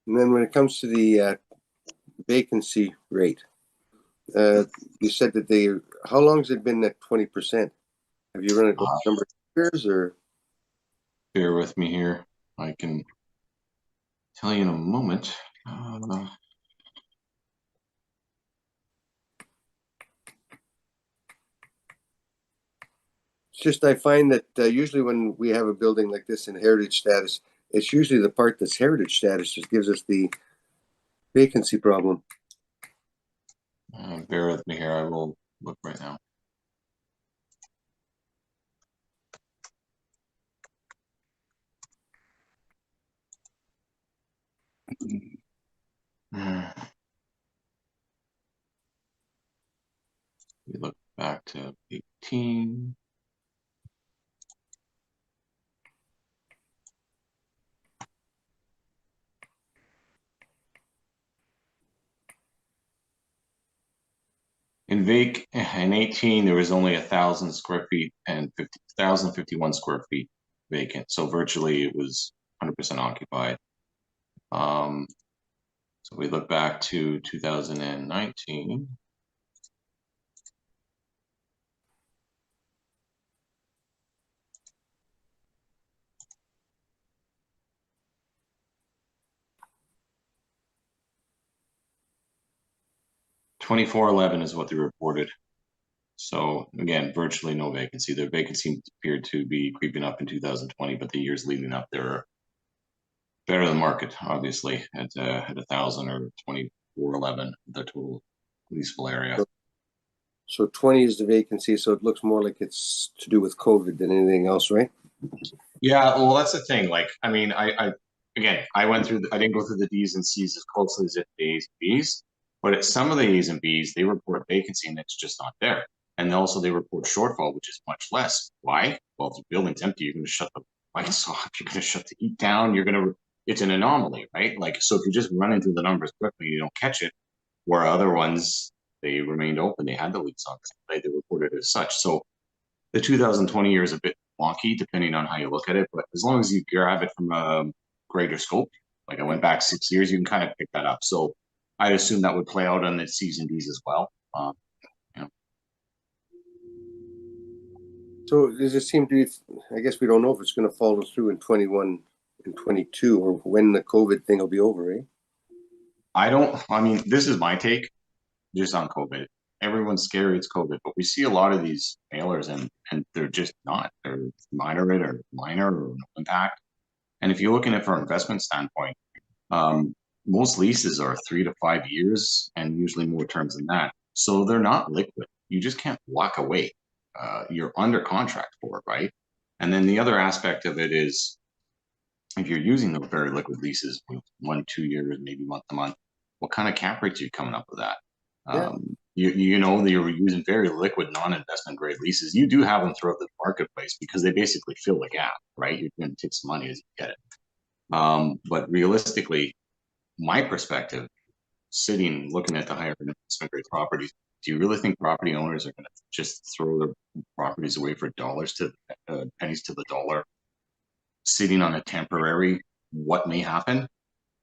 And then when it comes to the vacancy rate, you said that how long has it been at 20%? Have you run it a number of years or? Bear with me here. I can tell you in a moment. It's just I find that usually when we have a building like this in heritage status, it's usually the part that's heritage status that gives us the vacancy problem. Bear with me here. I will look right now. We look back to 18. In 18, there was only 1,000 square feet and 1,051 square feet vacant. So virtually it was 100% occupied. So we look back to 2019. $24.11 is what they reported. So again, virtually no vacancy. The vacancy appeared to be creeping up in 2020, but the years leading up there better than market, obviously, at 1,000 or 24.11, the total leasable area. So 20 is the vacancy, so it looks more like it's to do with COVID than anything else, right? Yeah, well, that's the thing. Like, I mean, I went through. I didn't go through the D's and C's as closely as the A's and B's, but at some of the A's and B's, they report vacancy and it's just not there. And also they report shortfall, which is much less. Why? Well, if the building's empty, you're going to shut the lights off. You're going to shut the heat down. It's an anomaly, right? Like, so if you just run into the numbers quickly, you don't catch it. Where other ones, they remained open. They had the leaks on. They reported as such. So the 2020 year is a bit wonky depending on how you look at it, but as long as you grab it from a greater scope, like I went back 6 years, you can kind of pick that up. So I'd assume that would play out on the C's and D's as well. So does it seem to be, I guess we don't know if it's going to follow through in 21 and 22 or when the COVID thing will be over, eh? I mean, this is my take just on COVID. Everyone's scary it's COVID, but we see a lot of these mailers, and they're just not. They're minor or no impact. And if you're looking at it from an investment standpoint, most leases are 3 to 5 years and usually more terms than that. So they're not liquid. You just can't walk away. You're under contract for it, right? And then the other aspect of it is, if you're using those very liquid leases, 1, 2 years, maybe month to month, what kind of cap rates are you coming up with that? Yeah. You know, you're using very liquid, non-investment grade leases. You do have them throughout the marketplace because they basically fill the gap, right? You're going to take some money as you get it. But realistically, my perspective, looking at the higher investment grade properties, do you really think property owners are going to just throw their properties away for pennies to the dollar, sitting on a temporary what may happen?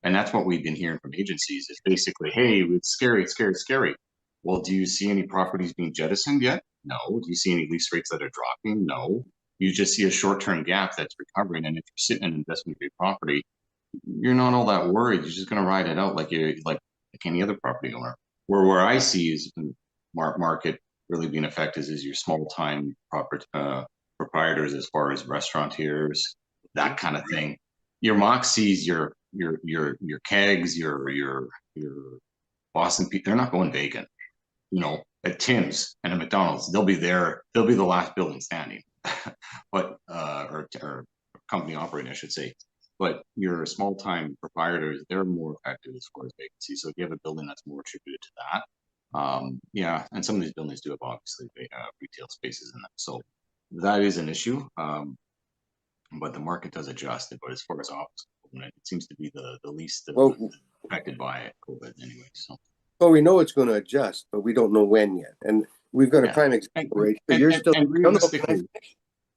And that's what we've been hearing from agencies, is basically, hey, it's scary, it's scary, it's scary. Well, do you see any properties being jettisoned yet? No. Do you see any lease rates that are dropping? No. You just see a short-term gap that's recovering. And if you're sitting in an investment grade property, you're not all that worried. You're just going to ride it out like any other property owner. Where I see is the market really being affected is your small-time proprietors, as far as restaurateurs, that kind of thing. Your Moxies, your Kegs, your Boston, they're not going vacant. You know, at Tim's and at McDonald's, they'll be there. They'll be the last building standing, but or company operating, I should say. But your small-time proprietors, they're more effective as far as vacancy. So if you have a building that's more attributed to that, yeah, and some of these buildings do have obviously retail spaces in them. So that is an issue, but the market does adjust. But as far as office, it seems to be the least affected by it, COVID anyway. So. Well, we know it's going to adjust, but we don't know when yet. And we've got a prime example right here.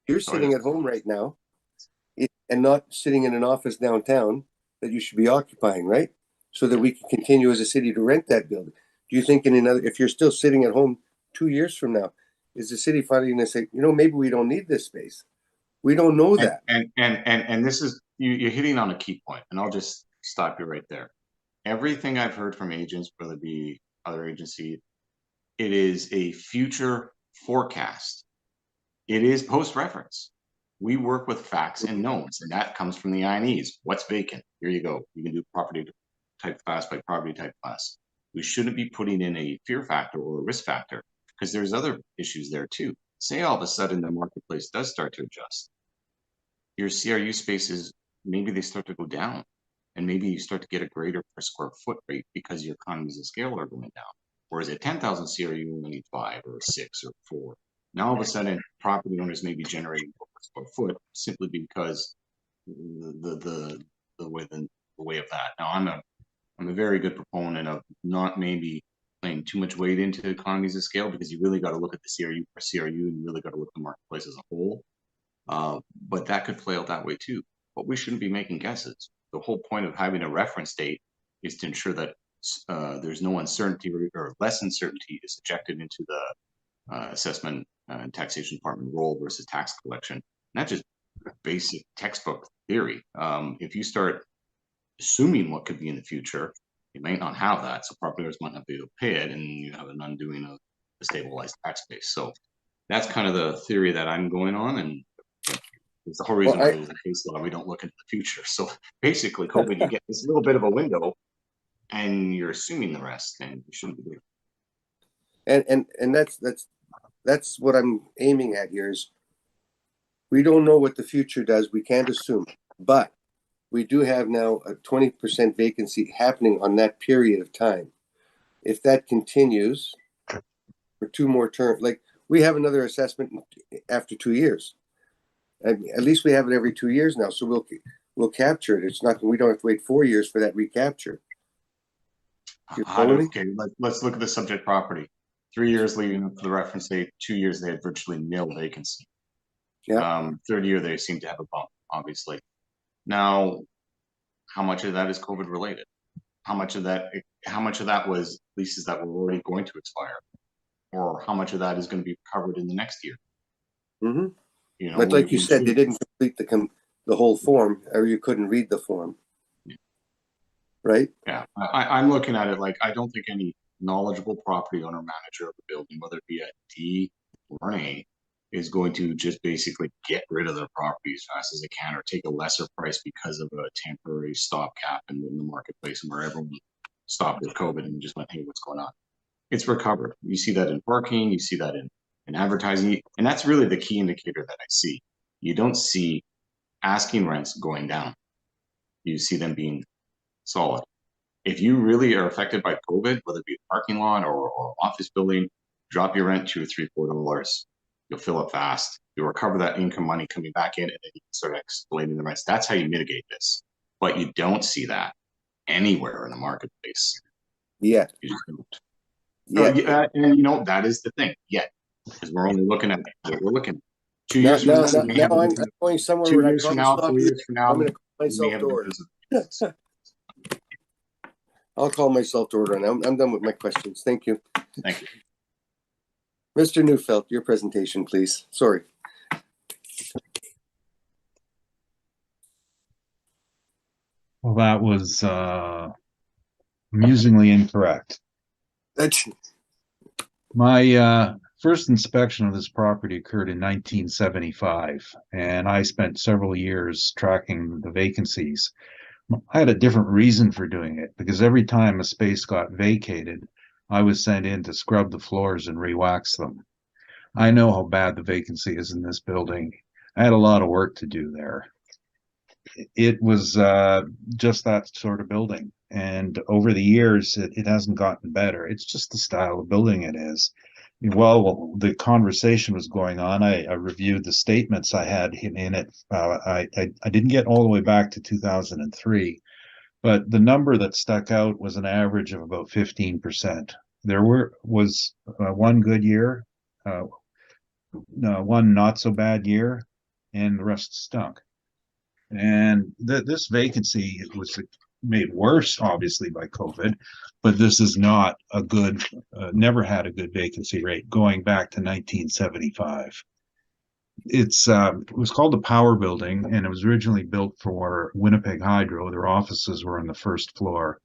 You're sitting at home right now and not sitting in an office downtown that you should be occupying, right? So that we can continue as a city to rent that building. Do you think if you're still sitting at home 2 years from now, is the city finally going to say, maybe we don't need this space? We don't know that. And this is, you're hitting on a key point, and I'll just stop you right there. Everything I've heard from agents, whether it be other agency, it is a future forecast. It is post-reference. We work with facts and knowns, and that comes from the INEs. What's vacant? Here you go. You can do property type class by property type class. We shouldn't be putting in a fear factor or a risk factor, because there's other issues there too. Say all of a sudden the marketplace does start to adjust. Your CRU spaces, maybe they start to go down. And maybe you start to get a greater per square foot rate because your economies of scale are going down. Whereas at 10,000 CRU, you only need 5 or 6 or 4. Now all of a sudden, property owners may be generating more per square foot simply because the way of that. Now I'm a very good proponent of not maybe playing too much weight into economies of scale, because you really got to look at the CRU per CRU, and you really got to look at the marketplace as a whole. But that could play out that way too. But we shouldn't be making guesses. The whole point of having a reference date is to ensure that there's no uncertainty or less uncertainty is injected into the assessment and taxation department role versus tax collection. Not just basic textbook theory. If you start assuming what could be in the future, you might not have that. So property owners might not be able to pay it, and you have an undoing of the stabilized tax base. So that's kind of the theory that I'm going on, and it's the whole reason why there's a case law. We don't look into the future. So basically, COVID, you get this little bit of a window, and you're assuming the rest, and you shouldn't be doing. And that's what I'm aiming at here is we don't know what the future does. We can't assume, but we do have now a 20% vacancy happening on that period of time. If that continues for 2 more terms, like we have another assessment after 2 years. At least we have it every 2 years now, so we'll capture it. It's not, we don't have to wait 4 years for that recapture. Okay, let's look at the subject property. 3 years leading up to the reference date, 2 years they had virtually nil vacancy. Yeah. Third year they seem to have a bump, obviously. Now, how much of that is COVID related? How much of that was leases that were already going to expire, or how much of that is going to be covered in the next year? Mm-hmm. But like you said, they didn't complete the whole form, or you couldn't read the form. Yeah. Right? Yeah, I'm looking at it like I don't think any knowledgeable property owner manager of a building, whether it be a D or an A, is going to just basically get rid of their property as fast as it can, or take a lesser price because of a temporary stopgap in the marketplace, and where everyone stopped with COVID and just went, hey, what's going on? It's recovered. You see that in parking, you see that in advertising, and that's really the key indicator that I see. You don't see asking rents going down. You see them being solid. If you really are affected by COVID, whether it be a parking lot or office building, drop your rent $2 or $3, $4. You'll fill up fast. You'll recover that income money coming back in, and then you can start escalating the rents. That's how you mitigate this. But you don't see that anywhere in the marketplace. Yeah. You just don't. Yeah. And you know, that is the thing. Yet, because we're only looking at what we're looking at. 2 Now, years from now, now, now, we now have a I'm different- going somewhere 2 where I years from probably now, stop 4 you. years from now, I'm going to call we may myself have to a order. different business. I'll call myself to order, and I'm done with my questions. Thank you. Thank you. Mr. Neufeld, your presentation, please. Sorry. Well, that was amusingly incorrect. That's My first inspection of this property occurred in 1975, and I spent several years tracking the vacancies. I had a different reason for doing it, because every time a space got vacated, I was sent in to scrub the floors and re-wax them. I know how bad the vacancy is in this building. I had a lot of work to do there. It was just that sort of building. And over the years, it hasn't gotten better. It's just the style of building it is. While the conversation was going on, I reviewed the statements I had in it. I didn't get all the way back to 2003, but the number that stuck out was an average of about 15%. There was one good year, one not so bad year, and the rest stunk. And this vacancy was made worse, obviously, by COVID, but this is not a good, never had a good vacancy rate going back to 1975. It was called the Power Building, and it was originally built for Winnipeg Hydro. Their offices were on the first floor,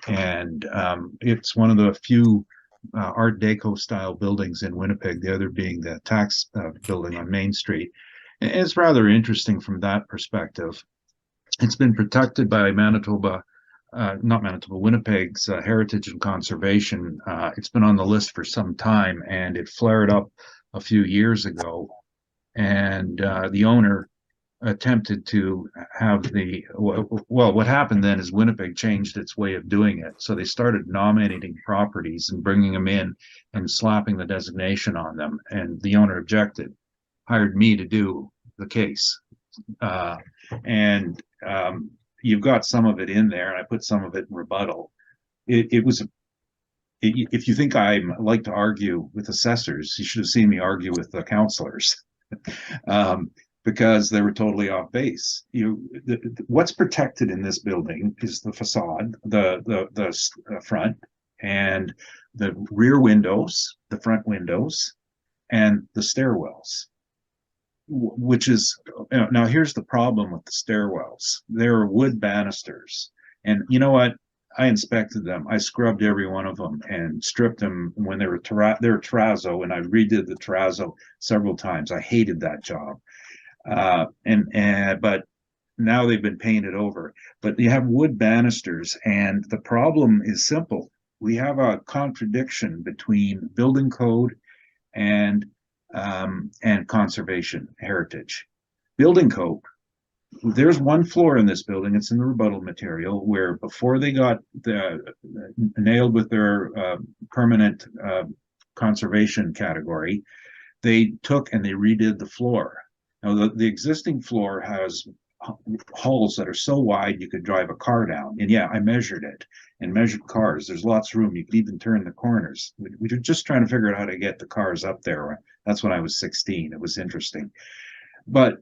and it's one of the few Art Deco style buildings in Winnipeg, the other being the tax building on Main Street. It's rather interesting from that perspective. It's been protected by Winnipeg's Heritage and Conservation. It's been on the list for some time, and it flared up a few years ago. And the owner attempted to have what happened then is Winnipeg changed its way of doing it. So they started nominating properties and bringing them in and slapping the designation on them. And the owner objected, hired me to do the case. You've got some of it in there, and I put some of it in rebuttal. If you think I like to argue with assessors, you should have seen me argue with the councillors. Because they were totally off base. What's protected in this building is the facade, the front, and the rear windows, the front windows, and the stairwells. Which is, now here's the problem with the stairwells. They're wood banisters, and you know what? I inspected them. I scrubbed every one of them and stripped them when they were terrazzo, and I redid the terrazzo several times. I hated that job. But now they've been painted over. But you have wood banisters, and the problem is simple. We have a contradiction between building code and conservation heritage. Building code. There's one floor in this building, it's in the rebuttal material, where before they got nailed with their permanent conservation category, they took and they redid the floor. Now, the existing floor has halls that are so wide you could drive a car down. And yeah, I measured it and measured cars. There's lots of room. You could even turn the corners. We were just trying to figure out how to get the cars up there. That's when I was 16. It was interesting. But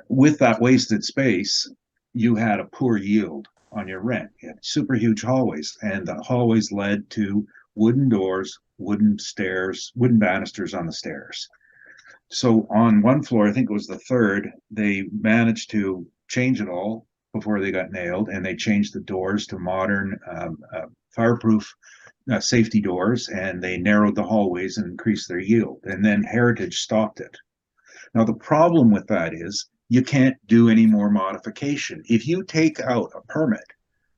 with that wasted space, you had a poor yield on your rent. You had super huge hallways, and the hallways led to wooden doors, wooden stairs, wooden banisters on the stairs. So on one floor, I think it was the third, they managed to change it all before they got nailed, and they changed the doors to modern fireproof safety doors, and they narrowed the hallways and increased their yield. And then Heritage stopped it. Now, the problem with that is you can't do any more modification. If you take out a permit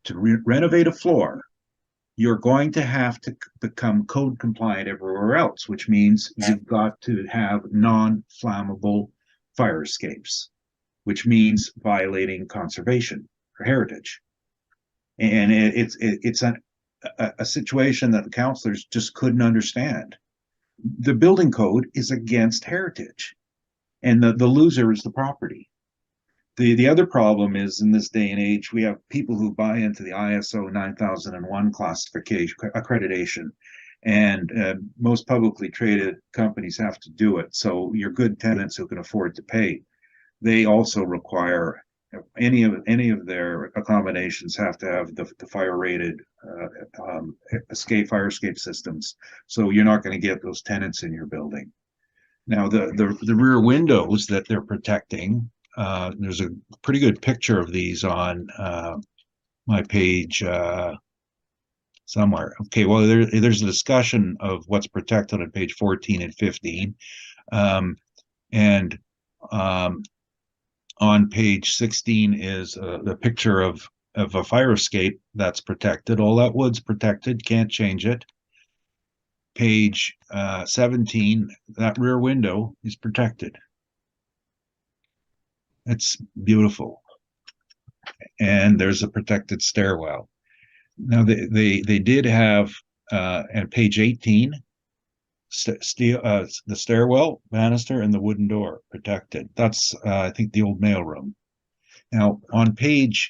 to renovate a floor, you're going to have to become code compliant everywhere else, which means you've got to have non-flammable fire escapes, which means violating conservation or heritage. And it's a situation that the councillors just couldn't understand. The building code is against heritage, and the loser is the property. The other problem is, in this day and age, we have people who buy into the ISO 9001 classification accreditation, and most publicly traded companies have to do it. So your good tenants who can afford to pay, they also require any of their accommodations have to have the fire rated fire escape systems. So you're not going to get those tenants in your building. Now the rear windows that they're protecting. There's a pretty good picture of these on my page somewhere. Okay, well, there's a discussion of what's protected on page 14 and 15. On page 16 is the picture of a fire escape that's protected. All that wood's protected, can't change it. Page 17, that rear window is protected. It's beautiful. And there's a protected stairwell. Now they did have on page 18 the stairwell banister and the wooden door protected. That's I think the old mailroom. Now on page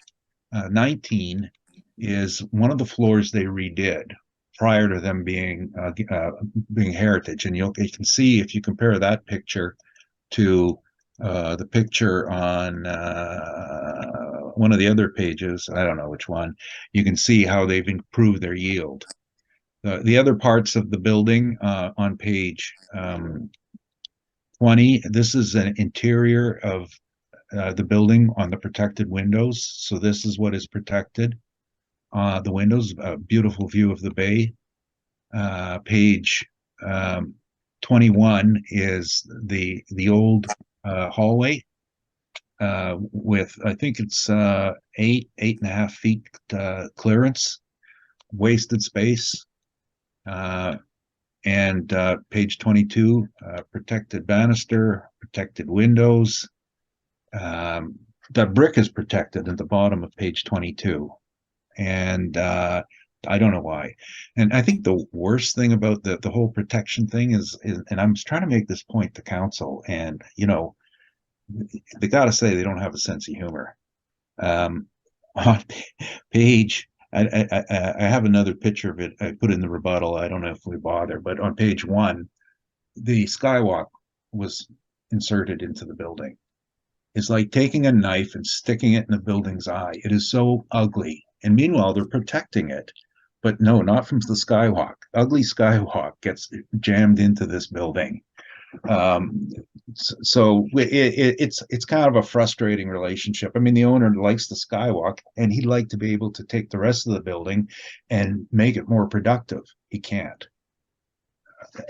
19 is one of the floors they redid prior to them being heritage, and you can see if you compare that picture to the picture on one of the other pages, I don't know which one, you can see how they've improved their yield. The other parts of the building on page 20, this is an interior of the building on the protected windows. So this is what is protected. The windows, a beautiful view of the bay. Page 21 is the old hallway with, I think it's 8.5 feet clearance, wasted space. And page 22, protected banister, protected windows. That brick is protected at the bottom of page 22. And I don't know why. And I think the worst thing about the whole protection thing is, and I'm trying to make this point to council, and you know, they got to say they don't have a sense of humor. On page, I have another picture of it. I put in the rebuttal. I don't know if we bother, but on page 1, the skywalk was inserted into the building. It's like taking a knife and sticking it in the building's eye. It is so ugly. And meanwhile, they're protecting it. But no, not from the skywalk. Ugly skywalk gets jammed into this building. So it's kind of a frustrating relationship. I mean, the owner likes the skywalk, and he'd like to be able to take the rest of the building and make it more productive. He can't.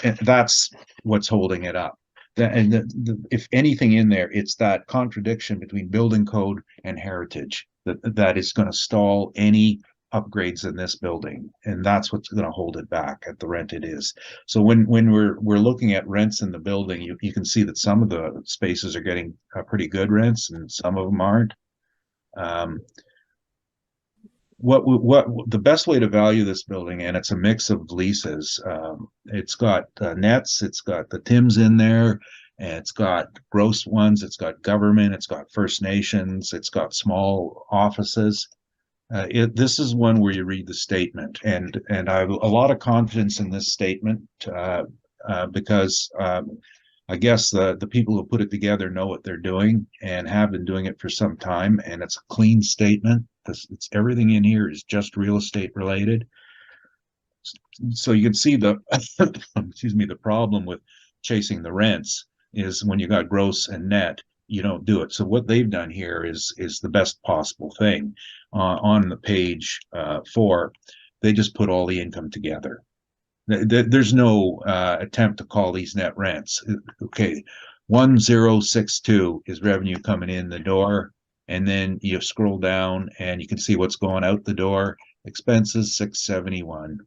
And that's what's holding it up. If anything in there, it's that contradiction between building code and heritage that is going to stall any upgrades in this building, and that's what's going to hold it back at the rent it is. So when we're looking at rents in the building, you can see that some of the spaces are getting pretty good rents, and some of them aren't. What the best way to value this building, and it's a mix of leases. It's got nets, it's got the Tims in there, and it's got gross ones, it's got government, it's got First Nations, it's got small offices. This is one where you read the statement, and I have a lot of confidence in this statement because I guess the people who put it together know what they're doing and have been doing it for some time, and it's a clean statement. It's everything in here is just real estate related. So you can see the excuse me, the problem with chasing the rents is when you got gross and net, you don't do it. So what they've done here is the best possible thing. On the page 4, they just put all the income together. There's no attempt to call these net rents. Okay, 1062 is revenue coming in the door. And then you scroll down and you can see what's going out the door. Expenses 671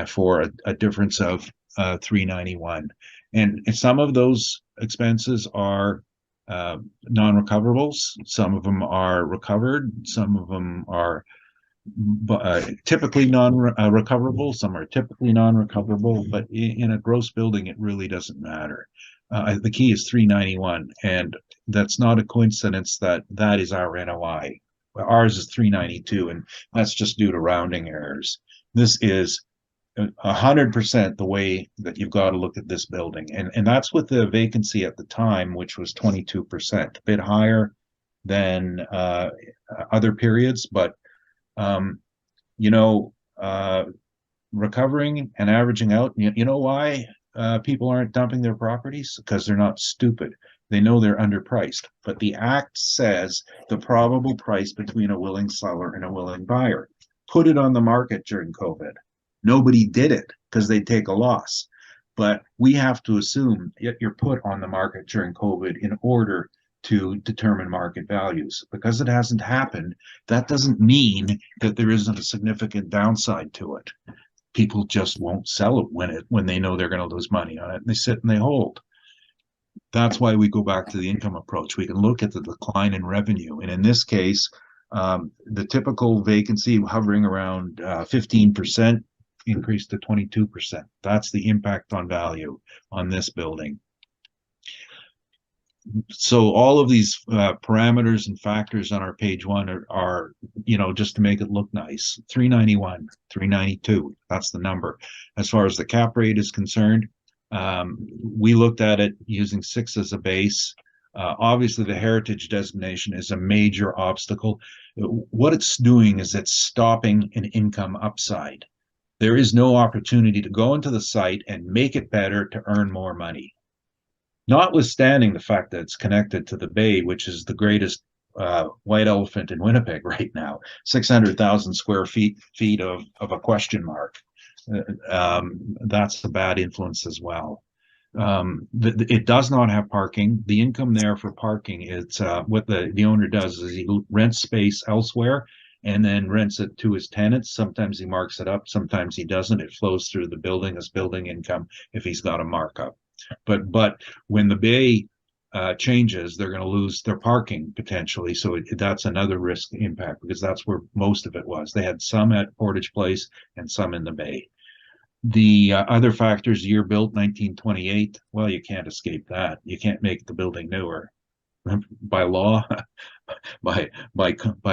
for a difference of 391. And some of those expenses are non-recoverables. Some of them are recovered. Some of them are typically non-recoverable. Some are typically non-recoverable. But in a gross building, it really doesn't matter. The key is 391, and that's not a coincidence that that is our NOI. Ours is 392, and that's just due to rounding errors. This is 100% the way that you've got to look at this building, and that's with the vacancy at the time, which was 22%, a bit higher than other periods, but you know, recovering and averaging out. You know why people aren't dumping their properties? Because they're not stupid. They know they're underpriced. But the act says the probable price between a willing seller and a willing buyer. Put it on the market during COVID. Nobody did it because they'd take a loss. But we have to assume you're put on the market during COVID in order to determine market values. Because it hasn't happened, that doesn't mean that there isn't a significant downside to it. People just won't sell it when they know they're going to lose money on it, and they sit and they hold. That's why we go back to the income approach. We can look at the decline in revenue, and in this case, the typical vacancy hovering around 15% increased to 22%. That's the impact on value on this building. So all of these parameters and factors on our page one are, you know, just to make it look nice. 391, 392, that's the number. As far as the cap rate is concerned, we looked at it using 6 as a base. Obviously, the heritage designation is a major obstacle. What it's doing is it's stopping an income upside. There is no opportunity to go into the site and make it better to earn more money. Notwithstanding the fact that it's connected to the bay, which is the greatest white elephant in Winnipeg right now, 600,000 square feet of a question mark. That's a bad influence as well. It does not have parking. The income there for parking, it's what the owner does is he rents space elsewhere and then rents it to his tenants. Sometimes he marks it up, sometimes he doesn't. It flows through the building as building income if he's got a markup. But when the bay changes, they're going to lose their parking potentially. So that's another risk impact, because that's where most of it was. They had some at Portage Place and some in the bay. The other factors, year built 1928. Well, you can't escape that. You can't make the building newer by law. by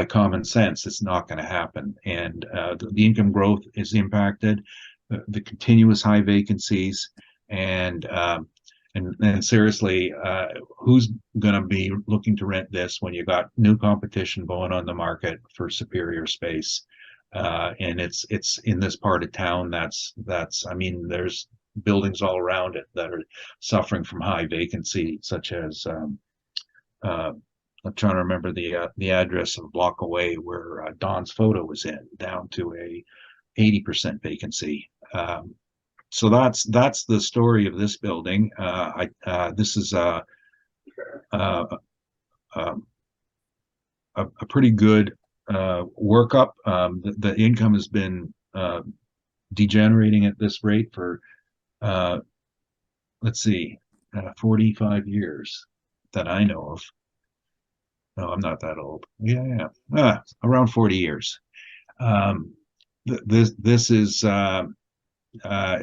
common sense, it's not going to happen. And the income growth is impacted. The continuous high vacancies. And seriously, who's going to be looking to rent this when you got new competition going on the market for superior space? And it's in this part of town. I mean, there's buildings all around it that are suffering from high vacancy, such as I'm trying to remember the address of a block away where Don's Photo was in, down to a 80% vacancy. So that's the story of this building. This is a pretty good workup. The income has been degenerating at this rate for let's see, 45 years that I know of. No, I'm not that old. Yeah. Around 40 years. This is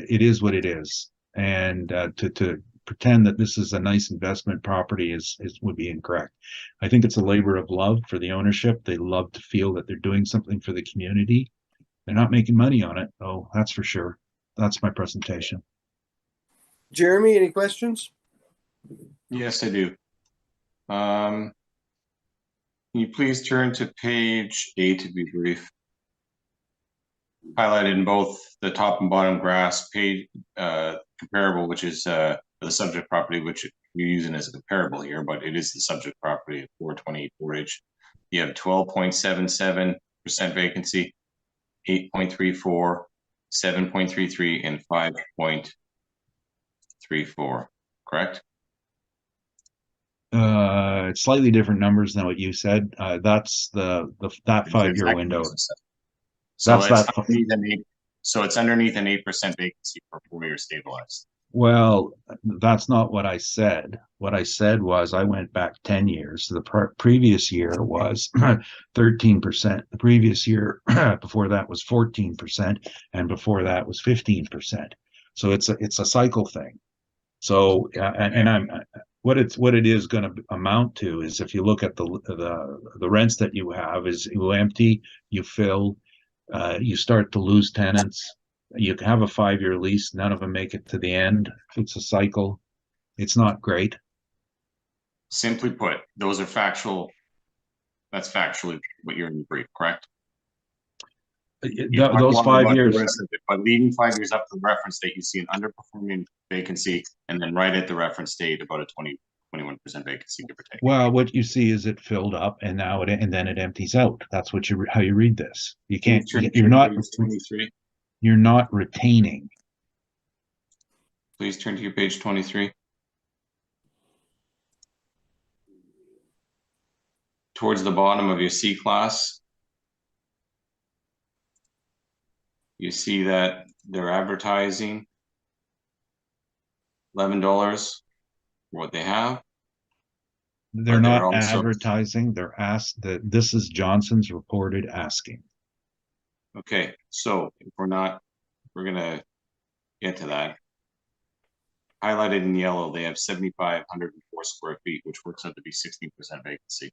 it is what it is, and to pretend that this is a nice investment property would be incorrect. I think it's a labor of love for the ownership. They love to feel that they're doing something for the community. They're not making money on it. Oh, that's for sure. That's my presentation. Jeremy, any questions? Yes, I do. Can you please turn to page 8 to be brief? Highlighted in both the top and bottom graphs, page comparable, which is the subject property, which you're using as a comparable here, but it is the subject property at 428 Portage. You have 12.77% vacancy, 8.34, 7.33, and 5.34, correct? Slightly different numbers than what you said. That's that 5-year window. So That's it's that. underneath an 8, so it's underneath an 8% vacancy for 4-year stabilized. Well, that's not what I said. What I said was I went back 10 years. The previous year was 13%. The previous year before that was 14%, and before that was 15%. So it's a cycle thing. So and I'm what it is going to amount to is if you look at the rents that you have is you empty, you fill, you start to lose tenants. You have a 5-year lease, none of them make it to the end. It's a cycle. It's not great. Simply put, those are factual. That's factually what you're in the brief, correct? Those 5 years. But leading 5 years up to the reference date, you see an underperforming vacancy, and then right at the reference date, about a 21% vacancy, give or take. Well, what you see is it filled up, and now and then it empties out. That's what how you read this. You can't. You're not. 23. You're not retaining. Please turn to your page 23. Towards the bottom of your C class, you see that they're advertising $11 for what they have. They're not advertising. They're asked that this is Johnson's reported asking. Okay, so if we're gonna get to that. Highlighted in yellow, they have 7,504 square feet, which works out to be 16% vacancy.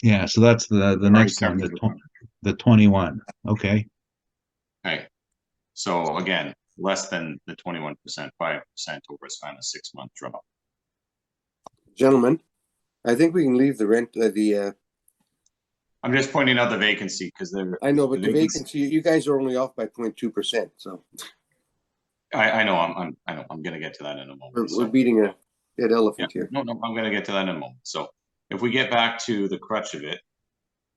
Yeah, so that's the next one, the 21. Okay. Okay. So again, less than the 21%, 5% over a span of 6-month drop. Gentlemen, I think we can leave the rent, I'm just pointing out the vacancy because they're. I know, but the vacancy, you guys are only off by 0.2%, so. I know, I'm gonna get to that in a moment. We're beating a dead elephant here. No, I'm gonna get to that in a moment. So if we get back to the crutch of it,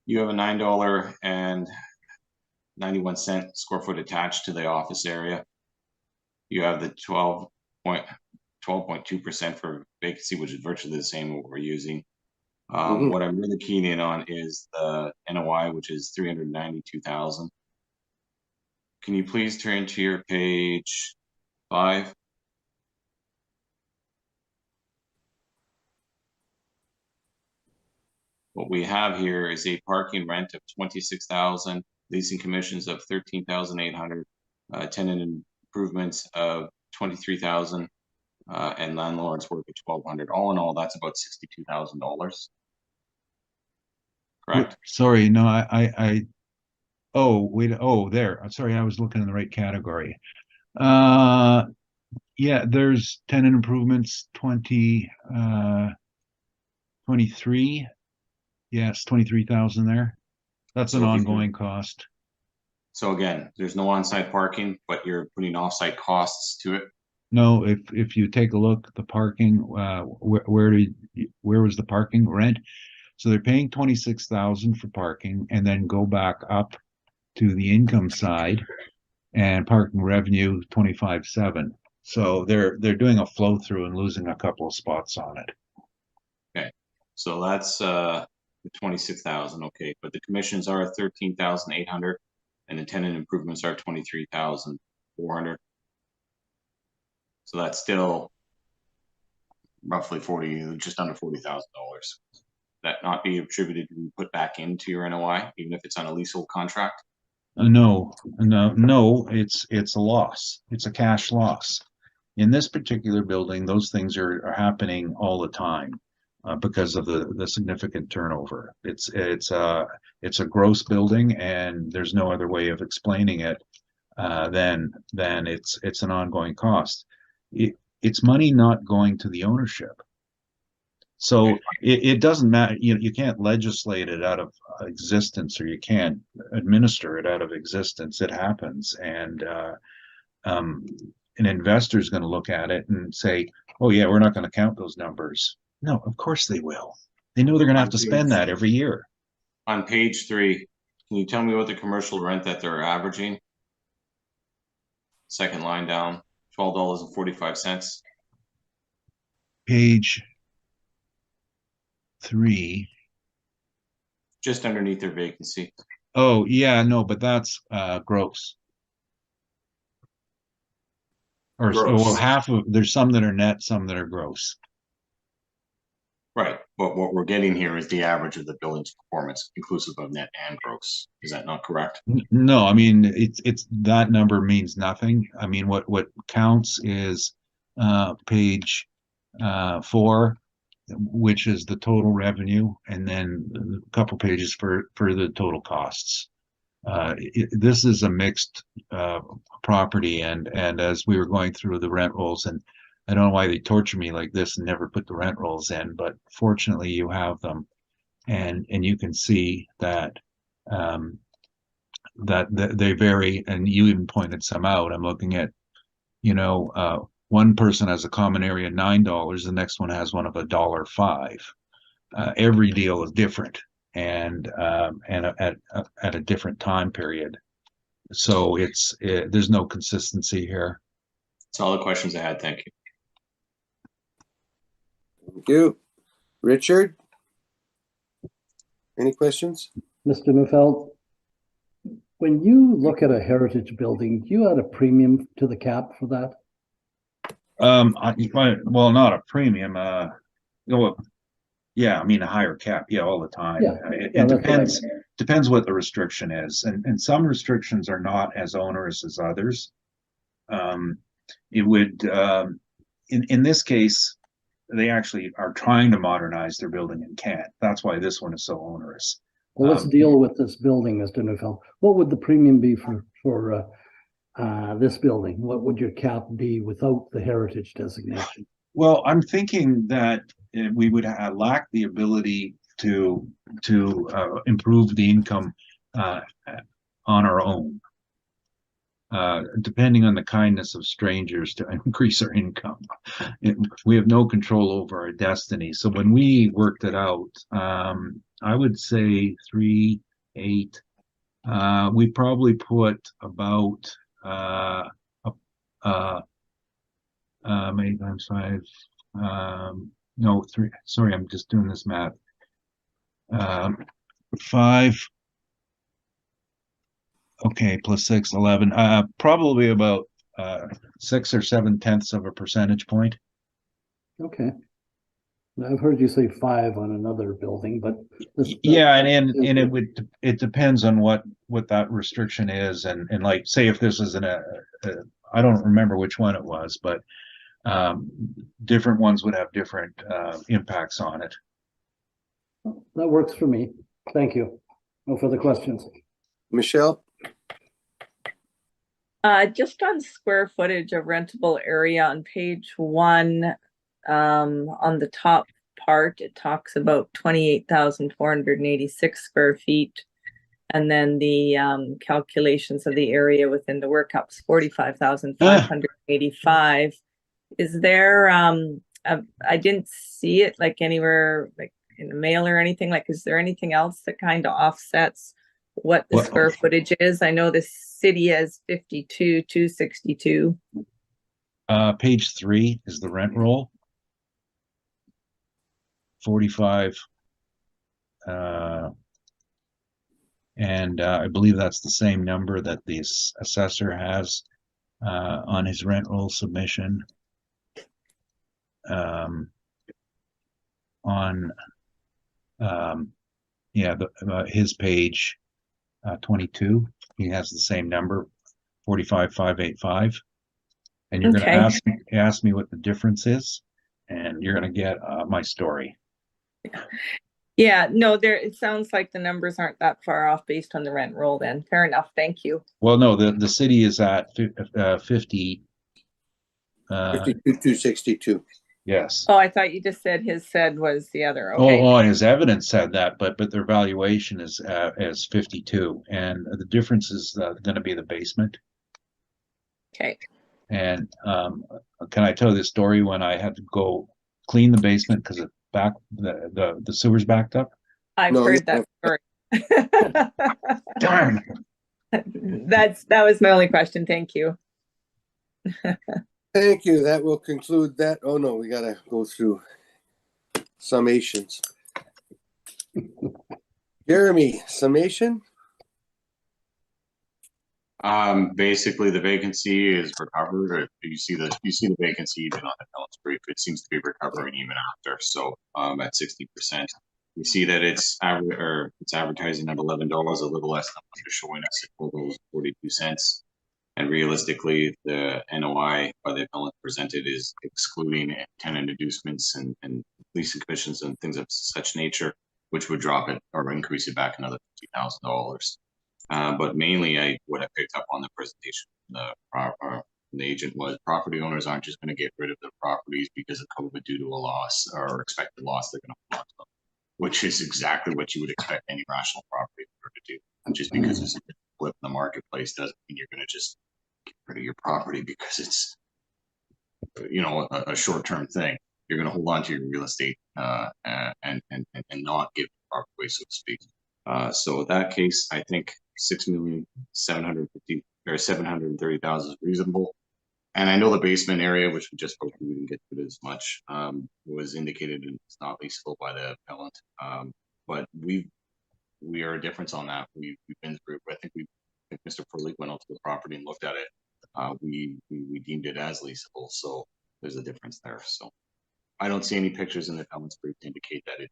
you have a $9.91 square foot attached to the office area. You have the 12.2% for vacancy, which is virtually the same what we're using. What I'm really keen in on is the NOI, which is $392,000. Can you please turn to your page 5? What we have here is a parking rent of $26,000, leasing commissions of $13,800, tenant improvements of $23,000, and landlord's work of $1,200. All in all, that's about $62,000. Correct? Sorry, no, oh, wait, oh, there. I'm sorry, I was looking in the right category. Yeah, there's tenant improvements, 23. Yes, 23,000 there. That's an ongoing cost. So again, there's no on-site parking, but you're putting off-site costs to it. No, if you take a look at the parking, where was the parking rent? So they're paying 26,000 for parking, and then go back up to the income side, and parking revenue 25,700. So they're doing a flow through and losing a couple of spots on it. Okay, so that's the 26,000. Okay, but the commissions are 13,800, and the tenant improvements are 23,400. So that's still roughly just under $40,000. That not be attributed to be put back into your NOI, even if it's on a leasehold contract? No, it's a loss. It's a cash loss. In this particular building, those things are happening all the time because of the significant turnover. It's a gross building, and there's no other way of explaining it than it's an ongoing cost. It's money not going to the ownership. So it doesn't matter. You can't legislate it out of existence, or you can't administer it out of existence. It happens, and an investor is going to look at it and say, "Oh yeah, we're not going to count those numbers." No, of course they will. They know they're going to have to spend that every year. On page 3, can you tell me what the commercial rent that they're averaging? Second line down, $12.45. page 3. Just underneath their vacancy. Oh, yeah, no, but that's gross. Or Gross. well, half of there's some that are net, some that are gross. Right, but what we're getting here is the average of the building's performance, inclusive of net and gross. Is that not correct? No, I mean it's that number means nothing. I mean what counts is page 4, which is the total revenue, and then a couple pages for the total costs. This is a mixed property, and as we were going through the rent rolls, and I don't know why they torture me like this and never put the rent rolls in, but fortunately you have them, and you can see that that they vary, and you even pointed some out. I'm looking at, one person has a common area $9, the next one has one of $1.05. Every deal is different, and at a different time period. So there's no consistency here. That's all the questions I had. Thank you. Thank you. Richard? Any questions? Mr. Neufeld, when you look at a heritage building, do you add a premium to the cap for that? Well, not a premium. Yeah, I mean a higher cap. Yeah, all the time. Yeah. It depends what the restriction is, and some restrictions are not as onerous as others. It would, in this case, they actually are trying to modernize their building and can't. That's why this one is so onerous. Well, let's deal with this building, Mr. Neufeld. What would the premium be for this building? What would your cap be without the heritage designation? Well, I'm thinking that we would lack the ability to improve the income on our own, depending on the kindness of strangers to increase our income. We have no control over our destiny. So when we worked it out, I would say 3, 8. We probably put about 8 times 5. No, 3. Sorry, I'm just doing this math. 5. Okay, plus 6, 11. Probably about 6 or 7 tenths of a percentage point. Okay. I've heard you say 5 on another building, but yeah, and it depends on what that restriction is, and like say if this is I don't remember which one it was, but different ones would have different impacts on it. That works for me. Thank you. No further questions. Michelle? Just on square footage of rentable area on page 1, on the top part, it talks about 28,486 square feet. And then the calculations of the area within the workup's 45,585. Is there, I didn't see it like anywhere, like in the mail or anything, like, is there anything else that kind of offsets what the square footage is? I know the city has 52,262. Page 3 is the rent roll. 45. And I believe that's the same number that the assessor has on his rent roll submission. His page 22, he has the same number, 45,585. And you're going to ask me what the difference is, and you're going to get my story. Yeah, no, it sounds like the numbers aren't that far off based on the rent roll then. Fair enough. Thank you. Well, no, the city is at 50. 52,262. Yes. Oh, I thought you just said was the other. Okay. Oh, his evidence said that, but their valuation is 52, and the difference is going to be the basement. Okay. And can I tell this story when I had to go clean the basement because the sewers backed up? I've heard that story. Darn. That was my only question. Thank you. Thank you. That will conclude that. Oh no, we gotta go through summations. Jeremy, summation? Basically the vacancy is recovered. You see the vacancy even on the balance brief. It seems to be recovering even after. So at 60%. We see that it's advertising at $11, a little less than what you're showing us at $4.42. And realistically, the NOI by the appellant presented is excluding tenant inducements and leasing commissions and things of such nature, which would drop it or increase it back another $50,000. But mainly, what I picked up on the presentation, the agent was property owners aren't just going to get rid of their properties because of COVID due to a loss or expected loss. They're going to hold on to them, which is exactly what you would expect any rational property owner to do. Just because there's a flip in the marketplace doesn't mean you're going to just get rid of your property because it's, a short-term thing. You're going to hold on to your real estate and not give the property away, so to speak. So in that case, I think 6,750,000 or 730,000 is reasonable. And I know the basement area, which we just spoke to, we didn't get to it as much, was indicated it's not leasable by the appellant. But we are a difference on that. We've been through. I think Mr. Furley went onto the property and looked at it. We deemed it as leasable, so there's a difference there. So I don't see any pictures in the appellant's brief to indicate that it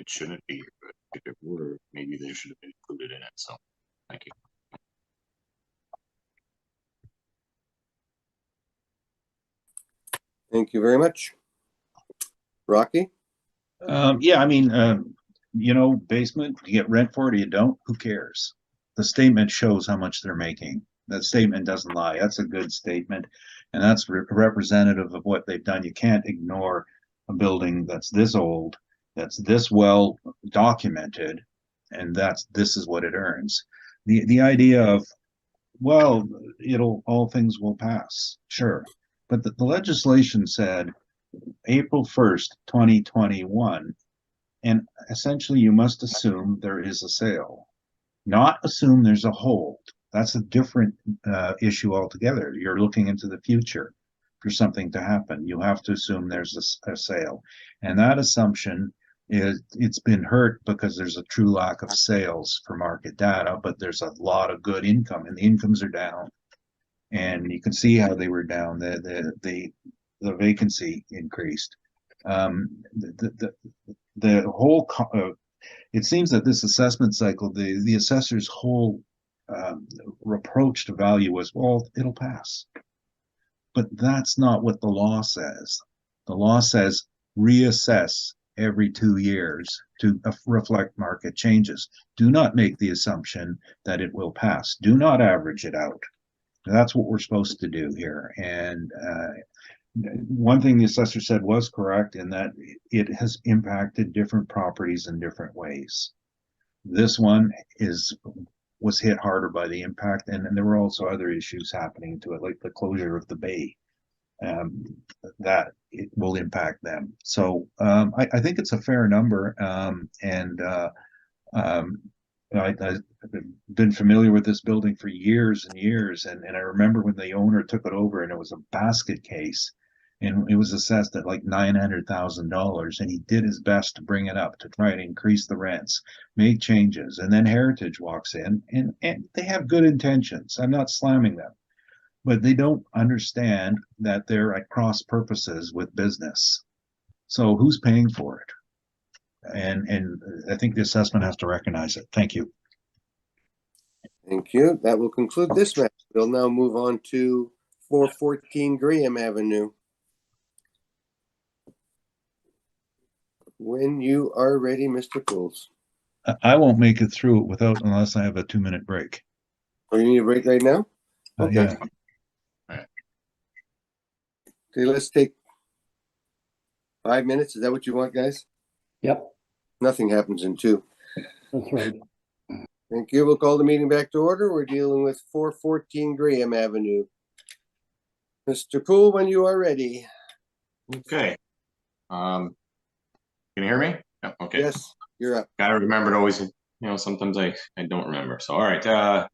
shouldn't be. But if it were, maybe they should have been included in it. So thank you. Thank you very much. Rocky? Yeah, I mean, basement, you get rent for it or you don't, who cares? The statement shows how much they're making. That statement doesn't lie. That's a good statement. And that's representative of what they've done. You can't ignore a building that's this old, that's this well documented, and this is what it earns. The idea of, well, all things will pass, sure. But the legislation said April 1st, 2021, and essentially you must assume there is a sale, not assume there's a hold. That's a different issue altogether. You're looking into the future for something to happen. You have to assume there's a sale. And that assumption it's been hurt because there's a true lack of sales for market data, but there's a lot of good income and the incomes are down. And you can see how they were down. The vacancy increased. The whole it seems that this assessment cycle, the assessor's whole reproach to value was, well, it'll pass. But that's not what the law says. The law says reassess every 2 years to reflect market changes. Do not make the assumption that it will pass. Do not average it out. That's what we're supposed to do here. And one thing the assessor said was correct in that it has impacted different properties in different ways. This one was hit harder by the impact, and there were also other issues happening to it, like the closure of the bay, that it will impact them. So I think it's a fair number, and I've been familiar with this building for years and years, and I remember when the owner took it over and it was a basket case, and it was assessed at like $900,000, and he did his best to bring it up to try and increase the rents, make changes, and then Heritage walks in, and they have good intentions. I'm not slamming them, but they don't understand that they're at cross purposes with business. So who's paying for it? And I think the assessment has to recognize it. Thank you. Thank you. That will conclude this matter. We'll now move on to 414 Graham Avenue. When you are ready, Mr. Coles. I won't make it through it unless I have a 2-minute break. Oh, you need a break right now? Okay. Yeah. Okay, let's take 5 minutes. Is that what you want, guys? Yep, Nothing happens in 2. that's right. Thank you. We'll call the meeting back to order. We're dealing with 414 Graham Avenue. Mr. Poole, when you are ready. Okay. Can you hear me? Yeah, okay. Yes, you're up. Gotta remember to always, sometimes I don't remember. So, all right. File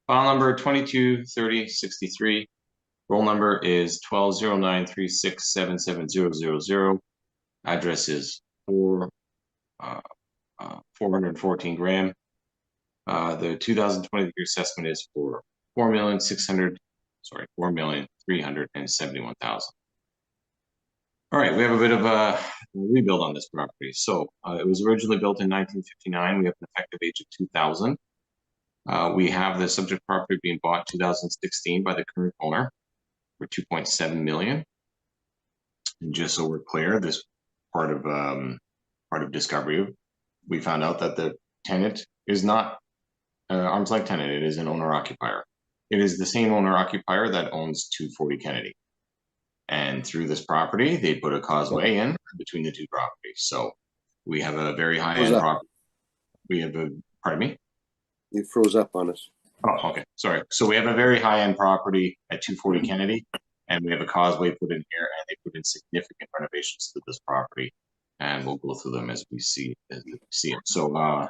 number 223063. Roll number is 120936770000. Address is 414 Graham. The 2023 assessment is for 4,371,000. All right, we have a bit of a rebuild on this property. So it was originally built in 1959. We have an effective age of 2000. We have the subject property being bought 2016 by the current owner for 2.7 million. And just so we're clear, this part of discovery, we found out that the tenant is not arm's length tenant. It is an owner occupier. It is the same owner occupier that owns 240 Kennedy. And through this property, they put a causeway in between the two properties. So we have a very high-end property. We have a, pardon me? You froze up on us. Oh, okay. Sorry. So we have a very high-end property at 240 Kennedy, and we have a causeway put in here, and they put in significant renovations to this property. And we'll go through them as we see it. So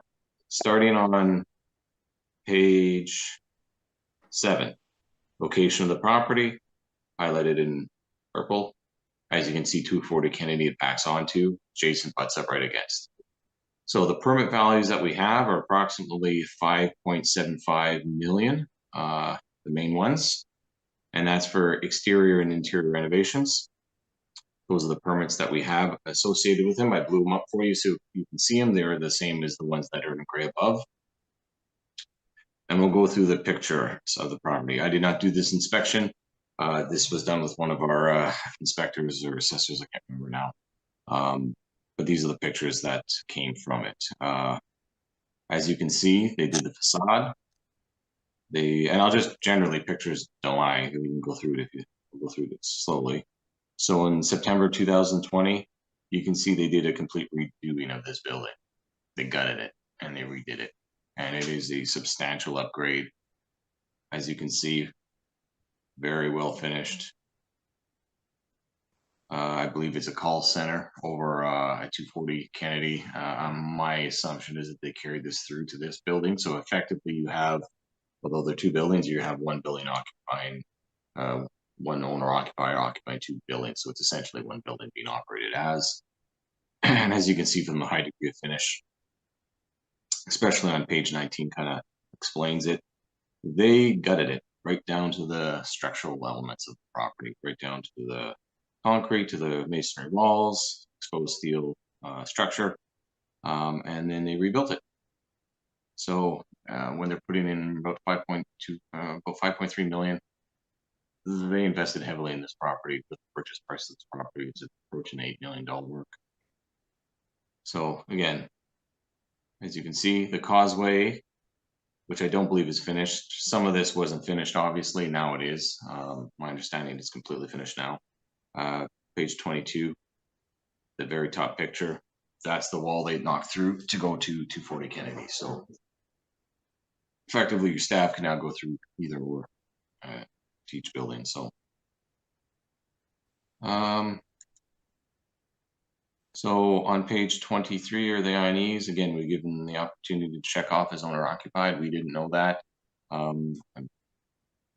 starting on page 7, location of the property, highlighted in purple. As you can see, 240 Kennedy it backs onto, Jason butts up right against. So the permit values that we have are approximately 5.75 million, the main ones, and that's for exterior and interior renovations. Those are the permits that we have associated with them. I blew them up for you so you can see them. They're the same as the ones that are in gray above. And we'll go through the pictures of the property. I did not do this inspection. This was done with one of our inspectors or assessors, I can't remember now. But these are the pictures that came from it. As you can see, they did the facade. And I'll just generally, pictures don't lie. We can go through it if you go through it slowly. So in September 2020, you can see they did a complete redoing of this building. They gutted it and they redid it. And it is a substantial upgrade. As you can see, very well finished. I believe it's a call center over at 240 Kennedy. My assumption is that they carried this through to this building. So effectively you have, although they're two buildings, you have one building occupying, one owner occupier occupying two buildings. So it's essentially one building being operated as. And as you can see from the high degree of finish, especially on page 19 kind of explains it. They gutted it right down to the structural elements of the property, right down to the concrete, to the masonry walls, exposed steel structure, and then they rebuilt it. So when they're putting in about 5.3 million, they invested heavily in this property. The purchase price of this property is approaching $8 million work. So again, as you can see, the causeway, which I don't believe is finished. Some of this wasn't finished, obviously. Now it is. My understanding is completely finished now. Page 22, the very top picture. That's the wall they knocked through to go to 240 Kennedy. So effectively, your staff can now go through either or to each building. So, so on page 23 are the INEs. Again, we give them the opportunity to check off as owner occupied. We didn't know that.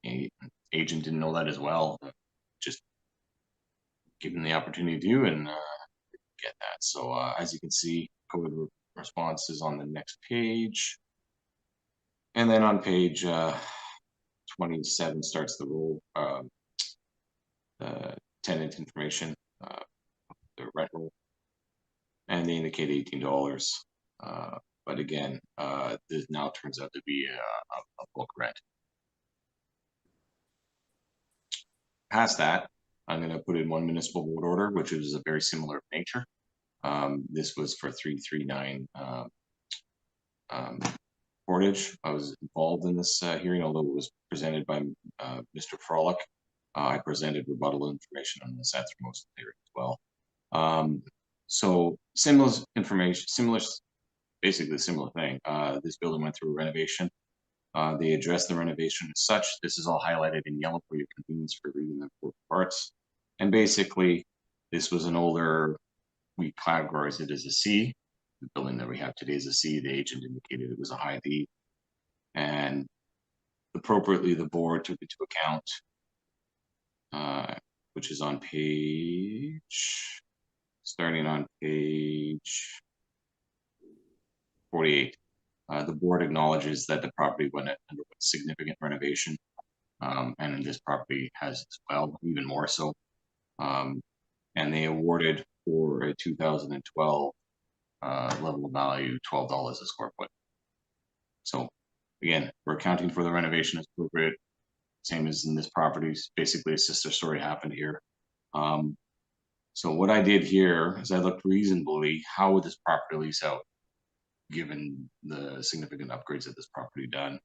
Agent didn't know that as well. Just give them the opportunity to do and get that. So as you can see, code response is on the next page. And then on page 27 starts the roll, tenant information, the rent roll. And they indicate $18. But again, this now turns out to be a bulk rent. Past that, I'm going to put in one municipal board order, which is a very similar nature. This was for 339 Portage. I was involved in this hearing, although it was presented by Mr. Frolick. I presented rebuttal information on this at most of the hearing as well. So similar information, basically similar thing. This building went through a renovation. They addressed the renovation as such. This is all highlighted in yellow for your convenience for reading the parts. And basically, this was an older, we categorized it as a C. The building that we have today is a C. The agent indicated it was a high D. And appropriately, the board took into account which is on starting on page 48. The board acknowledges that the property underwent significant renovation, and this property has as well, even more so. And they awarded for a 2012 level of value $12 a square foot. So again, we're accounting for the renovation as appropriate, same as in this property. Basically, a sister story happened here. So what I did here is I looked reasonably, how would this property lease out, given the significant upgrades that this property done,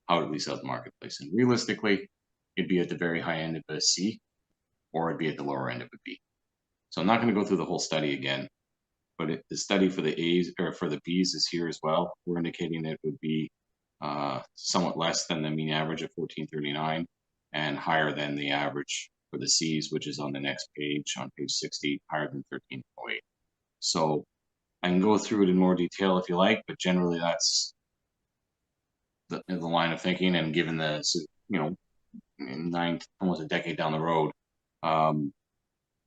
how would it lease out the marketplace? And realistically, it'd be at the very high end of a C, or it'd be at the lower end of a B. So I'm not going to go through the whole study again, but the study for the A's or for the B's is here as well. We're indicating it would be somewhat less than the mean average of 1439 and higher than the average for the C's, which is on the next page, on page 60, higher than 1308. So I can go through it in more detail if you like, but generally that's the line of thinking. And given the, you know, almost a decade down the road,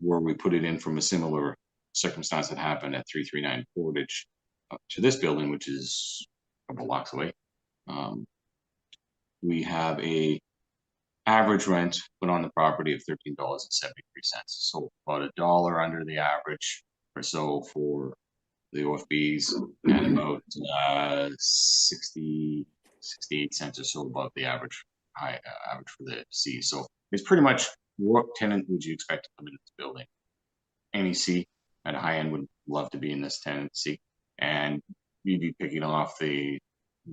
where we put it in from a similar circumstance that happened at 339 Portage to this building, which is a couple blocks away. We have a average rent put on the property of $13.73. So about $1 under the average or so for the OFBs, and about 68 cents or so above the average for the C. So it's pretty much what tenant would you expect to come into this building? Any C at a high end would love to be in this tenancy, and you'd be picking off the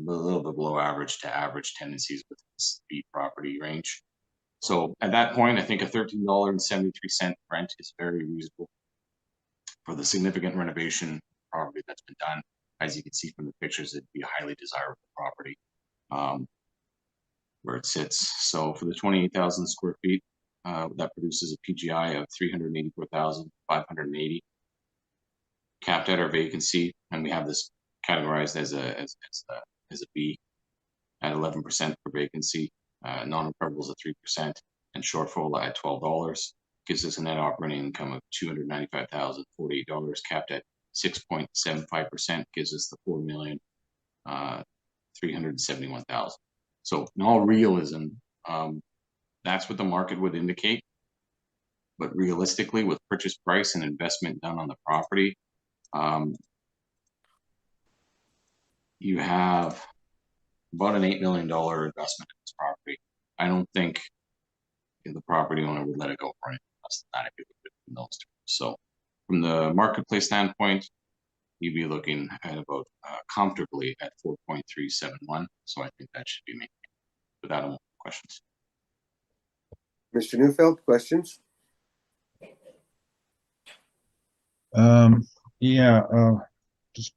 little bit below average to average tenancies with this B property range. So at that point, I think a $13.73 rent is very reasonable for the significant renovation property that's been done. As you can see from the pictures, it'd be a highly desirable property where it sits. So for the 28,000 square feet, that produces a PGI of 384,580, capped at our vacancy, and we have this categorized as a B at 11% for vacancy, non-recoverables at 3%, and shortfall at $12. Gives us a net operating income of $295,048, capped at 6.75%, gives us the $4,371,000. So in all realism, that's what the market would indicate. But realistically, with purchase price and investment done on the property, you have about an $8 million investment in this property. I don't think the property owner would let it go for anything less than that if it would in those terms. So from the marketplace standpoint, you'd be looking at about comfortably at 4.371. So I think that should be maintained. Without more questions. Mr. Neufeld, questions? Yeah, just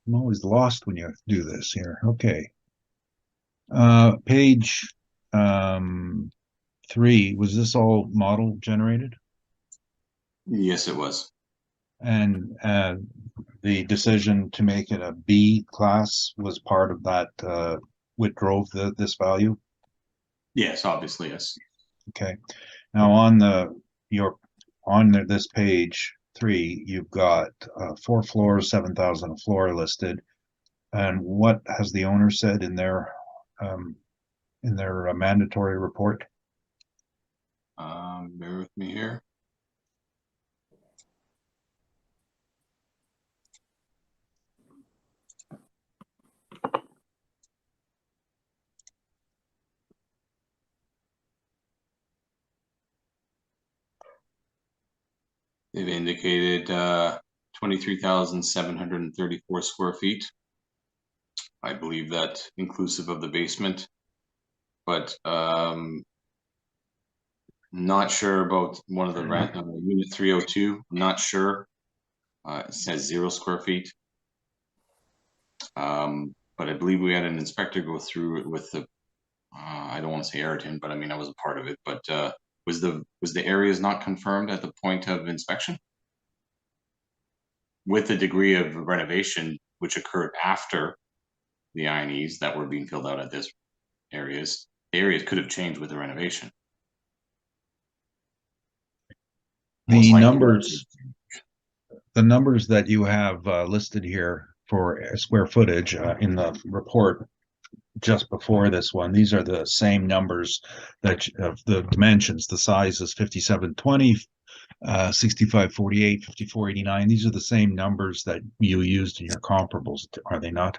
I'm always lost when you do this here. Okay. Page 3, was this all model generated? Yes, it was. And the decision to make it a B class was part of that, what drove this value? Yes, obviously, yes. Okay. Now on this page 3, you've got 4 floors, 7,000 a floor listed. And what has the owner said in their mandatory report? Bear with me here. They've indicated 23,734 square feet. I believe that inclusive of the basement, but not sure about one of the rent unit 302. Not sure. It says 0 square feet. But I believe we had an inspector go through it with the. I don't want to say Ayrton, but I mean I was a part of it. But was the areas not confirmed at the point of inspection? With the degree of renovation which occurred after the INEs that were being filled out at this areas. The areas could have changed with the renovation. Most The likely. numbers that you have listed here for square footage in the report just before this one, these are the same numbers that of the dimensions. The size is 5720, 6548, 5489. These are the same numbers that you used in your comparables, are they not?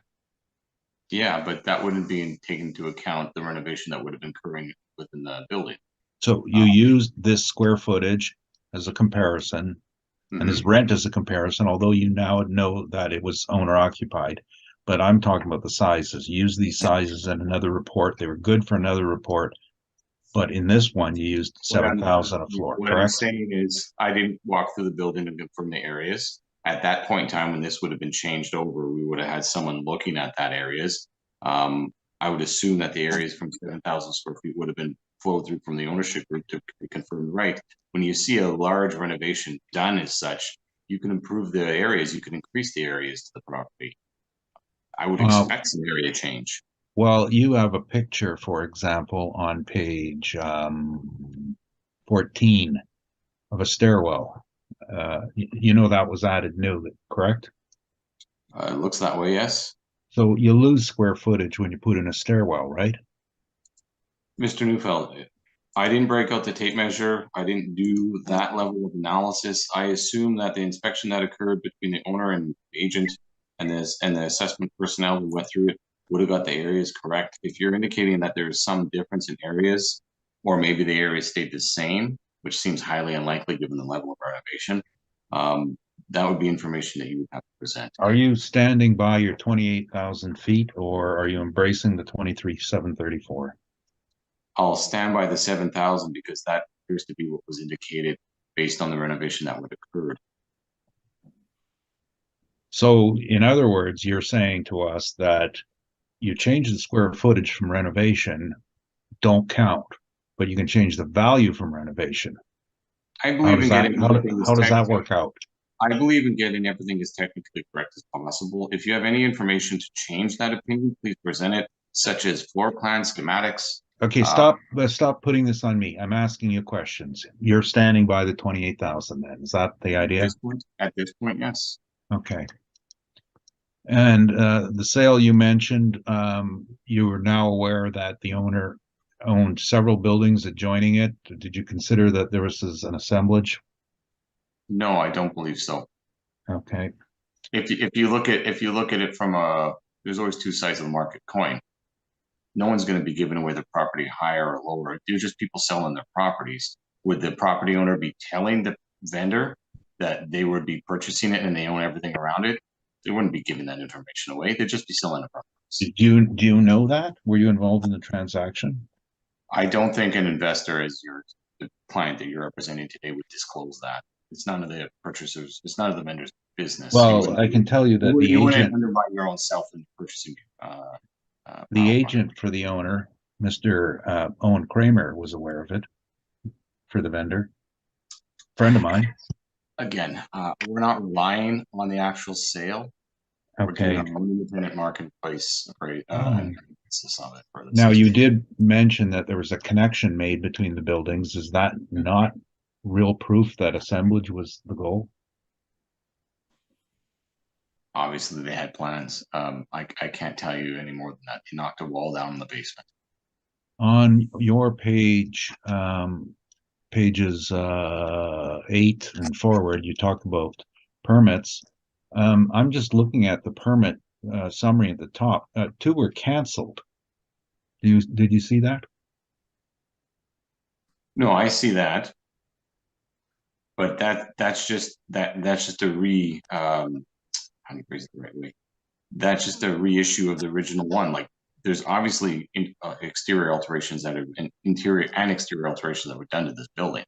Yeah, but that wouldn't be taken into account the renovation that would have been occurring within the building. So you used this square footage as a comparison and this Mhm. rent as a comparison, although you now know that it was owner occupied. But I'm talking about the sizes. Use these sizes in another report. They were good for another report. But in this one, you used 7,000 a floor, What I'm correct? saying is, I didn't walk through the building and confirm the areas. At that point in time, when this would have been changed over, we would have had someone looking at that areas. I would assume that the areas from 7,000 square feet would have been flowed through from the ownership group to confirm the right. When you see a large renovation done as such, you can improve the areas, you can increase the areas to the property. I would expect some area change. Well, you have a picture, for example, on page 14 of a stairwell. You know that was added new, correct? It looks that way, yes. So you lose square footage when you put in a stairwell, right? Mr. Neufeld, I didn't break out the tape measure. I didn't do that level of analysis. I assume that the inspection that occurred between the owner and agent and the assessment personnel who went through it would have got the areas correct. If you're indicating that there is some difference in areas, or maybe the areas stayed the same, which seems highly unlikely given the level of renovation, that would be information that you would have to present. Are you standing by your 28,000 feet, or are you embracing the 23,734? I'll stand by the 7,000 because that appears to be what was indicated based on the renovation that would have occurred. So, in other words, you're saying to us that you change the square footage from renovation, don't count, but you can change the value from renovation. I How believe does in that, getting how, everything how does that as work out? I believe in getting everything as technically correct as possible. If you have any information to change that opinion, please present it, such as floor plans, schematics. Okay, stop putting this on me. I'm asking you questions. You're standing by the 28,000 then. Is that the idea? At this point, yes. Okay. And the sale you mentioned, you are now aware that the owner owned several buildings adjoining it. Did you consider that there was an assemblage? No, I don't believe so. Okay. If you look at it from there's always two sides of the market coin. No one's going to be giving away the property higher or lower. They're just people selling their properties. Would the property owner be telling the vendor that they would be purchasing it and they own everything around it? They wouldn't be giving that information away. They'd just be selling the properties. Do you know that? Were you involved in the transaction? I don't think an investor, as the client that you're representing today, would disclose that. It's none of the purchasers. It's none of the vendor's business. Well, I can tell you that the you agent, wouldn't undermine your own self in purchasing. the agent for the owner, Mr. Owen Kramer, was aware of it for the vendor. Friend of mine. Again, we're not relying on the actual sale. We're doing Okay. our own independent marketplace analysis of it. Now, you did mention that there was a connection made between the buildings. Is that not real proof that assemblage was the goal? Obviously, they had plans. I can't tell you any more than that. They knocked a wall down in the basement. On your page, pages 8 and forward, you talk about permits. I'm just looking at the permit summary at the top. 2 were canceled. Did you see that? No, I see that, but that's just a how do you phrase it the right way? That's just a reissue of the original one. Like, there's obviously exterior alterations that are interior and exterior alterations that were done to this building.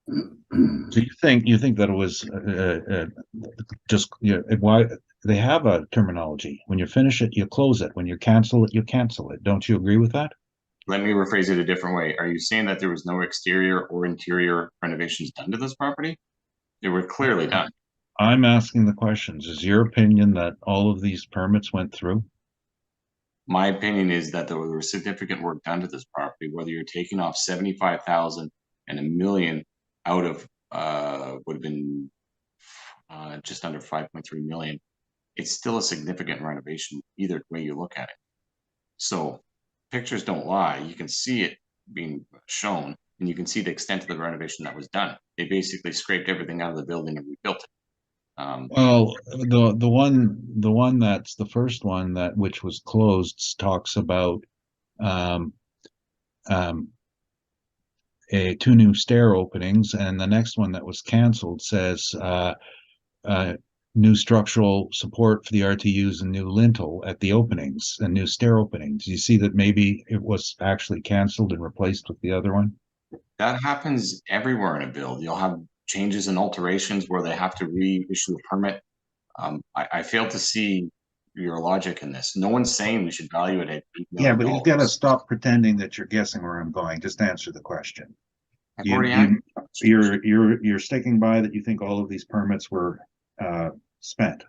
So you think that it was just why they have a terminology? When you finish it, you close it. When you cancel it, you cancel it. Don't you agree with that? Let me rephrase it a different way. Are you saying that there was no exterior or interior renovations done to this property? They were clearly done. I'm asking the questions. Is your opinion that all of these permits went through? My opinion is that there was significant work done to this property, whether you're taking off 75,000 and $1 million out of would have been just under 5.3 million. It's still a significant renovation either way you look at it. So pictures don't lie. You can see it being shown, and you can see the extent of the renovation that was done. They basically scraped everything out of the building and rebuilt it. Well, the one that's the first one that which was closed talks about um, two new stair openings, and the next one that was canceled says new structural support for the RTUs and new lintel at the openings and new stair openings. You see that maybe it was actually canceled and replaced with the other one? That happens everywhere in a build. You'll have changes and alterations where they have to reissue a permit. I fail to see your logic in this. No one's saying we should value it at $8 Yeah, million. but you've got to stop pretending that you're guessing where I'm going. Just answer the question. I've already answered. You're sticking by that you think all of these permits were spent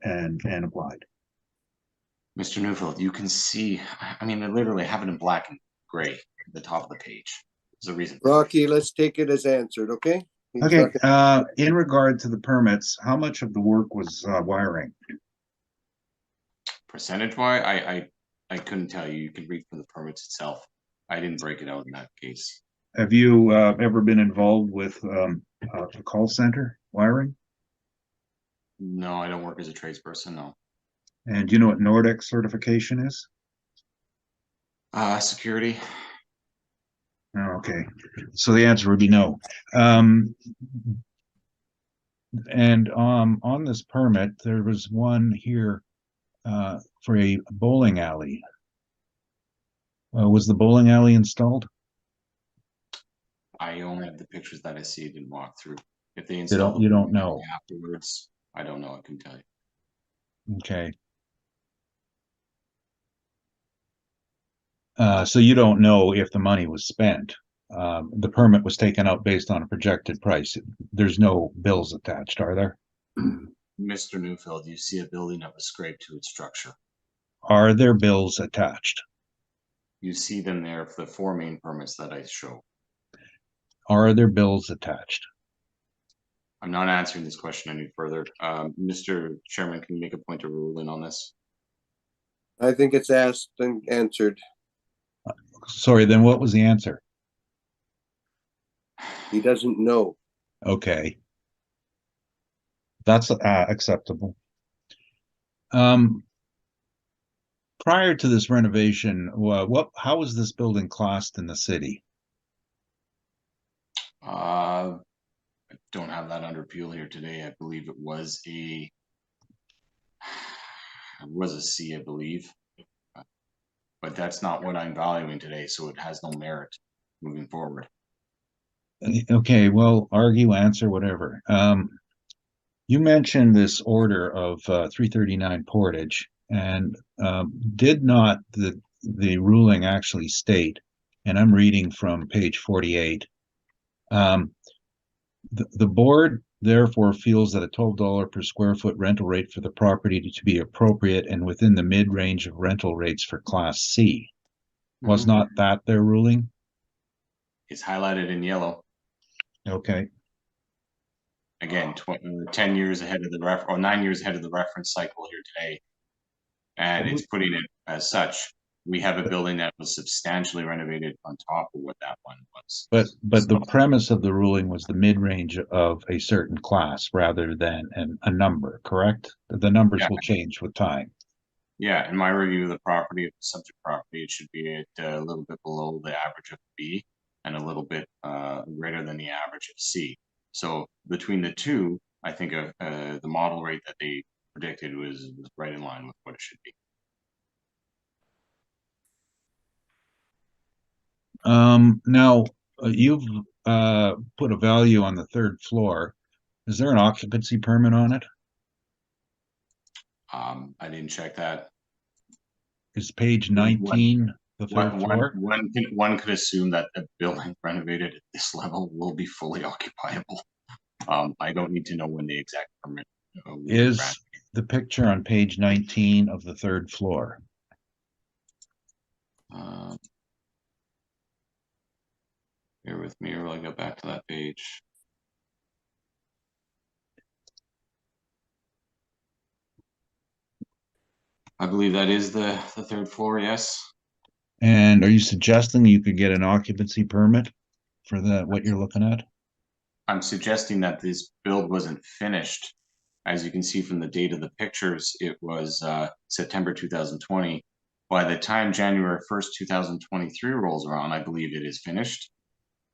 and applied. Mr. Newfield, you can see, I mean, I literally have it in black and gray at the top of the page. There's a reason. Rocky, let's take it as answered, okay? He's Okay, not in regard to the permits, how much of the work was wiring? Percentage wise, I couldn't tell you. You can read from the permits itself. I didn't break it out in that case. Have you ever been involved with a call center wiring? No, I don't work as a tradesperson, no. And do you know what Nordic certification is? Security. Oh, okay, so the answer would be no. And on this permit, there was one here for a bowling alley. Was the bowling alley installed? I only have the pictures that I see. Didn't walk through. If they You install, don't know. afterwards. I don't know. I can tell you. Okay. So you don't know if the money was spent. The permit was taken out based on a projected price. There's no bills attached, are there? Mr. Newfield, you see a building that was scraped to its structure. Are there bills attached? You see them there for the 4 main permits that I show. Are there bills attached? I'm not answering this question any further. Mr. Chairman, can you make a point of ruling on this? I think it's asked and answered. Sorry, then what was the answer? He doesn't know. Okay. That's acceptable. Prior to this renovation, how was this building classed in the city? I don't have that under appeal here today. I believe it was a C, I believe. But that's not what I'm valuing today, so it has no merit moving forward. Okay, well, argue, answer, whatever. You mentioned this order of 339 Portage, and did not the ruling actually state, and I'm reading from page 48, the board therefore feels that a $12 per square foot rental rate for the property to be appropriate and within the mid-range of rental rates for Class C. Was not that their ruling? It's highlighted in yellow. Okay. Again, 10 years ahead of the 9 years ahead of the reference cycle here today. And it's putting it as such. We have a building that was substantially renovated on top of what that one was. But the premise of the ruling was the mid-range of a certain class rather than a number, correct? The numbers will change with time. Yeah, in my review of the property, of the subject property, it should be at a little bit below the average of B and a little bit greater than the average of C. So between the two, I think the model rate that they predicted was right in line with what it should be. Now you've put a value on the third floor. Is there an occupancy permit on it? I didn't check that. Is page 19 the third floor? One could assume that a building renovated at this level will be fully occupiable. I don't need to know when the exact permit is the picture on page 19 of the third floor. Um, bear with me, or I'll go back to that page. I believe that is the third floor, yes. And are you suggesting you could get an occupancy permit for what you're looking at? I'm suggesting that this build wasn't finished. As you can see from the date of the pictures, it was September 2020. By the time January 1st, 2023 rolls around, I believe it is finished.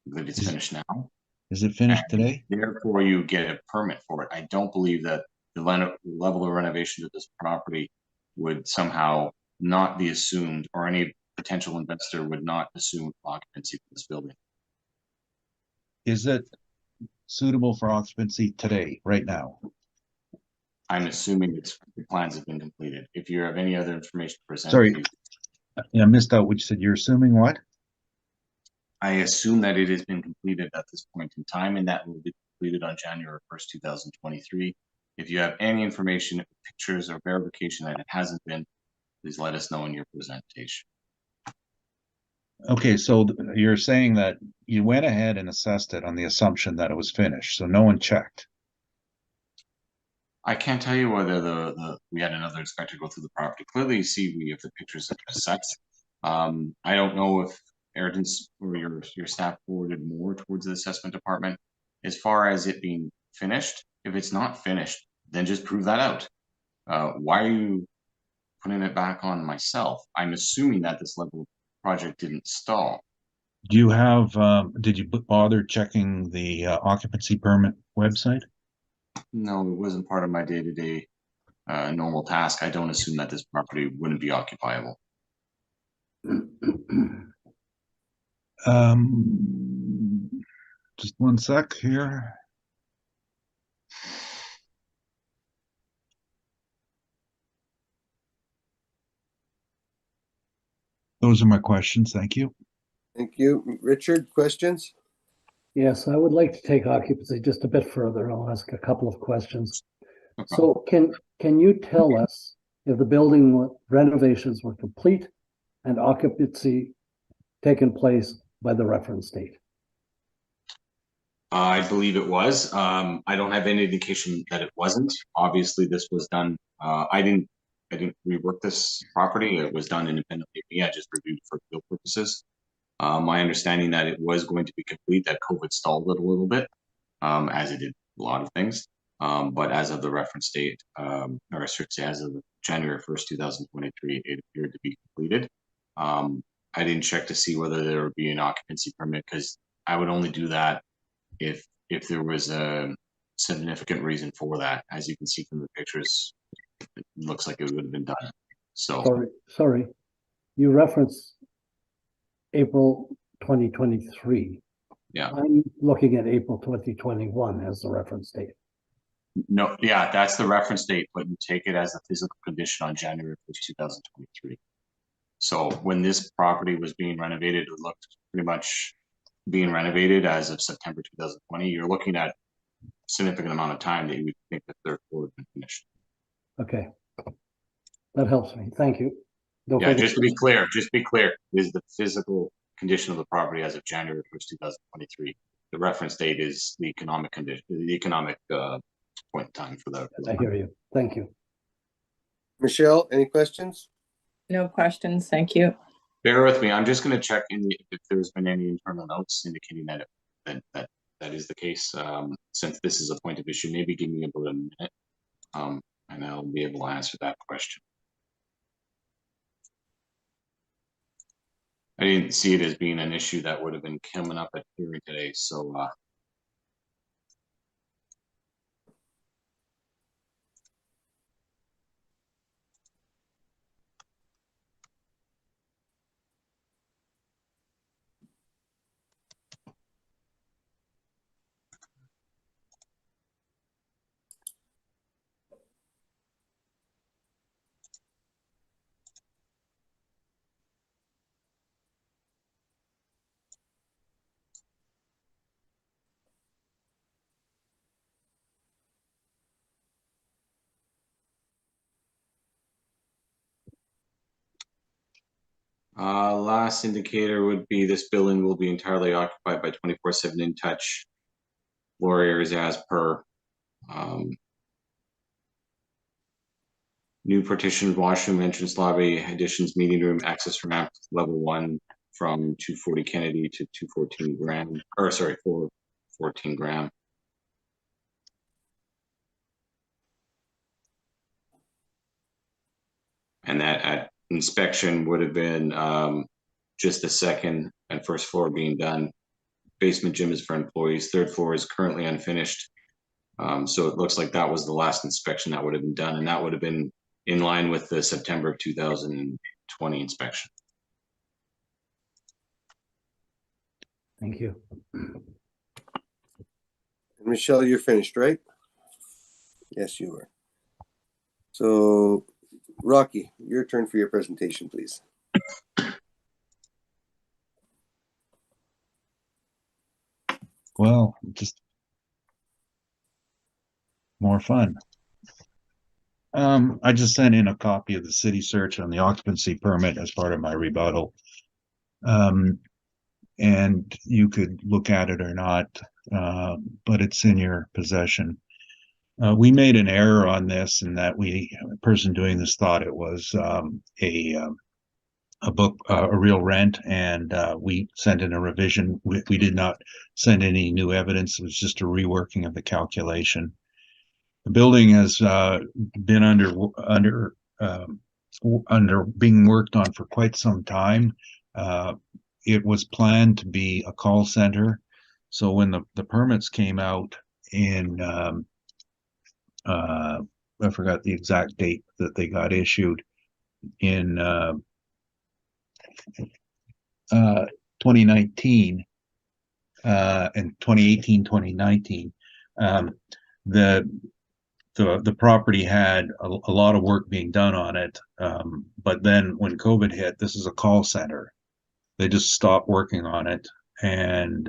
I believe it's finished now. Is it finished today? Therefore, you get a permit for it. I don't believe that the level of renovation to this property would somehow not be assumed, or any potential investor would not assume occupancy for this building. Is it suitable for occupancy today, right now? I'm assuming the plans have been completed. If you have any other information to present, Sorry. please. Yeah, I missed out what you said. You're assuming what? I assume that it has been completed at this point in time, and that will be completed on January 1st, 2023. If you have any information, pictures, or verification that it hasn't been, please let us know in your presentation. Okay, so you're saying that you went ahead and assessed it on the assumption that it was finished, so no one checked. I can't tell you whether we had another inspector go through the property. Clearly, you see we have the pictures of the sets. I don't know if Ayrton's or your staff forwarded more towards the assessment department. As far as it being finished, if it's not finished, then just prove that out. Why are you putting it back on myself? I'm assuming that this level of project didn't stall. Do you have, did you bother checking the occupancy permit website? No, it wasn't part of my day-to-day normal task. I don't assume that this property wouldn't be occupiable. Just one sec here. Those are my questions. Thank you. Thank you. Richard, questions? Yes, I would like to take occupancy just a bit further. I'll ask a couple of questions. No problem. So can you tell us if the building renovations were complete and occupancy taken place by the reference date? I believe it was. I don't have any indication that it wasn't. Obviously, this was done. I didn't rework this property. It was done independently of me. I just reviewed for field purposes. My understanding that it was going to be complete, that COVID stalled it a little bit, as it did a lot of things. But as of the reference date, or I should say as of January 1st, 2023, it appeared to be completed. I didn't check to see whether there would be an occupancy permit, because I would only do that if there was a significant reason for that. As you can see from the pictures, it looks like it would have been done. So Sorry. You referenced April 2023. yeah, I'm looking at April 2021 as the reference date. no, yeah, that's the reference date, but you take it as a physical condition on January 1st, 2023. So when this property was being renovated, it looked pretty much being renovated as of September 2020. You're looking at a significant amount of time that you would think the third floor had been finished. Okay. That helps me. Thank you. No Yeah, further- just to be clear, is the physical condition of the property as of January 1st, 2023. The reference date is the economic condition, the economic point in time for that. I hear you. Thank you. Michelle, any questions? No questions, thank you. Bear with me. I'm just going to check if there's been any internal notes indicating that is the case. Since this is a point of issue, maybe give me about a minute, and I'll be able to answer that question. I didn't see it as being an issue that would have been coming up at hearing today, so Last indicator would be this building will be entirely occupied by 24/7 In Touch floor areas as per. New partitioned washroom, entrance lobby, additions, meeting room, access ramp, level 1 from 240 Kennedy to 214 Graham, or sorry, 414 Graham. And that at inspection would have been just the second and first floor being done. Basement gym is for employees. Third floor is currently unfinished. So it looks like that was the last inspection that would have been done, and that would have been in line with the September of 2020 inspection. Thank you. Michelle, you're finished, right? Yes, you are. So, Rocky, your turn for your presentation, please. Well, just more fun. I just sent in a copy of the city search on the occupancy permit as part of my rebuttal. And you could look at it or not, but it's in your possession. We made an error on this in that the person doing this thought it was a book, a real rent, and we sent in a revision. We did not send any new evidence. It was just a reworking of the calculation. The building has been under being worked on for quite some time. It was planned to be a call center. So when the permits came out in, I forgot the exact date that they got issued, in 2019 and 2018, 2019, the property had a lot of work being done on it. But then when COVID hit, this is a call center. They just stopped working on it, and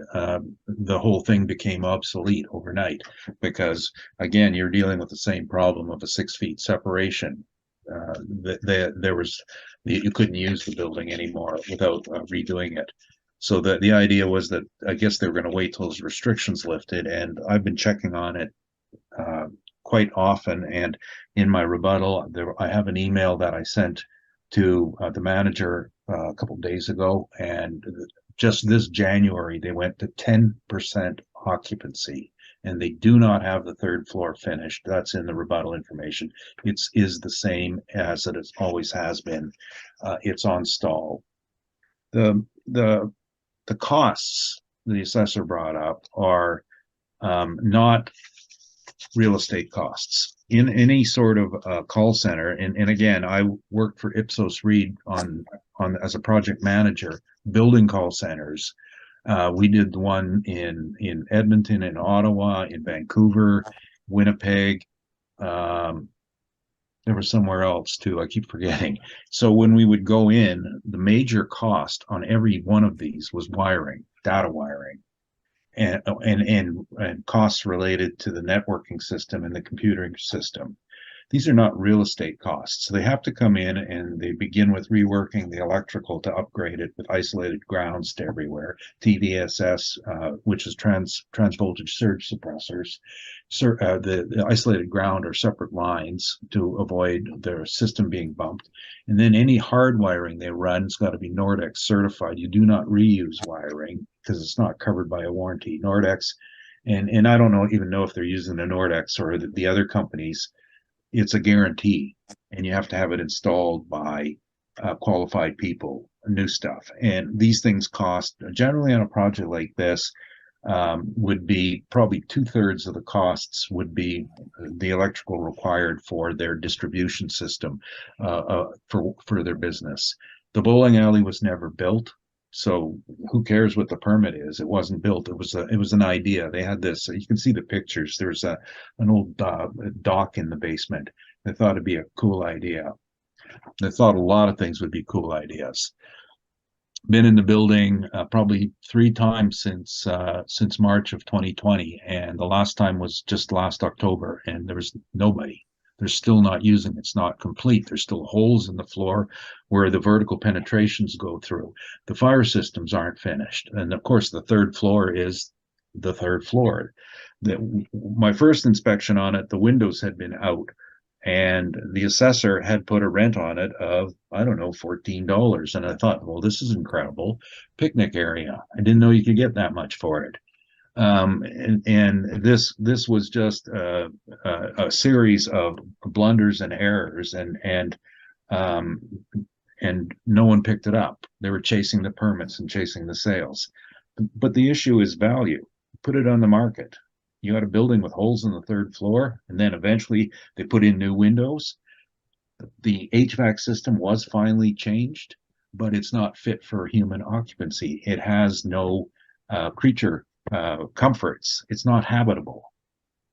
the whole thing became obsolete overnight because, again, you're dealing with the same problem of a 6 feet separation. You couldn't use the building anymore without redoing it. So the idea was that I guess they were going to wait till those restrictions lifted, and I've been checking on it quite often. And in my rebuttal, I have an email that I sent to the manager a couple of days ago, and just this January they went to 10% occupancy, and they do not have the third floor finished. That's in the rebuttal information. It is the same as it always has been. It's on stall. The costs the assessor brought up are not real estate costs. In any sort of call center, and again, I worked for Ipsos Reid on as a project manager building call centers. We did one in Edmonton, in Ottawa, in Vancouver, Winnipeg. There was somewhere else too. I keep forgetting. So when we would go in, the major cost on every one of these was wiring, data wiring, and costs related to the networking system and the computing system. These are not real estate costs. So they have to come in and they begin with reworking the electrical to upgrade it with isolated grounds to everywhere, TVSS, which is trans voltage surge suppressors. The isolated ground are separate lines to avoid their system being bumped. And then any hard wiring they run has got to be Nordex certified. You do not reuse wiring because it's not covered by a warranty. Nordex, and I don't even know if they're using the Nordex or the other companies. It's a guarantee, and you have to have it installed by qualified people, new stuff. And these things cost, generally on a project like this, would be probably 2/3 of the costs would be the electrical required for their distribution system for their business. The bowling alley was never built. So who cares what the permit is? It wasn't built. It was an idea. They had this. You can see the pictures. There's an old dock in the basement. They thought it'd be a cool idea. They thought a lot of things would be cool ideas. Been in the building probably 3 times since March of 2020, and the last time was just last October, and there was nobody. They're still not using it. It's not complete. There's still holes in the floor where the vertical penetrations go through. The fire systems aren't finished. And of course, the third floor is the third floor. My first inspection on it, the windows had been out, and the assessor had put a rent on it of, I don't know, $14. And I thought, well, this is incredible. Picnic area. I didn't know you could get that much for it. And this was just a series of blunders and errors, and no one picked it up. They were chasing the permits and chasing the sales. But the issue is value. Put it on the market. You got a building with holes in the third floor, and then eventually they put in new windows. The HVAC system was finally changed, but it's not fit for human occupancy. It has no creature comforts. It's not habitable.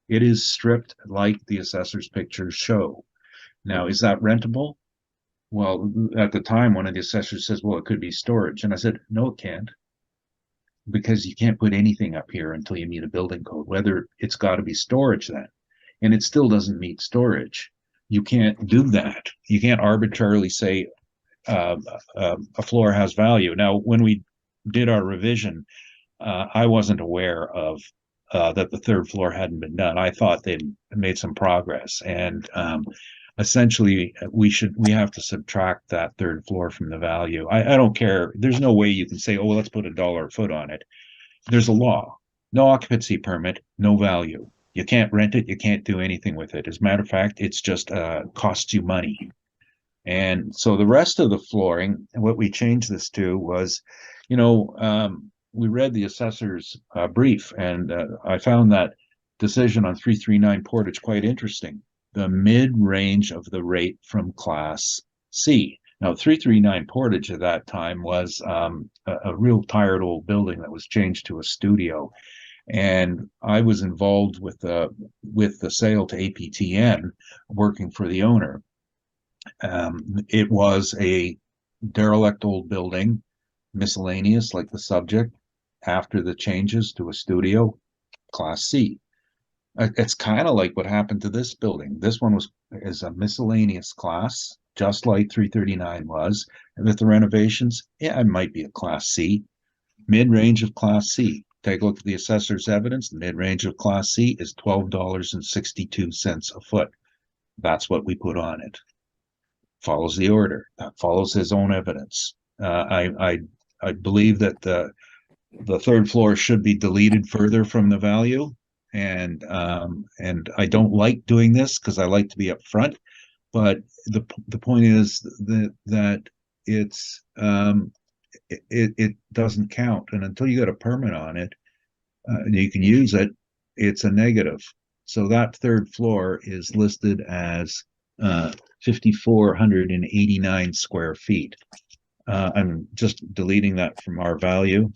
It is stripped like the assessor's pictures show. Now, is that rentable? Well, at the time, one of the assessors says, well, it could be storage. And I said, no, it can't, because you can't put anything up here until you meet a building code, whether it's got to be storage then. And it still doesn't meet storage. You can't do that. You can't arbitrarily say a floor has value. Now, when we did our revision, I wasn't aware of that the third floor hadn't been done. I thought they'd made some progress, and essentially we have to subtract that third floor from the value. I don't care. There's no way you can say, oh, well, let's put $1 a foot on it. There's a law. No occupancy permit, no value. You can't rent it. You can't do anything with it. As a matter of fact, it's just costs you money. And so the rest of the flooring, what we changed this to was, we read the assessor's brief, and I found that decision on 339 Portage quite interesting. The mid-range of the rate from Class C. Now, 339 Portage at that time was a real tired old building that was changed to a studio, and I was involved with the sale to APTN, working for the owner. It was a derelict old building, miscellaneous like the subject. After the changes to a studio, Class C. It's kind of like what happened to this building. This one is a miscellaneous class, just like 339 was. And with the renovations, yeah, it might be a Class C. Mid-range of Class C. Take a look at the assessor's evidence. The mid-range of Class C is $12.62 a foot. That's what we put on it. Follows the order. That follows his own evidence. I believe that the third floor should be deleted further from the value, and I don't like doing this because I like to be upfront. But the point is that it's it doesn't count, and until you get a permit on it, and you can use it, it's a negative. So that third floor is listed as 5,489 square feet. I'm just deleting that from our value.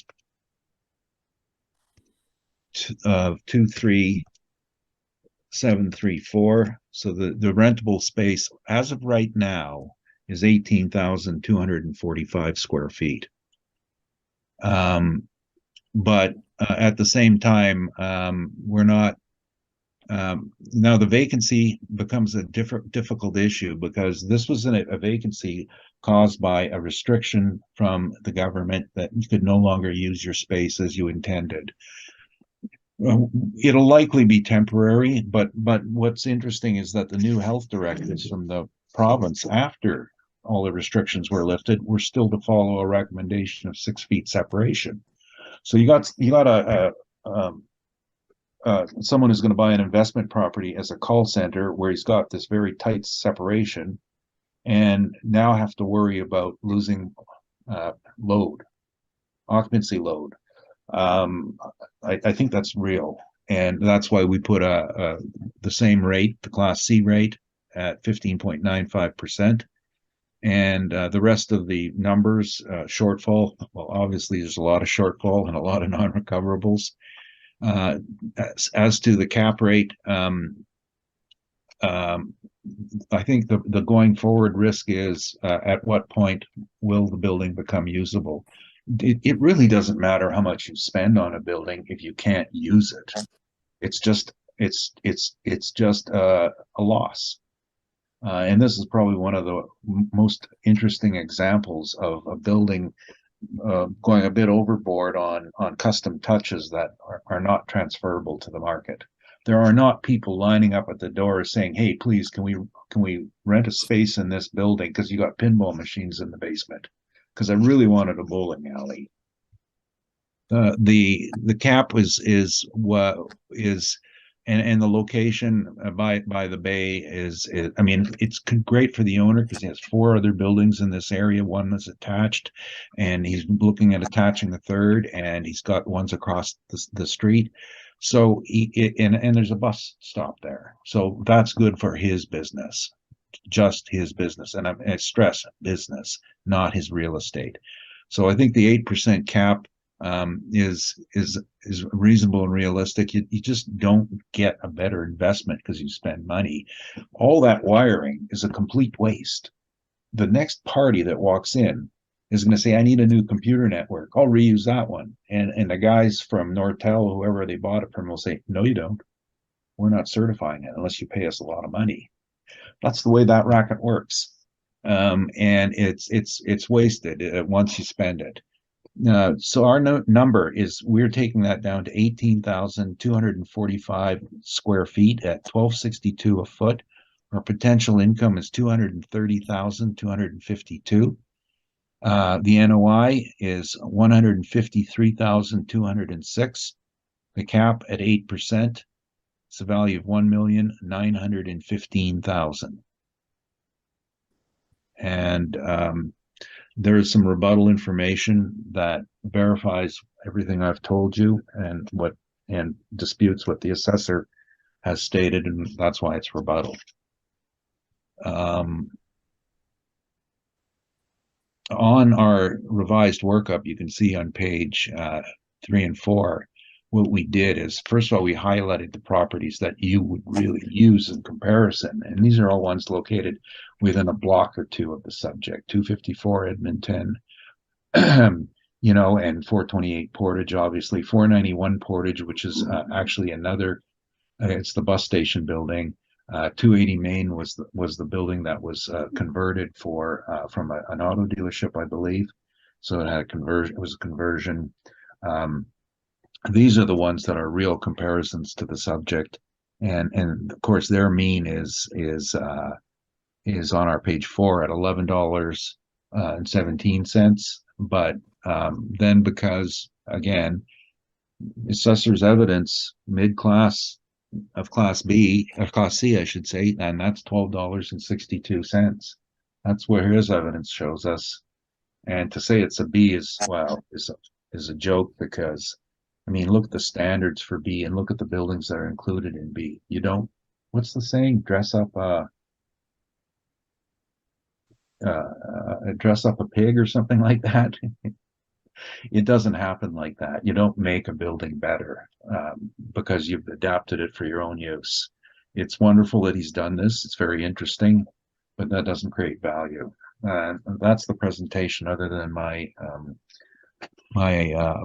23734. So the rentable space as of right now is 18,245 square feet. But at the same time, we're not. Now the vacancy becomes a difficult issue, because this was a vacancy caused by a restriction from the government that you could no longer use your space as you intended. It'll likely be temporary, but what's interesting is that the new health directives from the province, after all the restrictions were lifted, were still to follow a recommendation of 6 feet separation. So you got someone who's going to buy an investment property as a call center where he's got this very tight separation, and now have to worry about losing occupancy load. I think that's real, and that's why we put the same rate, the Class C rate, at 15.95%, and the rest of the numbers, shortfall. Well, obviously there's a lot of shortfall and a lot of non-recoverables. As to the cap rate, I think the going forward risk is at what point will the building become usable? It really doesn't matter how much you spend on a building if you can't use it. It's just a loss. And this is probably one of the most interesting examples of a building going a bit overboard on custom touches that are not transferable to the market. There are not people lining up at the door saying, "Hey, please, can we rent a space in this building because you got pinball machines in the basement?" Because I really wanted a bowling alley. The cap is what is, and the location by the bay is I mean, it's great for the owner because he has 4 other buildings in this area. One is attached, and he's looking at attaching a third, and he's got ones across the street. So and there's a bus stop there, so that's good for his business, just his business, and I stress business, not his real estate. So I think the 8% cap is reasonable and realistic. You just don't get a better investment because you spend money. All that wiring is a complete waste. The next party that walks in is going to say, "I need a new computer network. I'll reuse that one." And the guys from Nortel, whoever they bought it from, will say, "No, you don't. We're not certifying it unless you pay us a lot of money." That's the way that racket works. And it's wasted once you spend it. So our number is, we're taking that down to 18,245 square feet at $12.62 a foot. Our potential income is 230,252. The NOI is 153,206. The cap at 8%. It's a value of 1,915,000. And there is some rebuttal information that verifies everything I've told you and disputes what the assessor has stated, and that's why it's rebuttal. On our revised workup, you can see on page 3 and 4, what we did is, first of all, we highlighted the properties that you would really use in comparison. And these are all ones located within a block or two of the subject: 254 Edmonton, you know, and 428 Portage, obviously, 491 Portage, which is actually another, it's the bus station building. 280 Main was the building that was converted from an auto dealership, I believe. So it had a conversion. It was a conversion. These are the ones that are real comparisons to the subject, and of course their mean is on our page 4 at $11.17. But then, because again, assessor's evidence, mid-class of class B, of class C, I should say, and that's $12.62. That's where his evidence shows us. And to say it's a B is a joke, because I mean, look at the standards for B and look at the buildings that are included in B. You don't, what's the saying? Dress up a pig or something like that. It doesn't happen like that. You don't make a building better because you've adapted it for your own use. It's wonderful that he's done this. It's very interesting, but that doesn't create value. That's the presentation, other than my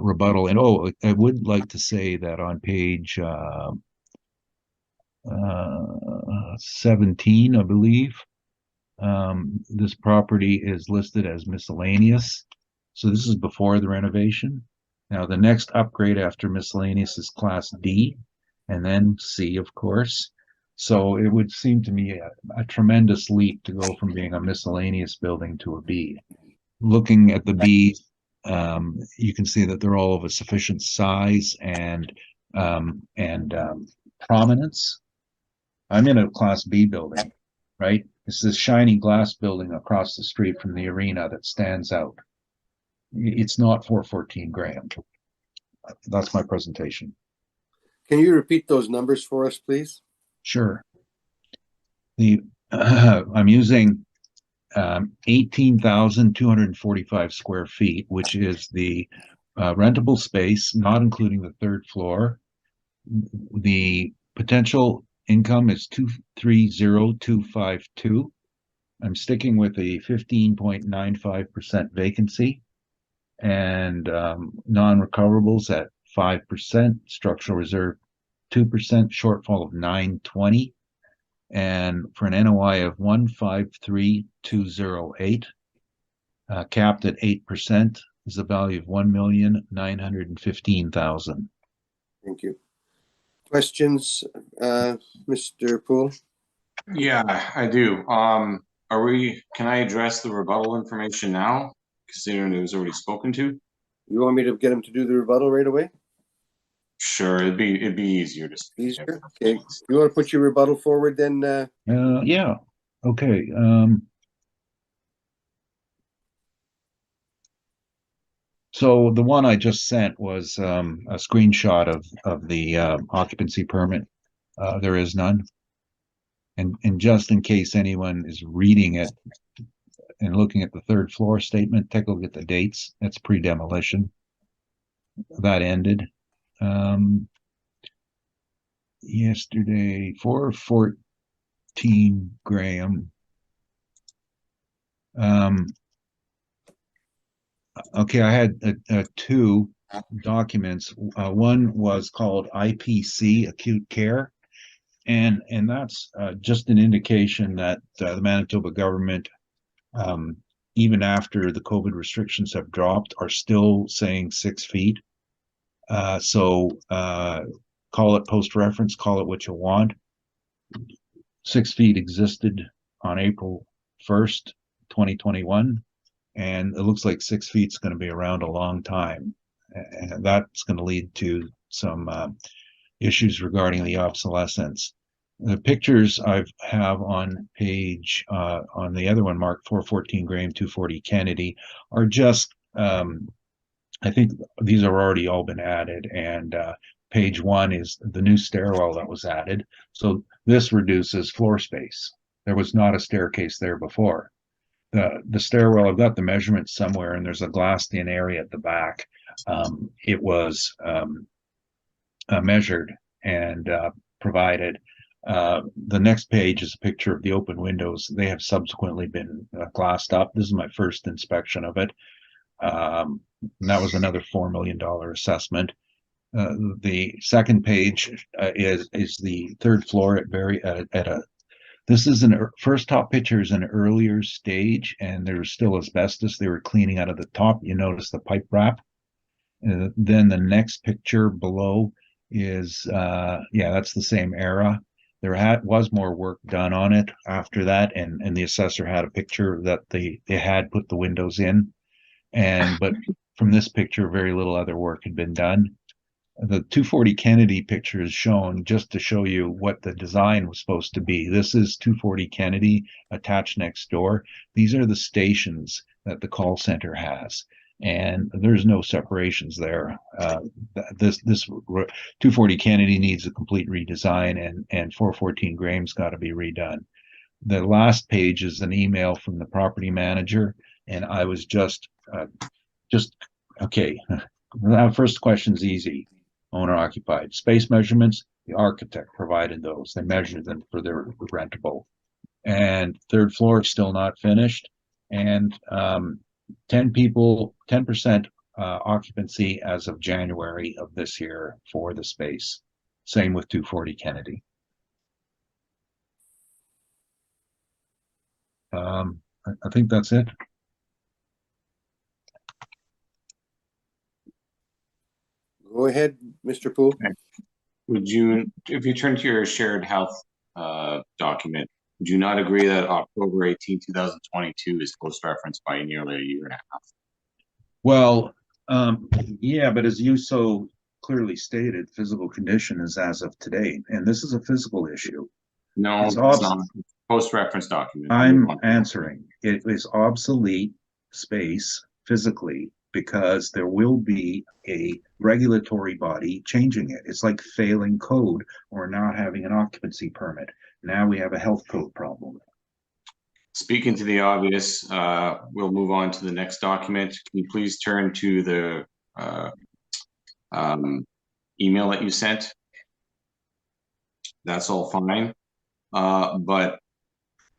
rebuttal. And I would like to say that on page 17, I believe, this property is listed as miscellaneous. So this is before the renovation. Now the next upgrade after miscellaneous is class D, and then C, of course. So it would seem to me a tremendous leap to go from being a miscellaneous building to a B. Looking at the B, you can see that they're all of a sufficient size and prominence. I'm in a class B building, right? It's this shiny glass building across the street from the arena that stands out. It's not 414 Graham. That's my presentation. Can you repeat those numbers for us, please? Sure. I'm using 18,245 square feet, which is the rentable space, not including the third floor. The potential income is 230,252. I'm sticking with a 15.95% vacancy, and non-recoverables at 5%, structural reserve 2%, shortfall of 920. and for an NOI of 153,208, capped at 8%, is a value of 1,915,000. Thank you. Questions, Mr. Poole? Yeah, I do. Can I address the rebuttal information now, considering it was already spoken to? You want me to get him to do the rebuttal right away? Sure, it'd be easier to. Easier? Okay. You want to put your rebuttal forward then? Yeah. Okay. So the one I just sent was a screenshot of the occupancy permit. There is none. And just in case anyone is reading it and looking at the third floor statement, take a look at the dates. That's pre-demolition. That ended yesterday, 414 Graham. Okay, I had two documents. One was called IPC, Acute Care, and that's just an indication that the Manitoba government, even after the COVID restrictions have dropped, are still saying 6 feet. So call it post-reference, call it what you want. 6 feet existed on April 1st, 2021. And it looks like 6 feet is going to be around a long time. And that's going to lead to some issues regarding the obsolescence. The pictures I have on page, on the other one, marked 414 Graham, 240 Kennedy, are just, I think these are already all been added. And page 1 is the new stairwell that was added. So this reduces floor space. There was not a staircase there before. The stairwell, I've got the measurements somewhere, and there's a glassed-in area at the back. It was measured and provided. The next page is a picture of the open windows. They have subsequently been glassed up. This is my first inspection of it. And that was another $4 million assessment. The second page is the third floor at a. This is first top picture is an earlier stage, and there's still asbestos. They were cleaning out of the top. You notice the pipe wrap. Then the next picture below is, that's the same era. There was more work done on it after that, and the assessor had a picture that they had put the windows in, but from this picture, very little other work had been done. The 240 Kennedy picture is shown just to show you what the design was supposed to be. This is 240 Kennedy attached next door. These are the stations that the call center has, and there's no separations there. This 240 Kennedy needs a complete redesign, and 414 Graham's got to be redone. The last page is an email from the property manager, and I was just okay. Now, first question's easy. Owner occupied. Space measurements, the architect provided those. They measured them for their rentable. And third floor still not finished. And 10% occupancy as of January of this year for the space. Same with 240 Kennedy. I think that's it. Go ahead, Mr. Poole. Would you, if you turn to your shared health document, would you not agree that October 18, 2022 is post-referenced by nearly a year and a half? Well, yeah, but as you so clearly stated, physical condition is as of today, and this is a physical issue. No, it's not. Post-reference document. I'm answering. It is obsolete space physically, because there will be a regulatory body changing it. It's like failing code or not having an occupancy permit. Now we have a health code problem. Speaking to the obvious, we'll move on to the next document. Can you please turn to the email that you sent? That's all fine. But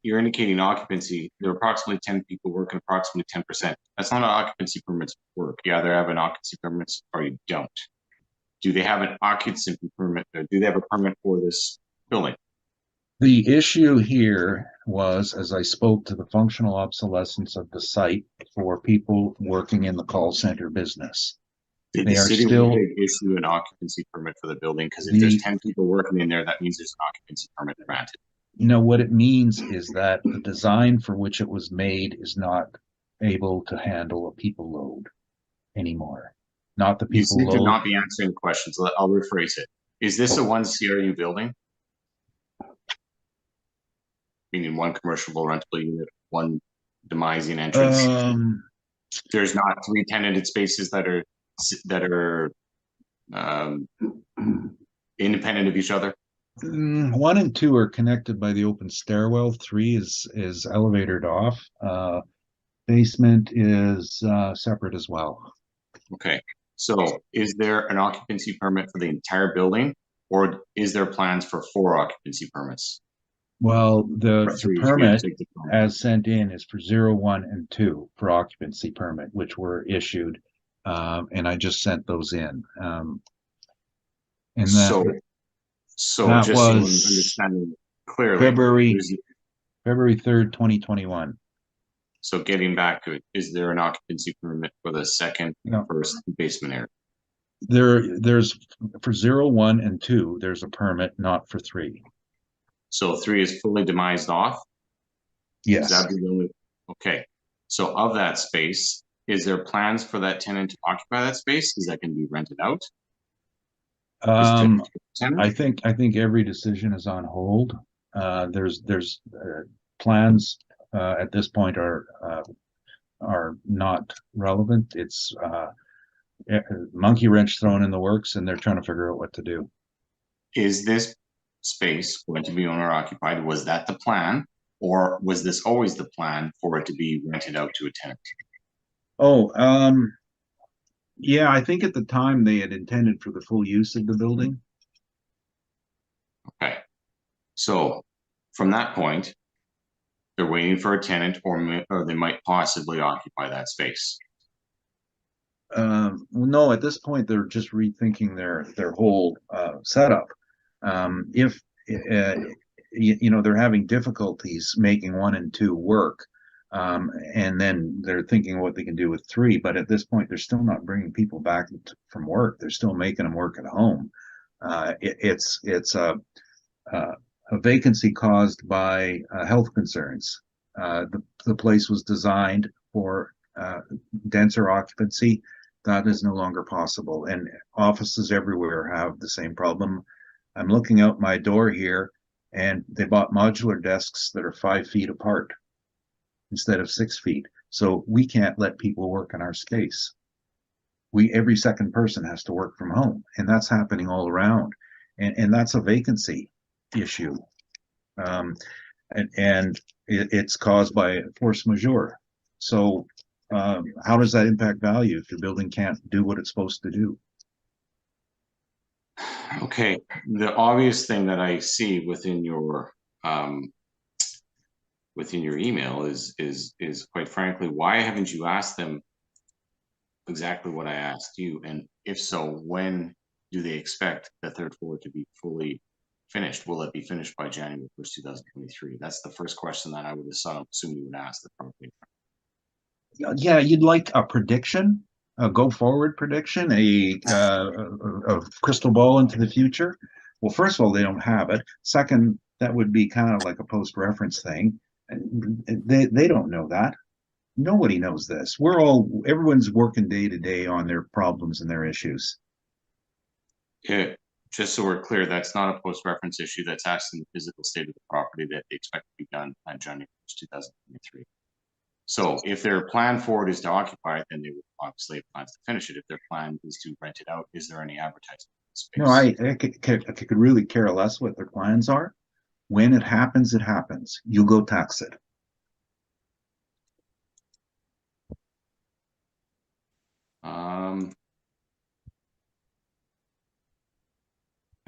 you're indicating occupancy. There are approximately 10 people working approximately 10%. That's not an occupancy permit work. You either have an occupancy permit or you don't. Do they have an occupancy permit? Or do they have a permit for this building? The issue here was, as I spoke to the functional obsolescence of the site for people working in the call center business. Did They the are city of still- Winnipeg issue an occupancy permit for the building? Because if there's 10 people working in there, that means there's an occupancy permit granted. What it means is that the design for which it was made is not able to handle a people load anymore. Not the You people seem to load. not be answering questions. I'll rephrase it. Is this a one CRU building? Meaning one commercial rental unit, one demising entrance? There's not 3 tenanted spaces that are independent of each other? 1 and 2 are connected by the open stairwell. 3 is elevatored off. Basement is separate as well. Okay, so is there an occupancy permit for the entire building, or is there plans for 4 occupancy permits? Well, Or the 3? permit as sent in is for 0, 1, and 2 for occupancy permit, which were issued, and I just sent those in. And So that just so I'm was understanding clearly, February there's- 3rd, 2021. so getting back to it, is there an occupancy permit for the second, No. first basement area? There's for 0, 1, and 2, there's a permit, not for 3. So 3 is fully demised off? Is Yes. that the only? Okay, so of that space, is there plans for that tenant to occupy that space? Is that going to be rented out? I think every decision is on hold. There's plans at this point are not relevant. It's monkey wrench thrown in the works, and they're trying to figure out what to do. Is this space going to be owner occupied? Was that the plan? Or was this always the plan for it to be rented out to a tenant? Oh, yeah, I think at the time they had intended for the full use of the building. Okay, so from that point, they're waiting for a tenant, or they might possibly occupy that space. No, at this point they're just rethinking their whole setup. If they're having difficulties making 1 and 2 work, and then they're thinking what they can do with 3. But at this point, they're still not bringing people back from work. They're still making them work at home. It's a vacancy caused by health concerns. The place was designed for denser occupancy. That is no longer possible, and offices everywhere have the same problem. I'm looking out my door here, and they bought modular desks that are 5 feet apart instead of 6 feet. So we can't let people work in our space. Every second person has to work from home, and that's happening all around. And that's a vacancy issue. And it's caused by force majeure. So how does that impact value if your building can't do what it's supposed to do? Okay, the obvious thing that I see within your email is quite frankly, why haven't you asked them exactly what I asked you? And if so, when do they expect the 3rd floor to be fully finished? Will it be finished by January 1st, 2023? That's the first question that I would assume you would ask the property. Yeah, you'd like a prediction, a go forward prediction, a crystal ball into the future. Well, first of all, they don't have it. Second, that would be kind of like a post reference thing. And they don't know that. Nobody knows this. Everyone's working day to day on their problems and their issues. Yeah, just so we're clear, that's not a post reference issue. That's asking the physical state of the property that they expect to be done on January 1st, 2023. So if their plan for it is to occupy it, then they would obviously have plans to finish it. If their plan is to rent it out, is there any advertising space? No, I could really care less what their plans are. When it happens, it happens. You go tax it.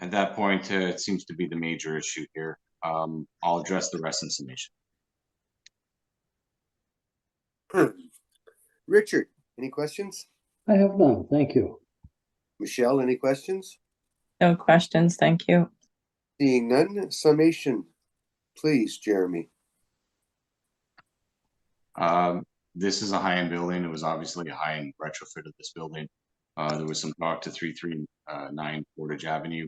At that point, it seems to be the major issue here. I'll address the rest in summation. Richard, any questions? I have none, thank you. Michelle, any questions? No questions, thank you. Seeing none, summation. Please, Jeremy. This is a high-end building. It was obviously a high-end retrofit of this building. There was some talk to 339 Portage Avenue.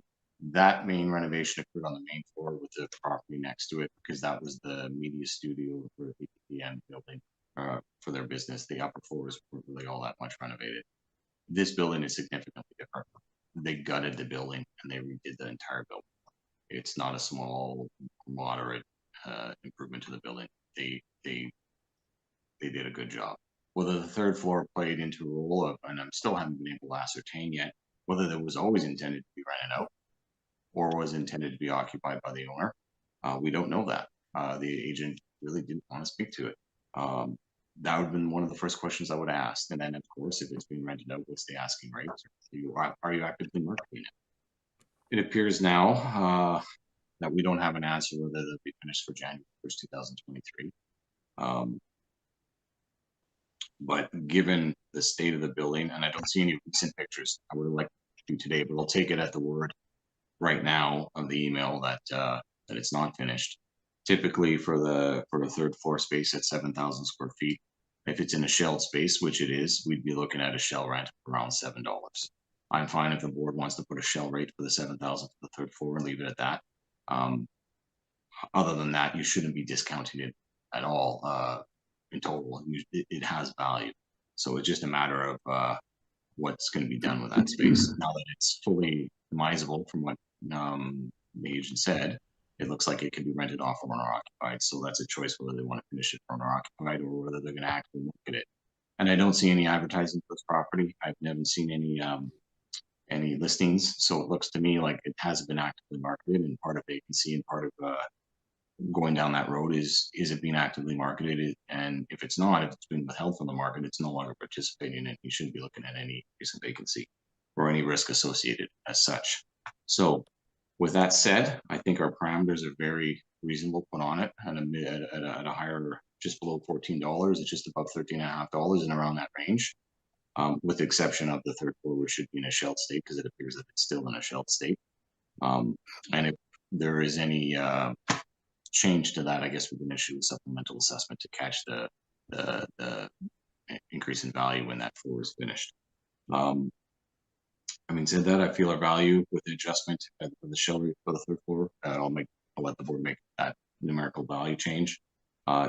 That main renovation occurred on the main floor with the property next to it, because that was the media studio for the APN building for their business. The upper floors weren't really all that much renovated. This building is significantly different. They gutted the building and they redid the entire building. It's not a small, moderate improvement to the building. They did a good job. Whether the third floor played into a role of, and I'm still haven't been able to ascertain yet, whether that was always intended to be rented out or was intended to be occupied by the owner, we don't know that. The agent really didn't want to speak to it. That would have been one of the first questions I would have asked. And then, of course, if it's being rented out, what's the asking rate? Are you actively marketing it? It appears now that we don't have an answer whether they'll be finished for January 1st, 2023. But given the state of the building, and I don't see any recent pictures, I would have liked to do today, but I'll take it at the word right now of the email that that it's not finished. Typically for the third floor space at 7,000 square feet, if it's in a shelled space, which it is, we'd be looking at a shell rent of around $7. I'm fine if the board wants to put a shell rate for the 7,000 for the third floor and leave it at that. Other than that, you shouldn't be discounting it at all. In total, it has value. So it's just a matter of what's going to be done with that space. Now that it's fully demisable from what the agent said, it looks like it can be rented off or owner occupied. So that's a choice whether they want to finish it for owner occupied or whether they're going to actually look at it. And I don't see any advertising for this property. I've never seen any listings. So it looks to me like it hasn't been actively marketed, and part of vacancy and part of going down that road is it being actively marketed? And if it's not, if it's been withheld from the market, it's no longer participating in it. You shouldn't be looking at any recent vacancy or any risk associated as such. So with that said, I think our parameters are very reasonable put on it at a higher, just below $14. It's just above $13.50 and around that range, with the exception of the third floor, which should be in a shelled state because it appears that it's still in a shelled state. And if there is any change to that, I guess we can issue a supplemental assessment to catch the increase in value when that floor is finished. I mean, said that, I feel our value with the adjustment for the shell rate for the third floor, I'll let the board make that numerical value change,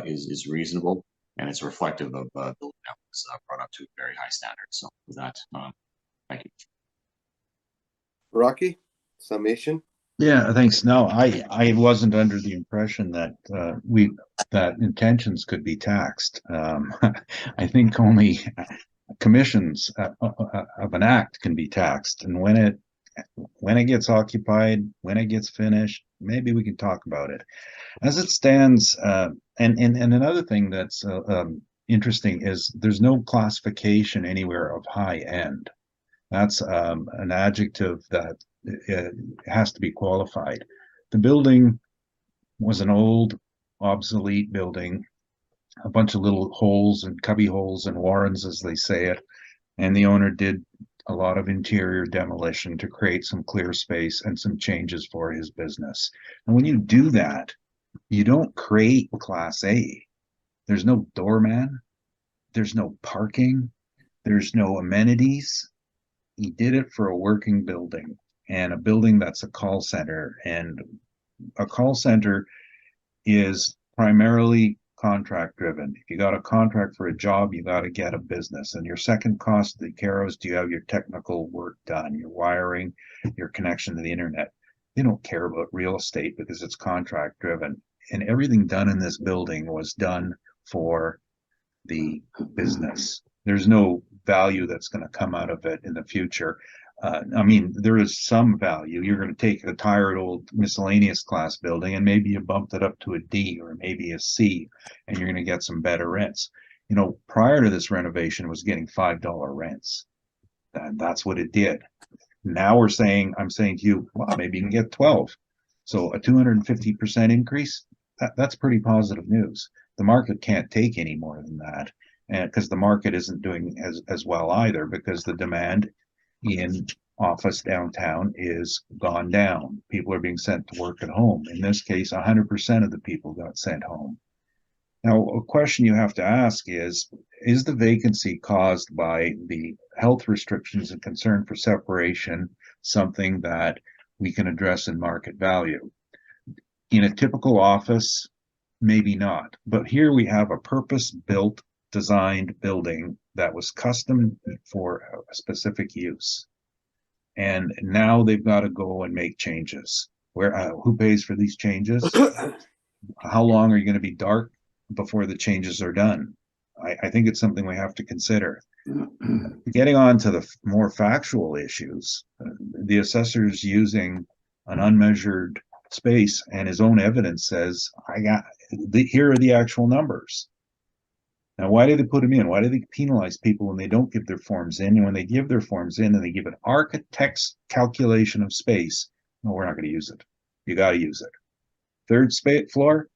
is reasonable, and it's reflective of building that was brought up to a very high standard. So with that, thank you. Rocky, summation. Yeah, thanks. No, I wasn't under the impression that that intentions could be taxed. I think only commissions of an act can be taxed, and when it gets occupied, when it gets finished, maybe we can talk about it. As it stands, and another thing that's interesting is there's no classification anywhere of high end. That's an adjective that it has to be qualified. The building was an old, obsolete building, a bunch of little holes and cubby holes and warrens, as they say it, and the owner did a lot of interior demolition to create some clear space and some changes for his business. And when you do that, you don't create Class A. There's no doorman, there's no parking, there's no amenities. He did it for a working building, and a building that's a call center. And a call center is primarily contract driven. If you got a contract for a job, you got to get a business. And your second cost to the Caros, do you have your technical work done, your wiring, your connection to the internet? They don't care about real estate because it's contract driven. And everything done in this building was done for the business. There's no value that's going to come out of it in the future. I mean, there is some value. You're going to take a tired old miscellaneous class building and maybe you bumped it up to a D or maybe a C, and you're going to get some better rents. You know, prior to this renovation, it was getting $5 rents. And that's what it did. Now I'm saying to you, well, maybe you can get 12. So a 250% increase, that's pretty positive news. The market can't take any more than that. And because the market isn't doing as well either, because the demand in office downtown is gone down. People are being sent to work at home. In this case, 100% of the people got sent home. Now, a question you have to ask is the vacancy caused by the health restrictions and concern for separation something that we can address in market value? In a typical office, maybe not. But here we have a purpose-built, designed building that was custom for a specific use. And now they've got to go and make changes. Who pays for these changes? How long are you going to be dark before the changes are done? I think it's something we have to consider. Getting on to the more factual issues, the assessor's using an unmeasured space, and his own evidence says, here are the actual numbers. Now, why do they put them in? Why do they penalize people when they don't give their forms in? And when they give their forms in and they give an architect's calculation of space, no, we're not going to use it. You got to use it. Third floor,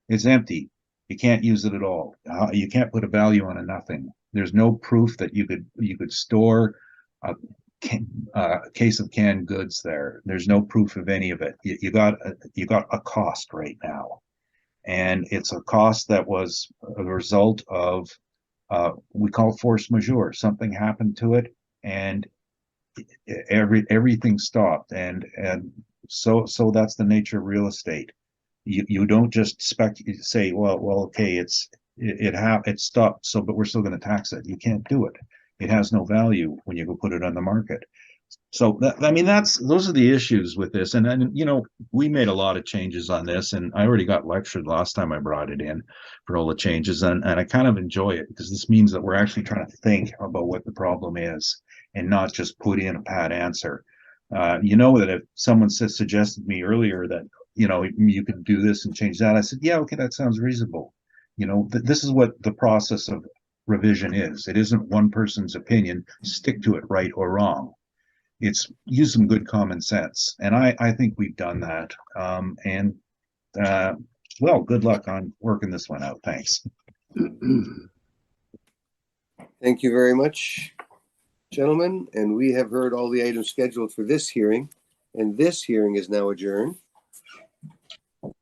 it's empty. You can't use it at all. You can't put a value on a nothing. There's no proof that you could store a case of canned goods there. There's no proof of any of it. You got a cost right now, and it's a cost that was a result of we call force majeure. Something happened to it, and everything stopped. And so that's the nature of real estate. You don't just say, well, okay, it stopped, so but we're still going to tax it. You can't do it. It has no value when you go put it on the market. So those are the issues with this. And you know, we made a lot of changes on this, and I already got lectured last time I brought it in for all the changes, and I kind of enjoy it because this means that we're actually trying to think about what the problem is and not just put in a pat answer. You know, that if someone suggested me earlier that, you know, you could do this and change that, I said, yeah, okay, that sounds reasonable. You know, this is what the process of revision is. It isn't one person's opinion, stick to it, right or wrong. It's use some good common sense. And I think we've done that. Well, good luck on working this one out. Thanks. Thank you very much, gentlemen. And we have heard all the items scheduled for this hearing, and this hearing is now adjourned.